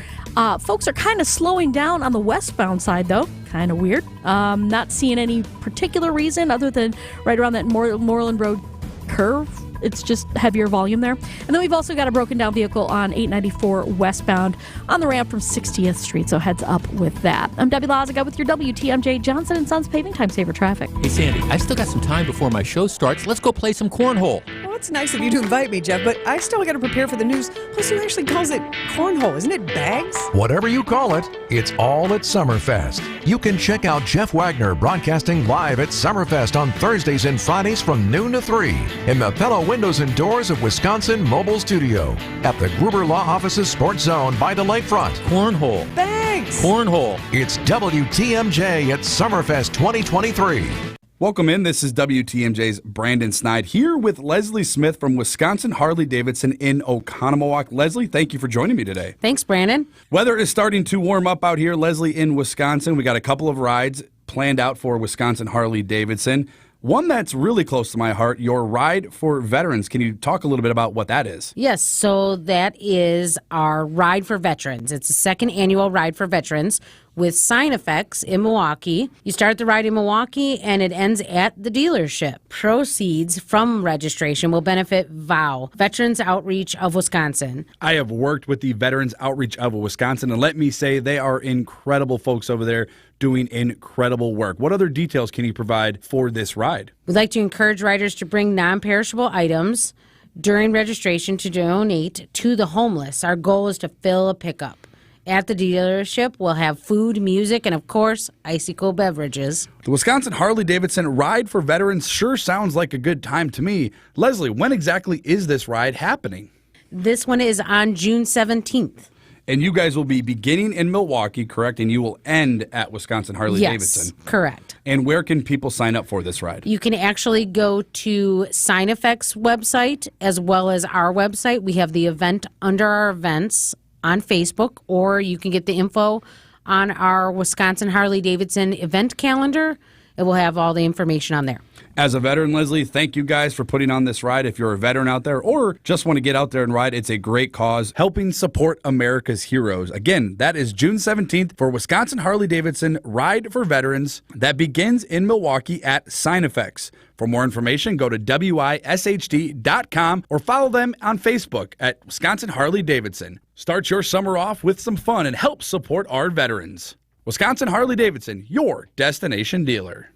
[SPEAKER 6] Folks are kind of slowing down on the westbound side, though. Kind of weird. Not seeing any particular reason other than right around that Moreland Road curve. It's just heavier volume there. And then we've also got a broken down vehicle on 894 westbound on the ramp from 60th Street, so heads up with that. I'm Debbie Lazaga with your WTMJ Johnson & Sons Paving Time Saver Traffic.
[SPEAKER 5] Hey, Sandy, I've still got some time before my show starts. Let's go play some cornhole.
[SPEAKER 7] Well, it's nice of you to invite me, Jeff, but I still got to prepare for the news. Plus, who actually calls it cornhole? Isn't it bags?
[SPEAKER 25] Whatever you call it, it's all at Summerfest. You can check out Jeff Wagner broadcasting live at Summerfest on Thursdays and Fridays from noon to 3 in the Pella Windows and Doors of Wisconsin Mobile Studio at the Gruber Law Office's Sports Zone by the lakefront.
[SPEAKER 5] Cornhole.
[SPEAKER 7] Thanks!
[SPEAKER 5] Cornhole.
[SPEAKER 25] It's WTMJ at Summerfest 2023.
[SPEAKER 11] Welcome in. This is WTMJ's Brandon Snide here with Leslie Smith from Wisconsin Harley-Davidson in Oconomowoc. Leslie, thank you for joining me today.
[SPEAKER 8] Thanks, Brandon.
[SPEAKER 11] Weather is starting to warm up out here, Leslie, in Wisconsin. We got a couple of rides planned out for Wisconsin Harley-Davidson. One that's really close to my heart, your Ride for Veterans. Can you talk a little bit about what that is?
[SPEAKER 8] Yes, so that is our Ride for Veterans. It's the second annual Ride for Veterans with Sign Effects in Milwaukee. You start the ride in Milwaukee and it ends at the dealership. Proceeds from registration will benefit VOW, Veterans Outreach of Wisconsin.
[SPEAKER 11] I have worked with the Veterans Outreach of Wisconsin, and let me say they are incredible folks over there doing incredible work. What other details can you provide for this ride?
[SPEAKER 8] We'd like to encourage riders to bring non-perishable items during registration to donate to the homeless. Our goal is to fill a pickup. At the dealership, we'll have food, music, and, of course, icy cold beverages.
[SPEAKER 11] The Wisconsin Harley-Davidson Ride for Veterans sure sounds like a good time to me. Leslie, when exactly is this ride happening?
[SPEAKER 8] This one is on June 17th.
[SPEAKER 11] And you guys will be beginning in Milwaukee, correct? And you will end at Wisconsin Harley-Davidson.
[SPEAKER 8] Yes, correct.
[SPEAKER 11] And where can people sign up for this ride?
[SPEAKER 8] You can actually go to Sign Effects website as well as our website. We have the event under our events on Facebook, or you can get the info on our Wisconsin Harley-Davidson event calendar. It will have all the information on there.
[SPEAKER 11] As a veteran, Leslie, thank you guys for putting on this ride. If you're a veteran out there or just want to get out there and ride, it's a great cause, helping support America's heroes. Again, that is June 17th for Wisconsin Harley-Davidson Ride for Veterans. That begins in Milwaukee at Sign Effects. For more information, go to WISHD.com or follow them on Facebook at Wisconsin Harley-Davidson. Start your summer off with some fun and help support our veterans. Wisconsin Harley-Davidson, your destination dealer.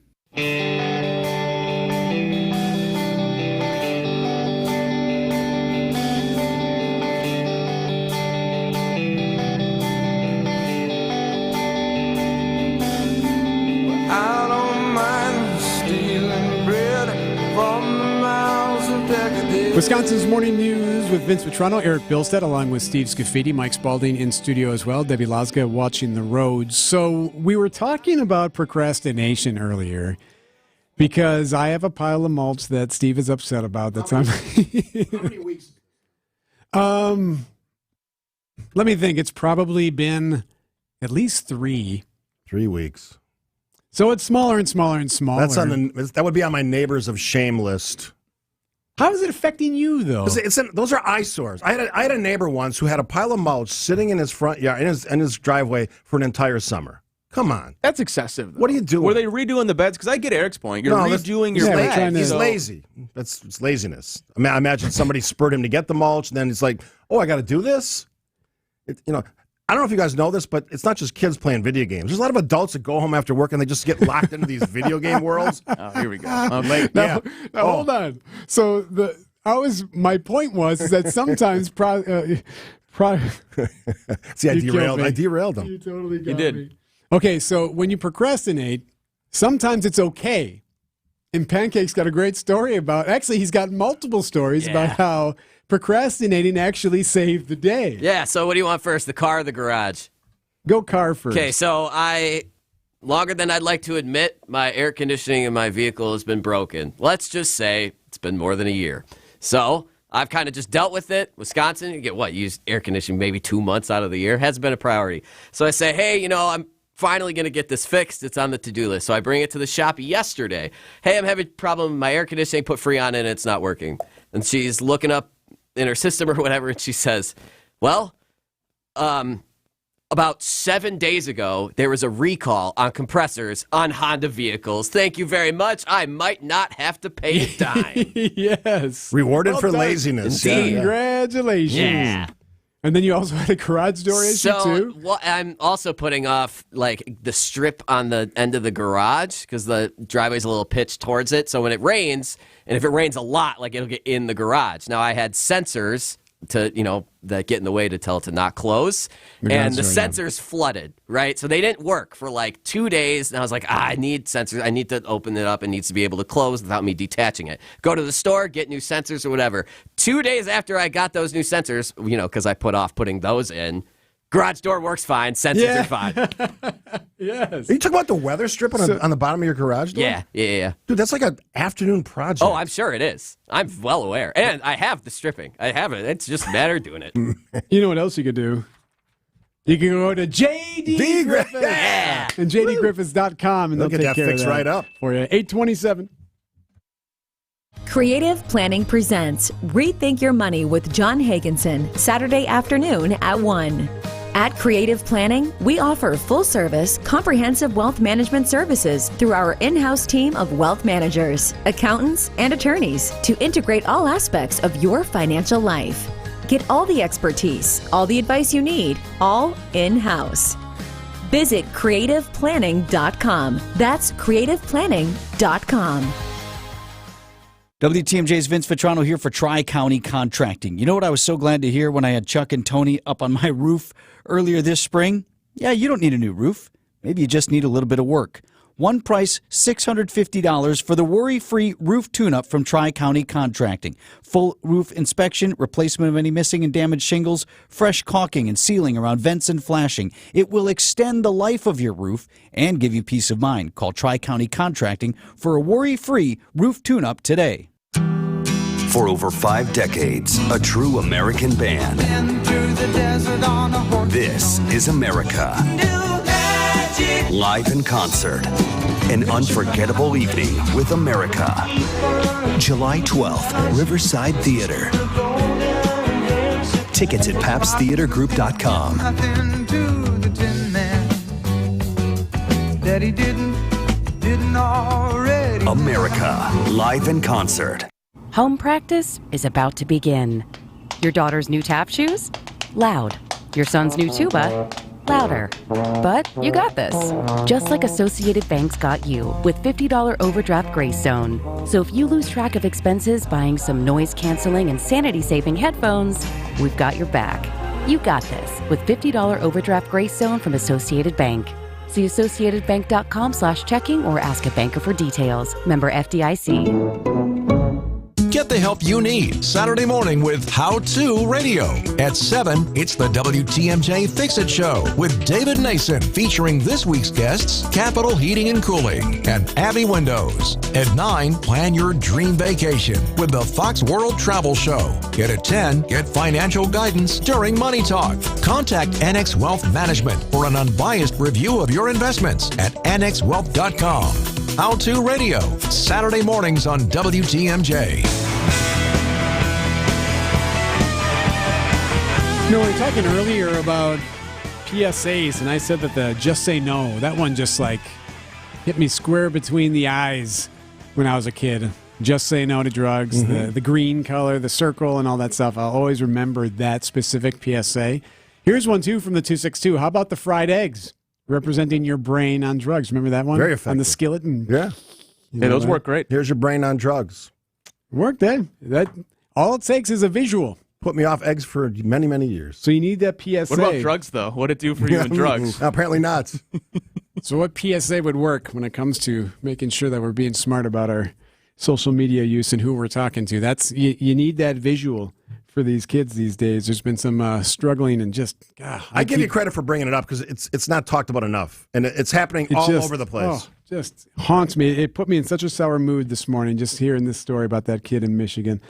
[SPEAKER 4] I don't mind stealing bread from the mouths of decadence.
[SPEAKER 3] Wisconsin's Morning News with Vince Vitrano, Eric Bilstead, along with Steve Scafidi, Mike Spalding in studio as well, Debbie Lazga watching the roads. So we were talking about procrastination earlier because I have a pile of mulch that Steve is upset about. That's how many weeks? Let me think. It's probably been at least 3.
[SPEAKER 29] 3 weeks.
[SPEAKER 3] So it's smaller and smaller and smaller.
[SPEAKER 29] That's on that would be on my neighbors of shame list.
[SPEAKER 3] How is it affecting you, though?
[SPEAKER 29] Those are eyesores. I had a neighbor once who had a pile of mulch sitting in his front yard, in his driveway for an entire summer. Come on.
[SPEAKER 13] That's excessive, though.
[SPEAKER 29] What are you doing?
[SPEAKER 13] Were they redoing the beds? Because I get Eric's point. You're redoing your bed.
[SPEAKER 29] He's lazy. It's laziness. I mean, I imagine somebody spurred him to get the mulch, and then it's like, oh, I got to do this? I don't know if you guys know this, but it's not just kids playing video games. There's a lot of adults that go home after work and they just get locked into these video game worlds.
[SPEAKER 13] Oh, here we go.
[SPEAKER 3] Now, hold on. So my point was that sometimes
[SPEAKER 29] See, I derailed him.
[SPEAKER 3] You totally got
[SPEAKER 13] did.
[SPEAKER 3] me. Okay, so when you procrastinate, sometimes it's okay. And Pancake's got a great story about, actually, he's got multiple stories about how procrastinating actually saved the day.
[SPEAKER 24] Yeah, so what do you want first, the car or the garage?
[SPEAKER 3] Go car first.
[SPEAKER 24] Okay, so longer than I'd like to admit, my air conditioning in my vehicle has been broken. Let's just say it's been more than a year. So I've kind of just dealt with it. Wisconsin, you get you use air conditioning maybe 2 months out of the year. Hasn't been a priority. So I say, hey, I'm finally going to get this fixed. It's on the to-do list. So I bring it to the shop yesterday. Hey, I'm having a problem with my air conditioning. Put Freon in it. It's not working. And she's looking up in her system or whatever, and she says, well, About 7 days ago, there was a recall on compressors on Honda vehicles. Thank you very much. I might not have to pay a dime.
[SPEAKER 3] Yes.
[SPEAKER 29] Rewarded
[SPEAKER 3] Well
[SPEAKER 29] for
[SPEAKER 3] done.
[SPEAKER 29] laziness.
[SPEAKER 24] Indeed.
[SPEAKER 3] Congratulations.
[SPEAKER 24] Yeah.
[SPEAKER 3] And then you also had a garage door issue, too?
[SPEAKER 24] Well, I'm also putting off like the strip on the end of the garage because the driveway's a little pitched towards it. So when it rains, and if it rains a lot, like it'll get in the garage. Now I had sensors to, that get in the way to tell it to not close. And the sensors flooded, right? So they didn't work for like 2 days. And I was like, I need sensors. I need to open it up. It needs to be able to close without me detaching it. Go to the store, get new sensors or whatever. 2 days after I got those new sensors, because I put off putting those in, garage door works fine. Sensors are fine.
[SPEAKER 3] Yes.
[SPEAKER 29] Are you talking about the weather strip on the bottom of your garage door?
[SPEAKER 24] Yeah.
[SPEAKER 29] Dude, that's like an afternoon project.
[SPEAKER 24] Oh, I'm sure it is. I'm well aware. And I have the stripping. I have it. It's just a matter of doing it.
[SPEAKER 3] You know what else you could do? You can go to JD Griffiths.
[SPEAKER 24] Yeah.
[SPEAKER 3] And JDGriffiths.com, and
[SPEAKER 29] They'll
[SPEAKER 3] they'll
[SPEAKER 29] get
[SPEAKER 3] take
[SPEAKER 29] that
[SPEAKER 3] care of
[SPEAKER 29] fixed
[SPEAKER 3] that
[SPEAKER 29] right up.
[SPEAKER 3] for you. 827.
[SPEAKER 9] Creative Planning presents Rethink Your Money with John Hagenson, Saturday afternoon at 1. At Creative Planning, we offer full-service, comprehensive wealth management services through our in-house team of wealth managers, accountants, and attorneys to integrate all aspects of your financial life. Get all the expertise, all the advice you need, all in-house. Visit creativeplanning.com. That's creativeplanning.com.
[SPEAKER 14] WTMJ's Vince Vitrano here for Tri-County Contracting. You know what I was so glad to hear when I had Chuck and Tony up on my roof earlier this spring? Yeah, you don't need a new roof. Maybe you just need a little bit of work. One price, $650 for the worry-free roof tune-up from Tri-County Contracting. Full roof inspection, replacement of any missing and damaged shingles, fresh caulking and sealing around vents and flashing. It will extend the life of your roof and give you peace of mind. Call Tri-County Contracting for a worry-free roof tune-up today.
[SPEAKER 16] For over 5 decades, a true American band. This is America. Live in concert. An unforgettable evening with America. July 12th, Riverside Theater. Tickets at papstheatergroup.com. America, live in concert.
[SPEAKER 17] Home practice is about to begin. Your daughter's new tap shoes? Loud. Your son's new tuba? Louder. But you got this. Just like Associated Bank's got you with $50 overdraft grace zone. So if you lose track of expenses buying some noise-canceling and sanity-saving headphones, we've got your back. You got this with $50 overdraft grace zone from Associated Bank. See AssociatedBank.com/checking or ask a banker for details. Member FDIC.
[SPEAKER 25] Get the help you need Saturday morning with How To Radio. At 7, it's the WTMJ Fix It Show with David Nason, featuring this week's guests, Capital Heating and Cooling and Abbey Windows. At 9, plan your dream vacation with the Fox World Travel Show. And at 10, get financial guidance during Money Talk. Contact Annex Wealth Management for an unbiased review of your investments at annexwealth.com. How To Radio, Saturday mornings on WTMJ.
[SPEAKER 3] We were talking earlier about PSAs, and I said that the Just Say No, that one just like hit me square between the eyes when I was a kid. Just say no to drugs, the green color, the circle, and all that stuff. I'll always remember that specific PSA. Here's one, too, from the 262. How about the fried eggs? Representing your brain on drugs. Remember that one?
[SPEAKER 29] Very effective.
[SPEAKER 3] On the skillet?
[SPEAKER 29] Yeah.
[SPEAKER 3] Yeah,
[SPEAKER 29] those work great. Here's your brain on drugs.
[SPEAKER 3] Worked, eh? That, all it takes is a visual.
[SPEAKER 29] Put me off eggs for many, many years.
[SPEAKER 3] So you need that PSA.
[SPEAKER 13] What about drugs, though? What'd it do for you in drugs?
[SPEAKER 29] Apparently not.
[SPEAKER 3] So what PSA would work when it comes to making sure that we're being smart about our social media use and who we're talking to? That's you need that visual for these kids these days. There's been some struggling and just.
[SPEAKER 29] I give you credit for bringing it up because it's not talked about enough, and it's happening all over the place.
[SPEAKER 3] Just haunts me. It put me in such a sour mood this morning just hearing this story about that kid in Michigan.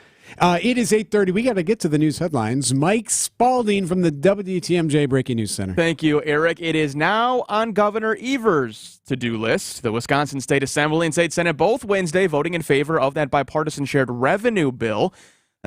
[SPEAKER 3] It is 8:30. We got to get to the news headlines. Mike Spalding from the WTMJ Breaking News Center.
[SPEAKER 13] Thank you, Eric. It is now on Governor Evers' to-do list. The Wisconsin State Assembly and State Senate both Wednesday voting in favor of that bipartisan shared revenue bill.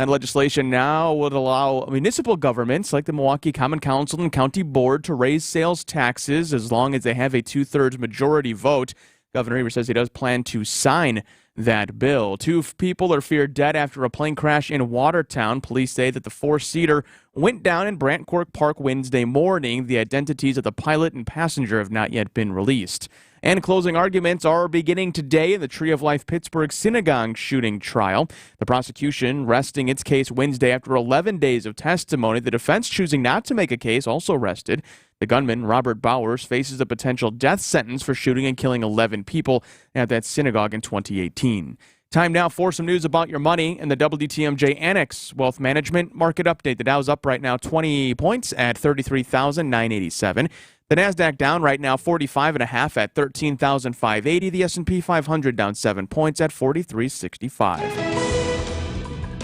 [SPEAKER 13] That legislation now would allow municipal governments like the Milwaukee Common Council and County Board to raise sales taxes as long as they have a 2/3 majority vote. Governor Evers says he does plan to sign that bill. 2 people are feared dead after a plane crash in Watertown. Police say that the 4-seater went down in Brantcourt Park Wednesday morning. The identities of the pilot and passenger have not yet been released. And closing arguments are beginning today in the Tree of Life Pittsburgh synagogue shooting trial. The prosecution resting its case Wednesday after 11 days of testimony. The defense choosing not to make a case also rested. The gunman, Robert Bowers, faces a potential death sentence for shooting and killing 11 people at that synagogue in 2018. Time now for some news about your money and the WTMJ Annex Wealth Management Market Update. The Dow's up right now 20 points at 33,987. The NASDAQ down right now 45.5 at 13,580. The S&P 500 down 7 points at 4365.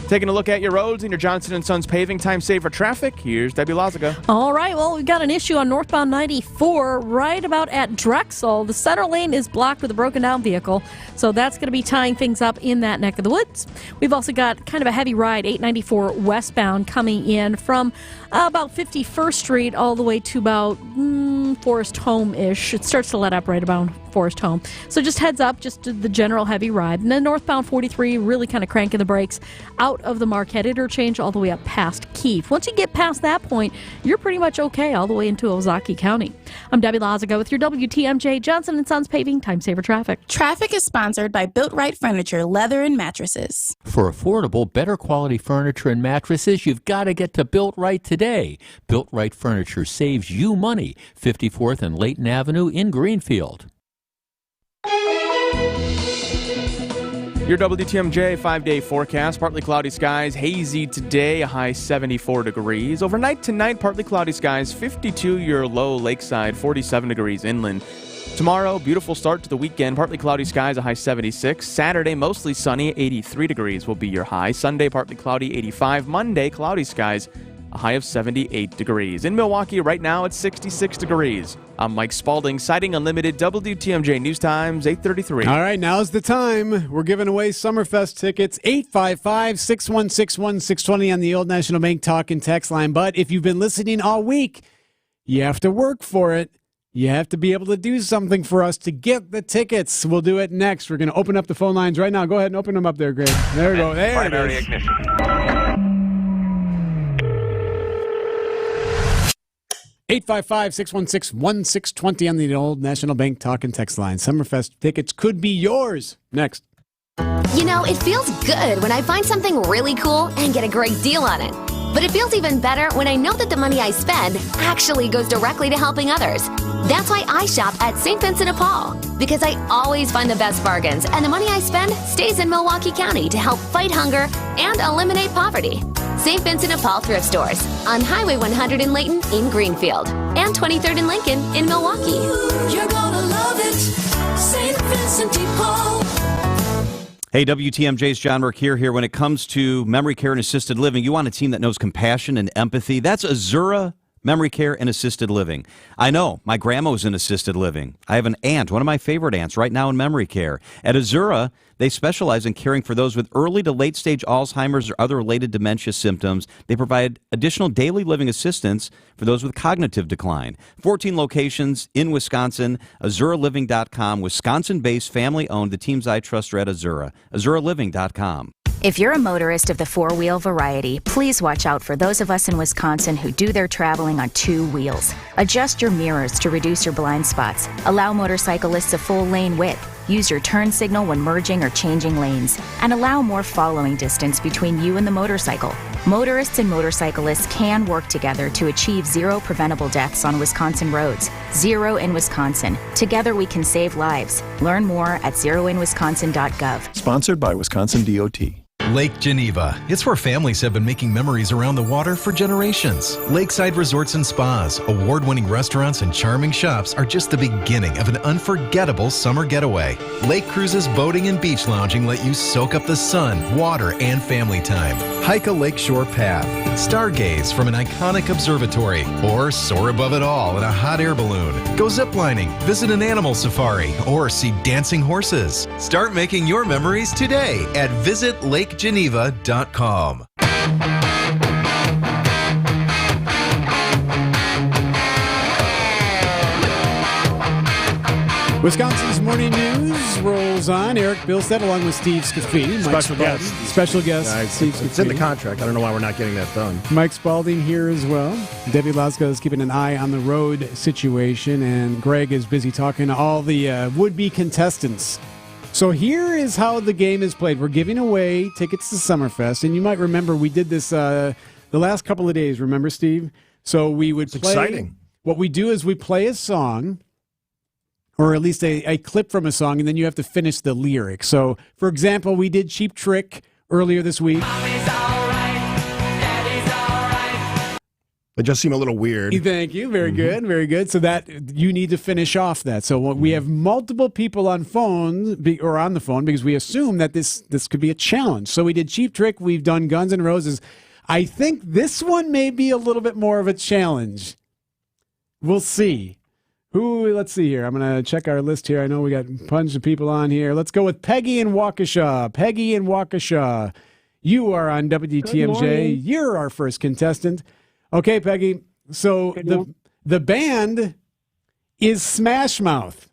[SPEAKER 13] Taking a look at your roads and your Johnson & Sons paving time saver traffic. Here's Debbie Lazaga.
[SPEAKER 6] All right, well, we've got an issue on northbound 94 right about at Drexel. The center lane is blocked with a broken down vehicle, so that's going to be tying things up in that neck of the woods. We've also got kind of a heavy ride, 894 westbound coming in from about 51st Street all the way to about Forest Home-ish. It starts to let up right about Forest Home. So just heads up, just the general heavy ride. And then northbound 43, really kind of cranking the brakes out of the Marquette interchange all the way up past Keefe. Once you get past that point, you're pretty much okay all the way into Ozaukee County. I'm Debbie Lazaga with your WTMJ Johnson & Sons Paving Time Saver Traffic.
[SPEAKER 1] Traffic is sponsored by Built Right Furniture, Leather and Mattresses.
[SPEAKER 5] For affordable, better quality furniture and mattresses, you've got to get to Built Right today. Built Right Furniture saves you money. 54th and Layton Avenue in Greenfield.
[SPEAKER 13] Your WTMJ 5-day forecast. Partly cloudy skies, hazy today, a high 74 degrees. Overnight tonight, partly cloudy skies, 52 your low lakeside, 47 degrees inland. Tomorrow, beautiful start to the weekend. Partly cloudy skies, a high 76. Saturday, mostly sunny, 83 degrees will be your high. Sunday, partly cloudy, 85. Monday, cloudy skies, a high of 78 degrees. In Milwaukee right now, it's 66 degrees. I'm Mike Spalding, Siding Unlimited, WTMJ News Times, 8:33.
[SPEAKER 3] All right, now's the time. We're giving away Summerfest tickets, 855-616-1620 on the Old National Bank talk and text line. But if you've been listening all week, you have to work for it. You have to be able to do something for us to get the tickets. We'll do it next. We're going to open up the phone lines right now. Go ahead and open them up there, Greg. There we go. There
[SPEAKER 10] Primary
[SPEAKER 3] it is.
[SPEAKER 10] ignition.
[SPEAKER 3] 855-616-1620 on the Old National Bank talk and text line. Summerfest tickets could be yours. Next.
[SPEAKER 12] You know, it feels good when I find something really cool and get a great deal on it. But it feels even better when I know that the money I spend actually goes directly to helping others. That's why I shop at St. Vincent de Paul, because I always find the best bargains, and the money I spend stays in Milwaukee County to help fight hunger and eliminate poverty. St. Vincent de Paul thrift stores on Highway 100 in Layton in Greenfield and 23rd and Lincoln in Milwaukee.
[SPEAKER 4] You're gonna love it, St. Vincent de Paul.
[SPEAKER 18] Hey, WTMJ's John Burke here. When it comes to memory care and assisted living, you want a team that knows compassion and empathy. That's Azura Memory Care and Assisted Living. I know, my grandma's in assisted living. I have an aunt, one of my favorite aunts, right now in memory care. At Azura, they specialize in caring for those with early to late stage Alzheimer's or other related dementia symptoms. They provide additional daily living assistance for those with cognitive decline. 14 locations in Wisconsin, AzuraLiving.com, Wisconsin-based, family-owned. The teams I trust are at Azura, AzuraLiving.com.
[SPEAKER 19] If you're a motorist of the four-wheel variety, please watch out for those of us in Wisconsin who do their traveling on two wheels. Adjust your mirrors to reduce your blind spots. Allow motorcyclists a full lane width. Use your turn signal when merging or changing lanes. And allow more following distance between you and the motorcycle. Motorists and motorcyclists can work together to achieve zero preventable deaths on Wisconsin roads. Zero in Wisconsin. Together we can save lives. Learn more at zeroinwisconsin.gov.
[SPEAKER 20] Sponsored by Wisconsin DOT.
[SPEAKER 21] Lake Geneva. It's where families have been making memories around the water for generations. Lakeside resorts and spas, award-winning restaurants, and charming shops are just the beginning of an unforgettable summer getaway. Lake cruises, boating, and beach lounging let you soak up the sun, water, and family time. Hike a lakeshore path, stargaze from an iconic observatory, or soar above it all in a hot air balloon. Go ziplining, visit an animal safari, or see dancing horses. Start making your memories today at visitlakegeneva.com.
[SPEAKER 3] Wisconsin's Morning News rolls on. Eric Bilstead along with Steve Scafidi.
[SPEAKER 29] Special guest.
[SPEAKER 3] Special guest. Steve
[SPEAKER 29] It's in the
[SPEAKER 3] Scafidi.
[SPEAKER 29] contract. I don't know why we're not getting that done.
[SPEAKER 3] Mike Spalding here as well. Debbie Laska is keeping an eye on the road situation, and Greg is busy talking to all the would-be contestants. So here is how the game is played. We're giving away tickets to Summerfest, and you might remember we did this the last couple of days. Remember, Steve? So we would play.
[SPEAKER 29] Exciting.
[SPEAKER 3] What we do is we play a song, or at least a clip from a song, and then you have to finish the lyrics. So, for example, we did Cheap Trick earlier this week.
[SPEAKER 29] They just seem a little weird.
[SPEAKER 3] Thank you. Very good. Very good. So that you need to finish off that. So we have multiple people on on the phone because we assume that this could be a challenge. So we did Cheap Trick. We've done Guns N' Roses. I think this one may be a little bit more of a challenge. We'll see. Let's see here. I'm going to check our list here. I know we got a bunch of people on here. Let's go with Peggy in Waukesha. Peggy in Waukesha. You are on WTMJ. You're our first contestant. Okay, Peggy. So the band is Smash Mouth.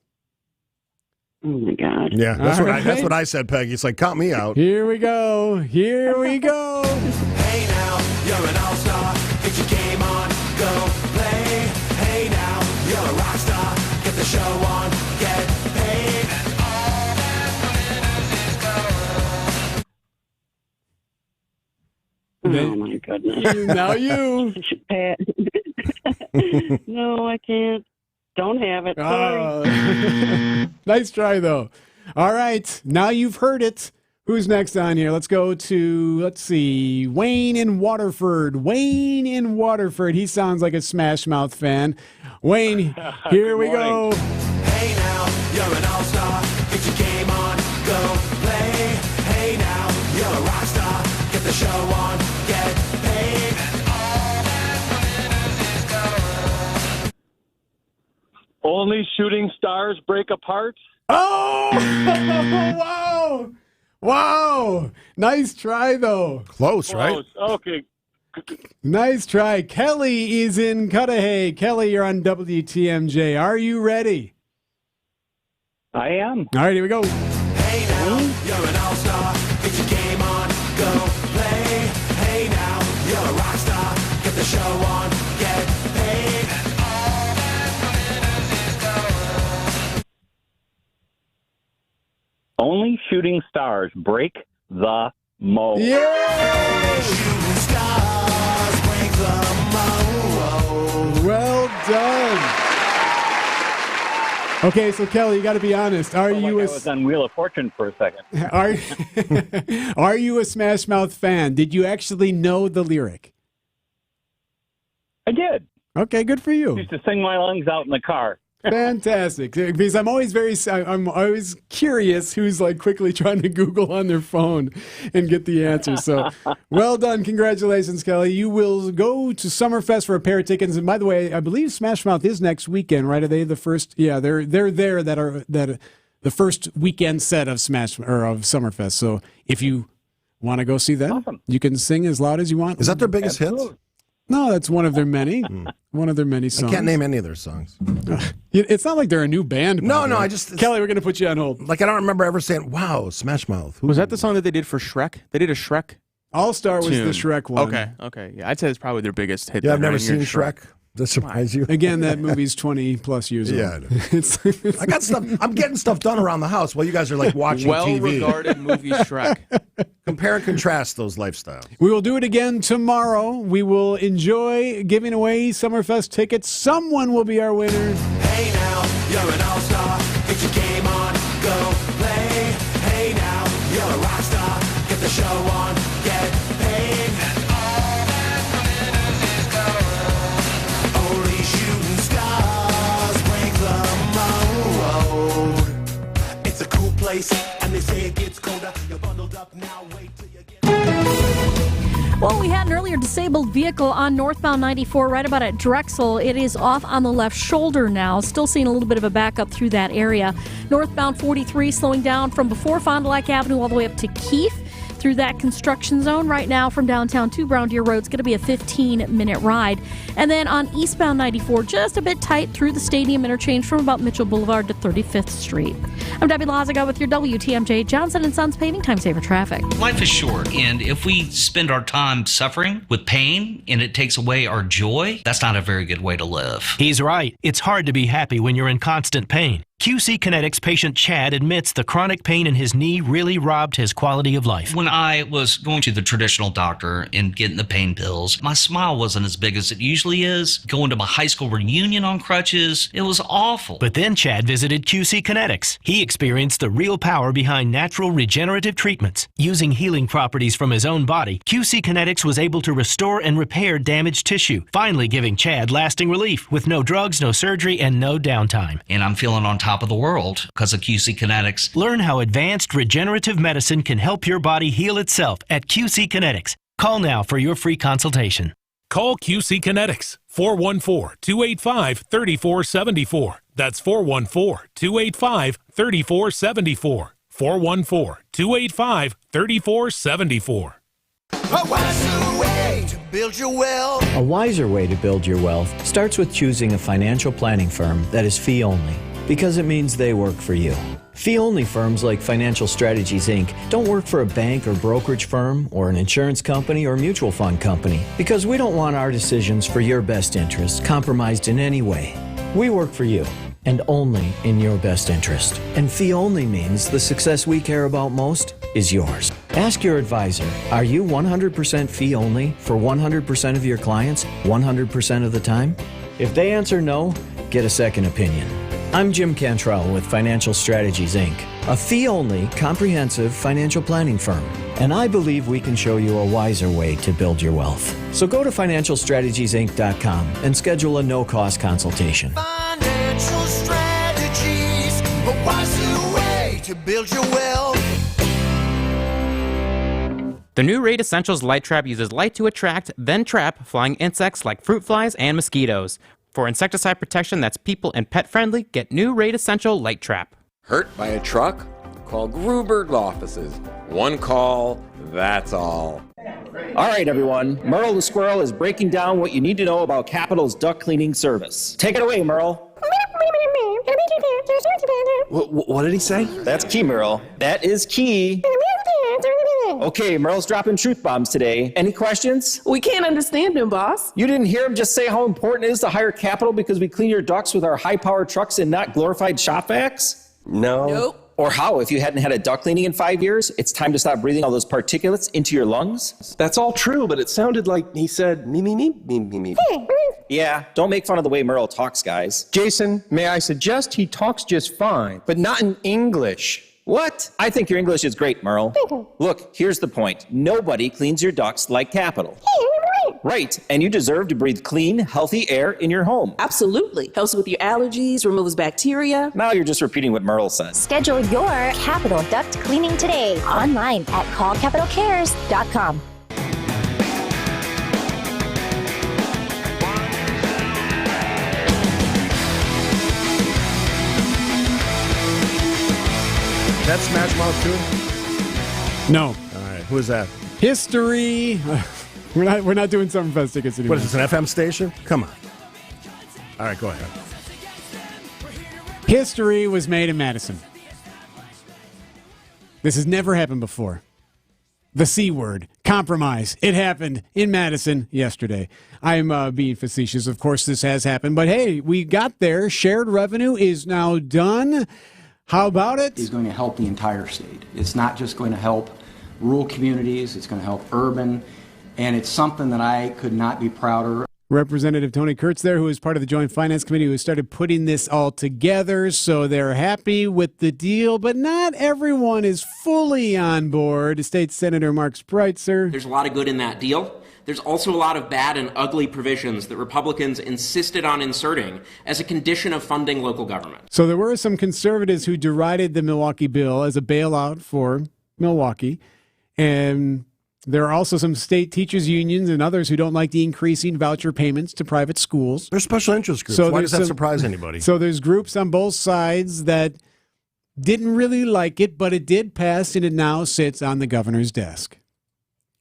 [SPEAKER 2] Oh my God.
[SPEAKER 29] Yeah, that's what I said, Peggy. It's like, count me out.
[SPEAKER 3] Here we go. Here we go.
[SPEAKER 4] Hey now, you're an all-star. Get your game on, go play. Hey now, you're a rock star. Get the show on, get paid. And all that matters is
[SPEAKER 2] Oh my goodness.
[SPEAKER 3] Now you.
[SPEAKER 2] No, I can't. Don't have it. Sorry.
[SPEAKER 3] Nice try, though. All right. Now you've heard it. Who's next on here? Let's go to, Wayne in Waterford. Wayne in Waterford. He sounds like a Smash Mouth fan. Wayne, here we go.
[SPEAKER 4] Hey now, you're an all-star. Get your game on, go play. Hey now, you're a rock star. Get the show on, get paid. And all that matters is go.
[SPEAKER 7] Only shooting stars break apart.
[SPEAKER 3] Oh! Wow! Wow! Nice try, though.
[SPEAKER 29] Close, right?
[SPEAKER 7] Okay.
[SPEAKER 3] Nice try. Kelly is in Cudahy. Kelly, you're on WTMJ. Are you ready?
[SPEAKER 7] I am.
[SPEAKER 3] All right, here we go.
[SPEAKER 4] Hey now, you're an all-star. Get your game on, go play. Hey now, you're a rock star. Get the show on, get paid. And all that matters is go.
[SPEAKER 7] Only shooting stars break the mold.
[SPEAKER 4] Shooting stars break the mold.
[SPEAKER 3] Well done. Okay, so Kelly, you got to be honest.
[SPEAKER 7] I was on Wheel of Fortune for a second.
[SPEAKER 3] Are you a Smash Mouth fan? Did you actually know the lyric?
[SPEAKER 7] I did.
[SPEAKER 3] Okay, good for you.
[SPEAKER 7] Used to sing my lungs out in the car.
[SPEAKER 3] Fantastic. Because I'm always curious who's like quickly trying to Google on their phone and get the answer. So well done. Congratulations, Kelly. You will go to Summerfest for a pair of tickets. And by the way, I believe Smash Mouth is next weekend, right? Are they the first? Yeah, they're there the first weekend set of Summerfest. So if you want to go see them, you can sing as loud as you want.
[SPEAKER 29] Is that their biggest hit?
[SPEAKER 3] No, that's one of their many. One of their many songs.
[SPEAKER 29] I can't name any of their songs.
[SPEAKER 3] It's not like they're a new band.
[SPEAKER 29] No,
[SPEAKER 3] I
[SPEAKER 29] just...
[SPEAKER 3] Kelly, we're going to put you on hold.
[SPEAKER 29] Like, I don't remember ever saying, wow, Smash Mouth.
[SPEAKER 13] Was that the song that they did for Shrek? They did a Shrek
[SPEAKER 3] All-Star was
[SPEAKER 13] tune.
[SPEAKER 3] the Shrek one.
[SPEAKER 13] Okay. Yeah, I'd say it's probably their biggest hit.
[SPEAKER 29] Yeah, I've never
[SPEAKER 13] right
[SPEAKER 29] seen
[SPEAKER 13] here,
[SPEAKER 29] Shrek. Does that surprise you?
[SPEAKER 3] Again, that movie's 20-plus years old.
[SPEAKER 29] Yeah. I got stuff. I'm getting stuff done around the house while you guys are like watching TV.
[SPEAKER 13] Well-regarded movie Shrek.
[SPEAKER 29] Compare and contrast those lifestyles.
[SPEAKER 3] We will do it again tomorrow. We will enjoy giving away Summerfest tickets. Someone will be our winner.
[SPEAKER 4] Hey now, you're an all-star. Get your game on, go play. Hey now, you're a rock star. Get the show on, get paid. And all that matters is go. Only shooting stars break the mold. It's a cool place, and they say it gets colder. You're bundled up now, wait till you get...
[SPEAKER 6] Well, we had an earlier disabled vehicle on northbound 94 right about at Drexel. It is off on the left shoulder now. Still seeing a little bit of a backup through that area. Northbound 43 slowing down from before Fond du Lac Avenue all the way up to Keefe. through that construction zone right now from downtown to Brown Deer Road. It's going to be a 15-minute ride. And then on eastbound 94, just a bit tight through the stadium interchange from about Mitchell Boulevard to 35th Street. I'm Debbie Lazaga with your WTMJ Johnson & Sons Paving Time Saver Traffic.
[SPEAKER 8] Life is short, and if we spend our time suffering with pain and it takes away our joy, that's not a very good way to live.
[SPEAKER 10] He's right. It's hard to be happy when you're in constant pain. QC Kinetics patient Chad admits the chronic pain in his knee really robbed his quality of life.
[SPEAKER 8] When I was going to the traditional doctor and getting the pain pills, my smile wasn't as big as it usually is. Going to my high school reunion on crutches, it was awful.
[SPEAKER 10] But then Chad visited QC Kinetics. He experienced the real power behind natural regenerative treatments. Using healing properties from his own body, QC Kinetics was able to restore and repair damaged tissue, finally giving Chad lasting relief with no drugs, no surgery, and no downtime.
[SPEAKER 8] And I'm feeling on top of the world because of QC Kinetics.
[SPEAKER 10] Learn how advanced regenerative medicine can help your body heal itself at QC Kinetics. Call now for your free consultation.
[SPEAKER 11] Call QC Kinetics, 414-285-3474. That's 414-285-3474. 414-285-3474.
[SPEAKER 4] A wiser way to build your wealth.
[SPEAKER 15] A wiser way to build your wealth starts with choosing a financial planning firm that is fee only, because it means they work for you. Fee-only firms like Financial Strategies, Inc. don't work for a bank or brokerage firm or an insurance company or mutual fund company, because we don't want our decisions for your best interests compromised in any way. We work for you, and only in your best interest. And fee-only means the success we care about most is yours. Ask your advisor, are you 100% fee-only for 100% of your clients 100% of the time? If they answer no, get a second opinion. I'm Jim Cantrell with Financial Strategies, Inc., a fee-only, comprehensive financial planning firm. And I believe we can show you a wiser way to build your wealth. So go to financialstrategiesinc.com and schedule a no-cost consultation.
[SPEAKER 4] Financial strategies, a wiser way to build your wealth.
[SPEAKER 22] The new Raid Essentials Light Trap uses light to attract, then trap flying insects like fruit flies and mosquitoes. For insecticide protection that's people and pet friendly, get new Raid Essential Light Trap.
[SPEAKER 23] Hurt by a truck? Call Gruberg Offices. One call, that's all.
[SPEAKER 26] All right, everyone. Merle the Squirrel is breaking down what you need to know about Capital's duct cleaning service. Take it away, Merle.
[SPEAKER 27] What did he say?
[SPEAKER 26] That's key, Merle. That is key. Okay, Merle's dropping truth bombs today. Any questions?
[SPEAKER 28] We can't understand him, boss.
[SPEAKER 26] You didn't hear him just say how important it is to hire Capital because we clean your ducts with our high-powered trucks and not glorified shop vacs?
[SPEAKER 27] No.
[SPEAKER 28] Nope.
[SPEAKER 26] Or how, if you hadn't had a duct cleaning in 5 years, it's time to stop breathing all those particulates into your lungs?
[SPEAKER 27] That's all true, but it sounded like he said me.
[SPEAKER 26] Yeah, don't make fun of the way Merle talks, guys.
[SPEAKER 27] Jason, may I suggest he talks just fine, but not in English.
[SPEAKER 26] What? I think your English is great, Merle. Look, here's the point. Nobody cleans your ducts like Capital. Right, and you deserve to breathe clean, healthy air in your home.
[SPEAKER 28] Absolutely. Helps with your allergies, removes bacteria.
[SPEAKER 26] Now you're just repeating what Merle says.
[SPEAKER 30] Schedule your Capital duct cleaning today online at callcapitalcares.com.
[SPEAKER 29] That Smash Mouth too?
[SPEAKER 3] No.
[SPEAKER 29] All right. Who is that?
[SPEAKER 3] History. We're not doing Summerfest tickets anymore.
[SPEAKER 29] What is this, an FM station? Come on. All right, go ahead.
[SPEAKER 3] History was made in Madison. This has never happened before. The C word, compromise. It happened in Madison yesterday. I'm being facetious. Of course, this has happened. But hey, we got there. Shared revenue is now done. How about it?
[SPEAKER 31] Is going to help the entire state. It's not just going to help rural communities. It's going to help urban. And it's something that I could not be prouder.
[SPEAKER 3] Representative Tony Kurtz there, who is part of the Joint Finance Committee, who started putting this all together. So they're happy with the deal, but not everyone is fully on board. State Senator Mark Spreitzer.
[SPEAKER 32] There's a lot of good in that deal. There's also a lot of bad and ugly provisions that Republicans insisted on inserting as a condition of funding local government.
[SPEAKER 3] So there were some conservatives who derided the Milwaukee bill as a bailout for Milwaukee. And there are also some state teachers unions and others who don't like the increasing voucher payments to private schools.
[SPEAKER 29] They're special interest groups. Why does that surprise anybody?
[SPEAKER 3] So there's groups on both sides that didn't really like it, but it did pass, and it now sits on the governor's desk.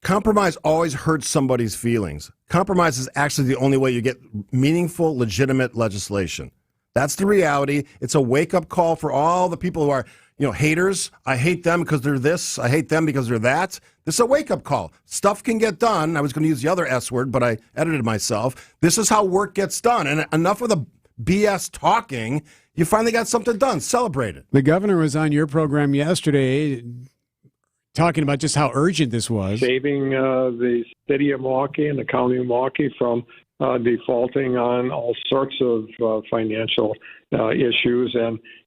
[SPEAKER 29] Compromise always hurts somebody's feelings. Compromise is actually the only way you get meaningful, legitimate legislation. That's the reality. It's a wake-up call for all the people who are, haters. I hate them because they're this. I hate them because they're that. This is a wake-up call. Stuff can get done. I was going to use the other S word, but I edited myself. This is how work gets done. And enough of the BS talking. You finally got something done. Celebrate it.
[SPEAKER 3] The governor was on your program yesterday talking about just how urgent this was.
[SPEAKER 1] Saving the city of Milwaukee and the county of Milwaukee from defaulting on all sorts of financial issues.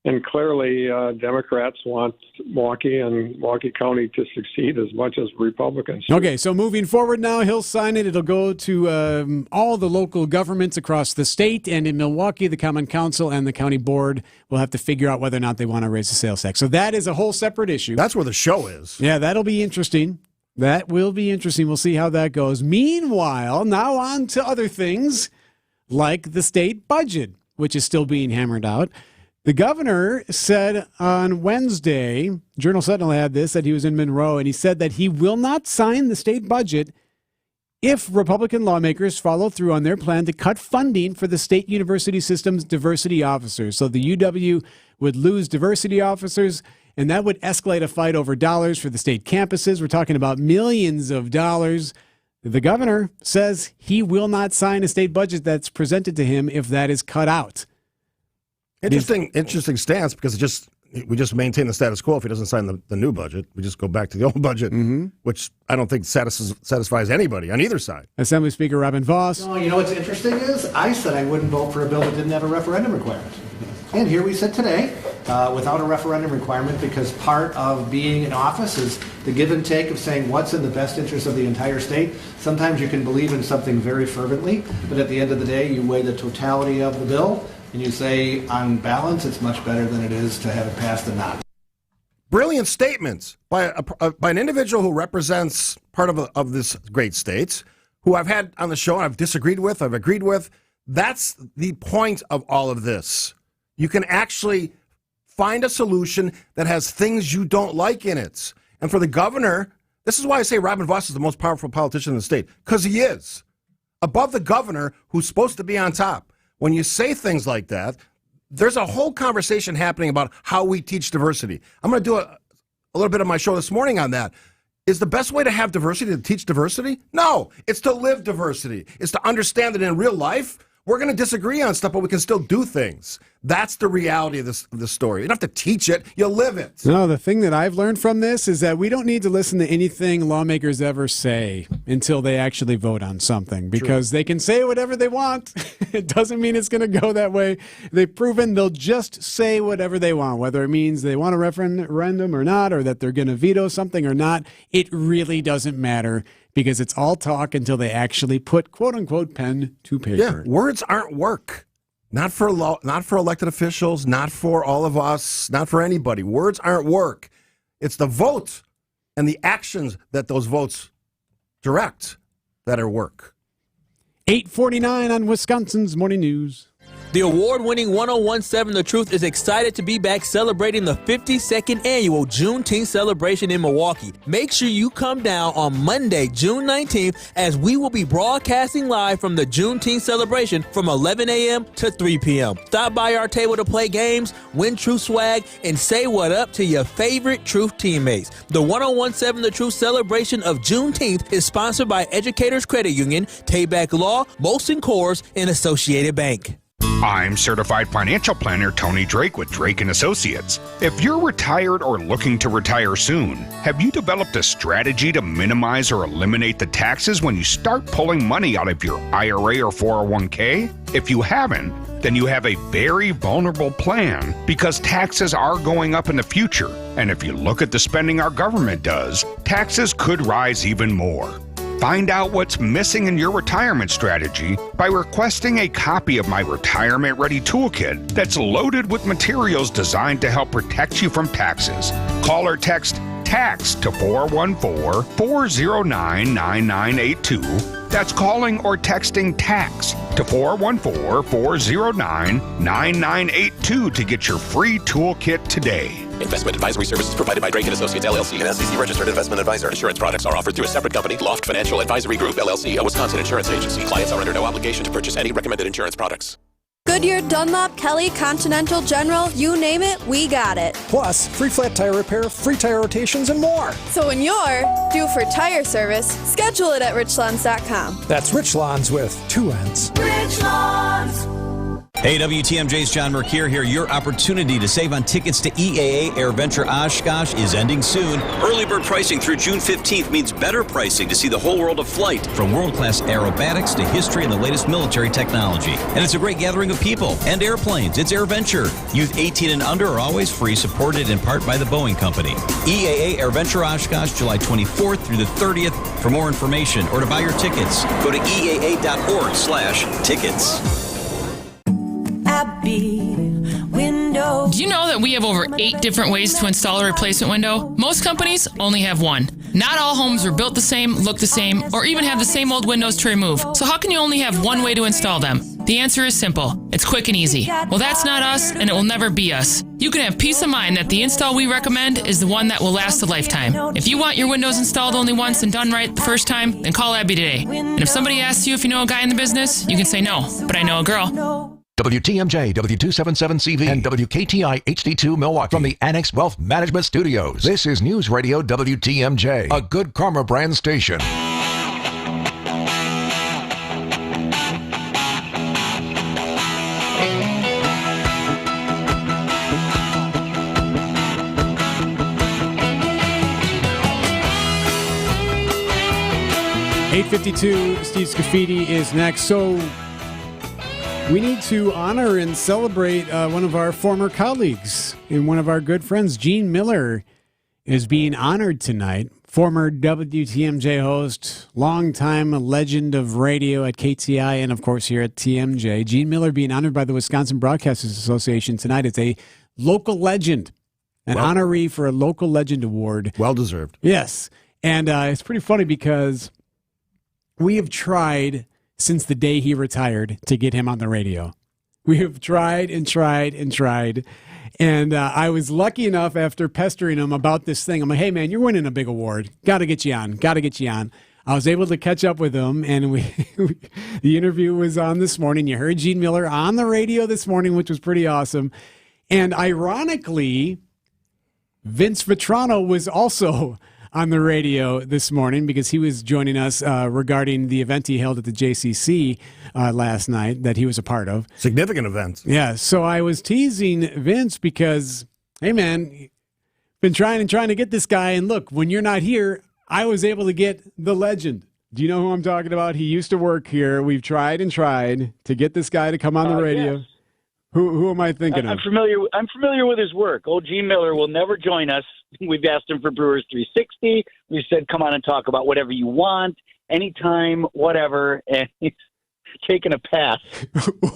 [SPEAKER 1] And clearly, Democrats want Milwaukee and Milwaukee County to succeed as much as Republicans.
[SPEAKER 3] Okay, so moving forward now, he'll sign it. It'll go to all the local governments across the state. And in Milwaukee, the Common Council and the county board will have to figure out whether or not they want to raise the sales tax. So that is a whole separate issue.
[SPEAKER 29] That's where the show is.
[SPEAKER 3] Yeah, that'll be interesting. That will be interesting. We'll see how that goes. Meanwhile, now on to other things like the state budget, which is still being hammered out. The governor said on Wednesday, Journal Sentinel had this, that he was in Monroe, and he said that he will not sign the state budget if Republican lawmakers follow through on their plan to cut funding for the state university system's diversity officers. So the UW would lose diversity officers, and that would escalate a fight over dollars for the state campuses. We're talking about millions of dollars. The governor says he will not sign a state budget that's presented to him if that is cut out.
[SPEAKER 29] Interesting stance, because we just maintain the status quo if he doesn't sign the new budget. We just go back to the old budget, which I don't think satisfies anybody on either side.
[SPEAKER 3] Assembly Speaker Robin Vos.
[SPEAKER 5] No, you know what's interesting is I said I wouldn't vote for a bill that didn't have a referendum requirement. And here we sit today without a referendum requirement, because part of being in office is the give and take of saying what's in the best interest of the entire state. Sometimes you can believe in something very fervently, but at the end of the day, you weigh the totality of the bill, and you say, on balance, it's much better than it is to have it passed than not.
[SPEAKER 29] Brilliant statements by an individual who represents part of this great state, who I've had on the show and I've disagreed with, I've agreed with. That's the point of all of this. You can actually find a solution that has things you don't like in it. And for the governor, this is why I say Robin Vos is the most powerful politician in the state, because he is. Above the governor, who's supposed to be on top. When you say things like that, there's a whole conversation happening about how we teach diversity. I'm going to do a little bit of my show this morning on that. Is the best way to have diversity to teach diversity? No, it's to live diversity. It's to understand that in real life, we're going to disagree on stuff, but we can still do things. That's the reality of this story. You don't have to teach it, you live it.
[SPEAKER 3] No, the thing that I've learned from this is that we don't need to listen to anything lawmakers ever say until they actually vote on something, because they can say whatever they want. It doesn't mean it's going to go that way. They've proven they'll just say whatever they want, whether it means they want a referendum or not, or that they're going to veto something or not. It really doesn't matter, because it's all talk until they actually put, quote-unquote, pen to paper.
[SPEAKER 29] Yeah, words aren't work. Not for elected officials, not for all of us, not for anybody. Words aren't work. It's the vote and the actions that those votes direct that are work.
[SPEAKER 3] 8:49 on Wisconsin's Morning News.
[SPEAKER 9] The award-winning 1017 The Truth is excited to be back celebrating the 52nd annual Juneteenth celebration in Milwaukee. Make sure you come down on Monday, June 19th, as we will be broadcasting live from the Juneteenth celebration from 11 a.m. to 3 p.m. Stop by our table to play games, win Truth swag, and say what up to your favorite Truth teammates. The 1017 The Truth celebration of Juneteenth is sponsored by Educators Credit Union, Tayback Law, Molson Coors, and Associated Bank.
[SPEAKER 12] I'm certified financial planner Tony Drake with Drake & Associates. If you're retired or looking to retire soon, have you developed a strategy to minimize or eliminate the taxes when you start pulling money out of your IRA or 401k? If you haven't, then you have a very vulnerable plan, because taxes are going up in the future. And if you look at the spending our government does, taxes could rise even more. Find out what's missing in your retirement strategy by requesting a copy of my Retirement Ready Toolkit that's loaded with materials designed to help protect you from taxes. Call or text TAX to 414-409-9982. That's calling or texting TAX to 414-409-9982 to get your free toolkit today.
[SPEAKER 2] Investment advisory services provided by Drake & Associates, LLC, an SEC-registered investment advisor. Insurance products are offered through a separate company, Loft Financial Advisory Group, LLC, a Wisconsin insurance agency. Clients are under no obligation to purchase any recommended insurance products.
[SPEAKER 7] Goodyear, Dunlop, Kelly, Continental, General, you name it, we got it.
[SPEAKER 13] Plus, free flat tire repair, free tire rotations, and more.
[SPEAKER 7] So when you're due for tire service, schedule it at richlawns.com.
[SPEAKER 13] That's Rich Lawns with 2 N's.
[SPEAKER 7] Rich Lawns.
[SPEAKER 14] Hey, WTMJ's John Mercure here. Your opportunity to save on tickets to EAA AirVenture Oshkosh is ending soon. Early bird pricing through June 15th means better pricing to see the whole world of flight, from world-class aerobatics to history and the latest military technology. And it's a great gathering of people and airplanes. It's AirVenture. Youth 18 and under are always free, supported in part by the Boeing Company. EAA AirVenture Oshkosh, July 24th through the 30th. For more information or to buy your tickets, go to EAA.org/tickets.
[SPEAKER 16] Window. Do you know that we have over 8 different ways to install a replacement window? Most companies only have one. Not all homes are built the same, look the same, or even have the same old windows to remove. So how can you only have one way to install them? The answer is simple. It's quick and easy. Well, that's not us, and it will never be us. You can have peace of mind that the install we recommend is the one that will last a lifetime. If you want your windows installed only once and done right the first time, then call Abby today. And if somebody asks you if you know a guy in the business, you can say no, but I know a girl.
[SPEAKER 17] WTMJ, W277CV, and WKTI HD2 Milwaukee from the Annex Wealth Management Studios. This is News Radio WTMJ, a Good Karma brand station.
[SPEAKER 3] .852, Steve Scafidi is next. So we need to honor and celebrate one of our former colleagues and one of our good friends. Gene Miller is being honored tonight. Former WTMJ host, longtime legend of radio at KTI and, of course, here at TMJ. Gene Miller being honored by the Wisconsin Broadcasters Association tonight. It's a local legend, an honoree for a local legend award.
[SPEAKER 29] Well deserved.
[SPEAKER 3] Yes. And it's pretty funny because we have tried since the day he retired to get him on the radio. We have tried and tried and tried. And I was lucky enough after pestering him about this thing. I'm like, hey, man, you're winning a big award. Got to get you on. Got to get you on. I was able to catch up with him, and the interview was on this morning. You heard Gene Miller on the radio this morning, which was pretty awesome. And ironically, Vince Vitrano was also on the radio this morning because he was joining us regarding the event he held at the JCC last night that he was a part of.
[SPEAKER 29] Significant event.
[SPEAKER 3] Yeah, so I was teasing Vince because, hey, man, been trying to get this guy, and look, when you're not here, I was able to get the legend. Do you know who I'm talking about? He used to work here. We've tried and tried to get this guy to come on the radio.
[SPEAKER 18] Yes.
[SPEAKER 3] Who am I thinking of?
[SPEAKER 18] I'm familiar with his work. Old Gene Miller will never join us. We've asked him for Brewers 360. We said, come on and talk about whatever you want, anytime, whatever. And he's taken a pass.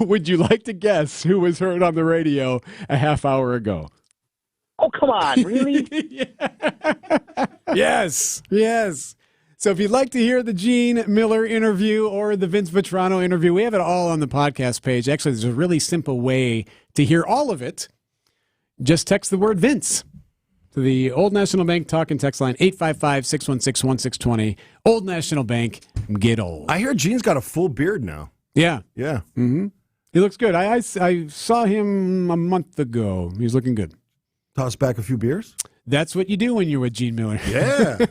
[SPEAKER 3] Would you like to guess who was heard on the radio a half hour ago?
[SPEAKER 18] Oh, come on. Really?
[SPEAKER 3] Yes. So if you'd like to hear the Gene Miller interview or the Vince Vitrano interview, we have it all on the podcast page. Actually, there's a really simple way to hear all of it. Just text the word Vince to the Old National Bank talk and text line 855-616-1620. Old National Bank, get old.
[SPEAKER 29] I hear Gene's got a full beard now.
[SPEAKER 3] Yeah.
[SPEAKER 29] Yeah.
[SPEAKER 3] Mm-hmm. He looks good. I saw him a month ago. He's looking good.
[SPEAKER 29] Toss back a few beers?
[SPEAKER 3] That's what you do when you're with Gene Miller.
[SPEAKER 29] Yeah.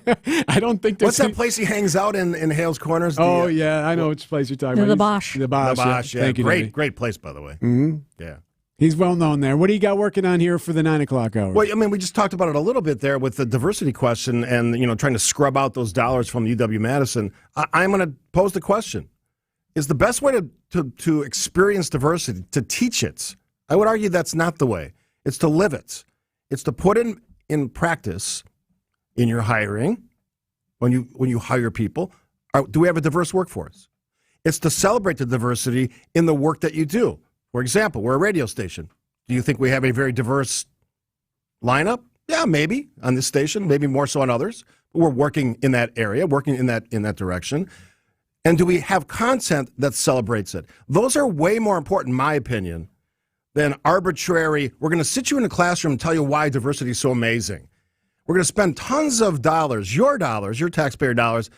[SPEAKER 3] I don't think there's...
[SPEAKER 29] What's that place he hangs out in Hales Corners?
[SPEAKER 3] Yeah, I know which place you're talking about.
[SPEAKER 6] The Bosch.
[SPEAKER 3] The Bosch,
[SPEAKER 29] yeah.
[SPEAKER 3] Thank you,
[SPEAKER 29] Great place, by the way.
[SPEAKER 3] Mm-hmm.
[SPEAKER 29] Yeah.
[SPEAKER 3] He's well known there. What do you got working on here for the 9 o'clock hour?
[SPEAKER 29] Well, I mean, we just talked about it a little bit there with the diversity question and, trying to scrub out those dollars from UW-Madison. I'm going to pose the question. Is the best way to experience diversity to teach it? I would argue that's not the way. It's to live it. It's to put in practice in your hiring, when you hire people. Do we have a diverse workforce? It's to celebrate the diversity in the work that you do. For example, we're a radio station. Do you think we have a very diverse lineup? Yeah, maybe on this station, maybe more so on others. But we're working in that area, working in that direction. And do we have content that celebrates it? Those are way more important, in my opinion, than arbitrary, we're going to sit you in a classroom and tell you why diversity is so amazing. We're going to spend tons of dollars, your taxpayer dollars,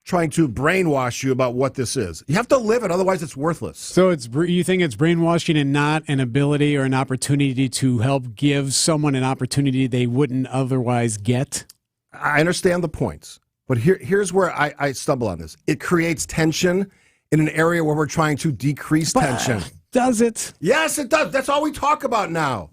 [SPEAKER 29] trying to brainwash you about what this is. You have to live it, otherwise it's worthless.
[SPEAKER 3] So you think it's brainwashing and not an ability or an opportunity to help give someone an opportunity they wouldn't otherwise get?
[SPEAKER 29] I understand the points, but here's where I stumble on this. It creates tension in an area where we're trying to decrease tension.
[SPEAKER 3] Does it?
[SPEAKER 29] Yes, it does. That's all we talk about now.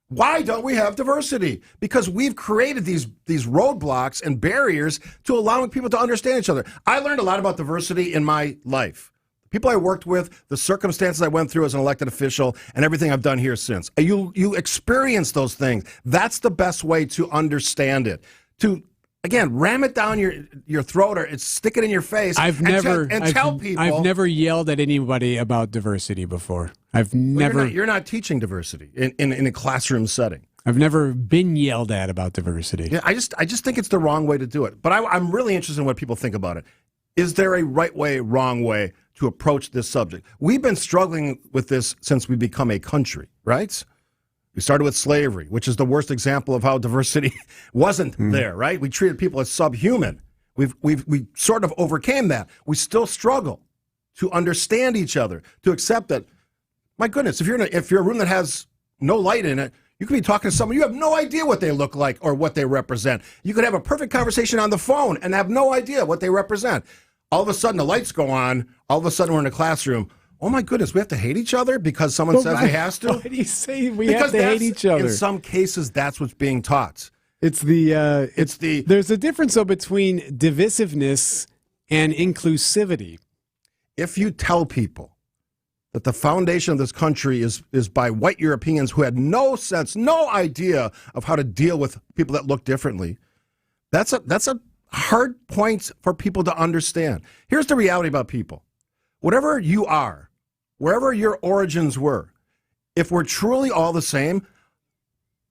[SPEAKER 29] Why don't we have diversity? Because we've created these roadblocks and barriers to allowing people to understand each other. I learned a lot about diversity in my life. The people I worked with, the circumstances I went through as an elected official, and everything I've done here since. You experience those things. That's the best way to understand it. To, again, ram it down your throat or stick it in your face tell people.
[SPEAKER 3] I've never yelled at anybody about diversity before.
[SPEAKER 29] You're not teaching diversity in a classroom setting.
[SPEAKER 3] I've never been yelled at about diversity.
[SPEAKER 29] Yeah, I just think it's the wrong way to do it. But I'm really interested in what people think about it. Is there a right way, wrong way to approach this subject? We've been struggling with this since we become a country, right? We started with slavery, which is the worst example of how diversity wasn't there, right? We treated people as subhuman. We sort of overcame that. We still struggle to understand each other, to accept that. My goodness, if you're in a room that has no light in it, you could be talking to someone, you have no idea what they look like or what they represent. You could have a perfect conversation on the phone and have no idea what they represent. All of a sudden, the lights go on. All of a sudden, we're in a classroom. Oh, my goodness, we have to hate each other because someone says we have to?
[SPEAKER 3] Why do you say we have to hate each other?
[SPEAKER 29] In some cases, that's what's being taught.
[SPEAKER 3] There's a difference, though, between divisiveness and inclusivity.
[SPEAKER 29] If you tell people that the foundation of this country is by white Europeans who had no idea of how to deal with people that look differently, that's a hard point for people to understand. Here's the reality about people. Whatever you are, wherever your origins were, if we're truly all the same,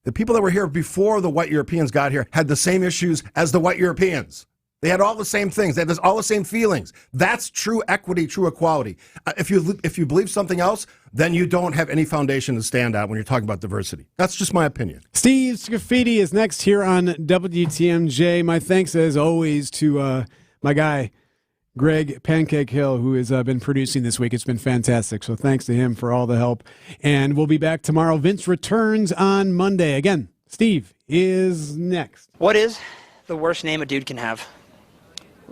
[SPEAKER 29] the people that were here before the white Europeans got here had the same issues as the white Europeans. They had all the same things. They had all the same feelings. That's true equity, true equality. If you believe something else, then you don't have any foundation to stand on when you're talking about diversity. That's just my opinion.
[SPEAKER 3] Steve Scafidi is next here on WTMJ. My thanks, as always, to my guy, Greg Pancake Hill, who has been producing this week. It's been fantastic. So thanks to him for all the help. And we'll be back tomorrow. Vince returns on Monday. Again, Steve is next.
[SPEAKER 4] What is the worst name a dude can have?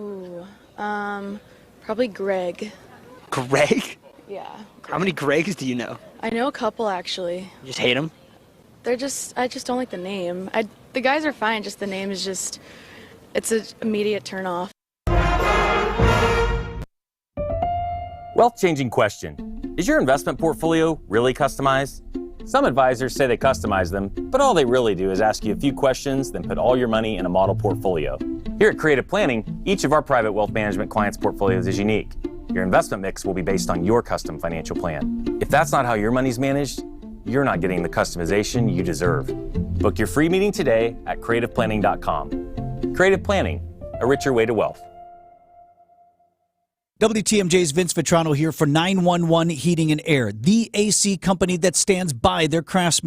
[SPEAKER 8] Ooh, probably Greg.
[SPEAKER 4] Greg?
[SPEAKER 8] Yeah.
[SPEAKER 4] Greg. How many Gregs do you know?
[SPEAKER 8] I know a couple, actually.
[SPEAKER 4] You just hate them?
[SPEAKER 8] I just don't like the name. The guys are fine, just the name is just, it's an immediate turn off.
[SPEAKER 10] Wealth-changing question. Is your investment portfolio really customized? Some advisors say they customize them, but all they really do is ask you a few questions, then put all your money in a model portfolio. Here at Creative Planning, each of our private wealth management clients' portfolios is unique. Your investment mix will be based on your custom financial plan. If that's not how your money's managed, you're not getting the customization you deserve. Book your free meeting today at creativeplanning.com. Creative Planning, a richer way to wealth.
[SPEAKER 11] WTMJ's Vince Vitrano here for 911 Heating and Air, the AC company that stands by their craftsmen.